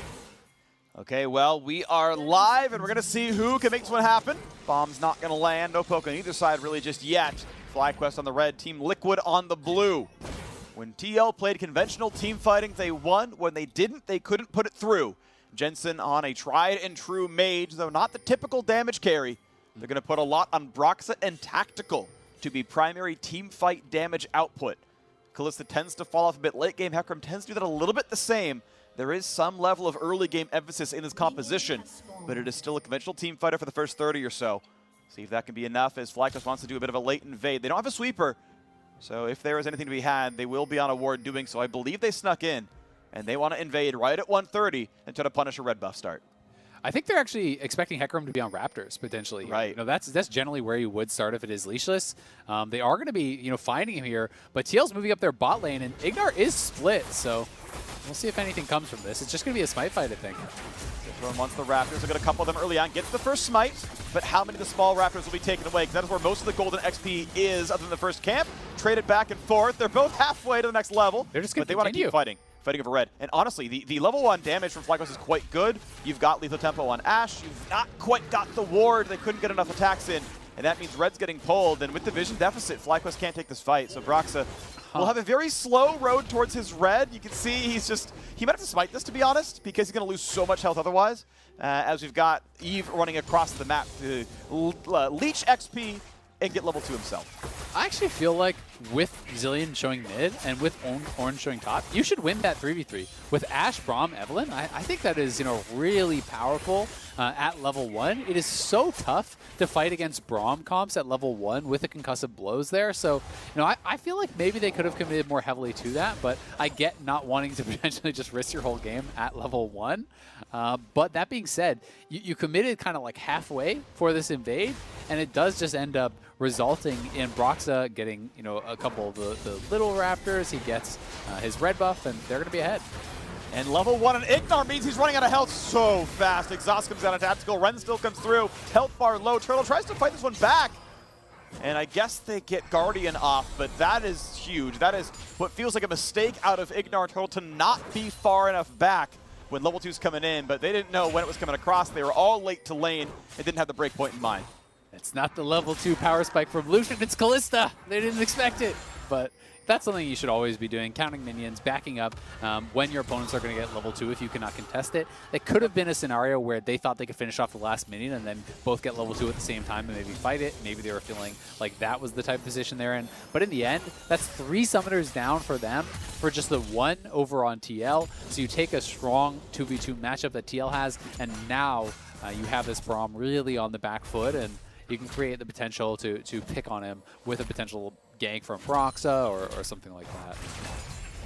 Okay, well, we are live, and we're going to see who can make this one happen. Bomb's not going to land. No poke on either side really just yet. FlyQuest on the red, Team Liquid on the blue. When TL played conventional team fighting, they won. When they didn't, they couldn't put it through. Jensen on a tried-and-true mage, though not the typical damage carry. They're going to put a lot on Broxah and Tactical to be primary team fight damage output. Kalista tends to fall off a bit late game. Hecarim tends to do that a little bit the same. There is some level of early game emphasis in this composition, but it is still a conventional team fighter for the first 30 or so. See if that can be enough as FlyQuest wants to do a bit of a late invade. They don't have a sweeper, so if there is anything to be had, they will be on a ward doing so. I believe they snuck in, and they want to invade right at 130 and try to punish a red buff start. I think they're actually expecting Hecarim to be on Raptors potentially. Right. That's generally where you would start if it is leashless. They are going to be finding him here, but TL's moving up their bot lane, and Ignar is split, so we'll see if anything comes from this. It's just going to be a smite fight, I think. Santorin wants the Raptors. They'll get a couple of them early on. Gets the first smite, but how many of the small Raptors will be taken away? Because that is where most of the golden XP is, other than the first camp. Traded back and forth. They're both halfway to the next level. They're just going to But they want to keep fighting over red. And honestly, the level 1 damage from FlyQuest is quite good. You've got lethal tempo on Ashe. You've not quite got the ward. They couldn't get enough attacks in. And that means red's getting pulled. And with the vision deficit, FlyQuest can't take this fight. So Broxah will have a very slow road towards his red. You can see he might have to smite this, to be honest, because he's going to lose so much health otherwise. As we've got Eve running across the map to leech XP and get level 2 himself. I actually feel like with Zilean showing mid and with Orange showing top, you should win that 3v3. With Ashe, Braum, Evelynn, I think that is, really powerful at level 1. It is so tough to fight against Braum comps at level 1 with the concussive blows there. So, I feel like maybe they could have committed more heavily to that, but I get not wanting to potentially just risk your whole game at level 1. But that being said, you committed kind of like halfway for this invade, and it does just end up resulting in Broxah getting, a couple of the little raptors. He gets his red buff, and they're going to be ahead. And level 1 and Ignar means he's running out of health so fast. Exhaust comes out of tactical. Ren still comes through. Health bar low. Turtle tries to fight this one back. And I guess they get Guardian off, but that is huge. That is what feels like a mistake out of Ignar Turtle to not be far enough back when level 2's coming in, but they didn't know when it was coming across. They were all late to lane and didn't have the breakpoint in mind. It's not the level 2 power spike from Lucian, it's Kalista. They didn't expect it, but that's something you should always be doing, counting minions, backing up when your opponents are going to get level 2 if you cannot contest it. It could have been a scenario where they thought they could finish off the last minion and then both get level 2 at the same time and maybe fight it. Maybe they were feeling like that was the type of position they're in. But in the end, that's 3 summoners down for them for just the 1 over on TL. So you take a strong 2v2 matchup that TL has, and now you have this Braum really on the back foot, and you can create the potential to pick on him with a potential gank from Broxah or something like that.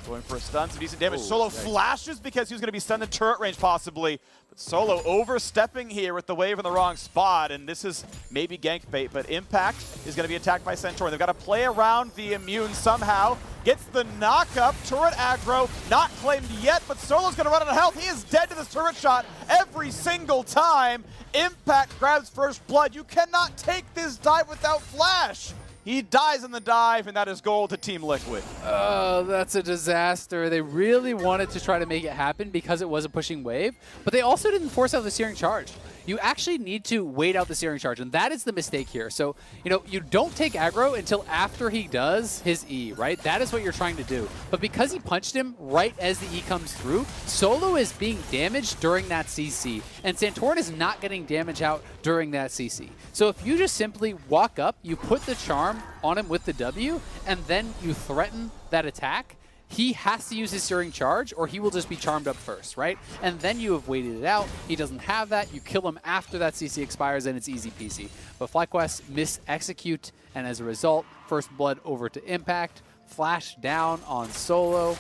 Going for a stun, some decent damage. Solo flashes because he was going to be stunned in turret range possibly. But Solo overstepping here with the wave in the wrong spot, and this is maybe gank bait, but Impact is going to be attacked by Centaur. They've got to play around the immune somehow. Gets the knock up, turret aggro, not claimed yet, but Solo's going to run out of health. He is dead to this turret shot every single time. Impact grabs first blood. You cannot take this dive without flash. He dies in the dive, and that is gold to Team Liquid. Oh, that's a disaster. They really wanted to try to make it happen because it was a pushing wave, but they also didn't force out the Searing Charge. You actually need to wait out the Searing Charge, and that is the mistake here. So, you don't take aggro until after he does his E, right? That is what you're trying to do. But because he punched him right as the E comes through, Solo is being damaged during that CC, and Santorin is not getting damage out during that CC. So if you just simply walk up, you put the charm on him with the W, and then you threaten that attack, he has to use his Searing Charge or he will just be charmed up first, right? And then you have waited it out. He doesn't have that. You kill him after that CC expires and it's easy peasy. But FlyQuest mis-execute, and as a result, first blood over to Impact, flash down on Solo,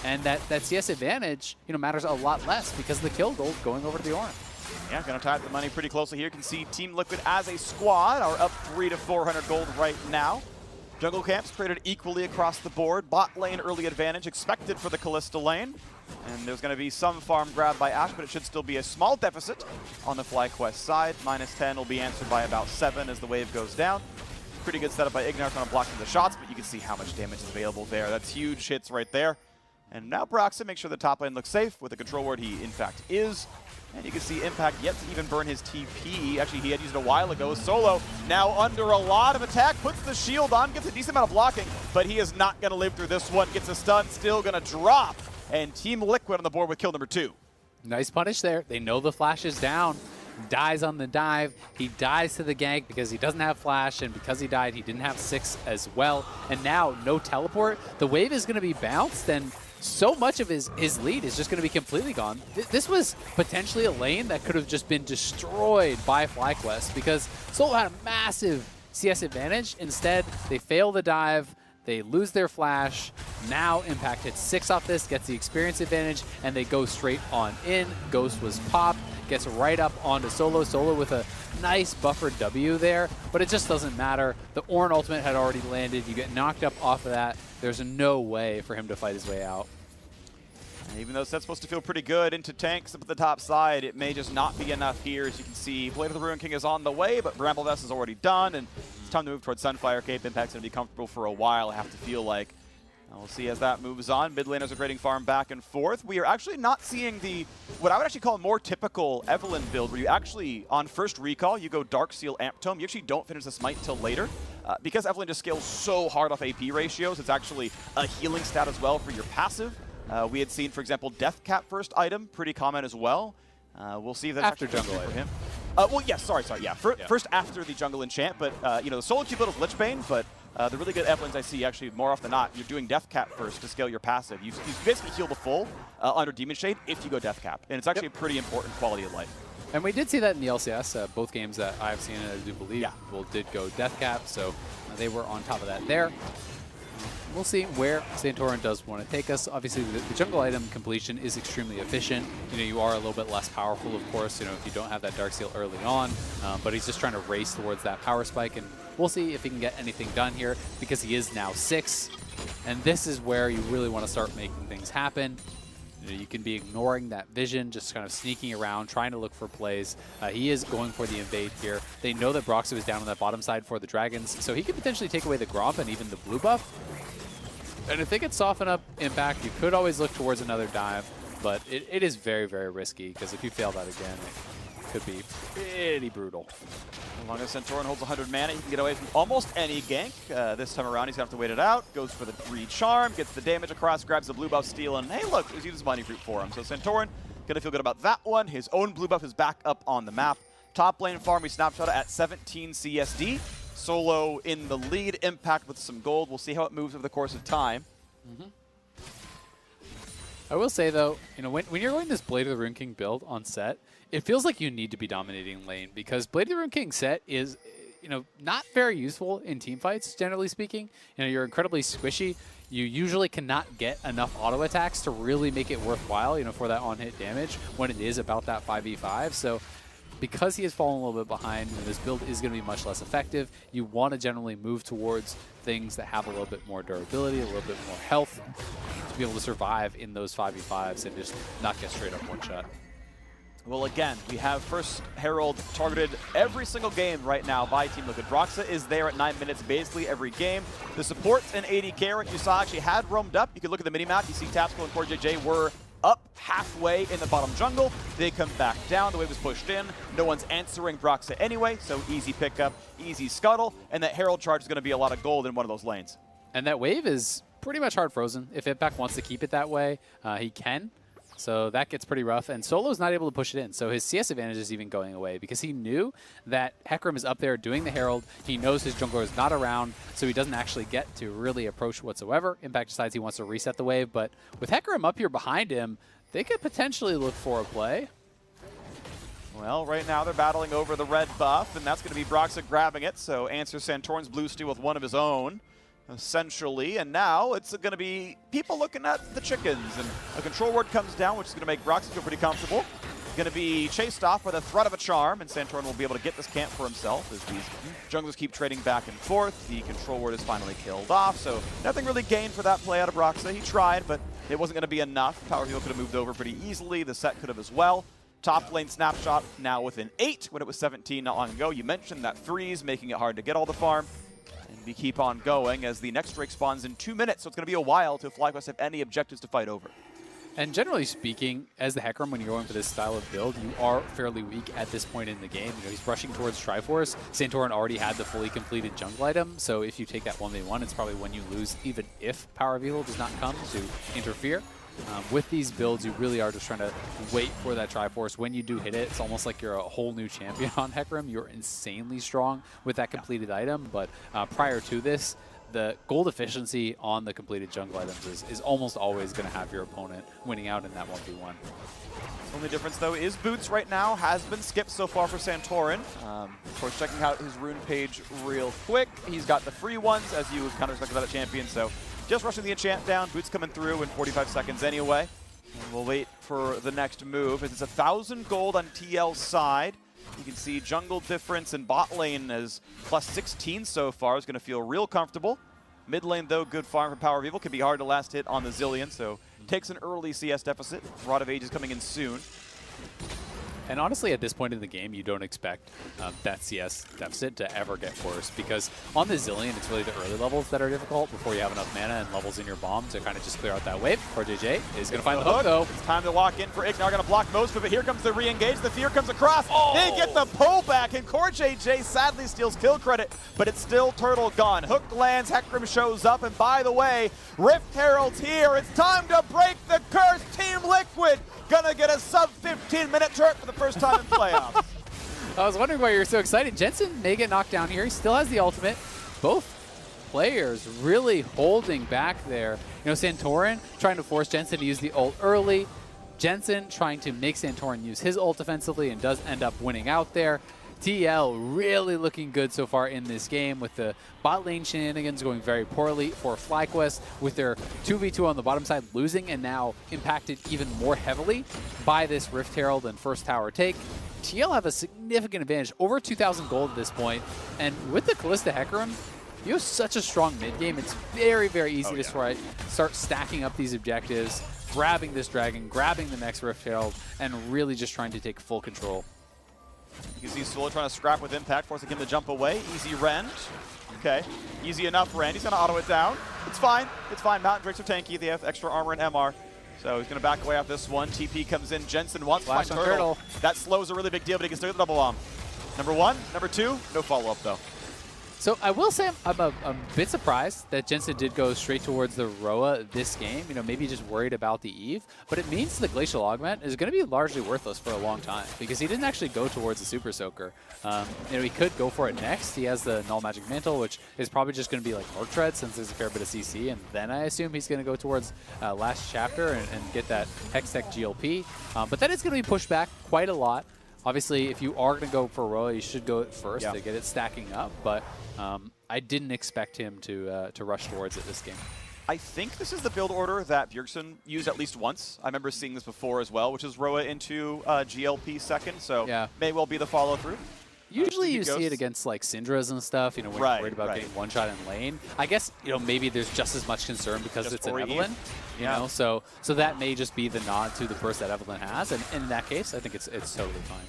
and that CS advantage matters a lot less because of the kill gold going over to the Orange. Yeah, going to tie up the money pretty closely here. You can see Team Liquid as a squad are up 300 to 400 gold right now. Jungle camps traded equally across the board. Bot lane early advantage expected for the Kalista lane. And there's going to be some farm grab by Ashe, but it should still be a small deficit on the FlyQuest side. -10 will be answered by about 7 as the wave goes down. Pretty good setup by Ignar trying to block the shots, but you can see how much damage is available there. That's huge hits right there. And now Broxah makes sure the top lane looks safe with the control ward he in fact is. And you can see Impact yet to even burn his TP. Actually, he had used it a while ago. Solo now under a lot of attack, puts the shield on, gets a decent amount of blocking, but he is not going to live through this one. Gets a stun, still going to drop. And Team Liquid on the board with kill number 2. Nice punish there. They know the flash is down. Dies on the dive. He dies to the gank because he doesn't have flash, and because he died, he didn't have 6 as well. And now, no teleport. The wave is going to be bounced, and so much of his lead is just going to be completely gone. This was potentially a lane that could have just been destroyed by FlyQuest because Solo had a massive CS advantage. Instead, they fail the dive. They lose their flash. Now Impact hits 6 off this, gets the experience advantage, and they go straight on in. Ghost was popped, gets right up onto Solo. Solo with a nice buffered W there, but it just doesn't matter. The Ornn ultimate had already landed. You get knocked up off of that. There's no way for him to fight his way out. And even though that's supposed to feel pretty good into tanks up at the top side, it may just not be enough here. As you can see, Blade of the Ruin King is on the way, but Bramble Vest is already done, and it's time to move towards Sunfire Cape. Impact's going to be comfortable for a while, I have to feel like. We'll see as that moves on. Mid laners are trading farm back and forth. We are actually not seeing what I would actually call a more typical Evelynn build, where you actually, on first recall, you go Darkseal Amp Tome. You actually don't finish the smite till later. Because Evelynn just scales so hard off AP ratios, it's actually a healing stat as well for your passive. We had seen, for example, Death Cap first item, pretty common as well. We'll see if that's after jungle for him. Well, yes, sorry, yeah. First after the jungle enchant, but the solo queue build is Lichbane, but The really good F-lanes I see, actually, more often than not, you're doing Death Cap first to scale your passive. You basically heal the full under Demon Shade if you go Death Cap. And it's actually a pretty important quality of life. And we did see that in the LCS. Both games that I've seen, and I do believe, people did go Death Cap. So they were on top of that there. We'll see where Santorin does want to take us. Obviously, the jungle item completion is extremely efficient. You are a little bit less powerful, of course, if you don't have that Darksteel early on. But he's just trying to race towards that power spike, and we'll see if he can get anything done here because he is now 6. And this is where you really want to start making things happen. You can be ignoring that vision, just kind of sneaking around, trying to look for plays. He is going for the invade here. They know that Broxah is down on that bottom side for the Dragons, so he could potentially take away the Gromp and even the blue buff. And if they could soften up Impact, you could always look towards another dive, but it is very, very risky because if you fail that again, it could be pretty brutal. As long as Santorin holds 100 mana, he can get away from almost any gank. This time around, he's going to have to wait it out. Goes for the recharm, gets the damage across, grabs the blue buff steal, and hey, look, there's uses Money Fruit for him. So Santorin going to feel good about that one. His own blue buff is back up on the map. Top lane farm, we snapshot at 17 CSD. Solo in the lead, Impact with some gold. We'll see how it moves over the course of time. I will say, though, when you're going this Blade of the Rune King build on set, it feels like you need to be dominating lane because Blade of the Rune King set is, not very useful in team fights, generally speaking. You're incredibly squishy. You usually cannot get enough auto attacks to really make it worthwhile, for that on-hit damage when it is about that 5v5. So because he has fallen a little bit behind, this build is going to be much less effective. You want to generally move towards things that have a little bit more durability, a little bit more health to be able to survive in those 5v5s and just not get straight up one-shot. Well, again, we have first Herald targeted every single game right now by Team Liquid. Broxah is there at 9 minutes basically every game. The supports and AD carry you saw actually had roamed up. You can look at the mini-map. You see Tapsco and CoreJJ were up halfway in the bottom jungle. They come back down. The wave was pushed in. No one's answering Broxah anyway, so easy pickup, easy scuttle, and that Herald charge is going to be a lot of gold in one of those lanes. And that wave is pretty much hard frozen. If Impact wants to keep it that way, he can. So that gets pretty rough, and Solo's not able to push it in. So his CS advantage is even going away because he knew that Hecarim is up there doing the Herald. He knows his jungler is not around, so he doesn't actually get to really approach whatsoever. Impact decides he wants to reset the wave, but with Hecarim up here behind him, they could potentially look for a play. Well, right now they're battling over the red buff, and that's going to be Broxah grabbing it. So answers Santorin's blue steal with one of his own, essentially. And now it's going to be people looking at the chickens. And a control ward comes down, which is going to make Broxah feel pretty comfortable. Going to be chased off by the threat of a charm, and Santorin will be able to get this camp for himself as these junglers keep trading back and forth. The control ward is finally killed off, so nothing really gained for that play out of Broxah. He tried, but it wasn't going to be enough. Power Heal could have moved over pretty easily. The set could have as well. Top lane snapshot now within 8 when it was 17 not long ago. You mentioned that freeze, making it hard to get all the farm. And we keep on going as the next Drake spawns in 2 minutes, so it's going to be a while till FlyQuest have any objectives to fight over. And generally speaking, as the Hecarim, when you're going for this style of build, you are fairly weak at this point in the game. He's rushing towards Triforce. Santorin already had the fully completed jungle item, so if you take that 1v1, it's probably when you lose, even if Power of Evil does not come to interfere. With these builds, you really are just trying to wait for that Triforce. When you do hit it, it's almost like you're a whole new champion on Hecarim. You're insanely strong with that completed item, but prior to this, the gold efficiency on the completed jungle items is almost always going to have your opponent winning out in that 1v1. Only difference, though, is Boots right now has been skipped so far for Santorin. Of course, checking out his rune page real quick. He's got the free ones, as you would kind of expect about a champion, so just rushing the enchant down. Boots coming through in 45 seconds anyway. And we'll wait for the next move. It's 1,000 gold on TL's side. You can see jungle difference in bot lane is plus 16 so far. Is going to feel real comfortable. Mid lane, though, good farm for Power of Evil. Can be hard to last hit on the Zilean, so takes an early CS deficit. Rod of Ages coming in soon. And honestly, at this point in the game, you don't expect that CS deficit to ever get worse, because on the Zilean, it's really the early levels that are difficult before you have enough mana and levels in your bomb to kind of just clear out that wave. CoreJJ is going to find the hook, though. It's time to lock in for Ignar. Going to block most of it. Here comes the re-engage. The fear comes across. Oh! They get the pullback, and CoreJJ sadly steals kill credit, but it's still turtle gone. Hook lands, Hecarim shows up, and by the way, Rift Herald's here. It's time to break the curse. Team Liquid gonna get a sub-15-minute turret for the first time in playoffs. I was wondering why you were so excited. Jensen may get knocked down here. He still has the ultimate. Both players really holding back there. You know, Santorin trying to force Jensen to use the ult early. Jensen trying to make Santorin use his ult defensively and does end up winning out there. TL really looking good so far in this game with the bot lane shenanigans going very poorly for FlyQuest with their 2v2 on the bottom side losing and now impacted even more heavily by this Rift Herald and first tower take. TL have a significant advantage, over 2,000 gold at this point, and with the Kalista Hecarim, you have such a strong mid game. It's very, very easy to start stacking up these objectives, grabbing this dragon, grabbing the next Rift Herald, and really just trying to take full control. You can see Solo trying to scrap with Impact, forcing him to jump away. Easy Rend. Okay, easy enough Rend. He's going to auto it down. It's fine. It's fine. Mountain Drakes are tanky. They have extra armor and MR. So he's going to back away off this one. TP comes in. Jensen wants to find Turtle. That slow is a really big deal, but he can still get the double bomb. Number 1. Number 2, no follow-up, though. So I will say I'm a bit surprised that Jensen did go straight towards the Roa this game. You know, maybe just worried about the Eve. But it means the Glacial Augment is going to be largely worthless for a long time because he didn't actually go towards the Super Soaker. You know, he could go for it next. He has the Null Magic Mantle, which is probably just going to be like Orc Tread since there's a fair bit of CC. And then I assume he's going to go towards Last Chapter and get that Hextech GLP. But that is going to be pushed back quite a lot. Obviously, if you are going to go for Roa, you should go first to get it stacking up. But I didn't expect him to rush towards it this game. I think this is the build order that Bjergsen used at least once. I remember seeing this before as well, which is Roa into GLP second, so may well be the follow-through. Usually you see it against like Syndras and stuff, you know, when you're worried about getting one shot in lane. I guess, you know, maybe there's just as much concern because it's an Evelynn, you know, so that may just be the nod to the burst that Evelynn has, and in that case, I think it's totally fine.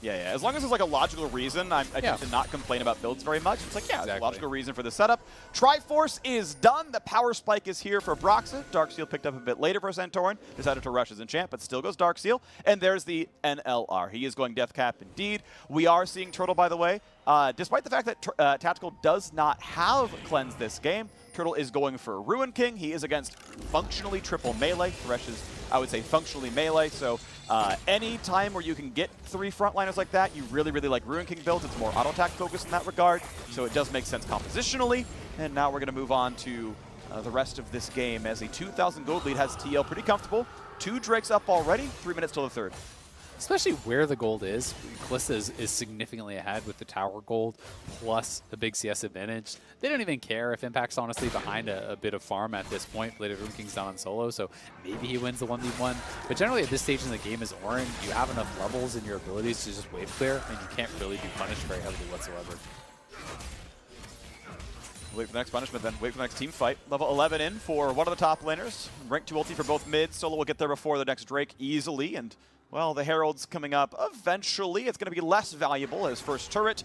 Yeah, as long as there's like a logical reason, I tend to not complain about builds very much. It's like, there's a logical reason for the setup. Triforce is done. The power spike is here for Broxah. Darksteel picked up a bit later for Santorin. Decided to rush his enchant, but still goes Darksteel. And there's the NLR. He is going Death Cap indeed. We are seeing Turtle, by the way. Despite the fact that Tactical does not have Cleanse this game, Turtle is going for Ruin King. He is against functionally triple melee. Thresh is, I would say, functionally melee. So any time where you can get 3 frontliners like that, you really, really like Ruin King builds. It's more auto-attack focused in that regard. So it does make sense compositionally. And now we're going to move on to the rest of this game as a 2,000 gold lead has TL pretty comfortable. 2 Drakes up already. 3 minutes till the third. Especially where the gold is. Kalista is significantly ahead with the tower gold plus the big CS advantage. They don't even care if Impact's honestly behind a bit of farm at this point. Later, Ruin King's down on solo, so maybe he wins the 1v1. But generally at this stage in the game as Orin, you have enough levels in your abilities to just wave clear, and you can't really be punished very heavily whatsoever. Wait for the next punishment then. Wait for the next team fight. Level 11 in for one of the top laners. Rank 2 ulti for both mids. Solo will get there before the next Drake easily, and well, the Herald's coming up eventually. It's going to be less valuable as first turret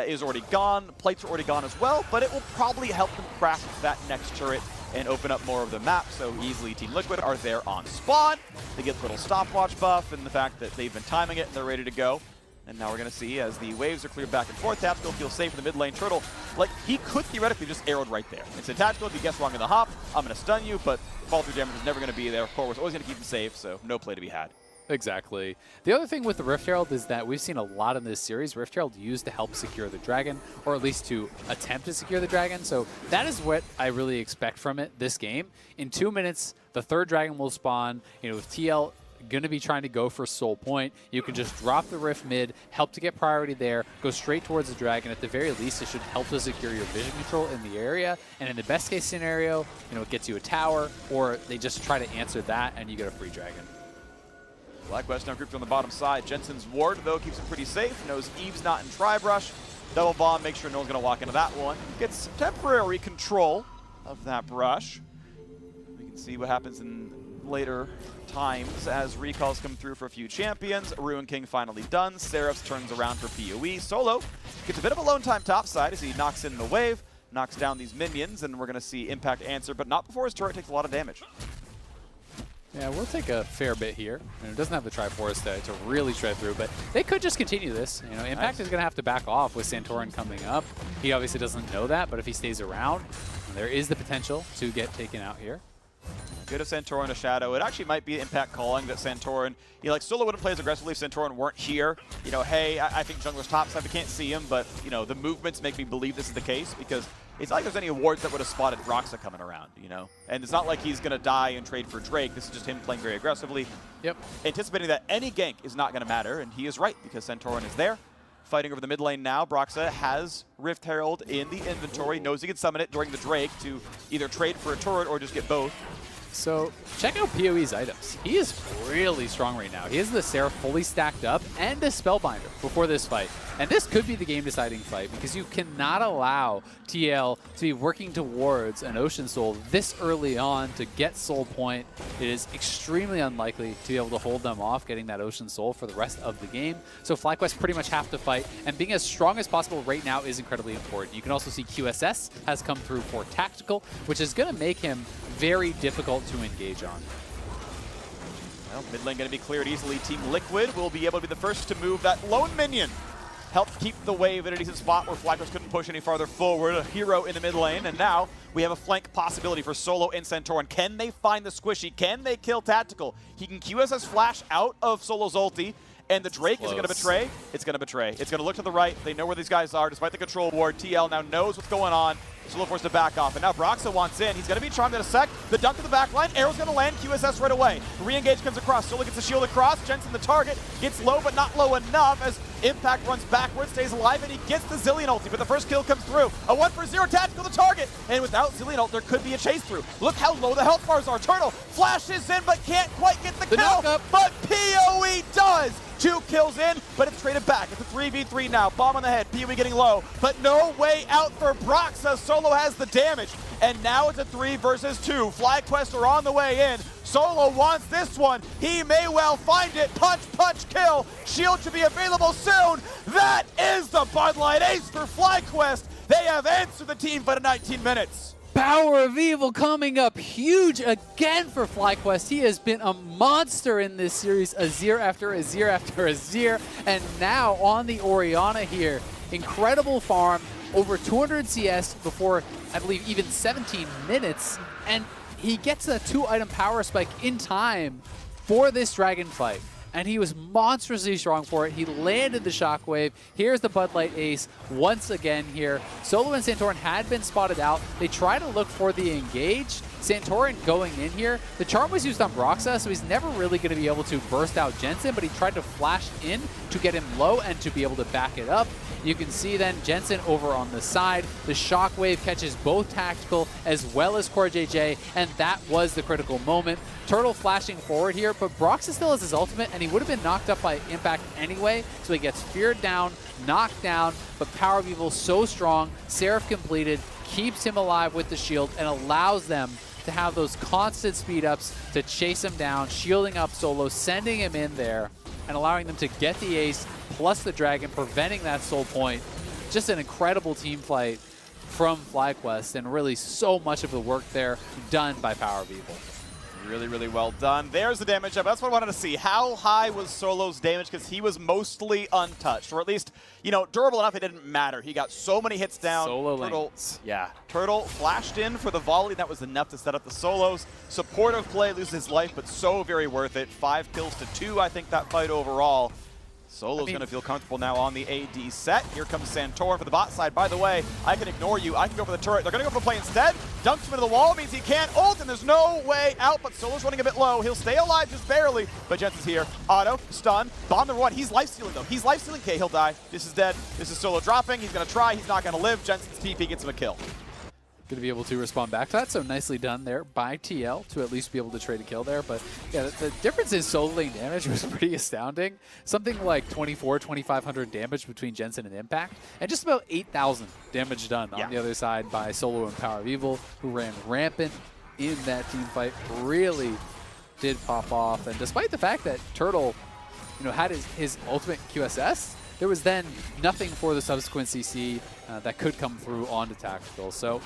is already gone. Plates are already gone as well, but it will probably help them craft that next turret and open up more of the map. So easily Team Liquid are there on spawn. They get the little stopwatch buff and the fact that they've been timing it and they're ready to go. And now we're going to see as the waves are cleared back and forth, Tactical feels safe in the mid lane. Turtle, like, he could theoretically just arrowed right there. It's a Tactical, if you guess wrong in the hop, I'm going to stun you, but fall-through damage is never going to be there. Core was always going to keep him safe, so no play to be had. Exactly. The other thing with the Rift Herald is that we've seen a lot in this series. Rift Herald used to help secure the dragon, or at least to attempt to secure the dragon. So that is what I really expect from it this game. In 2 minutes, the third dragon will spawn. You know, with TL going to be trying to go for Soul Point, you can just drop the Rift mid, help to get priority there, go straight towards the dragon. At the very least, it should help to secure your vision control in the area. And in the best case scenario, you know, it gets you a tower, or they just try to answer that and you get a free dragon. FlyQuest now grouped on the bottom side. Jensen's ward, though, keeps him pretty safe. Knows Eve's not in Tri-Brush. Double bomb, make sure no one's going to walk into that one. Gets temporary control of that brush. We can see what happens in later times as recalls come through for a few champions. Ruin King finally done. Seraphs turns around for PoE. Solo gets a bit of a lone time topside as he knocks in the wave, knocks down these minions, and we're going to see Impact answer, but not before his turret takes a lot of damage. Yeah, we'll take a fair bit here. And it doesn't have the Triforce to really shred through, but they could just continue this. You know, Impact is going to have to back off with Santorin coming up. He obviously doesn't know that, but if he stays around, there is the potential to get taken out here. good of Santorin to Shadow. It actually might be Impact calling that Santorin, like Solo wouldn't play as aggressively if Santorin weren't here. Hey, I think jungler's topside, we can't see him, but, the movements make me believe this is the case because it's not like there's any awards that would have spotted Broxah coming around, And it's not like he's going to die and trade for Drake. This is just him playing very aggressively. Yep. Anticipating that any gank is not going to matter, and he is right because Santorin is there. Fighting over the mid lane now. Broxah has Rift Herald in the inventory, knows he can summon it during the Drake to either trade for a turret or just get both. So check out PoE's items. He is really strong right now. He has the Seraph fully stacked up and a Spellbinder before this fight. And this could be the game-deciding fight because you cannot allow TL to be working towards an Ocean Soul this early on to get Soul Point. It is extremely unlikely to be able to hold them off getting that Ocean Soul for the rest of the game. So FlyQuest pretty much have to fight, and being as strong as possible right now is incredibly important. You can also see QSS has come through for Tactical, which is going to make him very difficult to engage on. Well, mid lane going to be cleared easily. Team Liquid will be able to be the first to move that lone minion. Helped keep the wave at a decent spot where FlyQuest couldn't push any farther forward. A hero in the mid lane, and now we have a flank possibility for Solo and Santorin. Can they find the squishy? Can they kill Tactical? He can QSS flash out of Solo's ulti, and the Drake is going to betray. It's going to betray. It's going to look to the right. They know where these guys are, despite the control ward. TL now knows what's going on. Solo forced to back off, and now Broxah wants in. He's going to be charmed in a sec. The dunk to the back line. Arrow's going to land. QSS right away. Re-engage comes across. Solo gets the shield across. Jensen, the target, gets low, but not low enough as Impact runs backwards, stays alive, and he gets the Zilean ulti, but the first kill comes through. A 1-for-0 Tactical, the target, and without Zilean ult, there could be a chase through. Look how low the health bars are. Turtle flashes in, but can't quite get the kill, but PoE does. 2 kills in, but it's traded back. It's a 3v3 now. Bomb on the head. PoE getting low, but no way out for Broxah. Solo has the damage, and now it's a 3 versus 2. FlyQuest are on the way in. Solo wants this one. He may well find it. Punch, punch, kill. Shield should be available soon. That is the Bud Light ace for FlyQuest. They have answered the team fight in 19 minutes. Power of Evil coming up huge again for FlyQuest. He has been a monster in this series, Azir after Azir after Azir, and now on the Orianna here. Incredible farm, over 200 CS before, I believe, even 17 minutes, and he gets a 2-item power spike in time for this dragon fight. And he was monstrously strong for it. He landed the shockwave. Here's the Bud Light ace once again here. Solo and Santorin had been spotted out. They try to look for the engage. Santorin going in here. The charm was used on Broxah, so he's never really going to be able to burst out Jensen, but he tried to flash in to get him low and to be able to back it up. You can see then Jensen over on the side. The shockwave catches both Tactical as well as CoreJJ, and that was the critical moment. Turtle flashing forward here, but Broxah still has his ultimate, and he would have been knocked up by Impact anyway, so he gets feared down, knocked down, but Power of Evil so strong, Seraph completed, keeps him alive with the shield, and allows them to have those constant speed ups to chase him down, shielding up Solo, sending him in there, and allowing them to get the ace, plus the dragon, preventing that soul point. Just an incredible team fight from FlyQuest, and really so much of the work there done by Power of Evil. Really, really well done. There's the damage up. That's what I wanted to see. How high was Solo's damage? Because he was mostly untouched, or at least, durable enough it didn't matter. He got so many hits down. Solo Turtle, lanes. yeah. Turtle flashed in for the volley. That was enough to set up the Solos. Supportive play, loses his life, but so very worth it. 5 kills to 2, I think, that fight overall. Solo's going to feel comfortable now on the AD set. Here comes Santorin for the bot side. By the way, I can ignore you. I can go for the turret. They're going to go for the play instead. Dunks him into the wall. Means he can't ult, and there's no way out, but Solo's running a bit low. He'll stay alive just barely, but Jensen's here. Auto, stun, bomb number 1. He's life-stealing, though. He's life-stealing. Okay, he'll die. This is dead. This is Solo dropping. He's going to try. He's not going to live. Jensen's TP gets him a kill. Going to be able to respond back to that, so nicely done there by TL to at least be able to trade a kill there. But yeah, the difference in solo lane damage was pretty astounding. Something like 2,500 damage between Jensen and Impact, and just about 8,000 damage done on the other side by Solo and Power of Evil, who ran rampant in that team fight. Really did pop off, and despite the fact that Turtle, had his ultimate QSS, there was then nothing for the subsequent CC that could come through onto Tactical. So,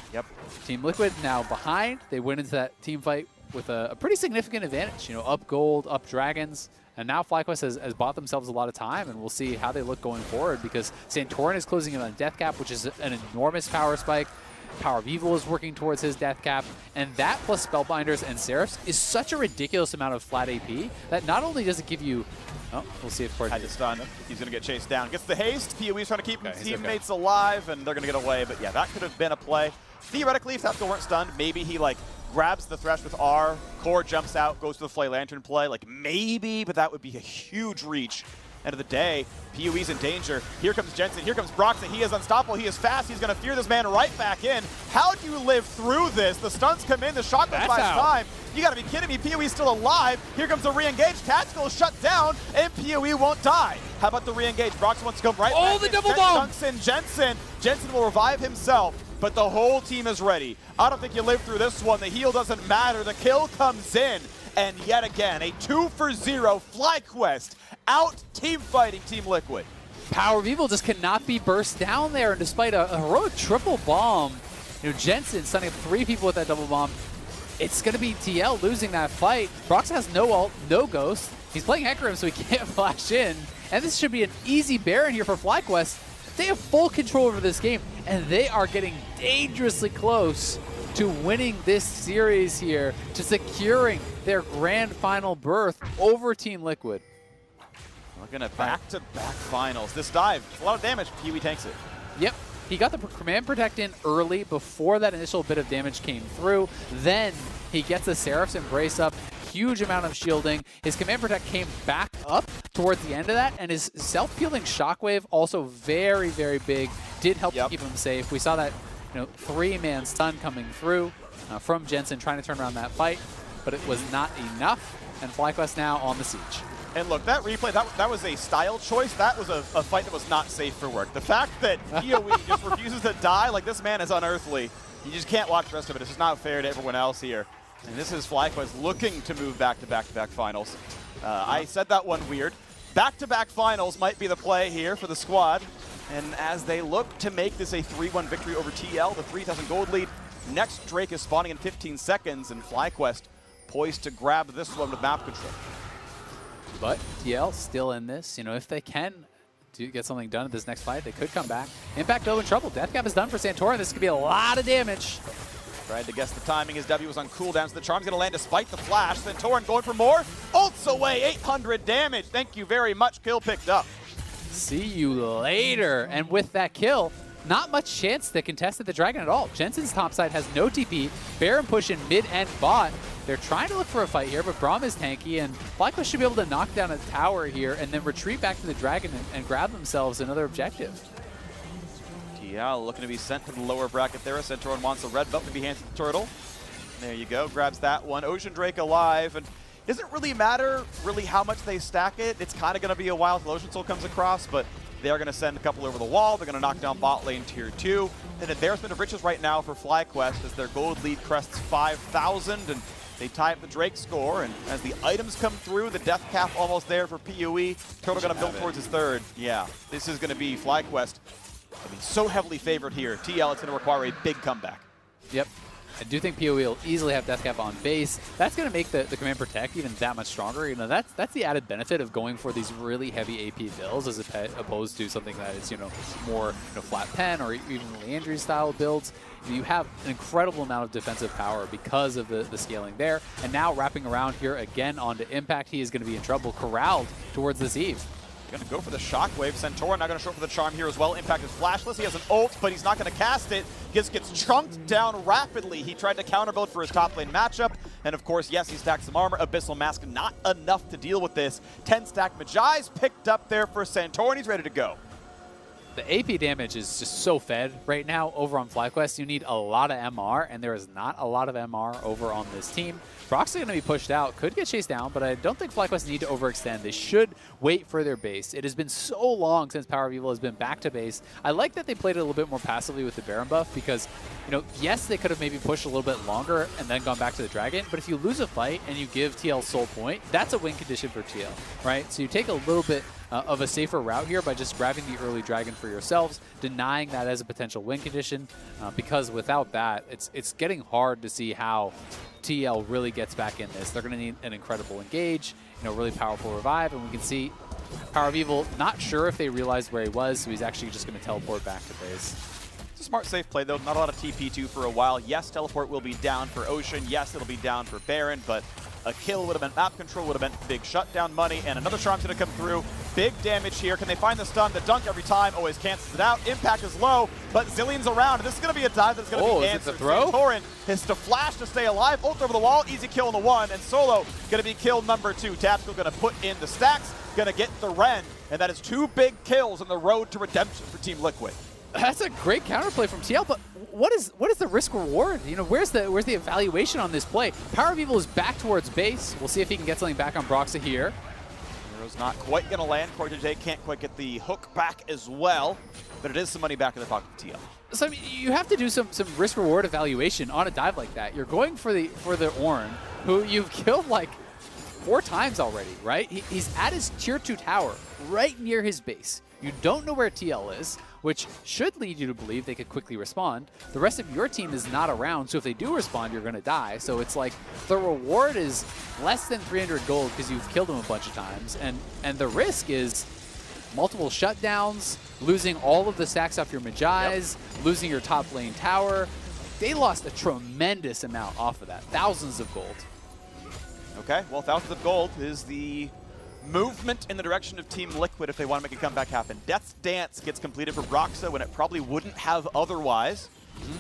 Team Liquid now behind. They went into that team fight with a pretty significant advantage. Up gold, up dragons, and now FlyQuest has bought themselves a lot of time, and we'll see how they look going forward because Santorin is closing in on Death Cap, which is an enormous power spike. Power of Evil is working towards his death cap, and that plus Spellbinders and Seraphs is such a ridiculous amount of flat AP that not only does it give you... Oh, we'll see if Cordy... Had to stun. He's going to get chased down. Gets the haste. PoE's trying to keep his teammates alive, and they're going to get away. But yeah, that could have been a play. Theoretically, if Tactical weren't stunned, maybe he like grabs the Thresh with R, Core jumps out, goes to the Flay Lantern play. Like maybe, but that would be a huge reach. End of the day, PoE's in danger. Here comes Jensen, here comes Broxah. He is unstoppable, he is fast, he's gonna fear this man right back in. How do you live through this? The stuns come in, the shotgun buys time. You gotta be kidding me, PoE's still alive. Here comes the re-engage, Tactical is shut down, and PoE won't die. How about the re-engage? Broxah wants to come right back in. Oh, the double bomb! Dunks in Jensen. Jensen will revive himself, but the whole team is ready. I don't think you live through this one. The heal doesn't matter, the kill comes in. And yet again, a 2-for-0 FlyQuest out team fighting Team Liquid. Power of Evil just cannot be burst down there, and despite a heroic triple bomb, Jensen stunning 3 people with that double bomb. It's going to be TL losing that fight. Broxah has no ult, no ghost. He's playing Hecarim, so he can't flash in. And this should be an easy Baron here for FlyQuest. They have full control over this game, and they are getting dangerously close to winning this series here, to securing their grand final berth over Team Liquid. Looking at back-to-back finals. This dive, it's a lot of damage. PoE tanks it. Yep. He got the Command Protect in early before that initial bit of damage came through. Then he gets the Seraph's Embrace up. Huge amount of shielding. His Command Protect came back up towards the end of that, and his self-peeling Shockwave, also very, very big, did help to keep him safe. We saw that 3-man stun coming through from Jensen trying to turn around that fight, but it was not enough, and FlyQuest now on the siege. And look, that replay, that was a style choice. That was a fight that was not safe for work. The fact that PoE just refuses to die, like this man is unearthly. You just can't watch the rest of it. It's just not fair to everyone else here. And this is FlyQuest looking to move back-to-back finals. I said that one weird. Back-to-back finals might be the play here for the squad. And as they look to make this a 3-1 victory over TL, the 3,000 gold lead, next Drake is spawning in 15 seconds, and FlyQuest poised to grab this one with map control. But TL still in this. If they can get something done at this next fight, they could come back. Impact though in trouble. Death Cap is done for Santorin. This could be a lot of damage. Tried to guess the timing. His W was on cooldown, so the charm's going to land despite the flash. Santorin going for more. Ults away, 800 damage. Thank you very much. Kill picked up. See you later. And with that kill, not much chance to contest the Dragon at all. Jensen's top side has no TP. Baron push in mid and bot. They're trying to look for a fight here, but Braum is tanky, and FlyQuest should be able to knock down a tower here and then retreat back to the Dragon and grab themselves another objective. TL looking to be sent to the lower bracket there. Santorin wants a red belt to be handed to the Turtle. There you go, grabs that one. Ocean Drake alive, and it doesn't really matter how much they stack it. It's kind of going to be a while till Ocean Soul comes across, but they are going to send a couple over the wall. They're going to knock down bot lane tier 2. An embarrassment of riches right now for FlyQuest as their gold lead crests 5,000, and they tie up the Drake score. And as the items come through, the death cap almost there for PoE. Turtle going to build towards his third. Yeah, this is going to be FlyQuest. So heavily favored here. TL, it's going to require a big comeback. Yep. I do think PoE will easily have Death Cap on base. That's going to make the Command Protect even that much stronger. That's the added benefit of going for these really heavy AP builds as opposed to something that is, more flat pen or even Leandry style builds. You have an incredible amount of defensive power because of the scaling there. And now wrapping around here again onto Impact, he is going to be in trouble. Corralled towards this Eve. Going to go for the Shockwave. Santorin not going to show up for the Charm here as well. Impact is flashless. He has an ult, but he's not going to cast it. Gets chunked down rapidly. He tried to counterbuild for his top lane matchup. And of course, yes, he stacked some armor. Abyssal Mask, not enough to deal with this. 10-stack Magi's picked up there for Santorin. He's ready to go. The AP damage is just so fed right now over on FlyQuest. You need a lot of MR, and there is not a lot of MR over on this team. Brox's going to be pushed out. Could get chased down, but I don't think FlyQuest need to overextend. They should wait for their base. It has been so long since Power of Evil has been back to base. I like that they played it a little bit more passively with the Baron buff because, yes, they could have maybe pushed a little bit longer and then gone back to the Dragon, but if you lose a fight and you give TL Soul Point, that's a win condition for TL, right? So you take a little bit of a safer route here by just grabbing the early Dragon for yourselves, denying that as a potential win condition, because without that, it's getting hard to see how TL really gets back in this. They're going to need an incredible engage, really powerful revive, and we can see Power of Evil not sure if they realized where he was, so he's actually just going to teleport back to base. It's a smart, safe play, though. Not a lot of TP2 for a while. Yes, teleport will be down for Ocean. Yes, it'll be down for Baron, but a kill would have meant map control, would have meant big shutdown money, and another Charm's going to come through. Big damage here. Can they find the stun? The dunk every time always cancels it out. Impact is low, but Zillion's around. This is going to be a dive that's going to be answered. Is it the throw? Santorin has to flash to stay alive. Ult over the wall. Easy kill on the 1, and Solo going to be killed number 2. Tactical going to put in the stacks, going to get the Ren, and that is 2 big kills on the road to redemption for Team Liquid. That's a great counterplay from TL, but what is the risk reward? You know, where's the evaluation on this play? Power of Evil is back towards base. We'll see if he can get something back on Broxah here. Hero's not quite going to land. CoreJJ can't quite get the hook back as well, but it is some money back in the pocket of TL. So I mean, you have to do some risk reward evaluation on a dive like that. You're going for the Ornn, who you've killed like 4 times already, right? He's at his tier 2 tower, right near his base. You don't know where TL is, which should lead you to believe they could quickly respond. The rest of your team is not around, so if they do respond, you're going to die. So it's like the reward is less than 300 gold because you've killed them a bunch of times, and the risk is multiple shutdowns, losing all of the stacks off your Majais, losing your top lane tower. They lost a tremendous amount off of that, thousands of gold. Okay, well, thousands of gold is the movement in the direction of Team Liquid if they want to make a comeback happen. Death's Dance gets completed for Broxah when it probably wouldn't have otherwise.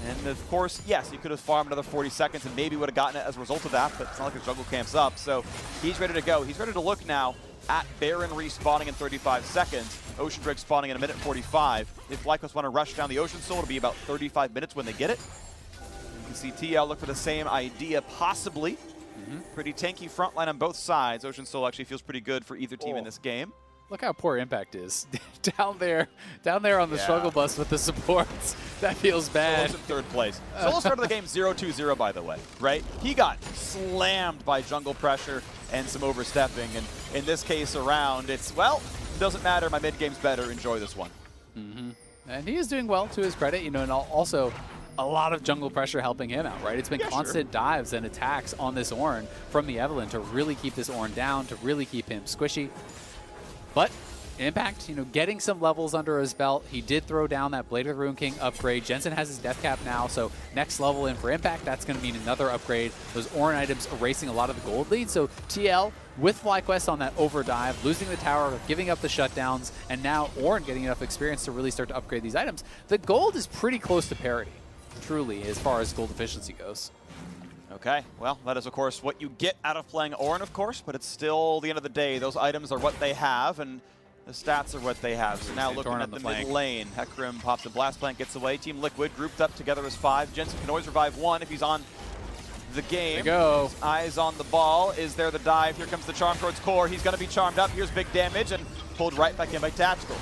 And of course, yes, you could have farmed another 40 seconds and maybe would have gotten it as a result of that, but it's not like his jungle camp's up, so he's ready to go. He's ready to look now at Baron respawning in 35 seconds, Ocean Drake spawning in 1:45. If FlyQuest want to rush down the Ocean Soul, it'll be about 35 minutes when they get it. You can see TL look for the same idea, possibly. Pretty tanky front line on both sides. Ocean Soul actually feels pretty good for either team in this game. Look how poor Impact is. down there on the struggle bus with the supports. That feels bad. Solo's in 3rd place. Solo started the game 0-2-0, by the way, right? He got slammed by jungle pressure and some overstepping. And in this case around, it's, well, it doesn't matter. My mid game's better. Enjoy this one. And he is doing well to his credit, you know, and also a lot of jungle pressure helping him out, right? It's been constant dives and attacks on this Ornn from the Evelynn to really keep this Ornn down, to really keep him squishy. But Impact, you know, getting some levels under his belt. He did throw down that Blade of the Ruin King upgrade. Jensen has his death cap now, so next level in for Impact, that's going to mean another upgrade. Those Ornn items erasing a lot of the gold lead. So TL with FlyQuest on that overdive, losing the tower, giving up the shutdowns, and now Ornn getting enough experience to really start to upgrade these items. The gold is pretty close to parity, truly, as far as gold efficiency goes. Okay, well, that is, of course, what you get out of playing Ornn, of course, but it's still, the end of the day, those items are what they have, and the stats are what they have. So now looking at the mid lane, Hecarim pops a Blast Plant, gets away. Team Liquid grouped up together as 5. Jensen can always revive 1 if he's on the game. There you go. Eyes on the ball. Is there the dive? Here comes the charm towards Core. He's going to be charmed up. Here's big damage and pulled right back in by Tactical.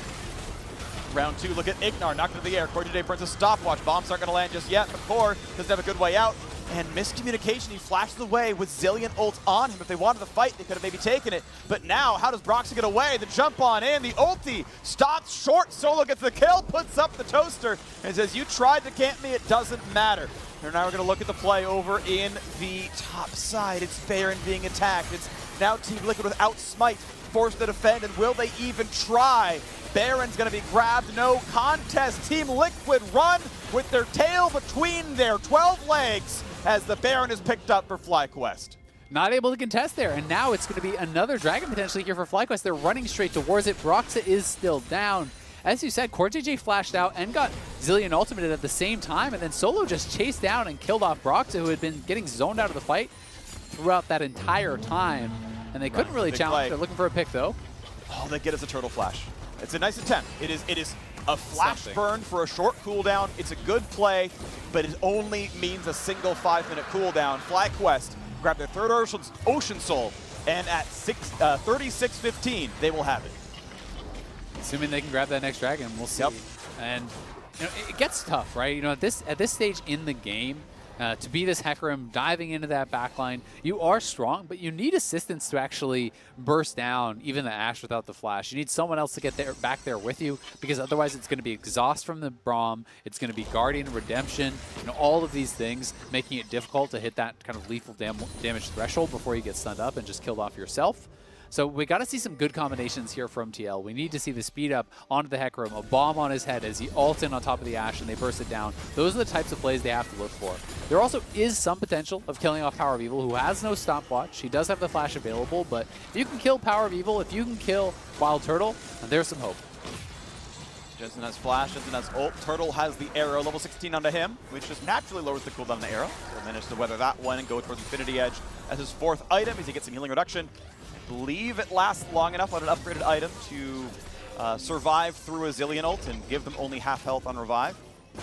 Round 2, look at Ignar, knocked into the air. CoreJJ burns a stopwatch. Bombs aren't going to land just yet, but Core doesn't have a good way out. And miscommunication, he flashes away with Zilean ult on him. If they wanted to fight, they could have maybe taken it. But now, how does Broxah get away? The jump on in, the ulti stops short. Solo gets the kill, puts up the toaster, and says, you tried to camp me, it doesn't matter. And now we're going to look at the play over in the top side. It's Baron being attacked. It's now Team Liquid without Smite, forced to defend, and will they even try? Baron's going to be grabbed, no contest. Team Liquid run with their tail between their 12 legs as the Baron is picked up for FlyQuest. Not able to contest there, and now it's going to be another Dragon potentially here for FlyQuest. They're running straight towards it. Broxah is still down. As you said, CoreJJ flashed out and got Zilean ultimated at the same time, and then Solo just chased down and killed off Broxah, who had been getting zoned out of the fight throughout that entire time. And they couldn't really challenge. They're looking for a pick, though. All they get is a Turtle Flash. It's a nice attempt. It is a flash burn for a short cooldown. It's a good play, but it only means a single 5-minute cooldown. FlyQuest grab their 3rd Ocean Soul, and at 36:15, they will have it. Assuming they can grab that next dragon, we'll see. And you know, it gets tough, right? You know, at this stage in the game, to be this Hecarim diving into that backline, you are strong, but you need assistance to actually burst down even the Ashe without the flash. You need someone else to get there, back there with you, because otherwise it's going to be exhaust from the Braum, it's going to be Guardian Redemption, you know, all of these things making it difficult to hit that kind of lethal damage threshold before you get stunned up and just killed off yourself. So we got to see some good combinations here from TL. We need to see the speed up onto the Hecarim, a bomb on his head as he ults in on top of the Ashe and they burst it down. Those are the types of plays they have to look for. There also is some potential of killing off Power of Evil, who has no stopwatch. He does have the flash available, but if you can kill Power of Evil, if you can kill Wild Turtle, there's some hope. Jensen has flash, Jensen has ult. Turtle has the arrow, level 16 onto him, which just naturally lowers the cooldown on the arrow. He'll manage to weather that one and go towards Infinity Edge as his 4th item as he gets some healing reduction. I believe it lasts long enough on an upgraded item to survive through a Zilean ult and give them only half health on revive.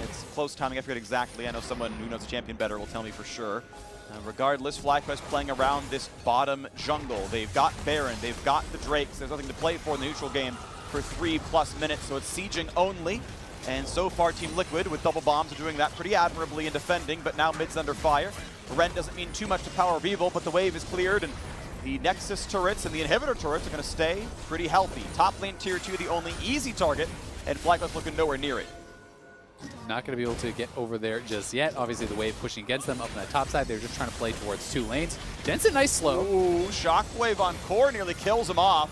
It's close timing, I forget exactly. I know someone who knows the champion better will tell me for sure. Regardless, FlyQuest playing around this bottom jungle. They've got Baron, they've got the Drakes. There's nothing to play for in the neutral game for 3+ minutes, so it's sieging only. And so far, Team Liquid with double bombs are doing that pretty admirably in defending, but now mid's under fire. Ren doesn't mean too much to Power of Evil, but the wave is cleared, and the Nexus turrets and the Inhibitor turrets are going to stay pretty healthy. Top lane Tier 2, the only easy target, and FlyQuest looking nowhere near it. Not going to be able to get over there just yet. Obviously, the wave pushing against them up on the top side. They're just trying to play towards 2 lanes. Jensen, nice slow. Ooh, Shockwave on Core nearly kills him off.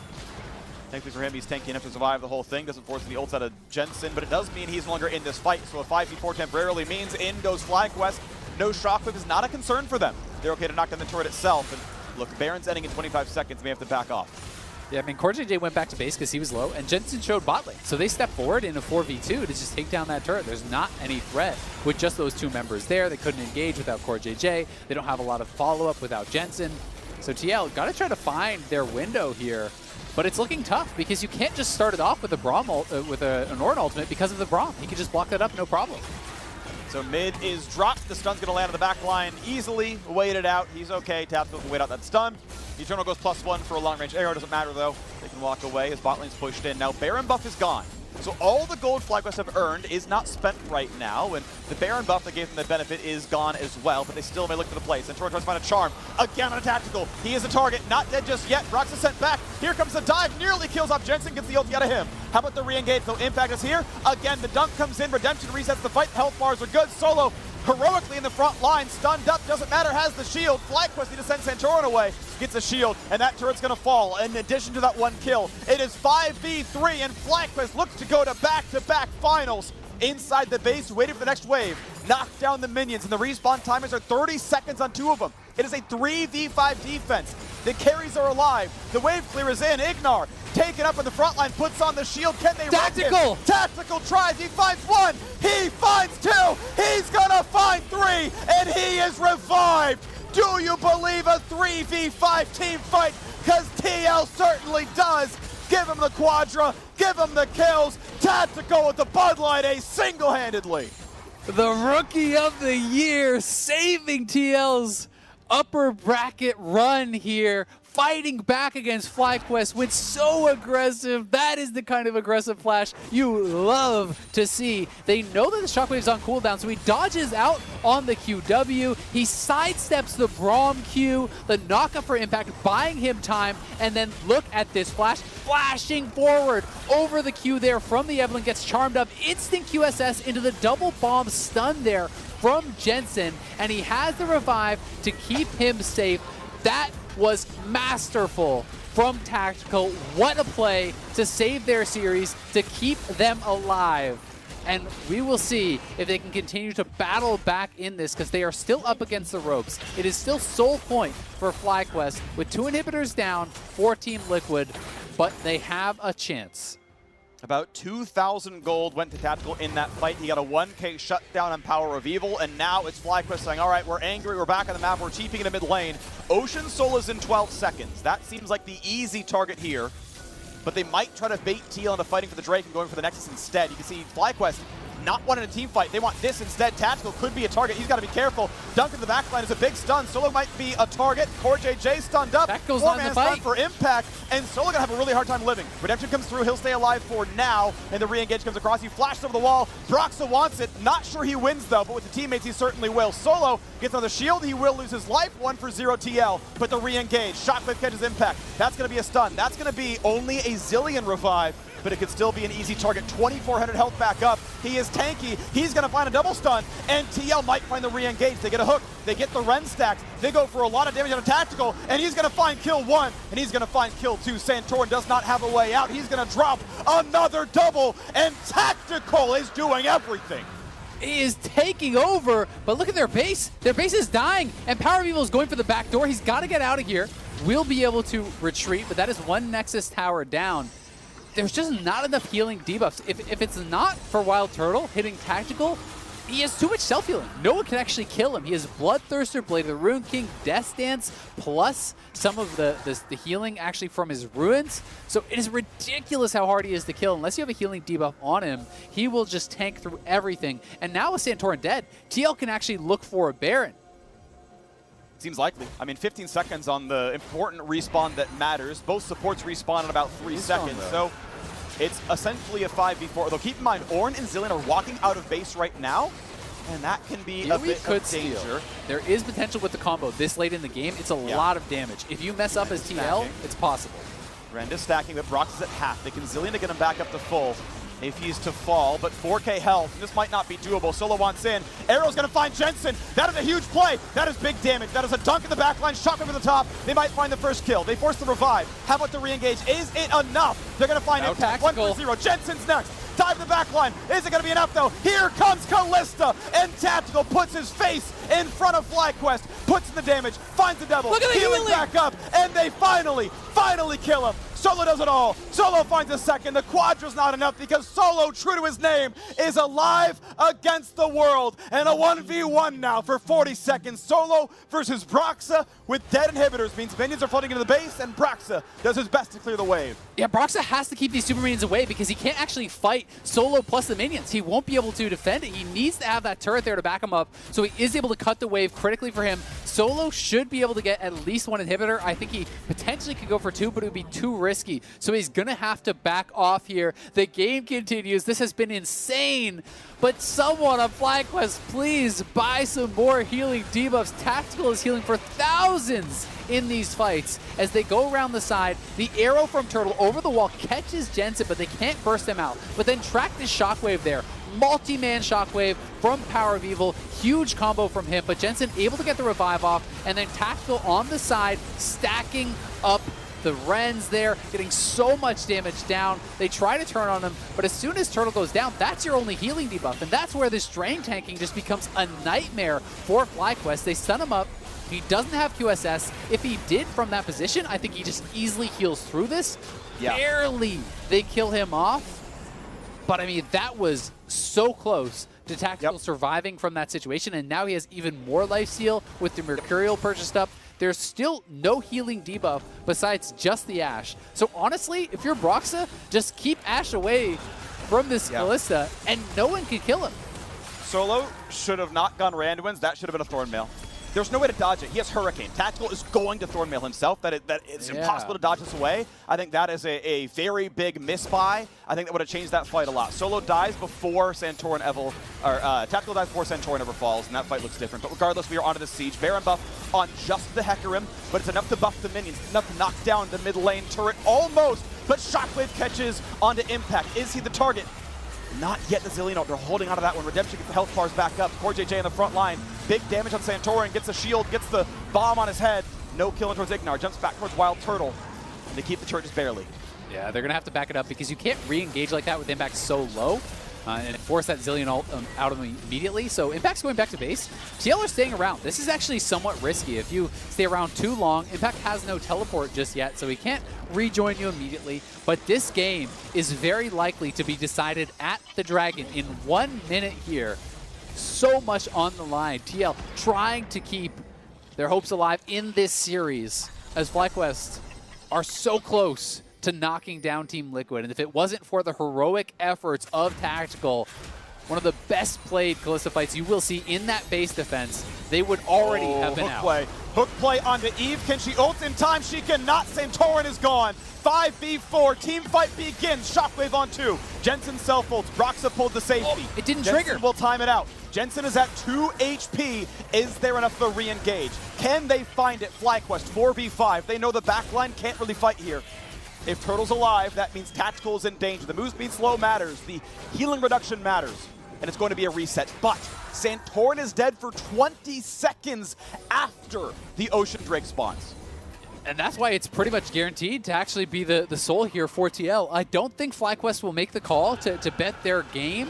Thankfully for him, he's tanky enough to survive the whole thing. Doesn't force any ults out of Jensen, but it does mean he's no longer in this fight. So a 5v4 temporarily means in goes FlyQuest. No Shockwave is not a concern for them. They're okay to knock down the turret itself. And look, Baron's ending in 25 seconds. May have to back off. Yeah, I mean, CoreJJ went back to base because he was low, and Jensen showed bot lane. So they stepped forward in a 4v2 to just take down that turret. There's not any threat with just those 2 members there. They couldn't engage without CoreJJ. They don't have a lot of follow-up without Jensen. So TL got to try to find their window here. But it's looking tough because you can't just start it off with a Braum with an Ornn ultimate because of the Braum. He can just block that up, no problem. So mid is dropped. The stun's going to land on the back line easily. Wait it out. He's okay. Tactical can wait out that stun. Eternal goes +1 for a long-range arrow. Doesn't matter, though. They can walk away as bot lane's pushed in. Now, Baron buff is gone. So all the gold FlyQuest have earned is not spent right now, and the Baron buff that gave them the benefit is gone as well, but they still may look for the place. And Torn tries to find a charm. Again on a tactical. He is a target. Not dead just yet. Brox is sent back. Here comes the dive. Nearly kills off Jensen. Gets the ulti out of him. How about the re-engage? So Impact is here. Again, the dunk comes in. Redemption resets the fight. Health bars are good. Solo heroically in the front line, stunned up, doesn't matter, has the shield. FlyQuest need to send Santorin away, gets a shield, and that turret's gonna fall. In addition to that 1 kill, it is 5v3, and FlyQuest looks to go to back-to-back finals. Inside the base, waiting for the next wave. Knock down the minions, and the respawn timers are 30 seconds on 2 of them. It is a 3v5 defense. The carries are alive. The wave clear is in. Ignar taken up in the front line, puts on the shield. Can they Tactical! Tactical tries. He finds 1. He finds 2. He's gonna find 3, and he is revived. Do you believe a 3v5 team fight? Because TL certainly does. Give him the quadra. Give him the kills. Tactical with the Bud Light Ace single-handedly. The Rookie of the Year saving TL's upper bracket run here, fighting back against FlyQuest with so aggressive. That is the kind of aggressive flash you love to see. They know that the Shockwave's on cooldown, so he dodges out on the QW. He sidesteps the Braum Q, the knockup for Impact, buying him time, and then look at this flash, flashing forward over the Q there from the Evelynn, gets charmed up, instant QSS into the double bomb stun there from Jensen, and he has the revive to keep him safe. That was masterful from Tactical. What a play to save their series, to keep them alive. And we will see if they can continue to battle back in this, because they are still up against the ropes. It is still sole point for FlyQuest with 2 inhibitors down for Team Liquid, but they have a chance. About 2,000 gold went to Tactical in that fight. He got a 1k shutdown on Power of Evil, and now it's FlyQuest saying, all right, we're angry, we're back on the map, we're TPing in the mid lane. Ocean Soul is in 12 seconds. That seems like the easy target here, but they might try to bait TL into fighting for the Drake and going for the Nexus instead. You can see FlyQuest not wanting a team fight. They want this instead. Tactical could be a target. He's got to be careful. Dunk in the backline is a big stun. Solo might be a target. CoreJJ stunned up. That goes on the stun fight for Impact, and Solo gonna have a really hard time living. Redemption comes through. He'll stay alive for now, and the re-engage comes across. He flashes over the wall. Broxa wants it. Not sure he wins though, but with the teammates he certainly will. Solo gets on the shield. He will lose his life. 1-for-0 TL, but the re-engage. Shockwave catches Impact. That's gonna be a stun. That's gonna be only a Zilean revive, but it could still be an easy target. 2,400 health back up. He is tanky. He's going to find a double stun, and TL might find the re-engage. They get a hook. They get the Ren stacks. They go for a lot of damage on a tactical, and he's going to find kill 1, and he's going to find kill 2. Santorin does not have a way out. He's going to drop another double, and Tactical is doing everything. He is taking over, but look at their base. Their base is dying, and Power of Evil is going for the back door. He's got to get out of here. Will be able to retreat, but that is one Nexus tower down. There's just not enough healing debuffs. If it's not for Wild Turtle hitting Tactical, he has too much self-healing. No one can actually kill him. He has Bloodthirster, Blade of the Rune King, Death Dance, plus some of the healing actually from his ruins. So it is ridiculous how hard he is to kill. Unless you have a healing debuff on him, he will just tank through everything. And now with Santorin dead, TL can actually look for a Baron. Seems likely. I mean, 15 seconds on the important respawn that matters. Both supports respawn in about 3 seconds, so it's essentially a 5v4. Though keep in mind, Ornn and Zilean are walking out of base right now, and that can be a bit of danger. There is potential with the combo this late in the game. It's a lot of damage. If you mess up as TL, it's possible. Rend is stacking, but Brox is at half. They can Zilean to get him back up to full if he's to fall, but 4k health. This might not be doable. Solo wants in. Arrow's going to find Jensen. That is a huge play. That is big damage. That is a dunk in the backline, shot over the top. They might find the first kill. They force the revive. How about the re-engage? Is it enough? They're going to find Impact. 1-0. Jensen's next. Dive to the backline. Is it going to be enough, though? Here comes Kalista, and Tactical puts his face in front of FlyQuest, puts in the damage, finds the double, healing back up, and they finally kill him. Solo does it all. Solo finds a second. The Quadra's not enough because Solo, true to his name, is alive against the world. And a 1v1 now for 40 seconds. Solo versus Broxah with dead inhibitors means minions are flooding into the base, and Broxah does his best to clear the wave. Yeah, Broxah has to keep these super minions away because he can't actually fight Solo plus the minions. He won't be able to defend it. He needs to have that turret there to back him up, so he is able to cut the wave critically for him. Solo should be able to get at least 1 inhibitor. I think he potentially could go for 2, but it would be too risky. So he's going to have to back off here. The game continues. This has been insane. But someone on FlyQuest, please buy some more healing debuffs. Tactical is healing for thousands in these fights. As they go around the side, the arrow from Turtle over the wall catches Jensen, but they can't burst him out. But then track this shockwave there. Multi-man shockwave from Power of Evil. Huge combo from him, but Jensen able to get the revive off, and then Tactical on the side, stacking up the Rens there, getting so much damage down. They try to turn on him, but as soon as Turtle goes down, that's your only healing debuff, and that's where this drain tanking just becomes a nightmare for FlyQuest. They stun him up. He doesn't have QSS. If he did from that position, I think he just easily heals through this. Barely they kill him off. But I mean, that was so close to Tactical surviving from that situation, and now he has even more lifesteal with the Mercurial purchased up. There's still no healing debuff besides just the Ashe. So honestly, if you're Broxah, just keep Ashe away from this Kalista, and no one can kill him. Solo should have not gone Randuin's. That should have been a Thornmail. There's no way to dodge it. He has Hurricane. Tactical is going to Thornmail himself. That it's impossible to dodge this away. I think that is a very big misbuy. I think that would have changed that fight a lot. Solo dies before Santorin ever, or Tactical dies before Santorin ever falls, and that fight looks different. But regardless, we are onto the siege. Baron buff on just the Hecarim, but it's enough to buff the minions, enough to knock down the mid lane turret almost. But Shockwave catches onto Impact. Is he the target? Not yet. The Zilean. They're holding onto that one. Redemption gets the health bars back up. CoreJJ in the front line. Big damage on Santorin. Gets the shield. Gets the bomb on his head. No killing towards Ignar. Jumps back towards Wild Turtle. And they keep the turret just barely. Yeah, they're going to have to back it up because you can't re-engage like that with Impact so low. And force that Zilean ult out of him immediately. So Impact's going back to base. TL are staying around. This is actually somewhat risky. If you stay around too long, Impact has no teleport just yet, so he can't rejoin you immediately. But this game is very likely to be decided at the Dragon in 1 minute here. So much on the line. TL trying to keep their hopes alive in this series as FlyQuest are so close to knocking down Team Liquid. And if it wasn't for the heroic efforts of Tactical, one of the best played Kalista fights you will see in that base defense, they would already have been out. Hook play onto Eve. Can she ult in time? She cannot. Santorin is gone. 5v4. Team fight begins. Shockwave on 2. Jensen self-ults. Broxah pulled the safety. It didn't Jensen trigger. Will time it out. Jensen is at 2 HP. Is there enough to re-engage? Can they find it? FlyQuest 4v5. They know the backline can't really fight here. If Turtle's alive, that means Tactical is in danger. The move speed slow matters. The healing reduction matters. And it's going to be a reset. But Santorin is dead for 20 seconds after the Ocean Drake spawns. And that's why it's pretty much guaranteed to actually be the soul here for TL. I don't think FlyQuest will make the call to bet their game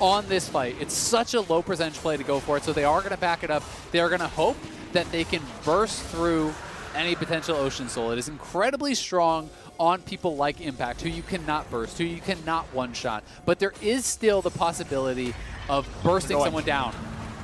on this fight. It's such a low percentage play to go for it, so they are going to back it up. They are going to hope that they can burst through any potential Ocean Soul. It is incredibly strong on people like Impact, who you cannot burst, who you cannot one-shot. But there is still the possibility of bursting someone down.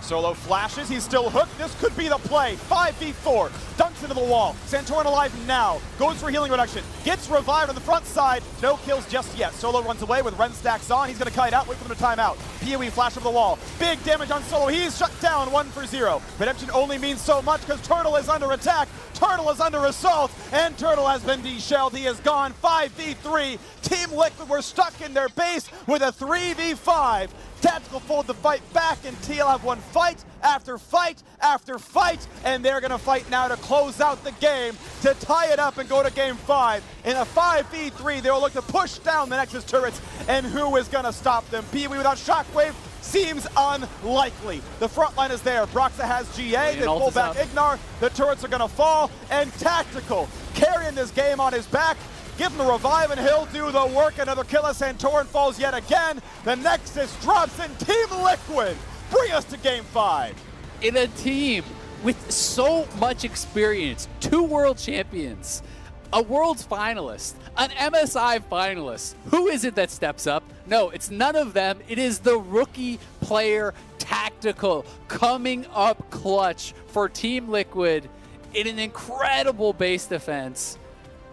Solo flashes, he's still hooked. This could be the play. 5v4, dunks into the wall. Santorin alive now, goes for healing reduction, gets revived on the front side. No kills just yet. Solo runs away with Ren stacks on. He's going to kite out, wait for them to time out. PoE flash over the wall. Big damage on Solo. He's shut down 1-0. Redemption only means so much because Turtle is under attack. Turtle is under assault, and Turtle has been de-shelled. He is gone. 5v3. Team Liquid were stuck in their base with a 3v5. Tactical fold the fight back, and TL have won fight after fight after fight, and they're going to fight now to close out the game, to tie it up and go to game 5. In a 5v3, they will look to push down the Nexus turrets, and who is going to stop them? PoE without Shockwave seems unlikely. The front line is there. Broxa has GA, they pull back Ignar, the turrets are going to fall, and Tactical carrying this game on his back. Give him the revive and he'll do the work. Another kill as Santorin falls yet again. The Nexus drops and Team Liquid bring us to game 5. In a team with so much experience, 2 world champions, a world's finalist, an MSI finalist. Who is it that steps up? No, it's none of them. It is the rookie player Tactical coming up clutch for Team Liquid in an incredible base defense,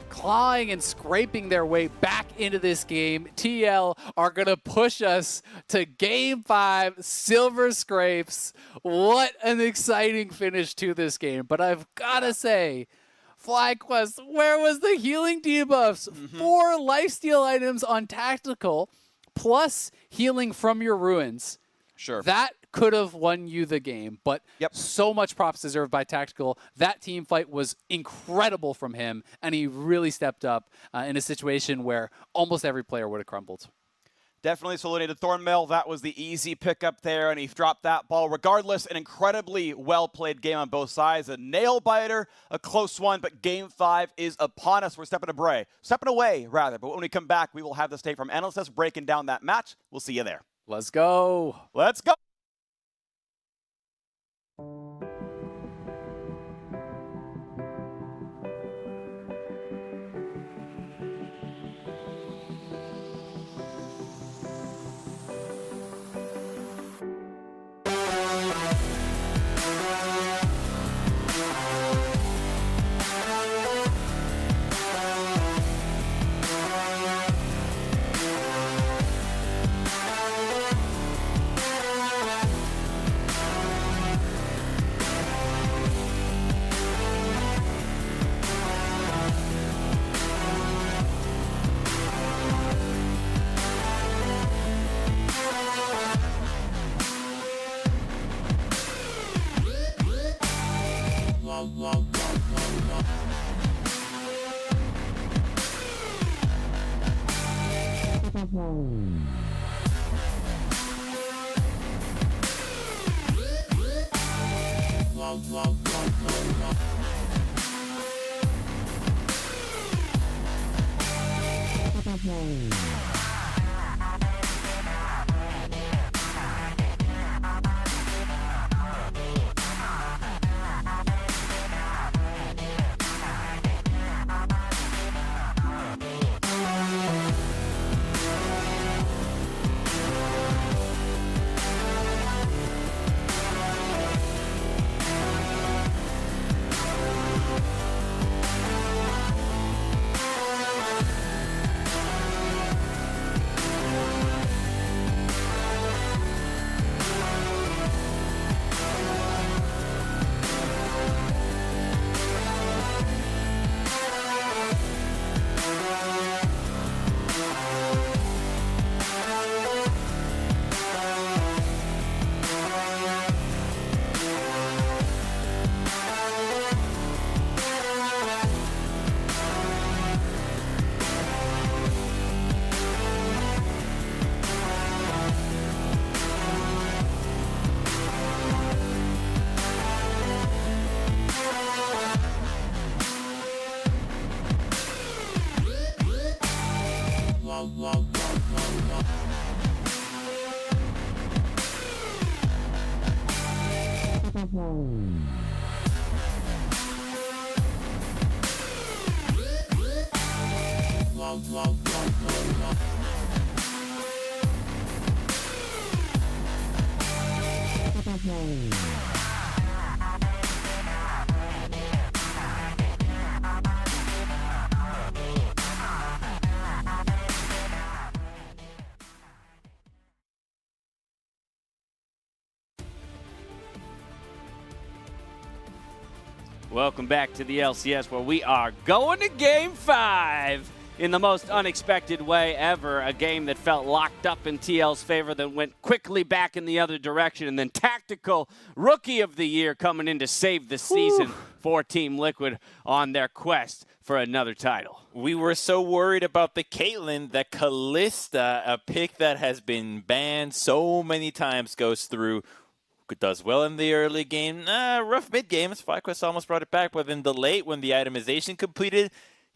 clawing and scraping their way back into this game. TL are going to push us to game 5, Silver Scrapes. What an exciting finish to this game. But I've got to say, FlyQuest, where was the healing debuffs? 4 lifesteal items on Tactical, plus healing from your ruins. Sure. That could have won you the game, but so much props deserved by Tactical. That team fight was incredible from him, and he really stepped up in a situation where almost every player would have crumbled. Definitely Solinated Thornmail. That was the easy pickup there, and he dropped that ball. Regardless, an incredibly well-played game on both sides. A nail-biter, a close one, but Game 5 is upon us. We're stepping away, rather. But when we come back, we will have the State Farm analysts breaking down that match. We'll see you there. Let's go. Let's go. Welcome back to the LCS, where we are going to Game 5 in the most unexpected way ever. A game that felt locked up in TL's favor, that went quickly back in the other direction, and then Tactical Rookie of the Year coming in to save the season for Team Liquid on their quest for another title. We were so worried about the Caitlyn that Kalista, a pick that has been banned so many times, goes through. Does well in the early game. Rough mid games. FlyQuest almost brought it back, but in the late, when the itemization completed,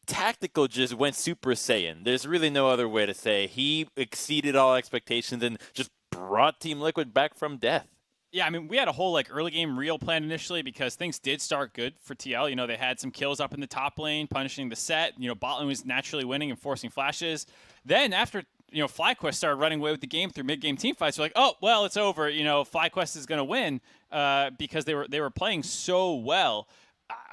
Tactical just went Super Saiyan. There's really no other way to say. He exceeded all expectations and just brought Team Liquid back from death. Yeah, I mean, we had a whole early game real plan initially because things did start good for TL. You know, they had some kills up in the top lane, punishing the set. You know, bot lane was naturally winning and forcing flashes. Then after FlyQuest started running away with the game through mid-game team fights. We're like, oh, well, it's over. FlyQuest is going to win because they were playing so well.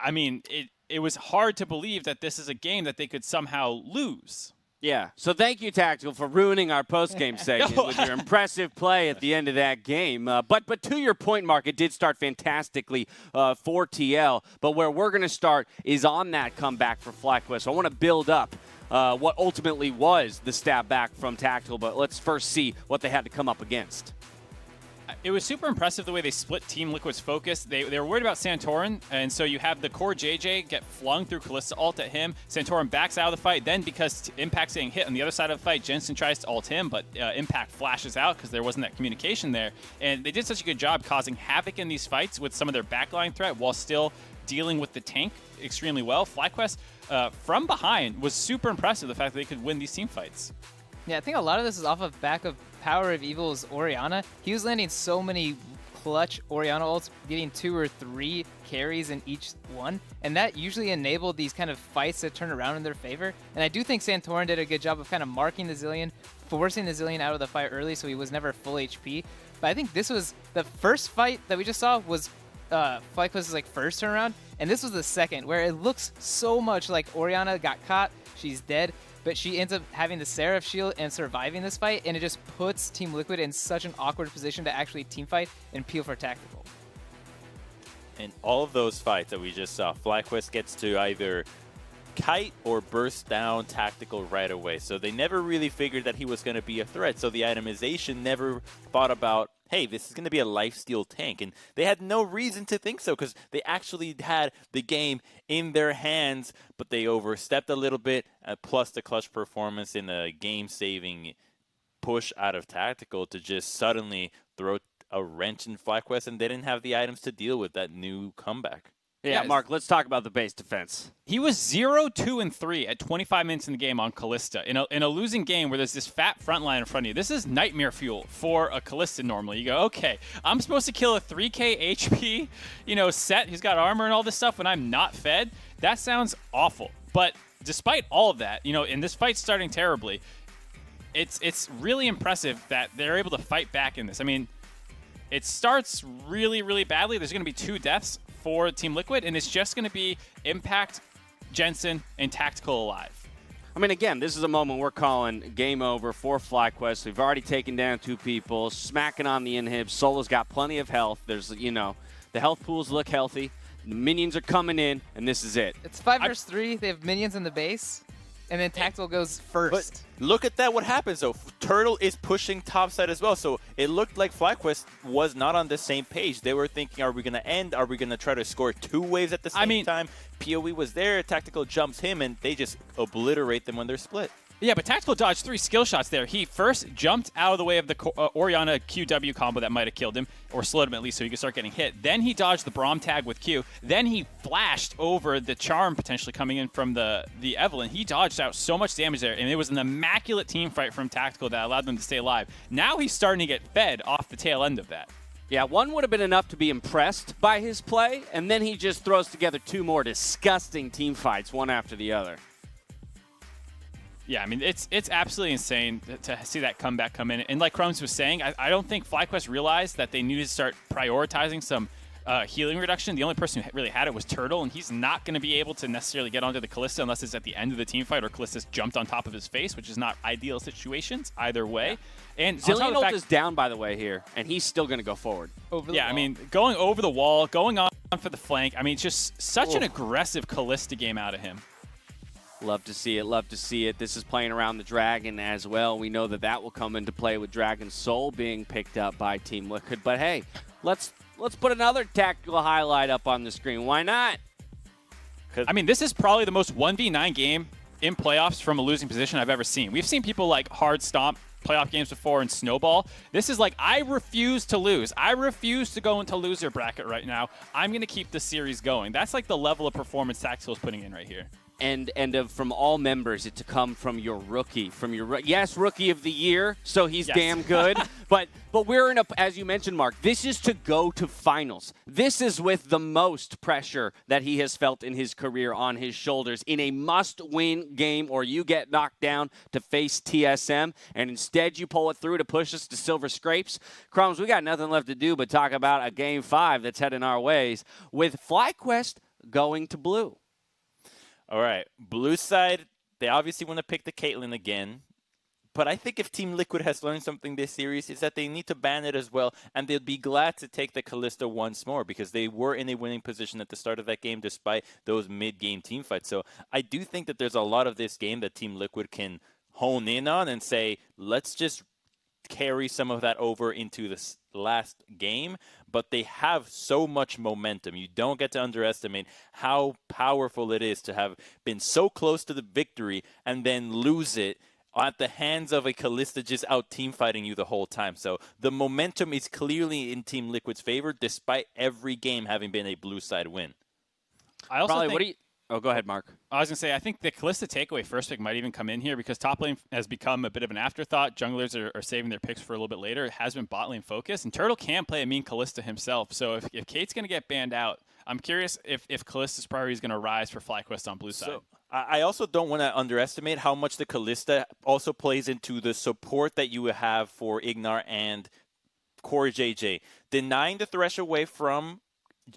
I mean, it was hard to believe that this is a game that they could somehow lose. Yeah, so thank you, Tactical, for ruining our post-game segment with your impressive play at the end of that game. But to your point, Mark, it did start fantastically for TL. But where we're going to start is on that comeback for FlyQuest. So I want to build up what ultimately was the stab back from Tactical, but let's first see what they had to come up against. It was super impressive the way they split Team Liquid's focus. They were worried about Santorin, and so you have the core JJ get flung through Kalista ult at him. Santorin backs out of the fight. Then because Impact's getting hit on the other side of the fight, Jensen tries to ult him, but Impact flashes out because there wasn't that communication there. And they did such a good job causing havoc in these fights with some of their backline threat while still dealing with the tank extremely well. FlyQuest, from behind, was super impressive, the fact that they could win these team fights. Yeah, I think a lot of this is off of back of Power of Evil's Orianna. He was landing so many clutch Orianna ults, getting 2 or 3 carries in each one, and that usually enabled these kind of fights to turn around in their favor. And I do think Santorin did a good job of kind of marking the Zilean, forcing the Zilean out of the fight early so he was never full HP. But I think this was the first fight that we just saw was FlyQuest's first turnaround, and this was the second, where it looks so much like Orianna got caught, she's dead, but she ends up having the Seraph shield and surviving this fight, and it just puts Team Liquid in such an awkward position to actually teamfight and peel for Tactical. In all of those fights that we just saw, FlyQuest gets to either kite or burst down Tactical right away. So they never really figured that he was going to be a threat. So the itemization never thought about, hey, this is going to be a lifesteal tank. And they had no reason to think so because they actually had the game in their hands, but they overstepped a little bit, plus the clutch performance in a game-saving push out of Tactical to just suddenly throw a wrench in FlyQuest, and they didn't have the items to deal with that new comeback. Yeah, Mark, let's talk about the base defense. He was 0-2-3 at 25 minutes in the game on Kalista. In a losing game where there's this fat front line in front of you, this is nightmare fuel for a Kalista normally. You go, okay, I'm supposed to kill a 3k HP, set who's got armor and all this stuff when I'm not fed? That sounds awful. But despite all of that, and this fight's starting terribly, it's really impressive that they're able to fight back in this. I mean, it starts really, really badly. There's going to be 2 deaths for Team Liquid, and it's just going to be Impact, Jensen, and Tactical alive. I mean, again, this is a moment we're calling game over for FlyQuest. We've already taken down 2 people, smacking on the inhibs. Solo's got plenty of health. There's, the health pools look healthy. The minions are coming in, and this is it. It's 5 versus 3. They have minions in the base, and then Tactical goes first. But look at that, what happens though. Turtle is pushing topside as well, so it looked like FlyQuest was not on the same page. They were thinking, are we going to end? Are we going to try to score 2 waves at the same time? PoE was there, Tactical jumps him, and they just obliterate them when they're split. Yeah, but Tactical dodged 3 skill shots there. He first jumped out of the way of the Orianna QW combo that might have killed him, or slowed him at least so he could start getting hit. Then he dodged the Braum tag with Q. Then he flashed over the Charm potentially coming in from the Evelynn. He dodged out so much damage there, and it was an immaculate team fight from Tactical that allowed them to stay alive. Now he's starting to get fed off the tail end of that. Yeah, one would have been enough to be impressed by his play, and then he just throws together 2 more disgusting team fights, one after the other. Yeah, I mean, it's absolutely insane to see that comeback come in. And like Crumbs was saying, I don't think FlyQuest realized that they needed to start prioritizing some healing reduction. The only person who really had it was Turtle, and he's not going to be able to necessarily get onto the Kalista unless it's at the end of the team fight or Kalista's jumped on top of his face, which is not ideal situations either way. Yeah. And Zilean ult is down, by the way, here, and he's still going to go forward. I mean, going over the wall, going on for the flank. I mean, it's just such an aggressive Kalista game out of him. Love to see it. Love to see it. This is playing around the Dragon as well. We know that will come into play with Dragon Soul being picked up by Team Liquid. But hey, let's put another tactical highlight up on the screen. Why not? I mean, this is probably the most 1v9 game in playoffs from a losing position I've ever seen. We've seen people like hard stomp playoff games before in Snowball. This is like, I refuse to lose. I refuse to go into loser bracket right now. I'm going to keep the series going. That's like the level of performance Tactical is putting in right here. And from all members, it to come from your rookie, yes, rookie of the year, so he's damn good. but we're in as you mentioned, Mark, this is to go to finals. This is with the most pressure that he has felt in his career on his shoulders in a must-win game, or you get knocked down to face TSM, and instead you pull it through to push us to Silver Scrapes. Crumbs, we got nothing left to do but talk about a Game 5 that's heading our ways with FlyQuest going to blue. All right, blue side, they obviously want to pick the Caitlyn again. But I think if Team Liquid has learned something this series, is that they need to ban it as well, and they'd be glad to take the Kalista once more because they were in a winning position at the start of that game despite those mid-game team fights. So I do think that there's a lot of this game that Team Liquid can hone in on and say, let's just carry some of that over into this last game, but they have so much momentum. You don't get to underestimate how powerful it is to have been so close to the victory and then lose it at the hands of a Kalista just out team fighting you the whole time. So the momentum is clearly in Team Liquid's favor despite every game having been a blue side win. I also think, Oh, go ahead, Mark. I was going to say, I think the Kalista takeaway first pick might even come in here because top lane has become a bit of an afterthought. Junglers are saving their picks for a little bit later. It has been bot lane focused, and Turtle can play a mean Kalista himself. So if Kate's going to get banned out, I'm curious if Kalista's priority is going to rise for FlyQuest on blue side. So, I also don't want to underestimate how much the Kalista also plays into the support that you have for Ignar and Core JJ. Denying the Thresh away from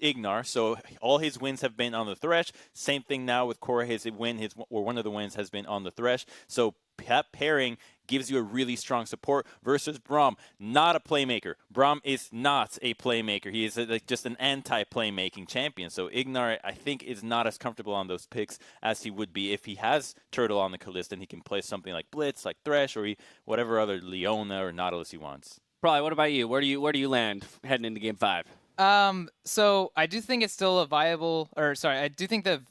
Ignar, so all his wins have been on the Thresh. Same thing now with Core. One of the wins has been on the Thresh. So pairing gives you a really strong support versus Braum, not a playmaker. Braum is not a playmaker. He is just an anti-playmaking champion. So Ignar, I think, is not as comfortable on those picks as he would be if he has Turtle on the Kalista and he can play something like Blitz, like Thresh, or whatever other Leona or Nautilus he wants. Probably. What about you? Where do you land heading into Game 5? So I do think it's still I do think the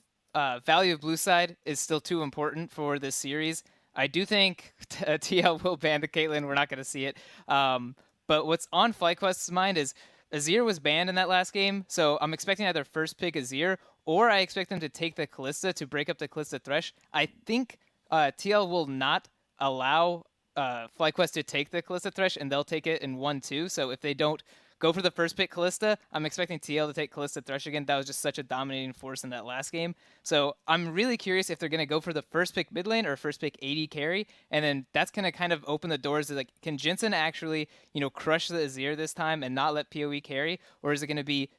value of blue side is still too important for this series. I do think TL will ban the Caitlyn. We're not going to see it. But what's on FlyQuest's mind is Azir was banned in that last game, so I'm expecting either first pick Azir or I expect them to take the Kalista to break up the Kalista Thresh. I think TL will not allow FlyQuest to take the Kalista Thresh, and they'll take it in 1-2. So if they don't go for the first pick Kalista, I'm expecting TL to take Kalista Thresh again. That was just such a dominating force in that last game. So I'm really curious if they're going to go for the first pick mid lane or first pick AD carry, and then that's going to kind of open the doors to, like, can Jensen actually, crush the Azir this time and not let PoE carry, or is it going to be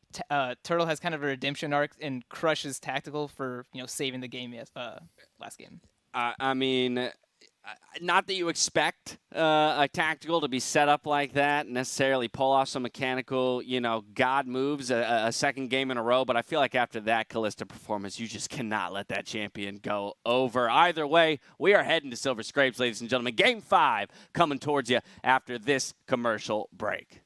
Turtle has kind of a redemption arc and crushes Tactical for, saving the game last game? I mean, not that you expect a Tactical to be set up like that, necessarily pull off some mechanical, God moves a second game in a row, but I feel like after that Kalista performance, you just cannot let that champion go over. Either way, we are heading to Silver Scrapes, ladies and gentlemen. Game 5 coming towards you after this commercial break.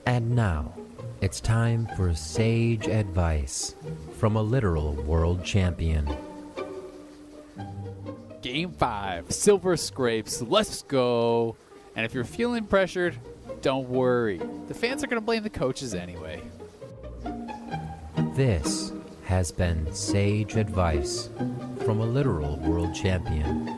And now, it's time for sage advice from a literal world champion. Game 5, Silver Scrapes, let's go. And if you're feeling pressured, don't worry. The fans are going to blame the coaches anyway. This has been sage advice from a literal world champion.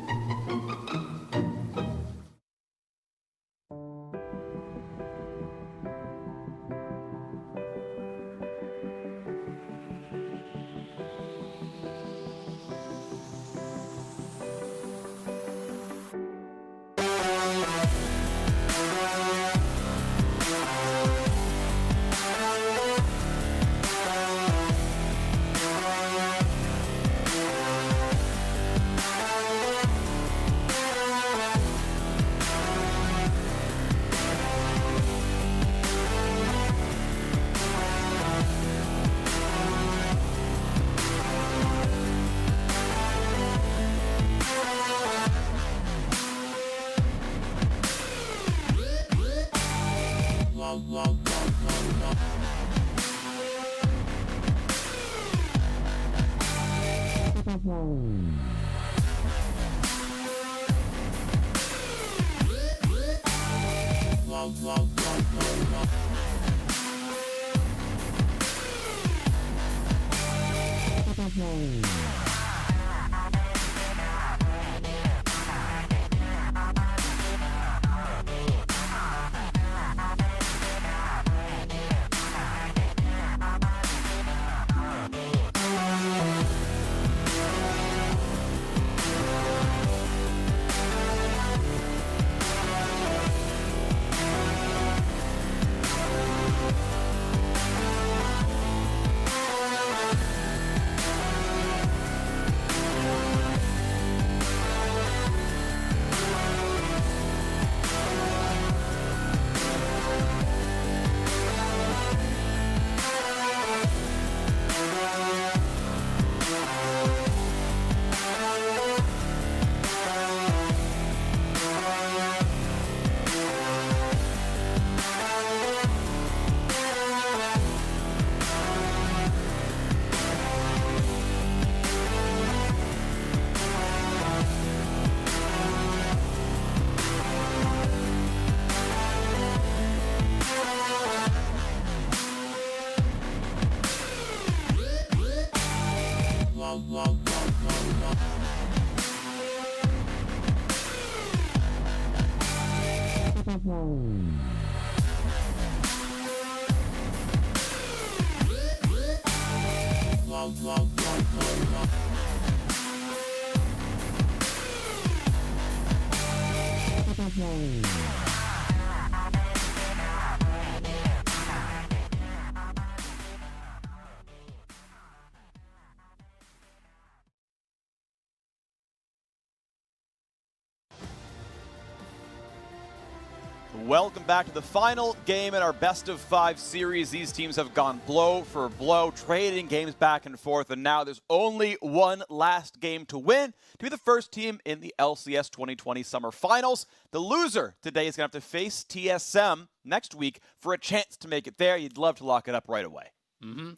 Welcome back to the final game in our best-of-5 series. These teams have gone blow for blow, trading games back and forth, and now there's only one last game to win to be the first team in the LCS 2020 Summer Finals. The loser today is going to have to face TSM next week for a chance to make it there. You'd love to lock it up right away.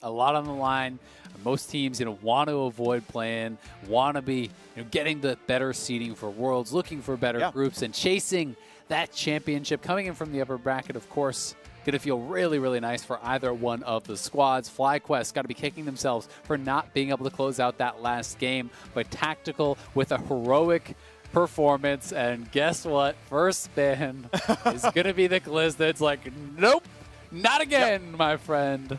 A lot on the line. Most teams, want to avoid playing, want to be, getting the better seeding for Worlds, looking for better groups, and chasing that championship. Coming in from the upper bracket, of course, going to feel really, really nice for either one of the squads. FlyQuest got to be kicking themselves for not being able to close out that last game, but Tactical with a heroic performance. And guess what? First spin is going to be the Glizz that's like, nope, not again, my friend.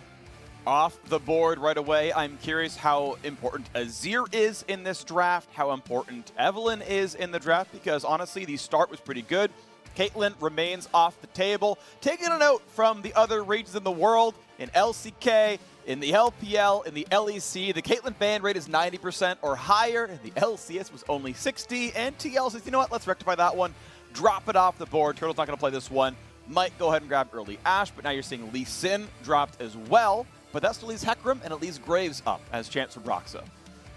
Off the board right away. I'm curious how important Azir is in this draft, how important Evelynn is in the draft, because honestly, the start was pretty good. Caitlyn remains off the table. Taking a note from the other regions in the world, in LCK, in the LPL, in the LEC, the Caitlyn ban rate is 90% or higher, and the LCS was only 60, and TL says, you know what, let's rectify that one. Drop it off the board. Turtle's not going to play this one. Might go ahead and grab early Ashe, but now you're seeing Lee Sin dropped as well. But that still leaves Hecarim and it leaves Graves up as chance for Broxah.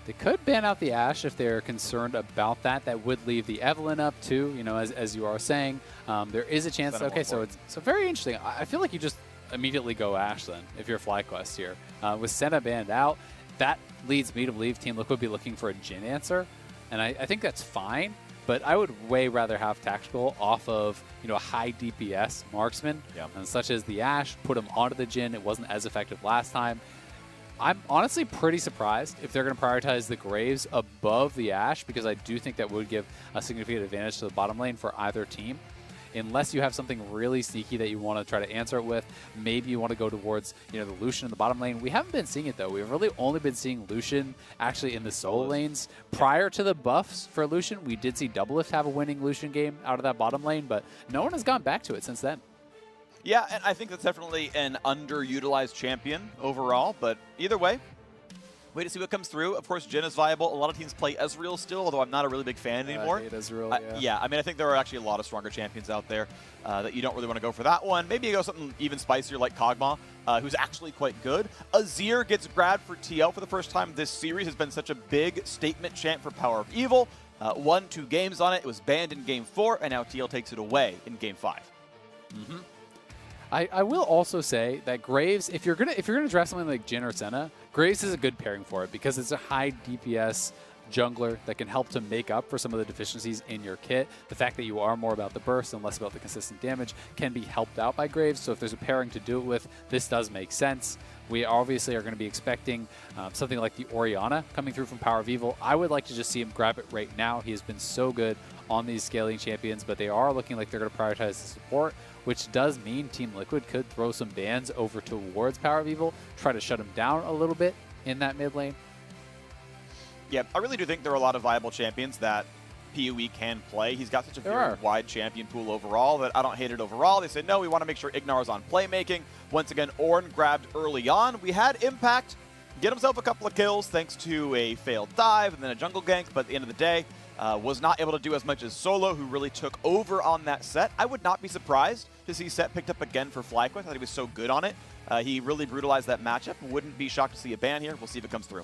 They could ban out the Ashe if they're concerned about that. That would leave the Evelynn up too, as you are saying. There is a chance. Okay, so it's very interesting. I feel like you just immediately go Ashe then if you're FlyQuest here. With Senna banned out, that leads me to believe Team Liquid would be looking for a Jhin answer. And I think that's fine. But I would way rather have Tactical off of, a high DPS marksman, and such as the Ashe, put him onto the Jhin. It wasn't as effective last time. I'm honestly pretty surprised if they're going to prioritize the Graves above the Ashe, because I do think that would give a significant advantage to the bottom lane for either team. Unless you have something really sneaky that you want to try to answer it with, maybe you want to go towards, the Lucian in the bottom lane. We haven't been seeing it, though. We've really only been seeing Lucian actually in the solo lanes. Prior to the buffs for Lucian, we did see Doublelift have a winning Lucian game out of that bottom lane, but no one has gone back to it since then. Yeah, and I think that's definitely an underutilized champion overall, but either way, wait to see what comes through. Of course, Jhin is viable. A lot of teams play Ezreal still, although I'm not a really big fan anymore. I hate Ezreal, yeah, I mean, I think there are actually a lot of stronger champions out there that you don't really want to go for that one. Maybe you go something even spicier like Kog'Maw, who's actually quite good. Azir gets grabbed for TL for the first time this series. Has been such a big statement chant for Power of Evil. Won 2 games on it. It was banned in Game 4, and now TL takes it away in Game 5. I will also say that Graves, if you're gonna draft something like Jhin or Senna, Graves is a good pairing for it because it's a high DPS jungler that can help to make up for some of the deficiencies in your kit. The fact that you are more about the burst and less about the consistent damage can be helped out by Graves. So if there's a pairing to do it with, this does make sense. We obviously are going to be expecting something like the Orianna coming through from Power of Evil. I would like to just see him grab it right now. He has been so good on these scaling champions, but they are looking like they're going to prioritize the support, which does mean Team Liquid could throw some bans over towards Power of Evil, try to shut him down a little bit in that mid lane. Yeah, I really do think there are a lot of viable champions that PoE can play. He's got such a very wide champion pool overall that I don't hate it overall. They said, no, we want to make sure Ignar is on playmaking. Once again, Ornn grabbed early on. We had Impact get himself a couple of kills thanks to a failed dive and then a jungle gank, but at the end of the day, was not able to do as much as Solo, who really took over on that set. I would not be surprised to see Set picked up again for FlyQuest. I thought he was so good on it. He really brutalized that matchup. Wouldn't be shocked to see a ban here. We'll see if it comes through.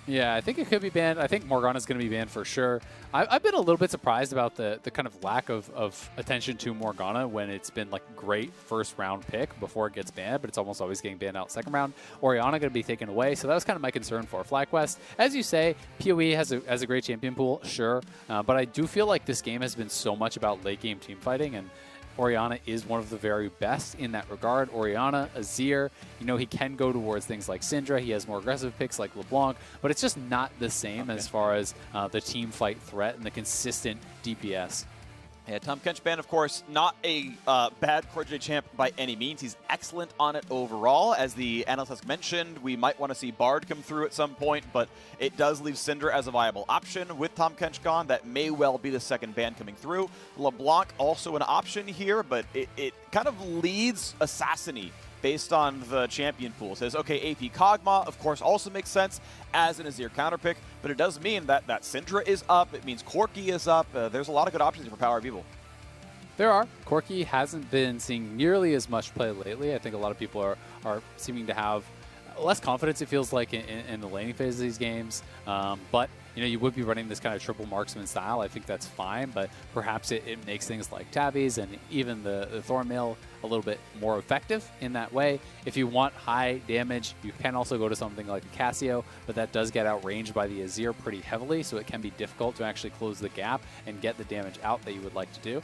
Yeah, I think it could be banned. I think Morgana's going to be banned for sure. I've been a little bit surprised about the kind of lack of attention to Morgana when it's been like great first round pick before it gets banned, but it's almost always getting banned out second round. Orianna going to be taken away, so that was kind of my concern for FlyQuest. As you say, PoE has a great champion pool, sure, but I do feel like this game has been so much about late game team fighting, and Orianna is one of the very best in that regard. Orianna, Azir, you know, he can go towards things like Syndra. He has more aggressive picks like LeBlanc, but it's just not the same as far as the team fight threat and the consistent DPS. Yeah, Tahm Kench, of course, not a bad Core champ by any means. He's excellent on it overall. As the analyst has mentioned, we might want to see Bard come through at some point, but it does leave Syndra as a viable option. With Tahm Kench gone, that may well be the second ban coming through. LeBlanc also an option here, but it kind of leads Assassini based on the champion pool. It says, okay, AP Kog'Maw, of course, also makes sense as an Azir counterpick, but it does mean that Syndra is up. It means Corki is up. There's a lot of good options for Power of Evil. There are. Corki hasn't been seeing nearly as much play lately. I think a lot of people are seeming to have less confidence, it feels like, in the laning phase of these games. But you know, you would be running this kind of triple marksman style. I think that's fine, but perhaps it makes things like Tabby's and even the Thornmail a little bit more effective in that way. If you want high damage, you can also go to something like a Cassio, but that does get outranged by the Azir pretty heavily, so it can be difficult to actually close the gap and get the damage out that you would like to do.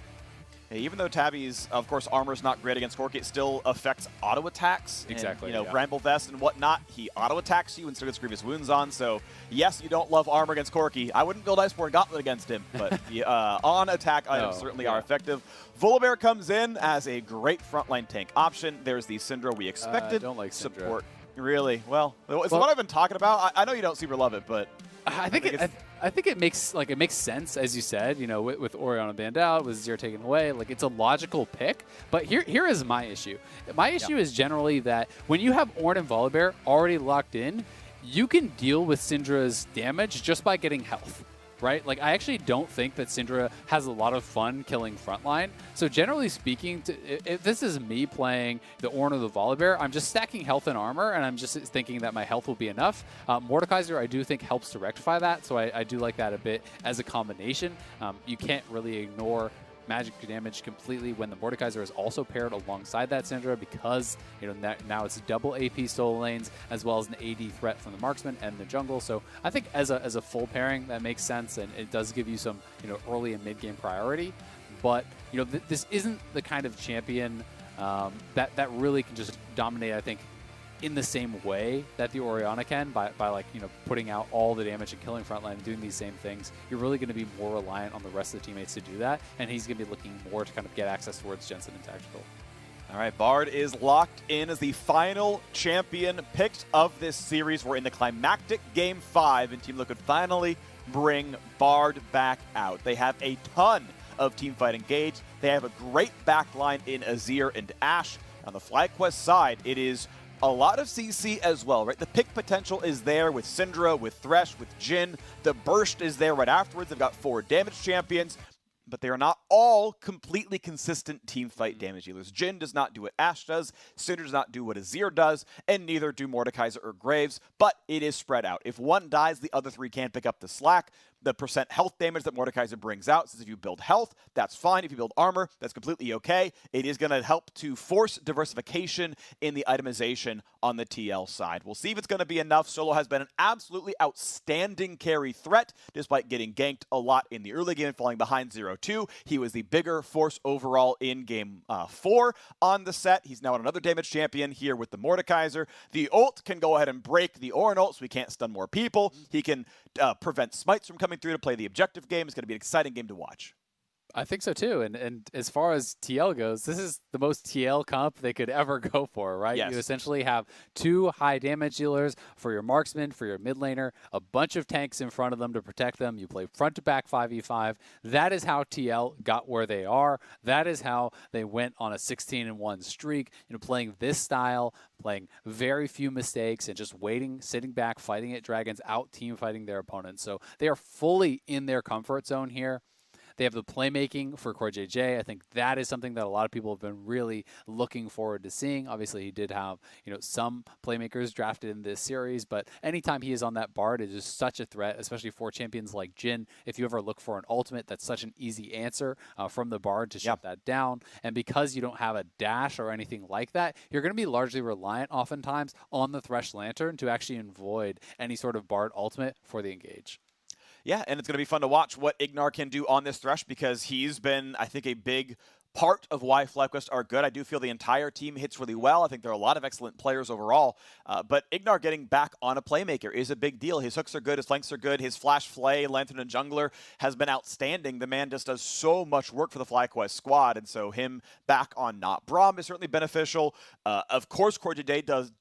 Even though Tabby's, of course, armor is not great against Corki, it still affects auto attacks. Exactly. And, Bramble Vest and whatnot, he auto attacks you and still gets Grievous Wounds on. So, yes, you don't love armor against Corki. I wouldn't build Iceborne Gauntlet against him, but the on attack items certainly are effective. Volibear comes in as a great frontline tank option. There's the Syndra we expected. Don't like Syndra. Support. Really? Well, it's what I've been talking about. I know you don't super love it, but I think it makes sense, as you said, you know, with Orianna banned out, with Azir taken away, like it's a logical pick. But here is my issue. My issue is generally that when you have Ornn and Volibear already locked in, you can deal with Syndra's damage just by getting health. Right? Like, I actually don't think that Syndra has a lot of fun killing frontline. So generally speaking, if this is me playing the Ornn or the Volibear, I'm just stacking health and armor, and I'm just thinking that my health will be enough. Mordekaiser, I do think, helps to rectify that, so I do like that a bit as a combination. You can't really ignore magic damage completely when the Mordekaiser is also paired alongside that Syndra, because you know now it's double AP solo lanes as well as an AD threat from the marksman and the jungle. So I think as a full pairing that makes sense, and it does give you some early and mid game priority. But this isn't the kind of champion that really can just dominate, I think, in the same way that the Orianna can by like putting out all the damage and killing frontline and doing these same things. You're really going to be more reliant on the rest of the teammates to do that, and he's going to be looking more to kind of get access towards Jensen and Tactical. All right, Bard is locked in as the final champion picked of this series. We're in the climactic Game 5, and Team Liquid finally bring Bard back out. They have a ton of teamfight engaged. They have a great backline in Azir and Ashe. On the FlyQuest side, it is a lot of CC as well, right? The pick potential is there with Syndra, with Thresh, with Jhin. The burst is there right afterwards. They've got 4 damage champions, but they are not all completely consistent team fight damage dealers. Jhin does not do what Ashe does, Syndra does not do what Azir does, and neither do Mordekaiser or Graves, but it is spread out. If one dies, the other 3 can't pick up the slack. the percent health damage that Mordekaiser brings out. Says if you build health, that's fine. If you build armor, that's completely okay. It is going to help to force diversification in the itemization on the TL side. We'll see if it's going to be enough. Solo has been an absolutely outstanding carry threat, despite getting ganked a lot in the early game, falling behind 0-2. He was the bigger force overall in game 4 on the set. He's now another damage champion here with the Mordekaiser. The ult can go ahead and break the Ornn ult, so he can't stun more people. He can prevent smites from coming through to play the objective game. It's going to be an exciting game to watch. I think so too. And as far as TL goes, this is the most TL comp they could ever go for, right? Yes. You essentially have 2 high damage dealers for your marksman, for your mid laner, a bunch of tanks in front of them to protect them. You play front to back 5v5. That is how TL got where they are. That is how they went on a 16-1 streak, playing this style, playing very few mistakes and just waiting, sitting back, fighting at dragons, out team fighting their opponents. So they are fully in their comfort zone here. They have the playmaking for CoreJJ. I think that is something that a lot of people have been really looking forward to seeing. Obviously, he did have some playmakers drafted in this series, but anytime he is on that Bard, it is such a threat, especially for champions like Jhin. If you ever look for an ultimate, that's such an easy answer from the Bard to shut that down. And because you don't have a dash or anything like that, you're going to be largely reliant oftentimes on the Thresh Lantern to actually avoid any sort of Bard ultimate for the engage. Yeah, and it's going to be fun to watch what Ignar can do on this Thresh, because he's been, I think, a big part of why FlyQuest are good. I do feel the entire team hits really well. I think there are a lot of excellent players overall. But Ignar getting back on a playmaker is a big deal. His hooks are good. His flanks are good. His flash flay, Lantern and Jungler has been outstanding. The man just does so much work for the FlyQuest squad. And so him back on Not Braum is certainly beneficial. Of course, CoreJJ does...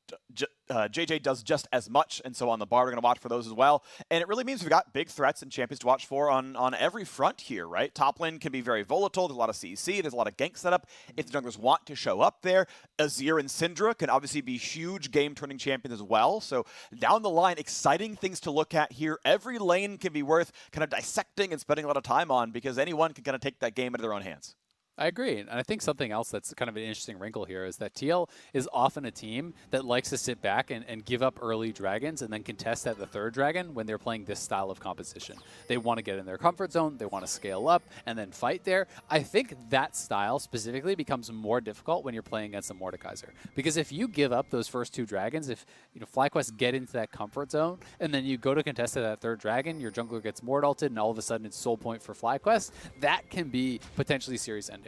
JJ does just as much, and so on the Bard, we're going to watch for those as well. And it really means we've got big threats and champions to watch for on every front here, right? Top lane can be very volatile. There's a lot of CC. There's a lot of gank setup if the junglers want to show up there. Azir and Syndra can obviously be huge game-turning champions as well. So down the line, exciting things to look at here. Every lane can be worth kind of dissecting and spending a lot of time on, because anyone can kind of take that game into their own hands. I agree. And I think something else that's kind of an interesting wrinkle here is that TL is often a team that likes to sit back and give up early dragons and then contest at the 3rd dragon when they're playing this style of composition. They want to get in their comfort zone, they want to scale up and then fight there. I think that style specifically becomes more difficult when you're playing against a Mordekaiser. Because if you give up those first 2 dragons, if FlyQuest get into that comfort zone and then you go to contest at that 3rd dragon, your jungler gets Mord ulted and all of a sudden it's soul point for FlyQuest, that can be potentially series ending.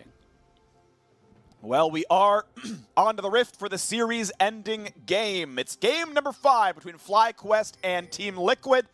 Well, we are on to the Rift for the series-ending game. It's game number 5 between FlyQuest and Team Liquid.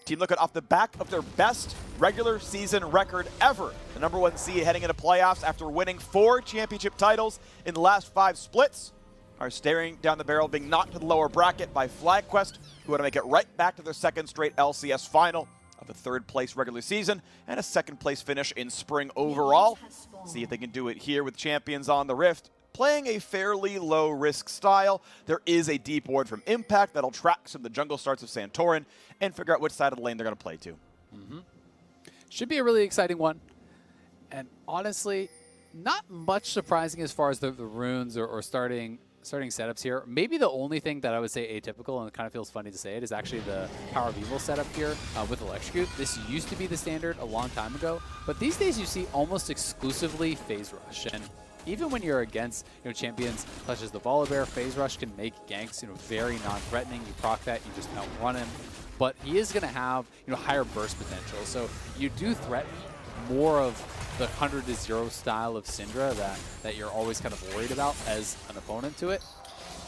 Team Liquid off the back of their best regular season record ever. The number 1 seed heading into playoffs after winning 4 championship titles in the last 5 splits are staring down the barrel, being knocked to the lower bracket by FlyQuest, who want to make it right back to their 2nd straight LCS final of a 3rd place regular season and a 2nd place finish in spring overall. See if they can do it here with champions on the Rift. Playing a fairly low-risk style. There is a deep ward from Impact that'll track some of the jungle starts of Santorin and figure out which side of the lane they're going to play to. Should be a really exciting one. And honestly, not much surprising as far as the runes or starting setups here. Maybe the only thing that I would say atypical, and it kind of feels funny to say it, is actually the Power of Evil setup here with Electrocute. This used to be the standard a long time ago, but these days you see almost exclusively Phase Rush. And even when you're against champions such as the Volibear, Phase Rush can make ganks very non-threatening. You proc that, you just outrun him. But he is going to have higher burst potential. So you do threaten more of the 100-0 style of Syndra that you're always kind of worried about as an opponent to it.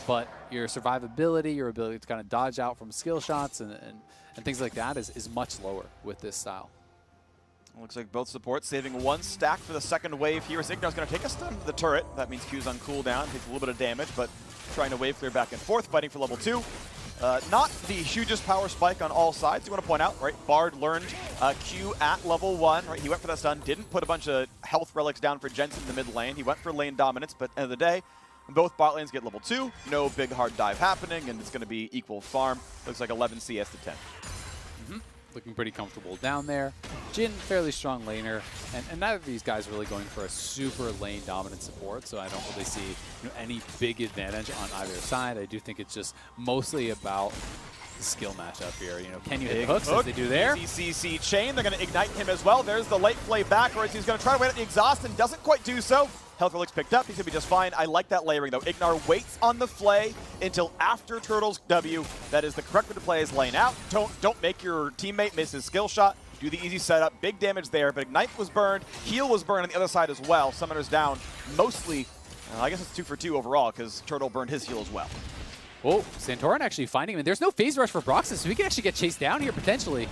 But your survivability, your ability to kind of dodge out from skill shots and things like that is much lower with this style. Looks like both supports saving 1 stack for the 2nd wave here. Ignar's going to take a stun to the turret. That means Q's on cooldown, takes a little bit of damage, but trying to wave clear back and forth, fighting for level 2. Not the hugest power spike on all sides, you want to point out, right? Bard learned Q at level 1, right? He went for that stun, didn't put a bunch of health relics down for Jensen in the mid lane. He went for lane dominance, but at the end of the day, both bot lanes get level 2, no big hard dive happening, and it's going to be equal farm. Looks like 11 CS to 10. Looking pretty comfortable down there. Jhin, fairly strong laner, and neither of these guys really going for a super lane dominant support, so I don't really see any big advantage on either side. I do think it's just mostly about skill matchup here. You know, can you hit the hooks as they do there? Easy CC chain. They're going to ignite him as well. There's the late play backwards. He's going to try to wait at the exhaust and doesn't quite do so. Health Relic's picked up. He's going to be just fine. I like that layering, though. Ignar waits on the flay until after Turtle's W. That is the correct way to play his lane out. Don't make your teammate miss his skill shot. Do the easy setup. Big damage there, but Ignite was burned. Heal was burned on the other side as well. Summoner's down. Mostly, I guess it's 2 for 2 overall because Turtle burned his heal as well. Oh, Santorin actually finding him. And there's no phase rush for Broxah, so he can actually get chased down here potentially.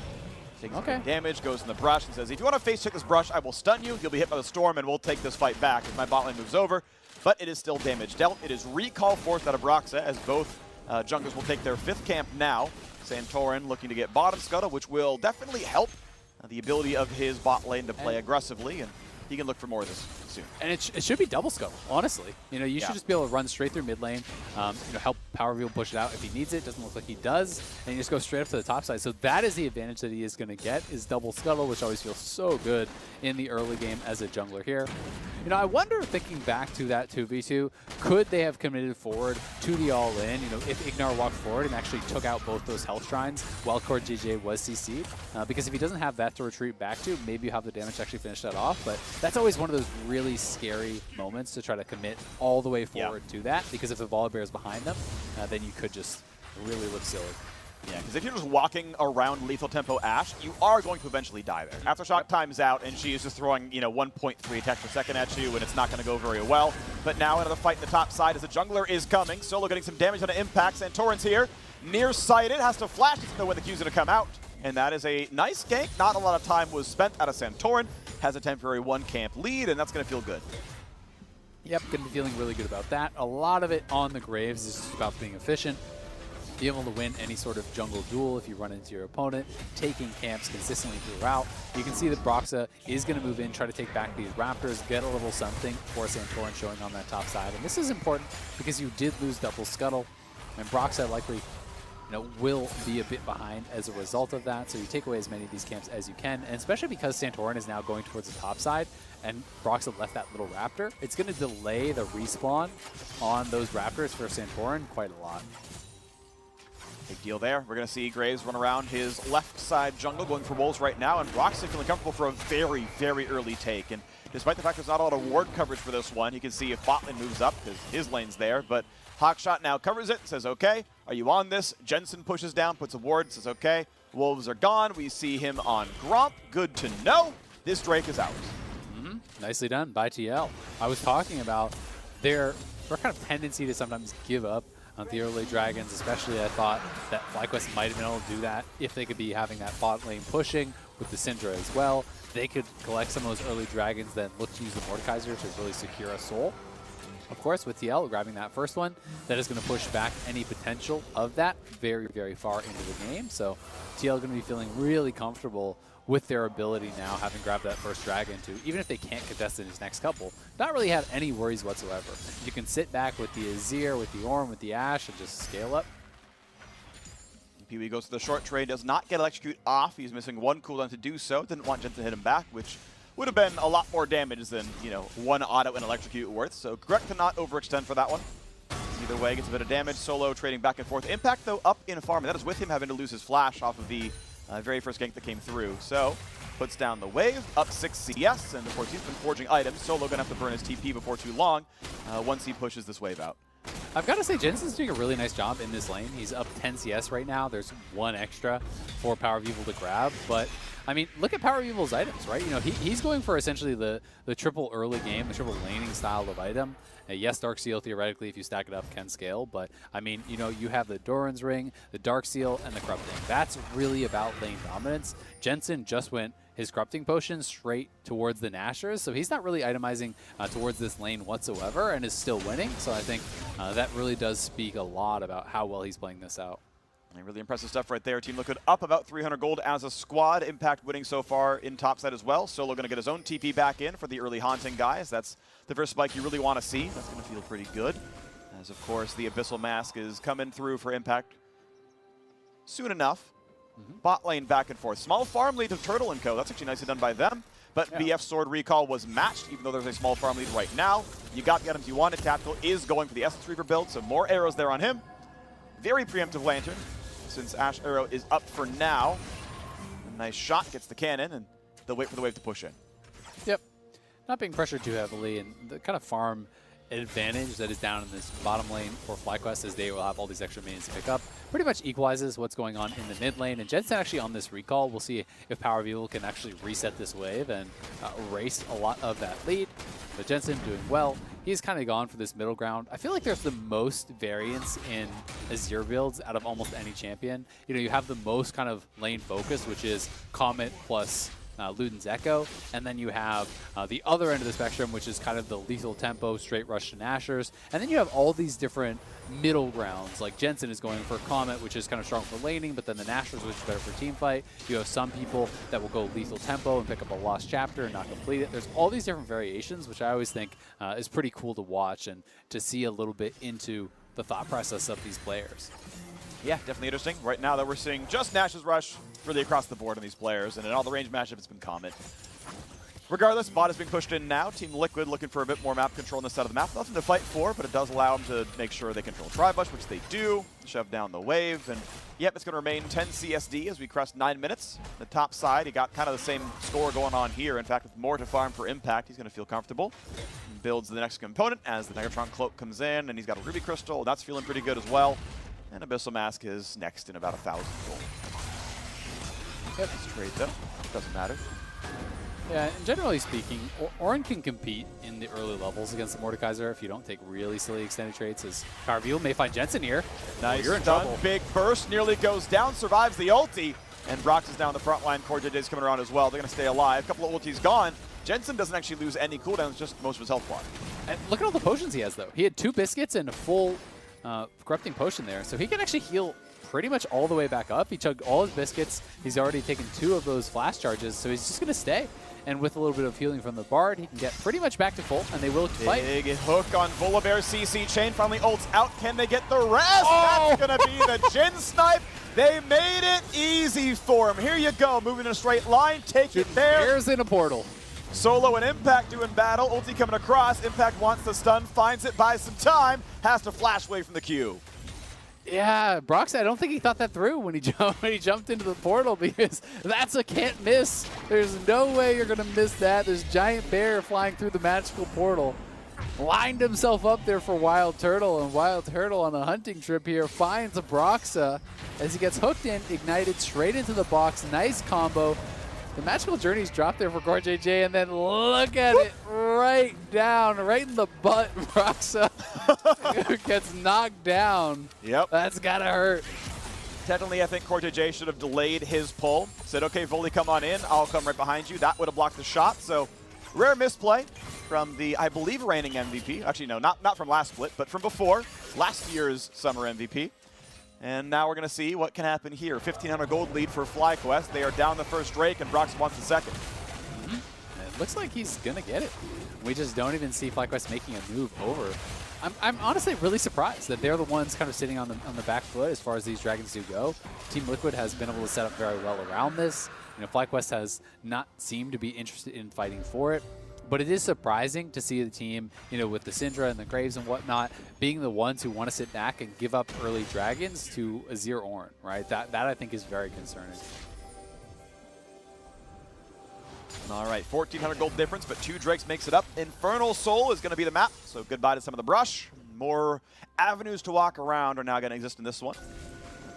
Takes damage, goes in the brush, and says, if you want to face check this brush, I will stun you. You'll be hit by the storm, and we'll take this fight back as my bot lane moves over. But it is still damage dealt. It is recall forced out of Broxah, as both junglers will take their 5th camp now. Santorin looking to get bottom scuttle, which will definitely help the ability of his bot lane to play aggressively, and he can look for more of this soon. And it should be double scuttle, honestly. You know, you should just be able to run straight through mid lane, you know, help Power Reveal push it out if he needs it. Doesn't look like he does, and you just go straight up to the top side. So that is the advantage that he is going to get, is double scuttle, which always feels so good in the early game as a jungler here. You know, I wonder, thinking back to that 2v2, could they have committed forward to the all-in? You know, if Ignar walked forward and actually took out both those health shrines while Core JJ was CC'd, because if he doesn't have that to retreat back to, maybe you have the damage to actually finish that off. But that's always one of those really scary moments to try to commit all the way forward to that, because if the Volibear is behind them, then you could just really look silly. Yeah, because if you're just walking around lethal tempo Ashe, you are going to eventually die there. Aftershock time's out, and she is just throwing, you know, 1.3 attacks per second at you, and it's not going to go very well. But now another fight in the top side as the jungler is coming. Solo getting some damage on an impact. Santorin's here, nearsighted, has to flash, doesn't know when the Q's going to come out. And that is a nice gank. Not a lot of time was spent out of Santorin. Has a temporary 1 camp lead, and that's going to feel good. Yep, going to be feeling really good about that. A lot of it on the Graves is just about being efficient, be able to win any sort of jungle duel if you run into your opponent, taking camps consistently throughout. You can see that Broxah is going to move in, try to take back these Raptors, get a little something for Santorin showing on that top side. And this is important because you did lose double scuttle, and Broxah likely, you know, will be a bit behind as a result of that. So you take away as many of these camps as you can, and especially because Santorin is now going towards the top side and Broxah left that little Raptor, it's going to delay the respawn on those Raptors for Santorin quite a lot. Big deal there. We're going to see Graves run around his left side jungle, going for Wolves right now, and Broxah feeling comfortable for a very, very early take. And despite the fact there's not a lot of ward coverage for this one, you can see if bot lane moves up, because his lane's there, but Hawkshot now covers it, says, okay, are you on this? Jensen pushes down, puts a ward, says, okay. Wolves are gone. We see him on Gromp. Good to know. This Drake is ours. Nicely done by TL. I was talking about their kind of tendency to sometimes give up on the early dragons, especially. I thought that FlyQuest might have been able to do that if they could be having that bot lane pushing with the Syndra as well. They could collect some of those early dragons, then look to use the Mordekaiser to really secure a soul. Of course, with TL grabbing that first one, that is going to push back any potential of that very, very far into the game. So TL is going to be feeling really comfortable with their ability now, having grabbed that first dragon, to, even if they can't contest in his next couple, not really have any worries whatsoever. You can sit back with the Azir, with the Ornn, with the Ashe, and just scale up. Pee-wee goes to the short trade, does not get Electrocute off. He's missing 1 cooldown to do so. Didn't want Jensen to hit him back, which would have been a lot more damage than, you know, 1 auto and Electrocute worth. So correct to not overextend for that one. Either way, gets a bit of damage. Solo trading back and forth. Impact, though, up in farm. And that is with him having to lose his flash off of the very first gank that came through. So puts down the wave, up 6 CS, and of course he's been forging items. Solo gonna have to burn his TP before too long once he pushes this wave out. I've got to say, Jensen's doing a really nice job in this lane. He's up 10 CS right now. There's 1 extra for Power of Evil to grab, but I mean, look at Power of Evil's items, right? You know, he's going for essentially the triple early game, the triple laning style of item. Yes, Dark Seal, theoretically, if you stack it up, can scale, but I mean, you know, you have the Doran's Ring, the Dark Seal, and the Corrupting. That's really about lane dominance. Jensen just went his Corrupting Potion straight towards the Nashers, so he's not really itemizing towards this lane whatsoever and is still winning. So I think that really does speak a lot about how well he's playing this out. And really impressive stuff right there. Team Liquid up about 300 gold as a squad. Impact winning so far in topside as well. Solo going to get his own TP back in for the early haunting guys. That's the first spike you really want to see. That's going to feel pretty good. As of course the Abyssal Mask is coming through for Impact soon enough. Bot lane back and forth. Small farm lead to Turtle & Co. That's actually nicely done by them. But BF Sword recall was matched, even though there's a small farm lead right now. You got the items you wanted. Tactical is going for the Essence Reaper build, so more arrows there on him. Very preemptive Lantern. since Ash Arrow is up for now. A nice shot, gets the cannon, and they'll wait for the wave to push in. Yep. Not being pressured too heavily, and the kind of farm advantage that is down in this bottom lane for FlyQuest as they will have all these extra minions to pick up pretty much equalizes what's going on in the mid lane. And Jensen actually on this recall, we'll see if Power of Evil can actually reset this wave and erase a lot of that lead. But Jensen doing well. He's kind of gone for this middle ground. I feel like there's the most variance in Azir builds out of almost any champion. You know, you have the most kind of lane focus, which is Comet plus Luden's Echo, and then you have the other end of the spectrum, which is kind of the lethal tempo, straight rush to Nashers, and then you have all these different middle grounds, like Jensen is going for Comet, which is kind of strong for laning, but then the Nashers, which is better for team fight. You have some people that will go lethal tempo and pick up a lost chapter and not complete it. There's all these different variations, which I always think is pretty cool to watch and to see a little bit into the thought process of these players. Yeah, definitely interesting. Right now that we're seeing just Nash's Rush really across the board on these players, and in all the range matchups it's been Comet. Regardless, bot is being pushed in now. Team Liquid looking for a bit more map control on this side of the map. Nothing to fight for, but it does allow them to make sure they control Tribush, which they do. Shove down the wave, and yep, it's going to remain 10 CSD as we crest 9 minutes. The top side, he got kind of the same score going on here. In fact, with more to farm for Impact, he's going to feel comfortable. And builds the next component as the Negatron Cloak comes in, and he's got a Ruby Crystal. That's feeling pretty good as well. And Abyssal Mask is next in about 1,000 gold. Yep, it's trade though. Doesn't matter. Yeah, and generally speaking, Orin can compete in the early levels against the Mordekaiser if you don't take really silly extended trades, as Power of Evil may find Jensen here. Nice You're in stun, trouble. big burst, nearly goes down, survives the ulti, and Brox is down the front line. CoreJJ is coming around as well. They're going to stay alive. A couple of ultis gone. Jensen doesn't actually lose any cooldowns, just most of his health bar. And look at all the potions he has, though. He had 2 biscuits and a full corrupting potion there, so he can actually heal pretty much all the way back up. He chugged all his biscuits. He's already taken 2 of those flash charges, so he's just going to stay. And with a little bit of healing from the Bard, he can get pretty much back to full, and they will fight. Big hook on Volibear. CC Chain finally ults out. Can they get the rest? Oh! That's going to be the Jin Snipe. They made it easy for him. Here you go, moving in a straight line. Take it there. Here's in a portal. Solo and Impact doing battle. Ulti coming across. Impact wants the stun, finds it, buys some time, has to flash away from the Q. Yeah, Brox, I don't think he thought that through when he jumped into the portal, because that's a can't miss. There's no way you're going to miss that. There's Giant Bear flying through the magical portal. Lined himself up there for Wild Turtle, and Wild Turtle on a hunting trip here finds a Broxa as he gets hooked in, ignited straight into the box. Nice combo. The Magical Journeys dropped there for CoreJJ, and then look at it, right down, right in the butt. Broxa gets knocked down. Yep. That's gotta hurt. Technically, I think CoreJJ should have delayed his pull. Said, okay, Volley, come on in. I'll come right behind you. That would have blocked the shot. So, rare misplay from the, I believe, reigning MVP. Actually, no, not from last split, but from before. Last year's summer MVP. And now we're going to see what can happen here. 1,500 gold lead for FlyQuest. They are down the first Drake, and Brox wants the second. It looks like he's going to get it. We just don't even see FlyQuest making a move over. I'm honestly really surprised that they're the ones kind of sitting on the back foot as far as these Dragons do go. Team Liquid has been able to set up very well around this. You know, FlyQuest has not seemed to be interested in fighting for it. But it is surprising to see the team, you know, with the Syndra and the Graves and whatnot, being the ones who want to sit back and give up early Dragons to Azir Ornn, right? That I think is very concerning. All right, 1,400 gold difference, but 2 Drakes makes it up. Infernal Soul is going to be the map, so goodbye to some of the brush. More avenues to walk around are now going to exist in this one.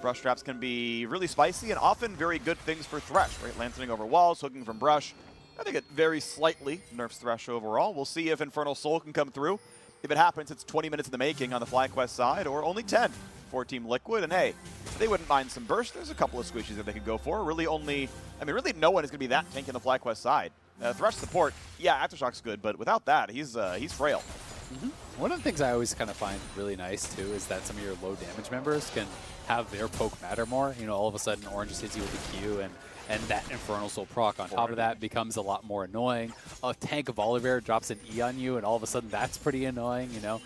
Brush traps can be really spicy and often very good things for Thresh, right? Lancing over walls, hooking from brush. I think it very slightly nerfs Thresh overall. We'll see if Infernal Soul can come through. If it happens, it's 20 minutes in the making on the FlyQuest side, or only 10 for Team Liquid. And hey, they wouldn't mind some burst. There's a couple of squishies that they could go for. Really really no one is going to be that tanky on the FlyQuest side. Thresh support, yeah, Aftershock's good, but without that, he's frail. Mm-hmm. One of the things I always kind of find really nice, too, is that some of your low damage members can have their poke matter more. You know, all of a sudden, Orange just hits you with a Q, and that Infernal Soul proc on top of that becomes a lot more annoying. A tank of Volibear drops an E on you, and all of a sudden that's pretty annoying, you know.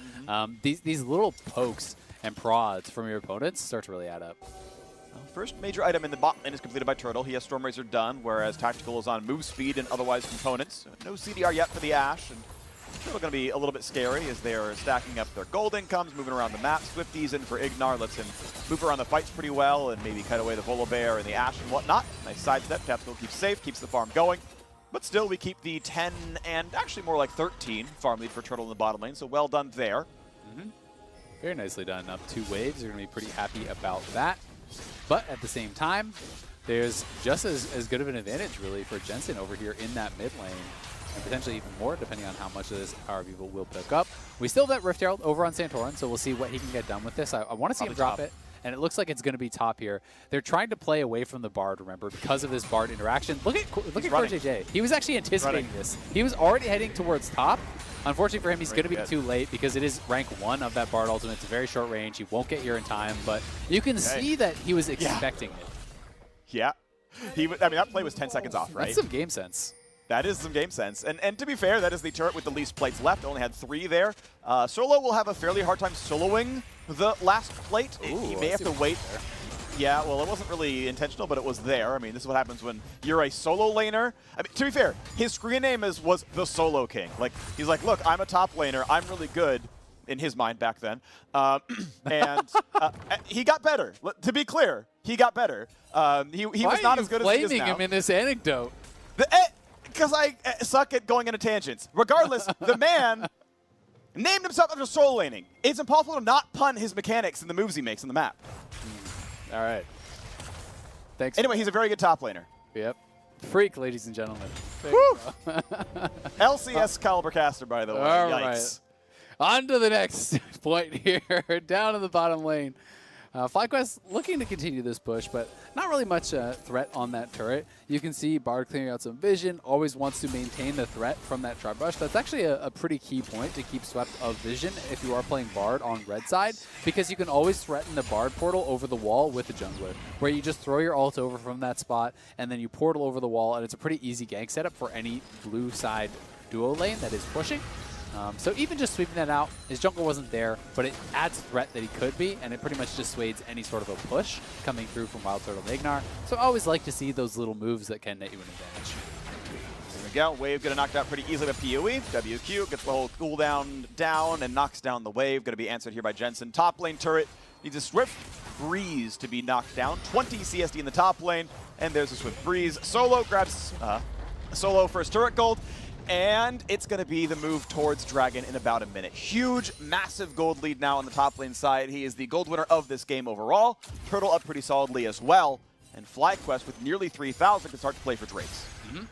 These little pokes and prods from your opponents start to really add up. First major item in the bot lane is completed by Turtle. He has Stormrazor done, whereas Tactical is on move speed and otherwise components. No CDR yet for the Ashe, and still going to be a little bit scary as they are stacking up their gold incomes, moving around the map. Swifties in for Ignar, lets him move around the fights pretty well and maybe cut away the Volibear and the Ashe and whatnot. Nice sidestep. Tactical keeps safe, keeps the farm going. But still, we keep the 10 and actually more like 13 farm lead for Turtle in the bottom lane, so well done there. Very nicely done. Up 2 waves. You're going to be pretty happy about that. But at the same time, there's just as good of an advantage, really, for Jensen over here in that mid lane. And potentially even more, depending on how much of this Power of Evil will pick up. We still have that Rift Herald over on Santorin, so we'll see what he can get done with this. I want to see him drop it. And it looks like it's going to be top here. They're trying to play away from the Bard, remember, because of this Bard interaction. Look at CoreJJ. He was actually anticipating this. He was already heading towards top. Unfortunately for him, he's going to be too late because it is rank 1 of that Bard ultimate. It's a very short range. He won't get here in time, but you can see that he was expecting it. Yeah. I mean, that play was 10 seconds off, right? That's some game sense. That is some game sense. And to be fair, that is the turret with the least plates left. Only had 3 there. Solo will have a fairly hard time soloing the last plate. Ooh, he may have to wait. Yeah, well, it wasn't really intentional, but it was there. I mean, this is what happens when you're a solo laner. I mean, to be fair, his screen name was the Solo King. Like, he's like, look, I'm a top laner. I'm really good. In his mind back then. And he got better. To be clear, he got better. He was not as good as he is now. Why are you blaming him in this anecdote? Because I suck at going into tangents. Regardless, the man named himself after solo laning. It's impossible to not pun his mechanics and the moves he makes on the map. All right. Thanks. Anyway, he's a very good top laner. Yep. Freak, ladies and gentlemen. Woo! LCS Caliber Caster, by the way. All Yikes. Right. On to the next point here, down in the bottom lane. FlyQuest looking to continue this push, but not really much threat on that turret. You can see Bard clearing out some vision, always wants to maintain the threat from that Tribe Rush. That's actually a pretty key point to keep swept of vision if you are playing Bard on red side, because you can always threaten the Bard portal over the wall with the jungler, where you just throw your ult over from that spot, and then you portal over the wall, and it's a pretty easy gank setup for any blue side duo lane that is pushing. So even just sweeping that out, his jungle wasn't there, but it adds threat that he could be, and it pretty much dissuades any sort of a push coming through from Wild Turtle and Ignar. So I always like to see those little moves that can net you an advantage. There we go. Wave getting knocked out pretty easily by PoE. WQ gets the whole cooldown down and knocks down the wave. Going to be answered here by Jensen. Top lane turret needs a Swift Breeze to be knocked down. 20 CSD in the top lane, and there's a Swift Breeze. Solo grabs Solo first turret gold. And it's going to be the move towards Dragon in about a minute. Huge, massive gold lead now on the top lane side. He is the gold winner of this game overall. Turtle up pretty solidly as well. And FlyQuest with nearly 3,000 can start to play for Drakes.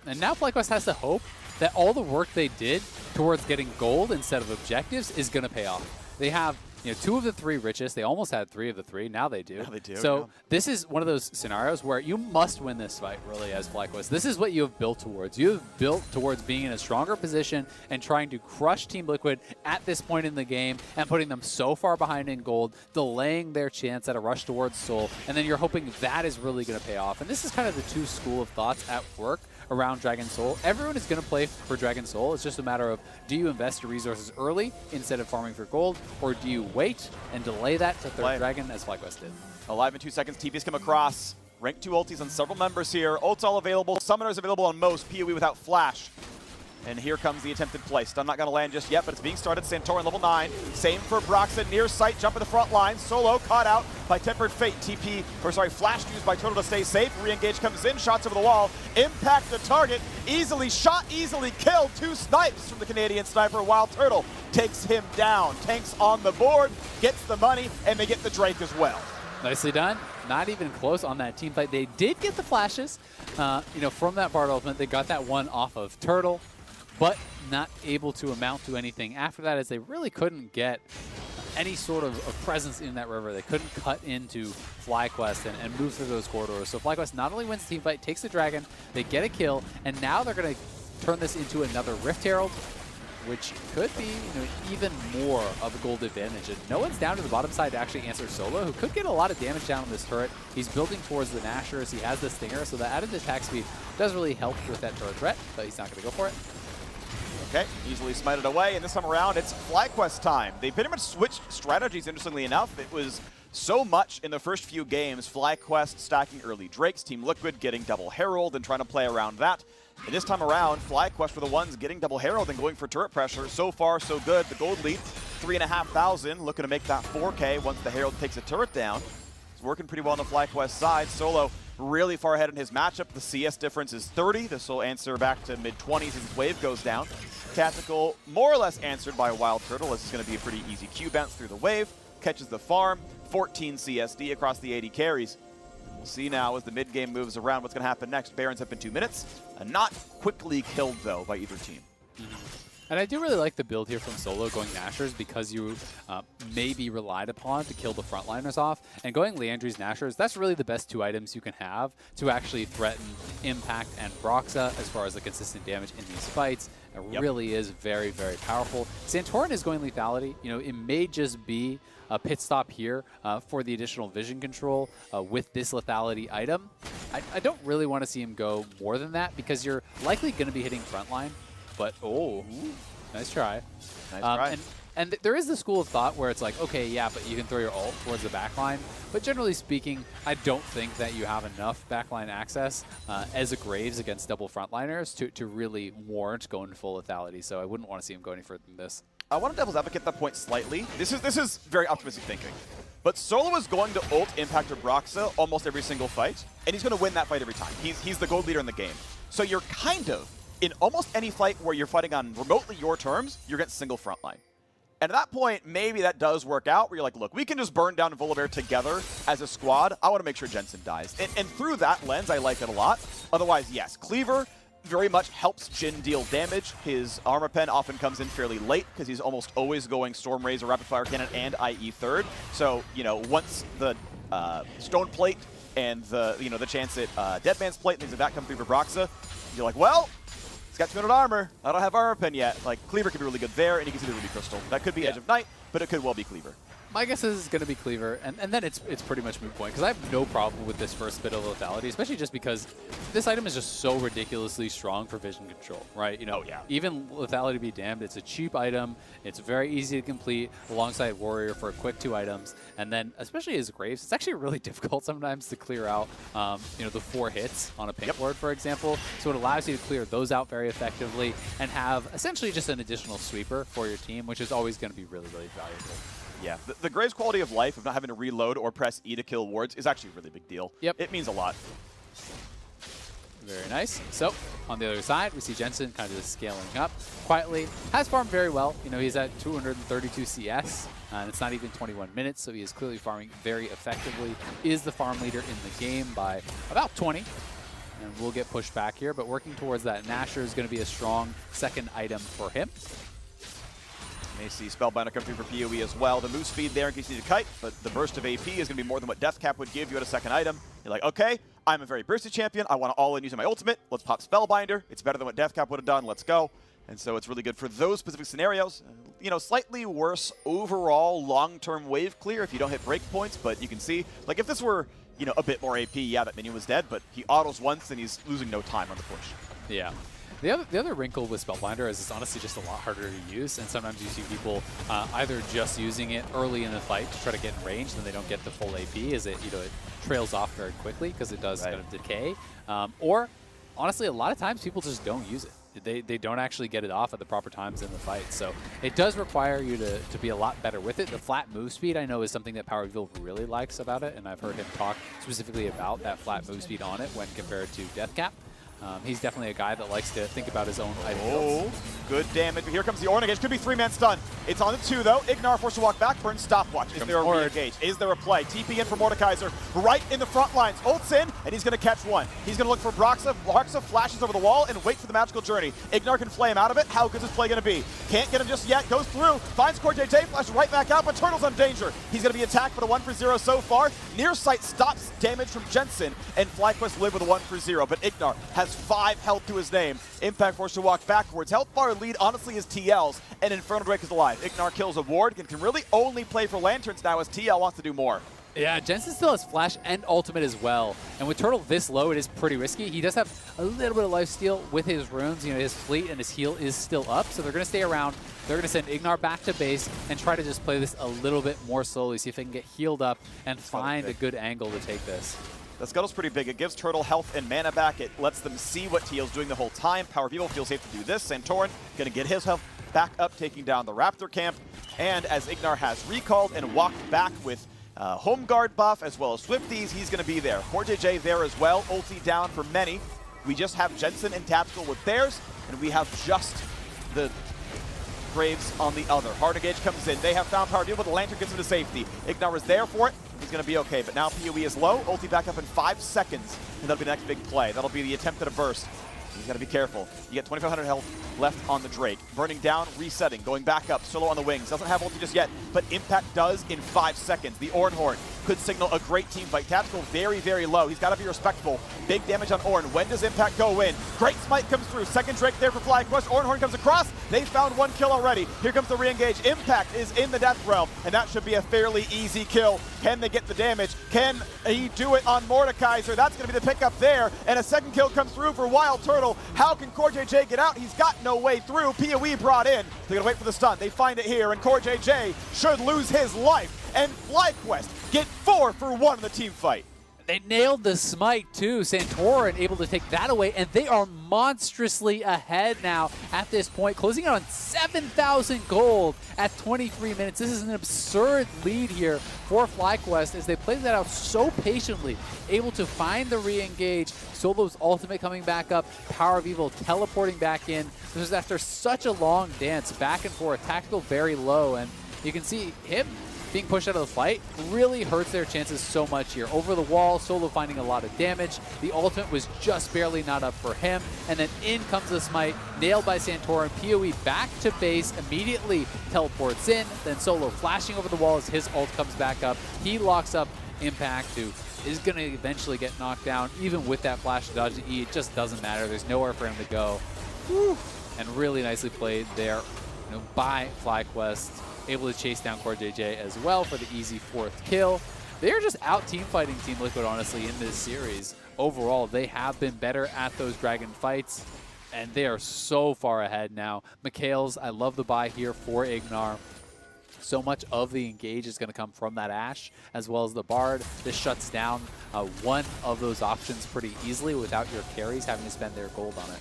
And now FlyQuest has to hope that all the work they did towards getting gold instead of objectives is going to pay off. They have 2 of the 3 richest. They almost had 3 of the 3. Now they do. Now they do. So this is one of those scenarios where you must win this fight, really, as FlyQuest. This is what you have built towards. You have built towards being in a stronger position and trying to crush Team Liquid at this point in the game and putting them so far behind in gold, delaying their chance at a rush towards Soul, and then you're hoping that is really going to pay off. And this is kind of the 2 school of thoughts at work around Dragon Soul. Everyone is going to play for Dragon Soul. It's just a matter of, do you invest your resources early instead of farming for gold, or do you wait and delay that to third Dragon as FlyQuest did? Alive in 2 seconds. TP's come across. Rank 2 ultis on several members here. Ults all available. Summoners available on most. PoE without flash. And here comes the attempted play. Stun not going to land just yet, but it's being started. Santorin level 9. Same for Broxton. Near sight, jump in the front line. Solo caught out by Tempered Fate. Flash used by Turtle to stay safe. Re-engage comes in, shots over the wall. Impact the target. Easily shot, easily killed. 2 snipes from the Canadian sniper. Wild Turtle takes him down. Tanks on the board, gets the money, and they get the Drake as well. Nicely done. Not even close on that team fight. They did get the flashes, from that Bard ultimate. They got that one off of Turtle, but not able to amount to anything after that, as they really couldn't get any sort of presence in that river. They couldn't cut into FlyQuest and move through those corridors. So FlyQuest not only wins the team fight, takes the Dragon, they get a kill, and now they're going to turn this into another Rift Herald, which could be even more of a gold advantage. And no one's down to the bottom side to actually answer Solo, who could get a lot of damage down on this turret. He's building towards the Nashers. He has the Stinger, so the added attack speed does really help with that turret threat, but he's not going to go for it. Okay, easily smited away, and this time around, it's FlyQuest time. They pretty much switched strategies, interestingly enough. It was so much in the first few games, FlyQuest stacking early Drakes, Team Liquid getting double Herald and trying to play around that. And this time around, FlyQuest were the ones getting double Herald and going for turret pressure. So far, so good. The gold lead, 3,500, looking to make that 4K once the Herald takes a turret down. It's working pretty well on the FlyQuest side. Solo really far ahead in his matchup. The CS difference is 30. This will answer back to mid-20s as his wave goes down. Tactical more or less answered by Wild Turtle. This is going to be a pretty easy Q bounce through the wave. Catches the farm. 14 CSD across the 80 carries. We'll see now as the mid-game moves around what's going to happen next. Barons up in 2 minutes. Not quickly killed, though, by either team. And I do really like the build here from Solo going Nashers because you may be relied upon to kill the frontliners off. And going Liandry's Nashers, that's really the best 2 items you can have to actually threaten Impact and Broxah as far as the consistent damage in these fights. It really is very, very powerful. Santorin is going Lethality. You know, it may just be a pit stop here for the additional vision control with this Lethality item. I don't really want to see him go more than that because you're likely going to be hitting frontline. But, nice try. Nice try. And there is the school of thought where it's like, okay, yeah, but you can throw your ult towards the backline. But generally speaking, I don't think that you have enough backline access as a Graves against double frontliners to really warrant going full lethality. So I wouldn't want to see him go any further than this. I want to devil's advocate that point slightly. This is very optimistic thinking. But Solo is going to ult Impact or Broxah almost every single fight, and he's going to win that fight every time. He's the gold leader in the game. So you're kind of, in almost any fight where you're fighting on remotely your terms, you're against single frontline. And at that point, maybe that does work out where you're like, look, we can just burn down Volibear together as a squad. I want to make sure Jensen dies. And through that lens, I like it a lot. Otherwise, yes, Cleaver very much helps Jhin deal damage. His armor pen often comes in fairly late because he's almost always going Storm Razor, Rapid Fire Cannon, and IE third. So, you know, once the Stone Plate and the chance at Dead Man's Plate and things like that come through for Broxah, you're like, well, he's got 200 armor. I don't have armor pen yet. Like, Cleaver could be really good there, and he can see the Ruby Crystal. That could be Edge of Night, but it could well be Cleaver. My guess is going to be Cleaver, and then it's pretty much moot point, because I have no problem with this first bit of lethality, especially just because this item is just so ridiculously strong for vision control, right? You know, even lethality be damned, it's a cheap item, it's very easy to complete alongside Warrior for a quick 2 items, and then especially as Graves, it's actually really difficult sometimes to clear out, the 4 hits on a pink ward, for example, so it allows you to clear those out very effectively and have essentially just an additional sweeper for your team, which is always going to be really, really valuable. Yeah, the Graves' quality of life of not having to reload or press E to kill wards is actually a really big deal. Yep. It means a lot. Very nice. So, on the other side, we see Jensen kind of just scaling up quietly. Has farmed very well. You know, he's at 232 CS, and it's not even 21 minutes, so he is clearly farming very effectively. Is the farm leader in the game by about 20. And we'll get pushed back here, but working towards that Nasher is going to be a strong second item for him. May see Spellbinder come through for PoE as well. The move speed there in case you need to kite, but the burst of AP is going to be more than what Deathcap would give you at a second item. You're like, okay, I'm a very bursty champion. I want to all in using my ultimate. Let's pop Spellbinder. It's better than what Deathcap would have done. Let's go. And so it's really good for those specific scenarios. You know, slightly worse overall long-term wave clear if you don't hit breakpoints, but you can see, like, if this were, a bit more AP, yeah, that minion was dead, but he autos once and he's losing no time on the push. Yeah. The other wrinkle with Spellbinder is it's honestly just a lot harder to use, and sometimes you see people either just using it early in the fight to try to get in range, and then they don't get the full AP, as it it trails off very quickly because it does kind of decay. Or honestly, a lot of times people just don't use it. They don't actually get it off at the proper times in the fight. So it does require you to be a lot better with it. The flat move speed, I know, is something that PowerVille really likes about it, and I've heard him talk specifically about that flat move speed on it when compared to Deathcap. He's definitely a guy that likes to think about his own item builds. Good damage. But here comes the Ornegage. Could be 3-man stun. It's on the 2, though. Ignar forced to walk back. Burn stopwatch. Is there a re-engage? Is there a play? TP in for Mordekaiser. Right in the front lines. Ults in, and he's going to catch one. He's going to look for Broxah. Broxah flashes over the wall and wait for the magical journey. Ignar can flay him out of it. How good is this play going to be? Can't get him just yet. Goes through. Finds Core JJ. Flashes right back out, but Turtle's in danger. He's going to be attacked, but a 1-for-0 so far. Near sight stops damage from Jensen, and FlyQuest live with a 1-for-0. But Ignar has 5 health to his name. Impact forced to walk backwards. Health bar lead, honestly, is TL's, and Infernal Drake is alive. Ignar kills a ward and can really only play for Lanterns now as TL wants to do more. Yeah, Jensen still has flash and ultimate as well. And with Turtle this low, it is pretty risky. He does have a little bit of lifesteal with his runes. His fleet and his heal is still up, so they're going to stay around. They're going to send Ignar back to base and try to just play this a little bit more slowly, see if they can get healed up and find a good angle to take this. The Scuttle's pretty big. It gives Turtle health and mana back. It lets them see what Teal's doing the whole time. Power of Evil feels safe to do this. Santorin going to get his health back up, taking down the Raptor camp. And as Ignar has recalled and walked back with home guard buff as well as Swifties, he's going to be there. CoreJJ there as well. Ulti down for many. We just have Jensen and Tactical with theirs, and we have just the Graves on the other. Hard Engage comes in. They have found Power of Evil, but the Lantern gets him to safety. Ignar is there for it. He's going to be okay, but now PoE is low. Ulti back up in 5 seconds, and that'll be the next big play. That'll be the attempt at a burst. He's got to be careful. You get 2,500 health left on the Drake. Burning down, resetting, going back up. Solo on the wings. Doesn't have ulti just yet, but Impact does in 5 seconds. The Ornhorn could signal a great team fight. Tactical very, very low. He's got to be respectful. Big damage on Ornn. When does Impact go in? Great Smite comes through. Second Drake there for FlyQuest. Ornhorn comes across. They found 1 kill already. Here comes the re-engage. Impact is in the Death Realm, and that should be a fairly easy kill. Can they get the damage? Can he do it on Mordekaiser? That's going to be the pickup there, and a second kill comes through for Wild Turtle. How can CoreJJ get out? He's got no way through. PoE brought in. They're going to wait for the stun. They find it here, and CoreJJ should lose his life. And FlyQuest get 4 for 1 in the team fight. They nailed the smite too. Santorin able to take that away, and they are monstrously ahead now at this point, closing out on 7,000 gold at 23 minutes. This is an absurd lead here for FlyQuest as they play that out so patiently, able to find the re-engage. Solo's ultimate coming back up, Power of Evil teleporting back in. This is after such a long dance, back and forth, Tactical very low, and you can see him being pushed out of the fight really hurts their chances so much here. Over the wall, Solo finding a lot of damage. The ultimate was just barely not up for him. And then in comes the smite, nailed by Santorin. PoE back to base, immediately teleports in. Then Solo flashing over the wall as his ult comes back up. He locks up Impact, who is going to eventually get knocked down. Even with that flash dodge to E, it just doesn't matter. There's nowhere for him to go. Whew. And really nicely played there, by FlyQuest. Able to chase down CoreJJ as well for the easy 4th kill. They're just out team fighting Team Liquid, honestly, in this series. Overall, they have been better at those Dragon fights, and they are so far ahead now. Mikhails, I love the buy here for Ignar. So much of the engage is going to come from that Ashe, as well as the Bard. This shuts down one of those options pretty easily without your carries having to spend their gold on it.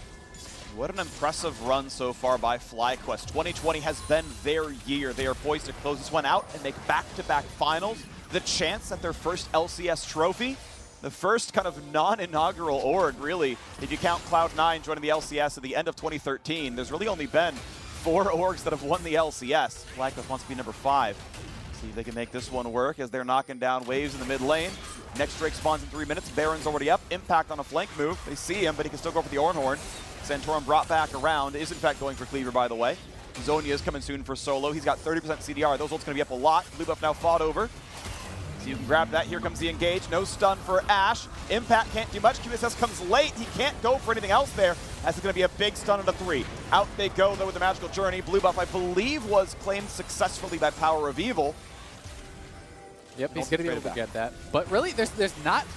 What an impressive run so far by FlyQuest. 2020 has been their year. They are poised to close this one out and make back-to-back finals. The chance at their first LCS trophy, the first kind of non-inaugural org, really. If you count Cloud9 joining the LCS at the end of 2013, there's really only been 4 orgs that have won the LCS. FlyQuest wants to be number 5. See if they can make this one work as they're knocking down waves in the mid lane. Next Drake spawns in 3 minutes. Baron's already up. Impact on a flank move. They see him, but he can still go for the Ornhorn. Santorin brought back around, is in fact going for Cleaver, by the way. Zonia is coming soon for Solo. He's got 30% CDR. Those ults going to be up a lot. Blue buff now fought over. So you can grab that. Here comes the engage. No stun for Ashe. Impact can't do much. QSS comes late. He can't go for anything else there. That's going to be a big stun at a 3. Out they go, though, with the Magical Journey. Blue buff, I believe, was claimed successfully by Power of Evil. Yep, he's going to be able to get that. But really, there's not...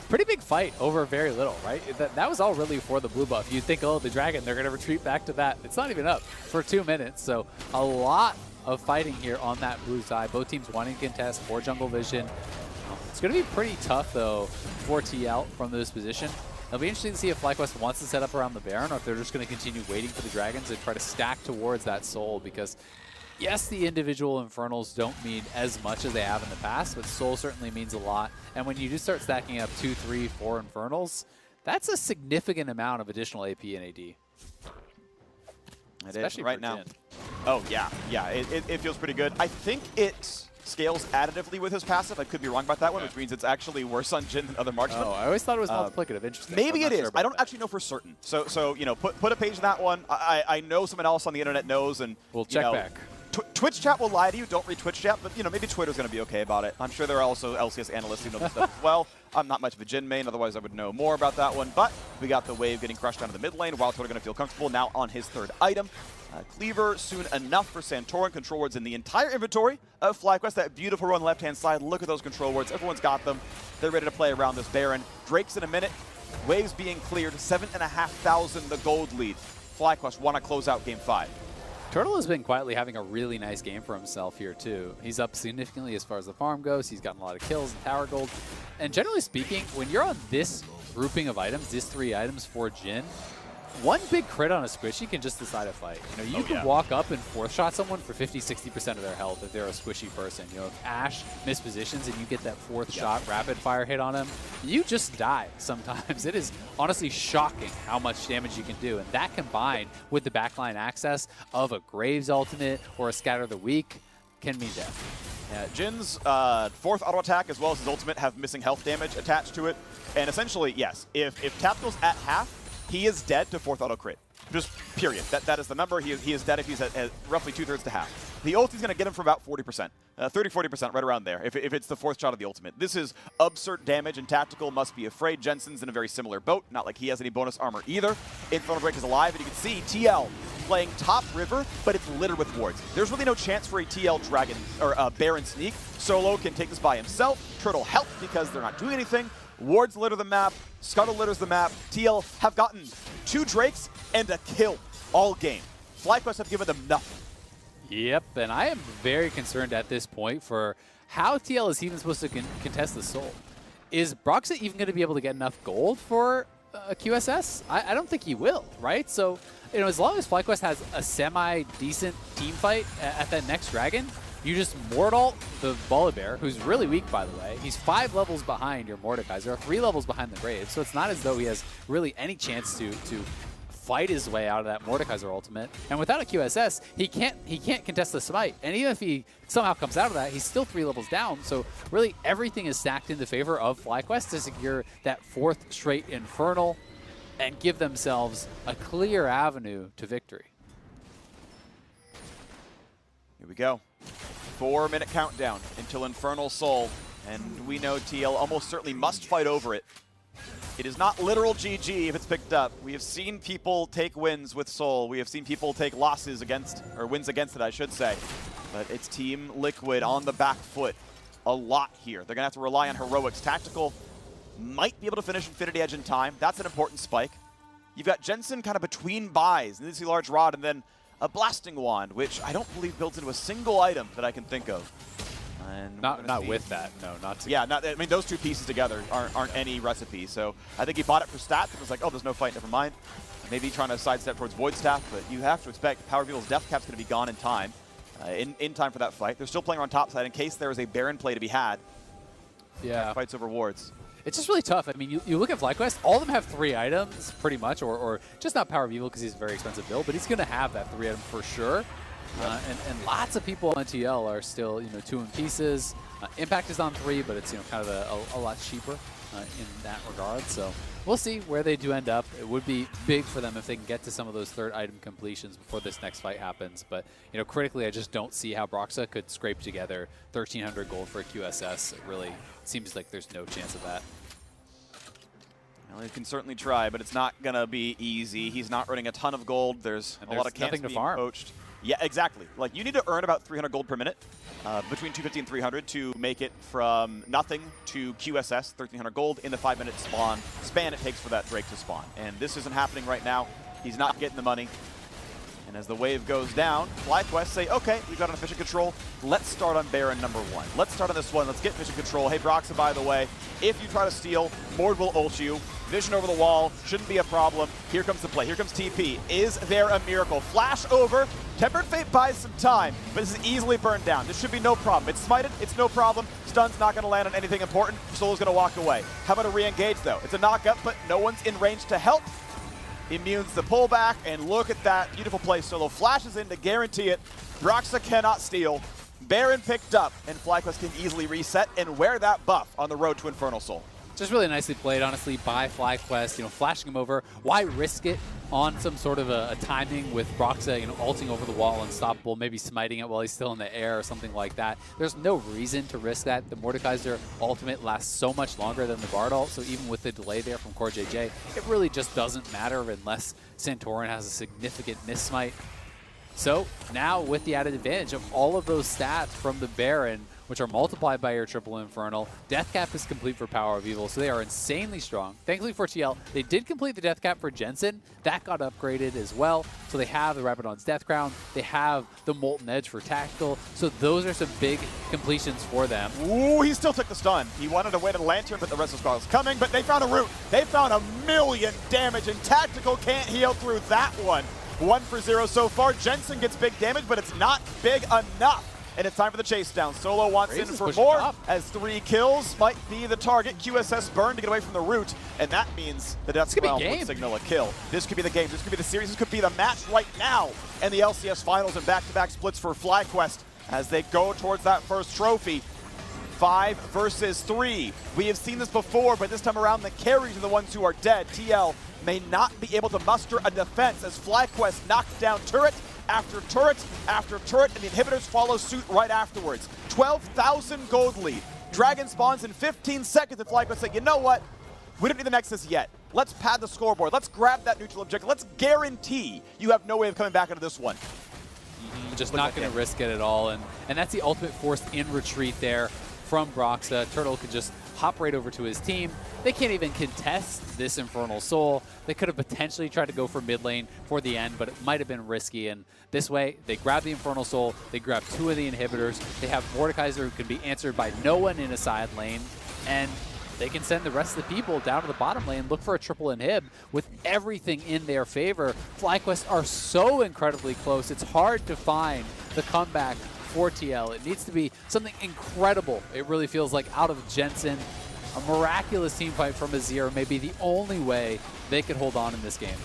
Pretty big fight over very little, right? That was all really for the blue buff. You'd think, oh, the Dragon, they're going to retreat back to that. It's not even up for 2 minutes. So a lot of fighting here on that blue side. Both teams wanting to contest for Jungle Vision. It's going to be pretty tough, though, for TL from this position. It'll be interesting to see if FlyQuest wants to set up around the Baron or if they're just going to continue waiting for the Dragons and try to stack towards that Soul, because yes, the individual Infernals don't mean as much as they have in the past, but Soul certainly means a lot. And when you do start stacking up 2, 3, 4 Infernals, that's a significant amount of additional AP and AD. Especially right now. Oh, yeah. Yeah, it feels pretty good. I think it scales additively with his passive. I could be wrong about that one, which means it's actually worse on Jhin than other marksmen. Oh, I always thought it was multiplicative. Interesting. Maybe it is. I don't actually know for certain. So you know, put a page in that one. I know someone else on the internet knows, and we'll check back. Twitch chat will lie to you. Don't read Twitch chat, but you know, maybe Twitter's going to be okay about it. I'm sure there are also LCS analysts who know this stuff as well. I'm not much of a Jhin main, otherwise I would know more about that one. But we got the wave getting crushed down to the mid lane. Wild Turtle going to feel comfortable now on his 3rd item. Cleaver soon enough for Santorin. Control wards in the entire inventory of FlyQuest. That beautiful run left-hand side. Look at those control wards. Everyone's got them. They're ready to play around this Baron. Drake's in a minute. Waves being cleared. 7,500 the gold lead. FlyQuest want to close out game 5. Turtle has been quietly having a really nice game for himself here, too. He's up significantly as far as the farm goes. He's gotten a lot of kills and tower gold. And generally speaking, when you're on this grouping of items, these 3 items for Jhin, one big crit on a squishy can just decide a fight. You know, you can walk up and 4th shot someone for 50-60% of their health if they're a squishy person. You know, if Ashe mispositions and you get that 4th shot rapid fire hit on him, you just die sometimes. It is honestly shocking how much damage you can do. And that combined with the backline access of a Graves ultimate or a Scatter the Weak can mean death. Yeah, Jin's 4th auto attack as well as his ultimate have missing health damage attached to it. And essentially, yes, if Tactical's at half, he is dead to 4th auto crit. Just period. That is the number. He is dead if he's at roughly 2/3 to half. The ult is going to get him for about 40%. 30-40%, right around there, if it's the 4th shot of the ultimate. This is absurd damage, and Tactical must be afraid. Jensen's in a very similar boat. Not like he has any bonus armor either. Infernal Break is alive, and you can see TL playing top river, but it's littered with wards. There's really no chance for a TL Dragon or Baron sneak. Solo can take this by himself. Turtle helps because they're not doing anything. Wards litter the map. Scuttle litters the map. TL have gotten 2 Drakes and a kill all game. FlyQuest have given them nothing. Yep, and I am very concerned at this point for how TL is even supposed to contest the Soul. Is Broxah even going to be able to get enough gold for QSS? I don't think he will, right? So, you know, as long as FlyQuest has a semi-decent team fight at that next Dragon, you just Mortal the Volibear, who's really weak, by the way. He's 5 levels behind your Mordekaiser, 3 levels behind the Graves, so it's not as though he has really any chance to fight his way out of that Mordekaiser ultimate. And without a QSS, he can't contest the smite. And even if he somehow comes out of that, he's still 3 levels down. So really everything is stacked in the favor of FlyQuest to secure that 4th straight Infernal and give themselves a clear avenue to victory. Here we go. 4-minute countdown until Infernal Soul. And we know TL almost certainly must fight over it. It is not literal GG if it's picked up. We have seen people take wins with Soul. We have seen people take losses against, or wins against it, I should say. But it's Team Liquid on the back foot a lot here. They're going to have to rely on heroics. Tactical might be able to finish Infinity Edge in time. That's an important spike. You've got Jensen kind of between buys, and this is Large Rod, and then a Blasting Wand, which I don't believe builds into a single item that I can think of. And not with that, no, not together. Yeah, I mean, those 2 pieces together aren't any recipe. So I think he bought it for stats and was like, oh, there's no fight, never mind. Maybe trying to sidestep towards Void Staff, but you have to expect Power Beetle's Death Cap's going to be gone in time, in time for that fight. They're still playing on top side in case there is a Baron play to be had. Yeah. Fights over wards. It's just really tough. I mean, you look at FlyQuest, all of them have 3 items, pretty much, or just not Power of Evil because he's a very expensive build, but he's going to have that 3 item for sure. And lots of people on TL are still, 2 in pieces. Impact is on 3, but it's, kind of a lot cheaper in that regard. So we'll see where they do end up. It would be big for them if they can get to some of those 3rd item completions before this next fight happens. But, critically, I just don't see how Broxah could scrape together 1,300 gold for a QSS. It really seems like there's no chance of that. Well, he can certainly try, but it's not going to be easy. He's not earning a ton of gold. There's a lot of cans being poached. Yeah, exactly. Like, you need to earn about 300 gold per minute, between 250 and 300 to make it from nothing to QSS, 1,300 gold in the 5-minute span it takes for that Drake to spawn. And this isn't happening right now. He's not getting the money. And as the wave goes down, FlyQuest say, okay, we've got an efficient control. Let's start on Baron number 1. Let's start on this one. Let's get efficient control. Hey, Broxah, by the way, if you try to steal, Mord will ult you. Vision over the wall, shouldn't be a problem. Here comes the play, here comes TP. Is there a miracle? Flash over, Tempered Fate buys some time, but this is easily burned down. This should be no problem. It's smited, it's no problem. Stun's not gonna land on anything important. Solo's gonna walk away. How about a re-engage though? It's a knock-up, but no one's in range to help. Immunes the pullback, and look at that beautiful play. Solo flashes in to guarantee it. Broxah cannot steal. Baron picked up, and FlyQuest can easily reset and wear that buff on the road to Infernal Soul. Just really nicely played, honestly, by FlyQuest, flashing him over. Why risk it on some sort of a timing with Broxah, ulting over the wall, unstoppable, maybe smiting it while he's still in the air or something like that. There's no reason to risk that. The Mordekaiser ultimate lasts so much longer than the Bard ult, so even with the delay there from CoreJJ, it really just doesn't matter unless Santorin has a significant miss smite. So now with the added advantage of all of those stats from the Baron, which are multiplied by your triple Infernal. Death Cap is complete for Power of Evil, so they are insanely strong. Thankfully for TL, they did complete the Death Cap for Jensen. That got upgraded as well. So they have the Rabadon's Death Crown. They have the Molten Edge for Tactical. So those are some big completions for them. Ooh, he still took the stun. He wanted to wait a Lantern, but the rest of the squad was coming. But they found a root. They found 1,000,000 damage, and Tactical can't heal through that one. 1 for 0 so far. Jensen gets big damage, but it's not big enough. And it's time for the chase down. Solo wants in for more, as 3 kills might be the target. QSS burn to get away from the root, and that means the Death Realm would signal a kill. This could be the game. This could be the series. This could be the match right now. And the LCS Finals and back-to-back splits for FlyQuest as they go towards that first trophy. 5 versus 3. We have seen this before, but this time around the carries are the ones who are dead. TL may not be able to muster a defense as FlyQuest knocked down turret after turret after turret, and the inhibitors follow suit right afterwards. 12,000 gold lead. Dragon spawns in 15 seconds, and FlyQuest say, you know what? We don't need the Nexus yet. Let's pad the scoreboard. Let's grab that neutral objective. Let's guarantee you have no way of coming back into this one. Just not going to risk it at all, and that's the ultimate forced in retreat there from Broxah. Turtle could just hop right over to his team. They can't even contest this Infernal Soul. They could have potentially tried to go for mid lane for the end, but it might have been risky. And this way, they grab the Infernal Soul, they grab 2 of the inhibitors, they have Mordekaiser who can be answered by no one in a side lane, and they can send the rest of the people down to the bottom lane, look for a triple inhib with everything in their favor. FlyQuest are so incredibly close. It's hard to find the comeback for TL. It needs to be something incredible. It really feels like out of Jensen. A miraculous team fight from Azir may be the only way they could hold on in this game.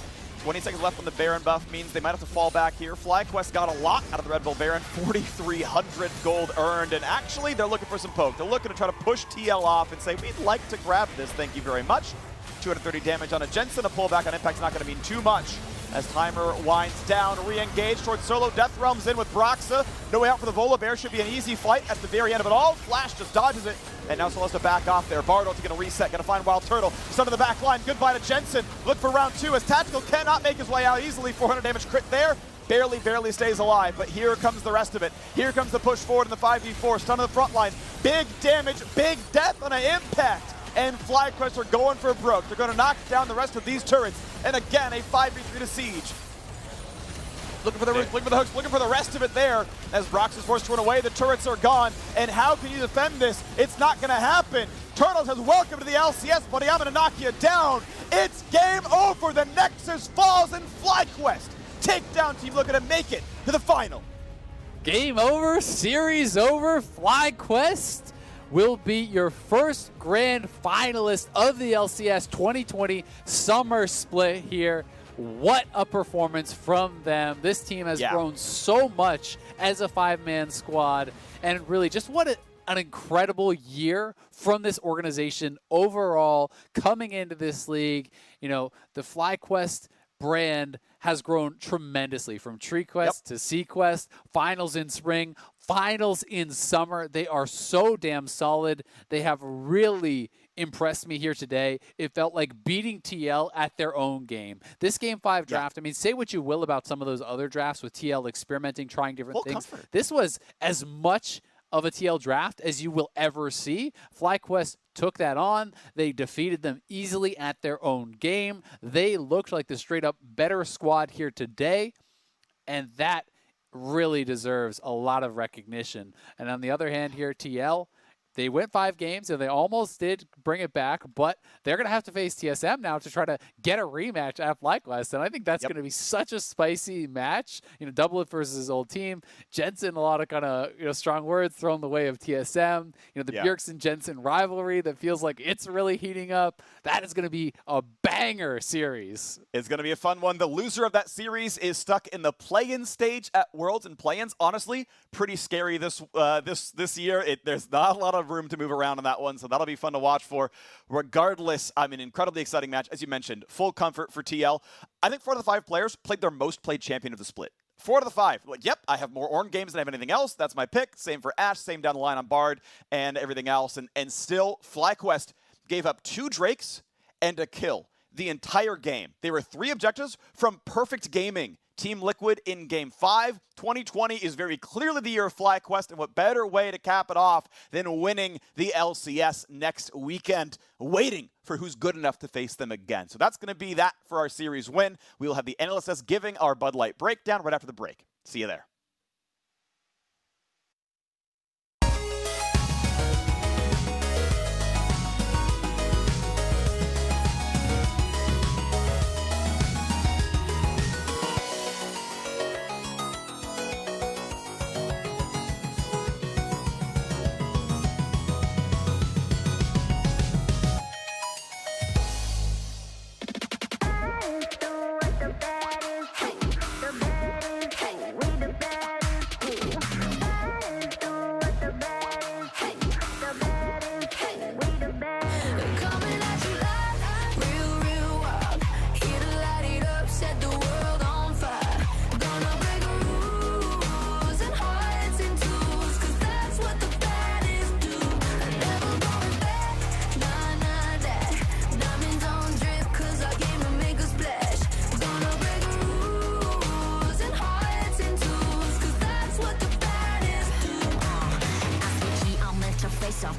20 seconds left on the Baron buff means they might have to fall back here. FlyQuest got a lot out of the Red Bull Baron, 4,300 gold earned, and actually they're looking for some poke. They're looking to try to push TL off and say, we'd like to grab this, thank you very much. 230 damage on a Jensen, a pullback on Impact's not going to mean too much. As timer winds down, re-engage towards Solo. Death Realm's in with Broxah. No way out for the Volibear. Should be an easy fight at the very end of it all. Flash just dodges it. And now Solo has to back off there. Bardol going to reset. Going to find Wild Turtle. Stun to the back line. Goodbye to Jensen. Look for round 2 as Tactical cannot make his way out easily. 400 damage crit there. Barely stays alive. But here comes the rest of it. Here comes the push forward in the 5v4. Stun to the front line. Big damage. Big death on an Impact. And FlyQuest are going for broke. They're going to knock down the rest of these turrets. And again, a 5v3 to Siege. Looking for the roots, looking for the hooks, looking for the rest of it there. As Brox is forced to run away, the turrets are gone. And how can you defend this? It's not going to happen. Turtles has welcome to the LCS, buddy. I'm going to knock you down. It's game over. The Nexus falls, and FlyQuest take down Team looking to make it to the final. Game over, series over. FlyQuest will be your first grand finalist of the LCS 2020 Summer Split here. What a performance from them. This team has grown so much as a 5-man squad, and really just what an incredible year from this organization overall coming into this league. You know, the FlyQuest brand has grown tremendously from TreeQuest to SeaQuest, finals in spring, finals in summer. They are so damn solid. They have really impressed me here today. It felt like beating TL at their own game. This Game 5 draft, I mean, say what you will about some of those other drafts with TL experimenting, trying different things. This was as much of a TL draft as you will ever see. FlyQuest took that on. They defeated them easily at their own game. They looked like the straight up better squad here today, and that really deserves a lot of recognition. And on the other hand here, TL, they went 5 games, and they almost did bring it back, but they're going to have to face TSM now to try to get a rematch at FlyQuest, and I think that's going to be such a spicy match. You know, Doublelift versus his old team. Jensen, a lot of kind of, you know, strong words thrown the way of TSM. You know, the Bjergsen-Jensen rivalry that feels like it's really heating up. That is going to be a banger series. It's going to be a fun one. The loser of that series is stuck in the play-in stage at Worlds, and play-ins, honestly, pretty scary this year. There's not a lot of room to move around on that one, so that'll be fun to watch for. Regardless, I mean, incredibly exciting match. As you mentioned, full comfort for TL. I think 4 of the 5 players played their most played champion of the split. 4 out of the 5. Like, yep, I have more Ornn games than I have anything else. That's my pick. Same for Ashe, same down the line on Bard and everything else. And still, FlyQuest gave up 2 Drakes and a kill the entire game. They were 3 objectives from perfect gaming. Team Liquid in Game 5. 2020 is very clearly the year of FlyQuest, and what better way to cap it off than winning the LCS next weekend, waiting for who's good enough to face them again. So that's going to be that for our series win. We will have the NLSS giving our Bud Light breakdown right after the break. See you there.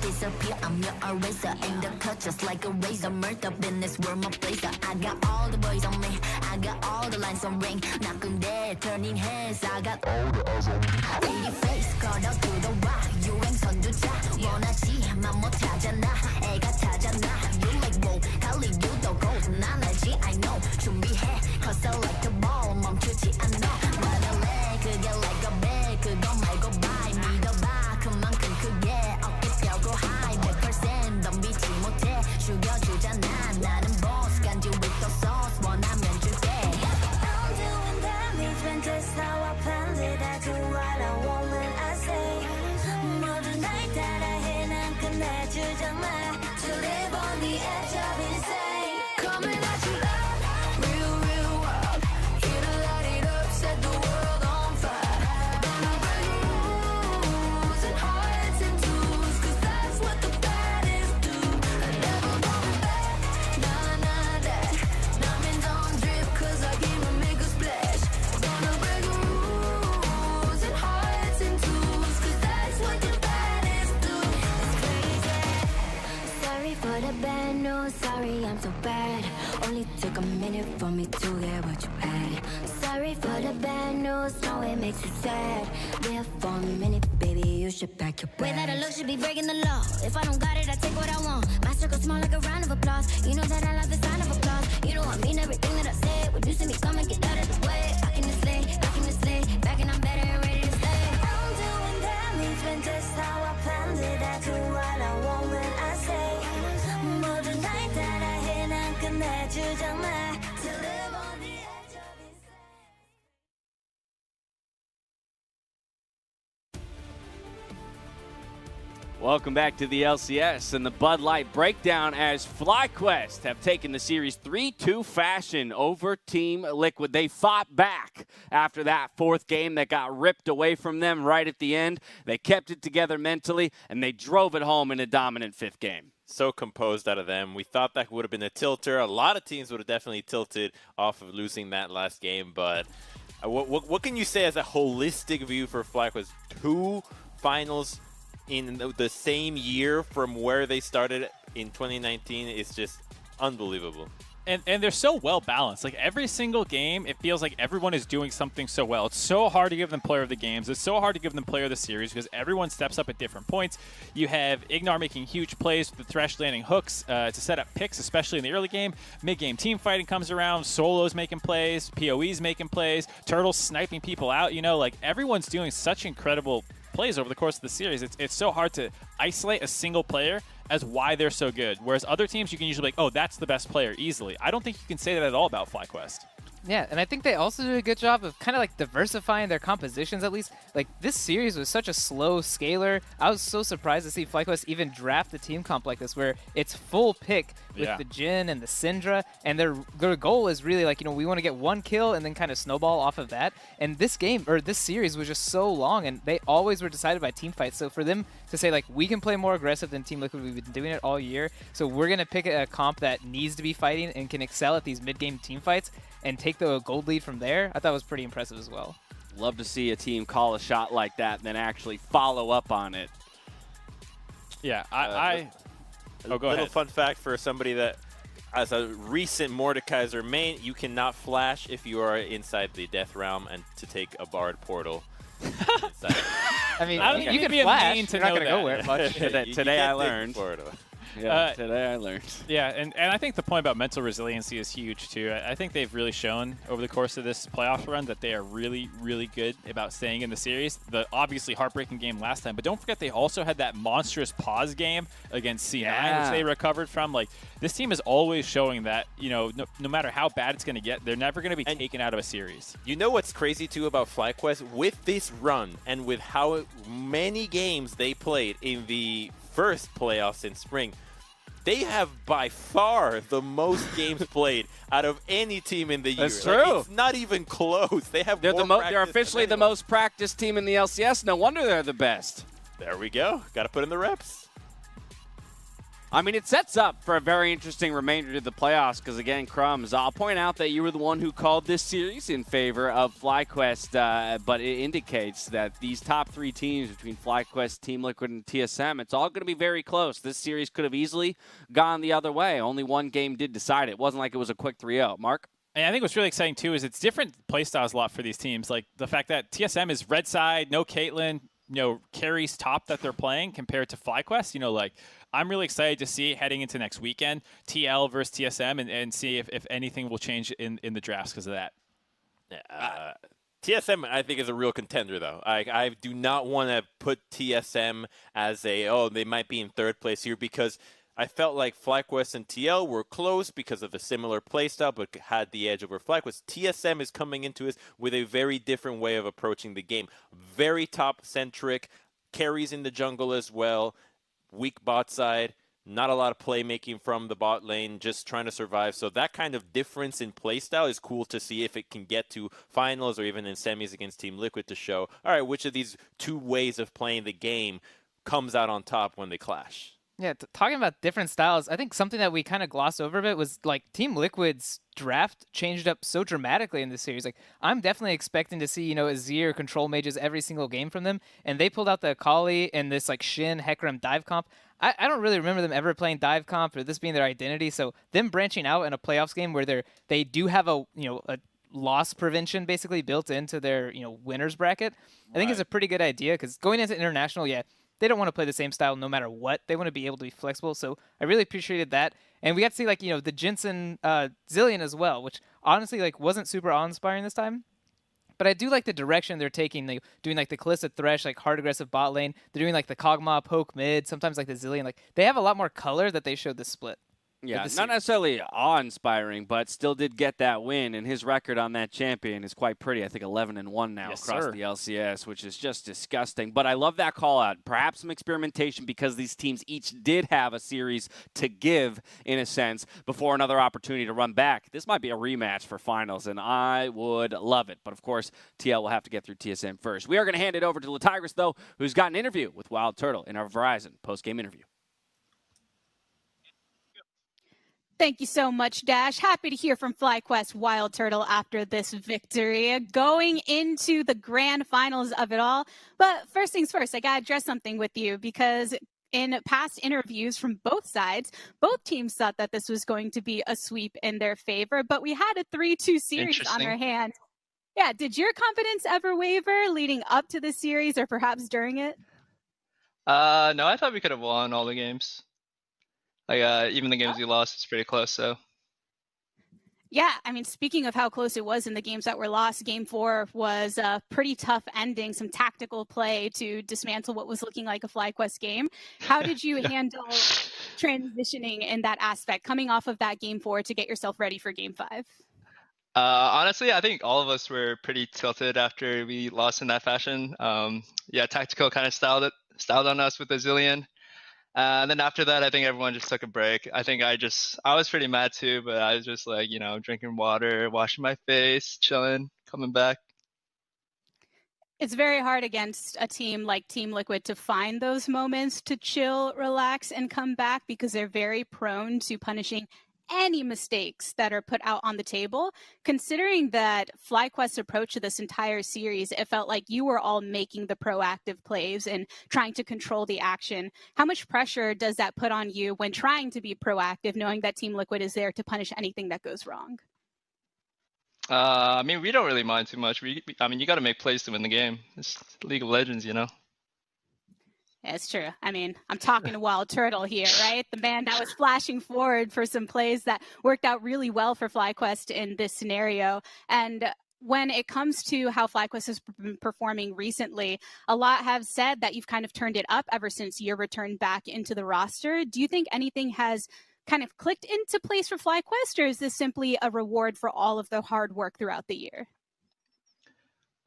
Disappear, I'm your eraser. Aim the cut just like a razor. Murked up in this world, my blazer. I got all the boys on me, I got all the lines on ring. Knocking dead, turning heads. I got all the eyes on me. Baby face, cut out to the rock. 유행 선두자, 원하지만 못하잖아. 애가 타잖아. You like whoa, 갈리 유도 go. 난 알지, I know. 준비해, cause I like the ball. 멈추지 않아. 말할래, 그게 like a bag. 그거 말고 bye. 믿어봐, 그만큼 크게. go high, 100% 덤비지 못해 죽여주잖아 나는 boss 간지 with the sauce 원하면 줄게 I'm doing damage when that's how I planned it I do what I want when I say 모든 날 따라해 난 끝내주잖아 To live on the edge of insane Coming at you loud, real, real world Here to light it up, set the world on fire Gonna break rules and hearts and tools Cause that's what the baddest do Never going back, nah, nah, that Diamonds on drip cause I came to make a splash Gonna break rules and hearts and tools Cause that's what the baddest do It's crazy Sorry for the bad news, sorry I'm so bad Only took a minute for me to get what you had Sorry for the bad news, know it makes you sad There for a minute, baby, you should pack your bags Way that I look should be breaking the law If I don't got it, I take what I want My circle small like a round of applause You know that I love the sign of applause You know I mean everything that I say When you see me coming, get out of the way Back in the sleigh, back and I'm better and ready to stay I'm doing damage when just how I planned it I do what I want when I say 모든 날 따라해 난 끝내주잖아 To live on the edge of Welcome back to the LCS and the Bud Light breakdown as FlyQuest have taken the series 3-2 fashion over Team Liquid. They fought back after that fourth game that got ripped away from them right at the end. They kept it together mentally, and they drove it home in a dominant fifth game. So composed out of them. We thought that would have been a tilter. A lot of teams would have definitely tilted off of losing that last game, but what can you say as a holistic view for FlyQuest? 2 finals in the same year from where they started in 2019 is just unbelievable. And they're so well balanced. Like every single game, it feels like everyone is doing something so well. It's so hard to give them player of the games. It's so hard to give them player of the series because everyone steps up at different points. You have Ignar making huge plays with the Thresh landing hooks to set up picks, especially in the early game. Mid-game team fighting comes around. Solo's making plays. PoE's making plays. Turtle's sniping people out. You know, like everyone's doing such incredible plays over the course of the series. It's so hard to isolate a single player as why they're so good. Whereas other teams, you can usually be like, oh, that's the best player easily. I don't think you can say that at all about FlyQuest. Yeah, and I think they also did a good job of kind of like diversifying their compositions at least. Like this series was such a slow scaler. I was so surprised to see FlyQuest even draft a team comp like this where it's full pick with the Jhin and the Syndra, and their goal is really like, you know, we want to get one kill and then kind of snowball off of that. And this game, or this series was just so long, and they always were decided by team fights. So for them to say like, we can play more aggressive than Team Liquid, we've been doing it all year, so we're going to pick a comp that needs to be fighting and can excel at these mid-game team fights, and take the gold lead from there, I thought was pretty impressive as well. Love to see a team call a shot like that and then actually follow up on it. Yeah, go little fun fact for somebody that, as a recent Mordekaiser main, you cannot flash if you are inside the Death Realm and to take a Bard portal. I mean, I don't you need to can be a flash. main to You're not know going to go where that. much. Today I learned. Yeah, today I learned. Yeah, and I think the point about mental resiliency is huge, too. I think they've really shown over the course of this playoff run that they are really, really good about staying in the series. The obviously heartbreaking game last time, but don't forget they also had that monstrous pause game against C9, which they recovered from. Like, this team is always showing that, you know, no matter how bad it's going to get, they're never going to be taken out of a series. You know what's crazy, too, about FlyQuest? With this run and with how many games they played in the first playoffs in spring, they have by far the most games played out of any team in the year. That's true. It's not even close. They have They're more they're officially the most practiced team in the LCS. No wonder they're the best. There we go. Got to put in the reps. I mean, it sets up for a very interesting remainder to the playoffs because, again, Crumbs, I'll point out that you were the one who called this series in favor of FlyQuest, but it indicates that these top three teams between FlyQuest, Team Liquid, and TSM, it's all going to be very close. This series could have easily gone the other way. Only one game did decide it. It wasn't like it was a quick 3-0. Mark? And I think what's really exciting, too, is it's different playstyles a lot for these teams. Like the fact that TSM is red side, no Caitlyn, carries top that they're playing compared to FlyQuest. Like, I'm really excited to see heading into next weekend, TL versus TSM, and see if anything will change in the drafts because of that. TSM, I think, is a real contender, though. I do not want to put TSM as they might be in third place here because I felt like FlyQuest and TL were close because of a similar playstyle, but had the edge over FlyQuest. TSM is coming into this with a very different way of approaching the game. Very top-centric, carries in the jungle as well, weak bot side, not a lot of playmaking from the bot lane, just trying to survive. So that kind of difference in playstyle is cool to see if it can get to finals or even in semis against Team Liquid to show, all right, which of these two ways of playing the game comes out on top when they clash. Yeah, talking about different styles, I think something that we kind of glossed over a bit was like Team Liquid's draft changed up so dramatically in this series. Like, I'm definitely expecting to see, Azir control mages every single game from them, and they pulled out the Akali and this like Shin, Hecarim dive comp. I don't really remember them ever playing dive comp or this being their identity. So them branching out in a playoffs game where they do have a loss prevention basically built into their winners bracket, I think is a pretty good idea because going into international, they don't want to play the same style no matter what. They want to be able to be flexible. So I really appreciated that. And we got to see the Jensen Zilean as well, which honestly wasn't super awe-inspiring this time. But I do like the direction they're taking. They're doing the Kalista Thresh, hard aggressive bot lane. They're doing the Kog'Maw poke mid, sometimes the Zilean. They have a lot more color that they showed this split. Yeah, not necessarily awe-inspiring, but still did get that win, and his record on that champion is quite pretty. I think 11-1 now across the LCS, which is just disgusting. But I love that call-out. Perhaps some experimentation because these teams each did have a series to give, in a sense, before another opportunity to run back. This might be a rematch for finals, and I would love it. But, of course, TL will have to get through TSM first. We are going to hand it over to Latigris, though, who's got an interview with Wild Turtle in our Verizon post-game interview. Thank you so much, Dash. Happy to hear from FlyQuest Wild Turtle after this victory, going into the grand finals of it all. But first things first, I got to address something with you because in past interviews from both sides, both teams thought that this was going to be a sweep in their favor, but we had a 3-2 series on our hands. Yeah, did your confidence ever waver leading up to this series or perhaps during it? No, I thought we could have won all the games. Even the games we lost, it's pretty close, so. Yeah, I mean, speaking of how close it was in the games that were lost, Game 4 was a pretty tough ending, some tactical play to dismantle what was looking like a FlyQuest game. How did you handle transitioning in that aspect, coming off of that Game 4 to get yourself ready for Game 5? Honestly, I think all of us were pretty tilted after we lost in that fashion. Tactical kind of styled on us with the Zilean. And then after that, I think everyone just took a break. I think I was pretty mad too, but I was just drinking water, washing my face, chilling, coming back. It's very hard against a team like Team Liquid to find those moments to chill, relax, and come back because they're very prone to punishing any mistakes that are put out on the table. Considering that FlyQuest's approach to this entire series, it felt like you were all making the proactive plays and trying to control the action. How much pressure does that put on you when trying to be proactive, knowing that Team Liquid is there to punish anything that goes wrong? I mean, we don't really mind too much. I mean, you got to make plays to win the game. It's League of Legends, you know. Yeah, it's true. I mean, I'm talking to Wild Turtle here, right? The man that was flashing forward for some plays that worked out really well for FlyQuest in this scenario. And when it comes to how FlyQuest has been performing recently, a lot have said that you've kind of turned it up ever since your return back into the roster. Do you think anything has kind of clicked into place for FlyQuest, or is this simply a reward for all of the hard work throughout the year?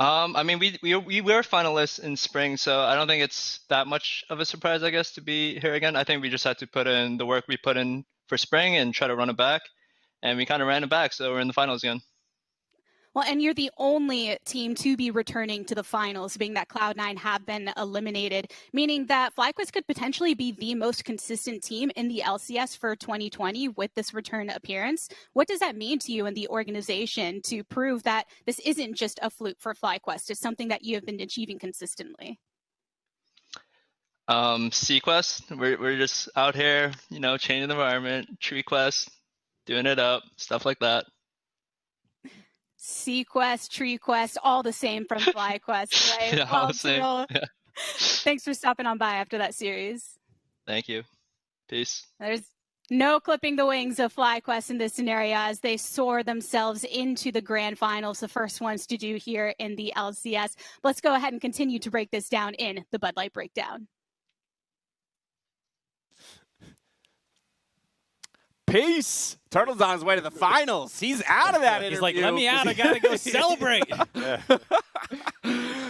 I mean, we were finalists in spring, so I don't think it's that much of a surprise, I guess, to be here again. I think we just had to put in the work we put in for spring and try to run it back, and we kind of ran it back, so we're in the finals again. Well, and you're the only team to be returning to the finals, being that Cloud9 have been eliminated, meaning that FlyQuest could potentially be the most consistent team in the LCS for 2020 with this return appearance. What does that mean to you and the organization to prove that this isn't just a fluke for FlyQuest? It's something that you have been achieving consistently. Sequest, we're just out here, you know, changing the environment, TreeQuest, doing it up, stuff like that. Sequest, TreeQuest, all the same from FlyQuest, right? Yeah, all the same. Yeah. Thanks for stopping on by after that series. Thank you. Peace. There's no clipping the wings of FlyQuest in this scenario as they soar themselves into the grand finals, the first ones to do here in the LCS. Let's go ahead and continue to break this down in the Bud Light Breakdown. Peace. Turtle's on his way to the finals. He's out of that interview. He's like, let me out. I got to go celebrate.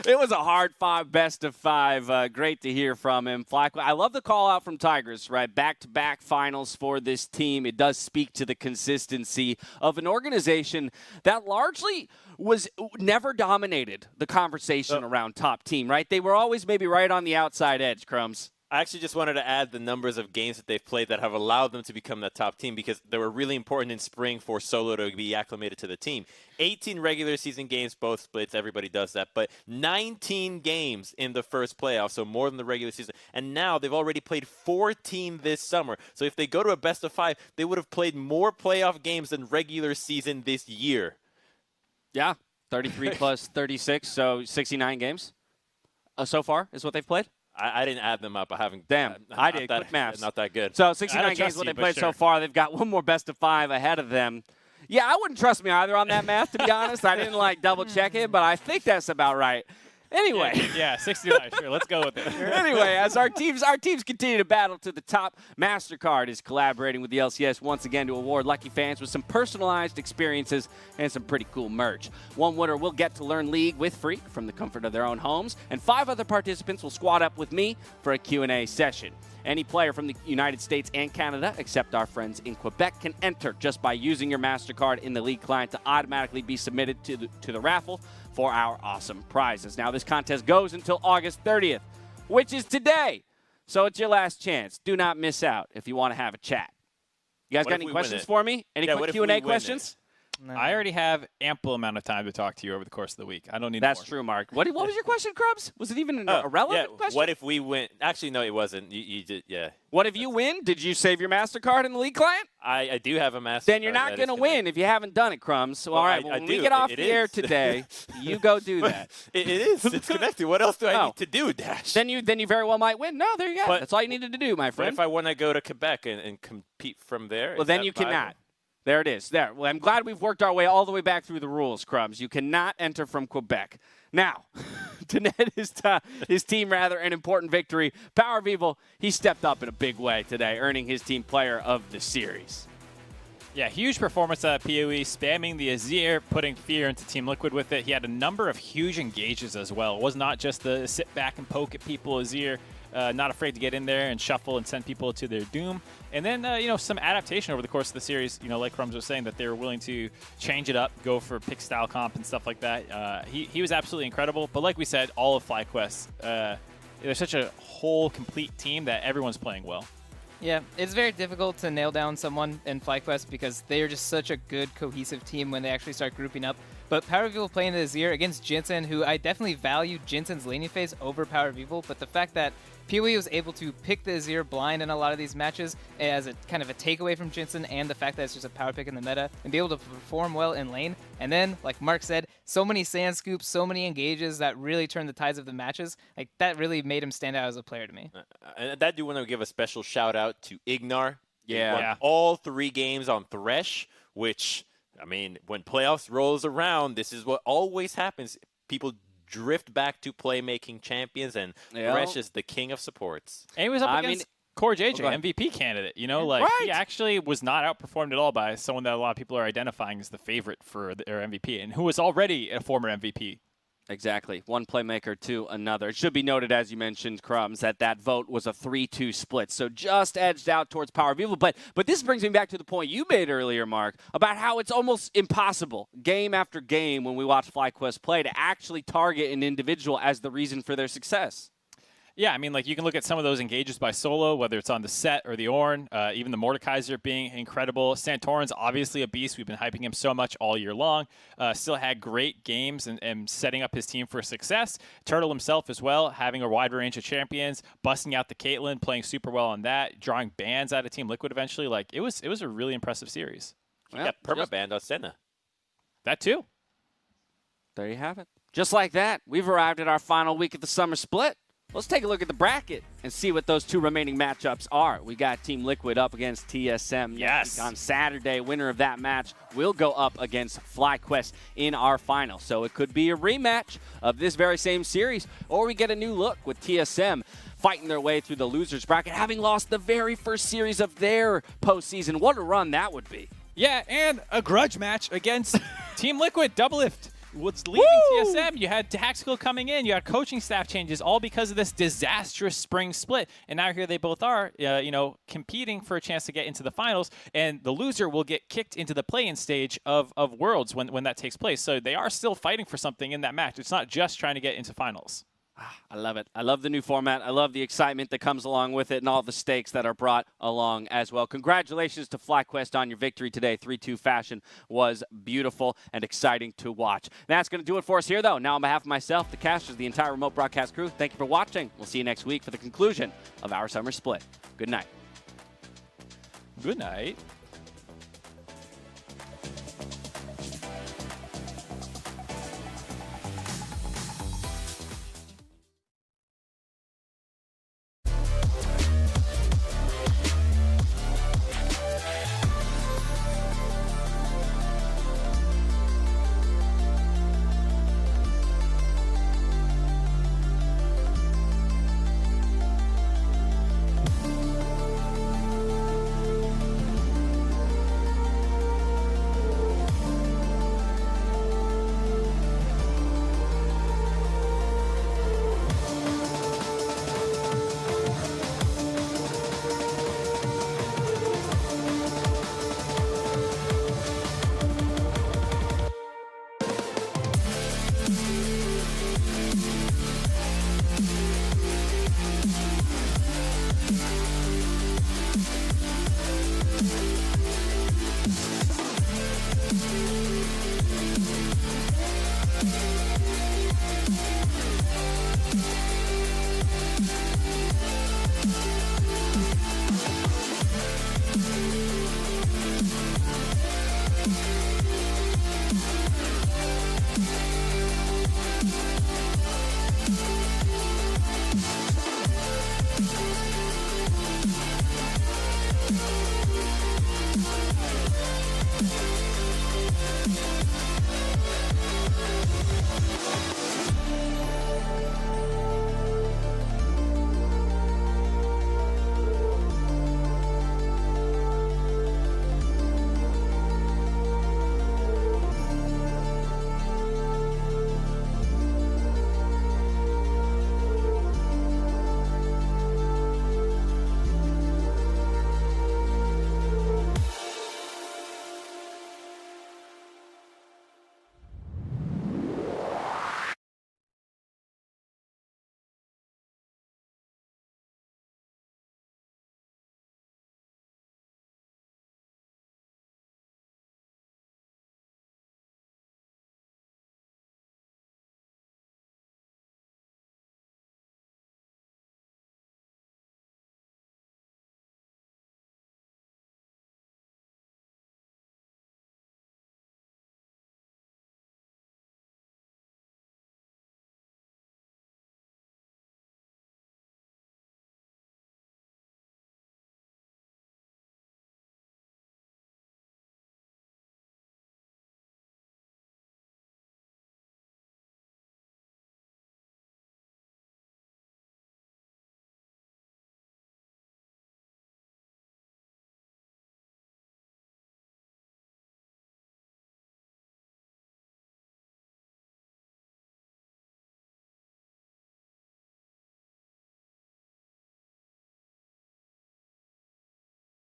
It was a hard-fought best of five. Great to hear from him. I love the call out from Tigers, right? Back-to-back finals for this team. It does speak to the consistency of an organization that largely was never dominated the conversation around top team, right? They were always maybe right on the outside edge, Crumbs. I actually just wanted to add the numbers of games that they've played that have allowed them to become that top team because they were really important in spring for Solo to be acclimated to the team. 18 regular season games, both splits, everybody does that, but 19 games in the first playoff, so more than the regular season. And now they've already played 14 this summer. So if they go to a best of five, they would have played more playoff games than regular season this year. Yeah, 33 plus 36, so 69 games so far is what they've played. I didn't add them up. I haven't. Damn, I did. Quick maths. Not that good. So 69 games what they played so far. They've got one more best of five ahead of them. Yeah, I wouldn't trust me either on that math, to be honest. I didn't double check it, but I think that's about right. Anyway. Yeah, 69. Sure, let's go with it. Anyway, as our teams continue to battle to the top, MasterCard is collaborating with the LCS once again to award lucky fans with some personalized experiences and some pretty cool merch. One winner will get to learn League with Freak from the comfort of their own homes, and 5 other participants will squad up with me for a Q&A session. Any player from the United States and Canada, except our friends in Quebec, can enter just by using your MasterCard in the League client to automatically be submitted to the raffle for our awesome prizes. Now, this contest goes until August 30th, which is today. So it's your last chance. Do not miss out if you want to have a chat. You guys got any questions for me? Any quick Q&A questions? No. I already have ample amount of time to talk to you over the course of the week. I don't need more. That's true, Mark. What was your question, Krubs? Was it even a relevant question? What if we win? Actually, no, it wasn't. You did, yeah. What if you win? Did you save your MasterCard in the League client? I do have a MasterCard. Then you're not going to win if you haven't done it, Crumbs. So, all right, when we get off the air today, you go do that. It is. It's connected. What else do I need to do, Dash? Then you very well might win. No, there you go. That's all you needed to do, my friend. What if I want to go to Quebec and compete from there? Well, then you cannot. There it is. There. Well, I'm glad we've worked our way all the way back through the rules, Crumbs. You cannot enter from Quebec. Now, to net his team an important victory, Power of Evil, he stepped up in a big way today, earning his team player of the series. Yeah, huge performance at PoE, spamming the Azir, putting fear into Team Liquid with it. He had a number of huge engages as well. It was not just the sit back and poke at people Azir. Not afraid to get in there and shuffle and send people to their doom. And then, some adaptation over the course of the series, like Crumbs was saying, that they were willing to change it up, go for pick style comp and stuff like that. He was absolutely incredible. But like we said, all of FlyQuest, they're such a whole, complete team that everyone's playing well. Yeah, it's very difficult to nail down someone in FlyQuest because they are just such a good, cohesive team when they actually start grouping up. But Power of Evil playing the Azir against Jinsen, who I definitely value Jinsen's laning phase over Power of Evil, but the fact that PoE was able to pick the Azir blind in a lot of these matches as a kind of a takeaway from Jinsen, and the fact that it's just a power pick in the meta, and be able to perform well in lane. And then, like Mark said, so many sand scoops, so many engages that really turned the tides of the matches. Like, that really made him stand out as a player to me. And I do want to give a special shout out to Ignar. Yeah. Won all 3 games on Thresh, which, I mean, when playoffs rolls around, this is what always happens. People drift back to playmaking champions, and Thresh is the king of supports. And he was up against Core JJ, MVP candidate. You know, like he actually was not outperformed at all by someone that a lot of people are identifying as the favorite for their MVP, and who was already a former MVP. Exactly. One playmaker to another. It should be noted, as you mentioned, Crumbs, that vote was a 3-2 split, so just edged out towards Power of Evil. But this brings me back to the point you made earlier, Mark, about how it's almost impossible, game after game, when we watch FlyQuest play, to actually target an individual as the reason for their success. Yeah, I mean, like, you can look at some of those engages by solo, whether it's on the Set or the Ornn, even the Mordekaiser being incredible. Santorin's obviously a beast. We've been hyping him so much all year long. Still had great games and setting up his team for success. Turtle himself as well, having a wide range of champions, busting out the Caitlyn, playing super well on that, drawing bans out of Team Liquid eventually. Like, it was a really impressive series. He got perma-banned on Senna. That too. There you have it. Just like that, we've arrived at our final week of the summer split. Let's take a look at the bracket and see what those 2 remaining matchups are. We got Team Liquid up against TSM next week on Saturday. Winner of that match will go up against FlyQuest in our final. So it could be a rematch of this very same series, or we get a new look with TSM fighting their way through the losers bracket, having lost the very first series of their postseason. What a run that would be. Yeah, and a grudge match against Team Liquid, Doublelift. Was leaving TSM, you had Tactical coming in, you had coaching staff changes, all because of this disastrous spring split. And now here they both are, competing for a chance to get into the finals. And the loser will get kicked into the play-in stage of Worlds when that takes place. So they are still fighting for something in that match. It's not just trying to get into finals. I love it. I love the new format. I love the excitement that comes along with it and all the stakes that are brought along as well. Congratulations to FlyQuest on your victory today. 3-2 fashion was beautiful and exciting to watch. That's going to do it for us here, though. Now, on behalf of myself, the casters, the entire remote broadcast crew, thank you for watching. We'll see you next week for the conclusion of our summer split. Good night. Good night.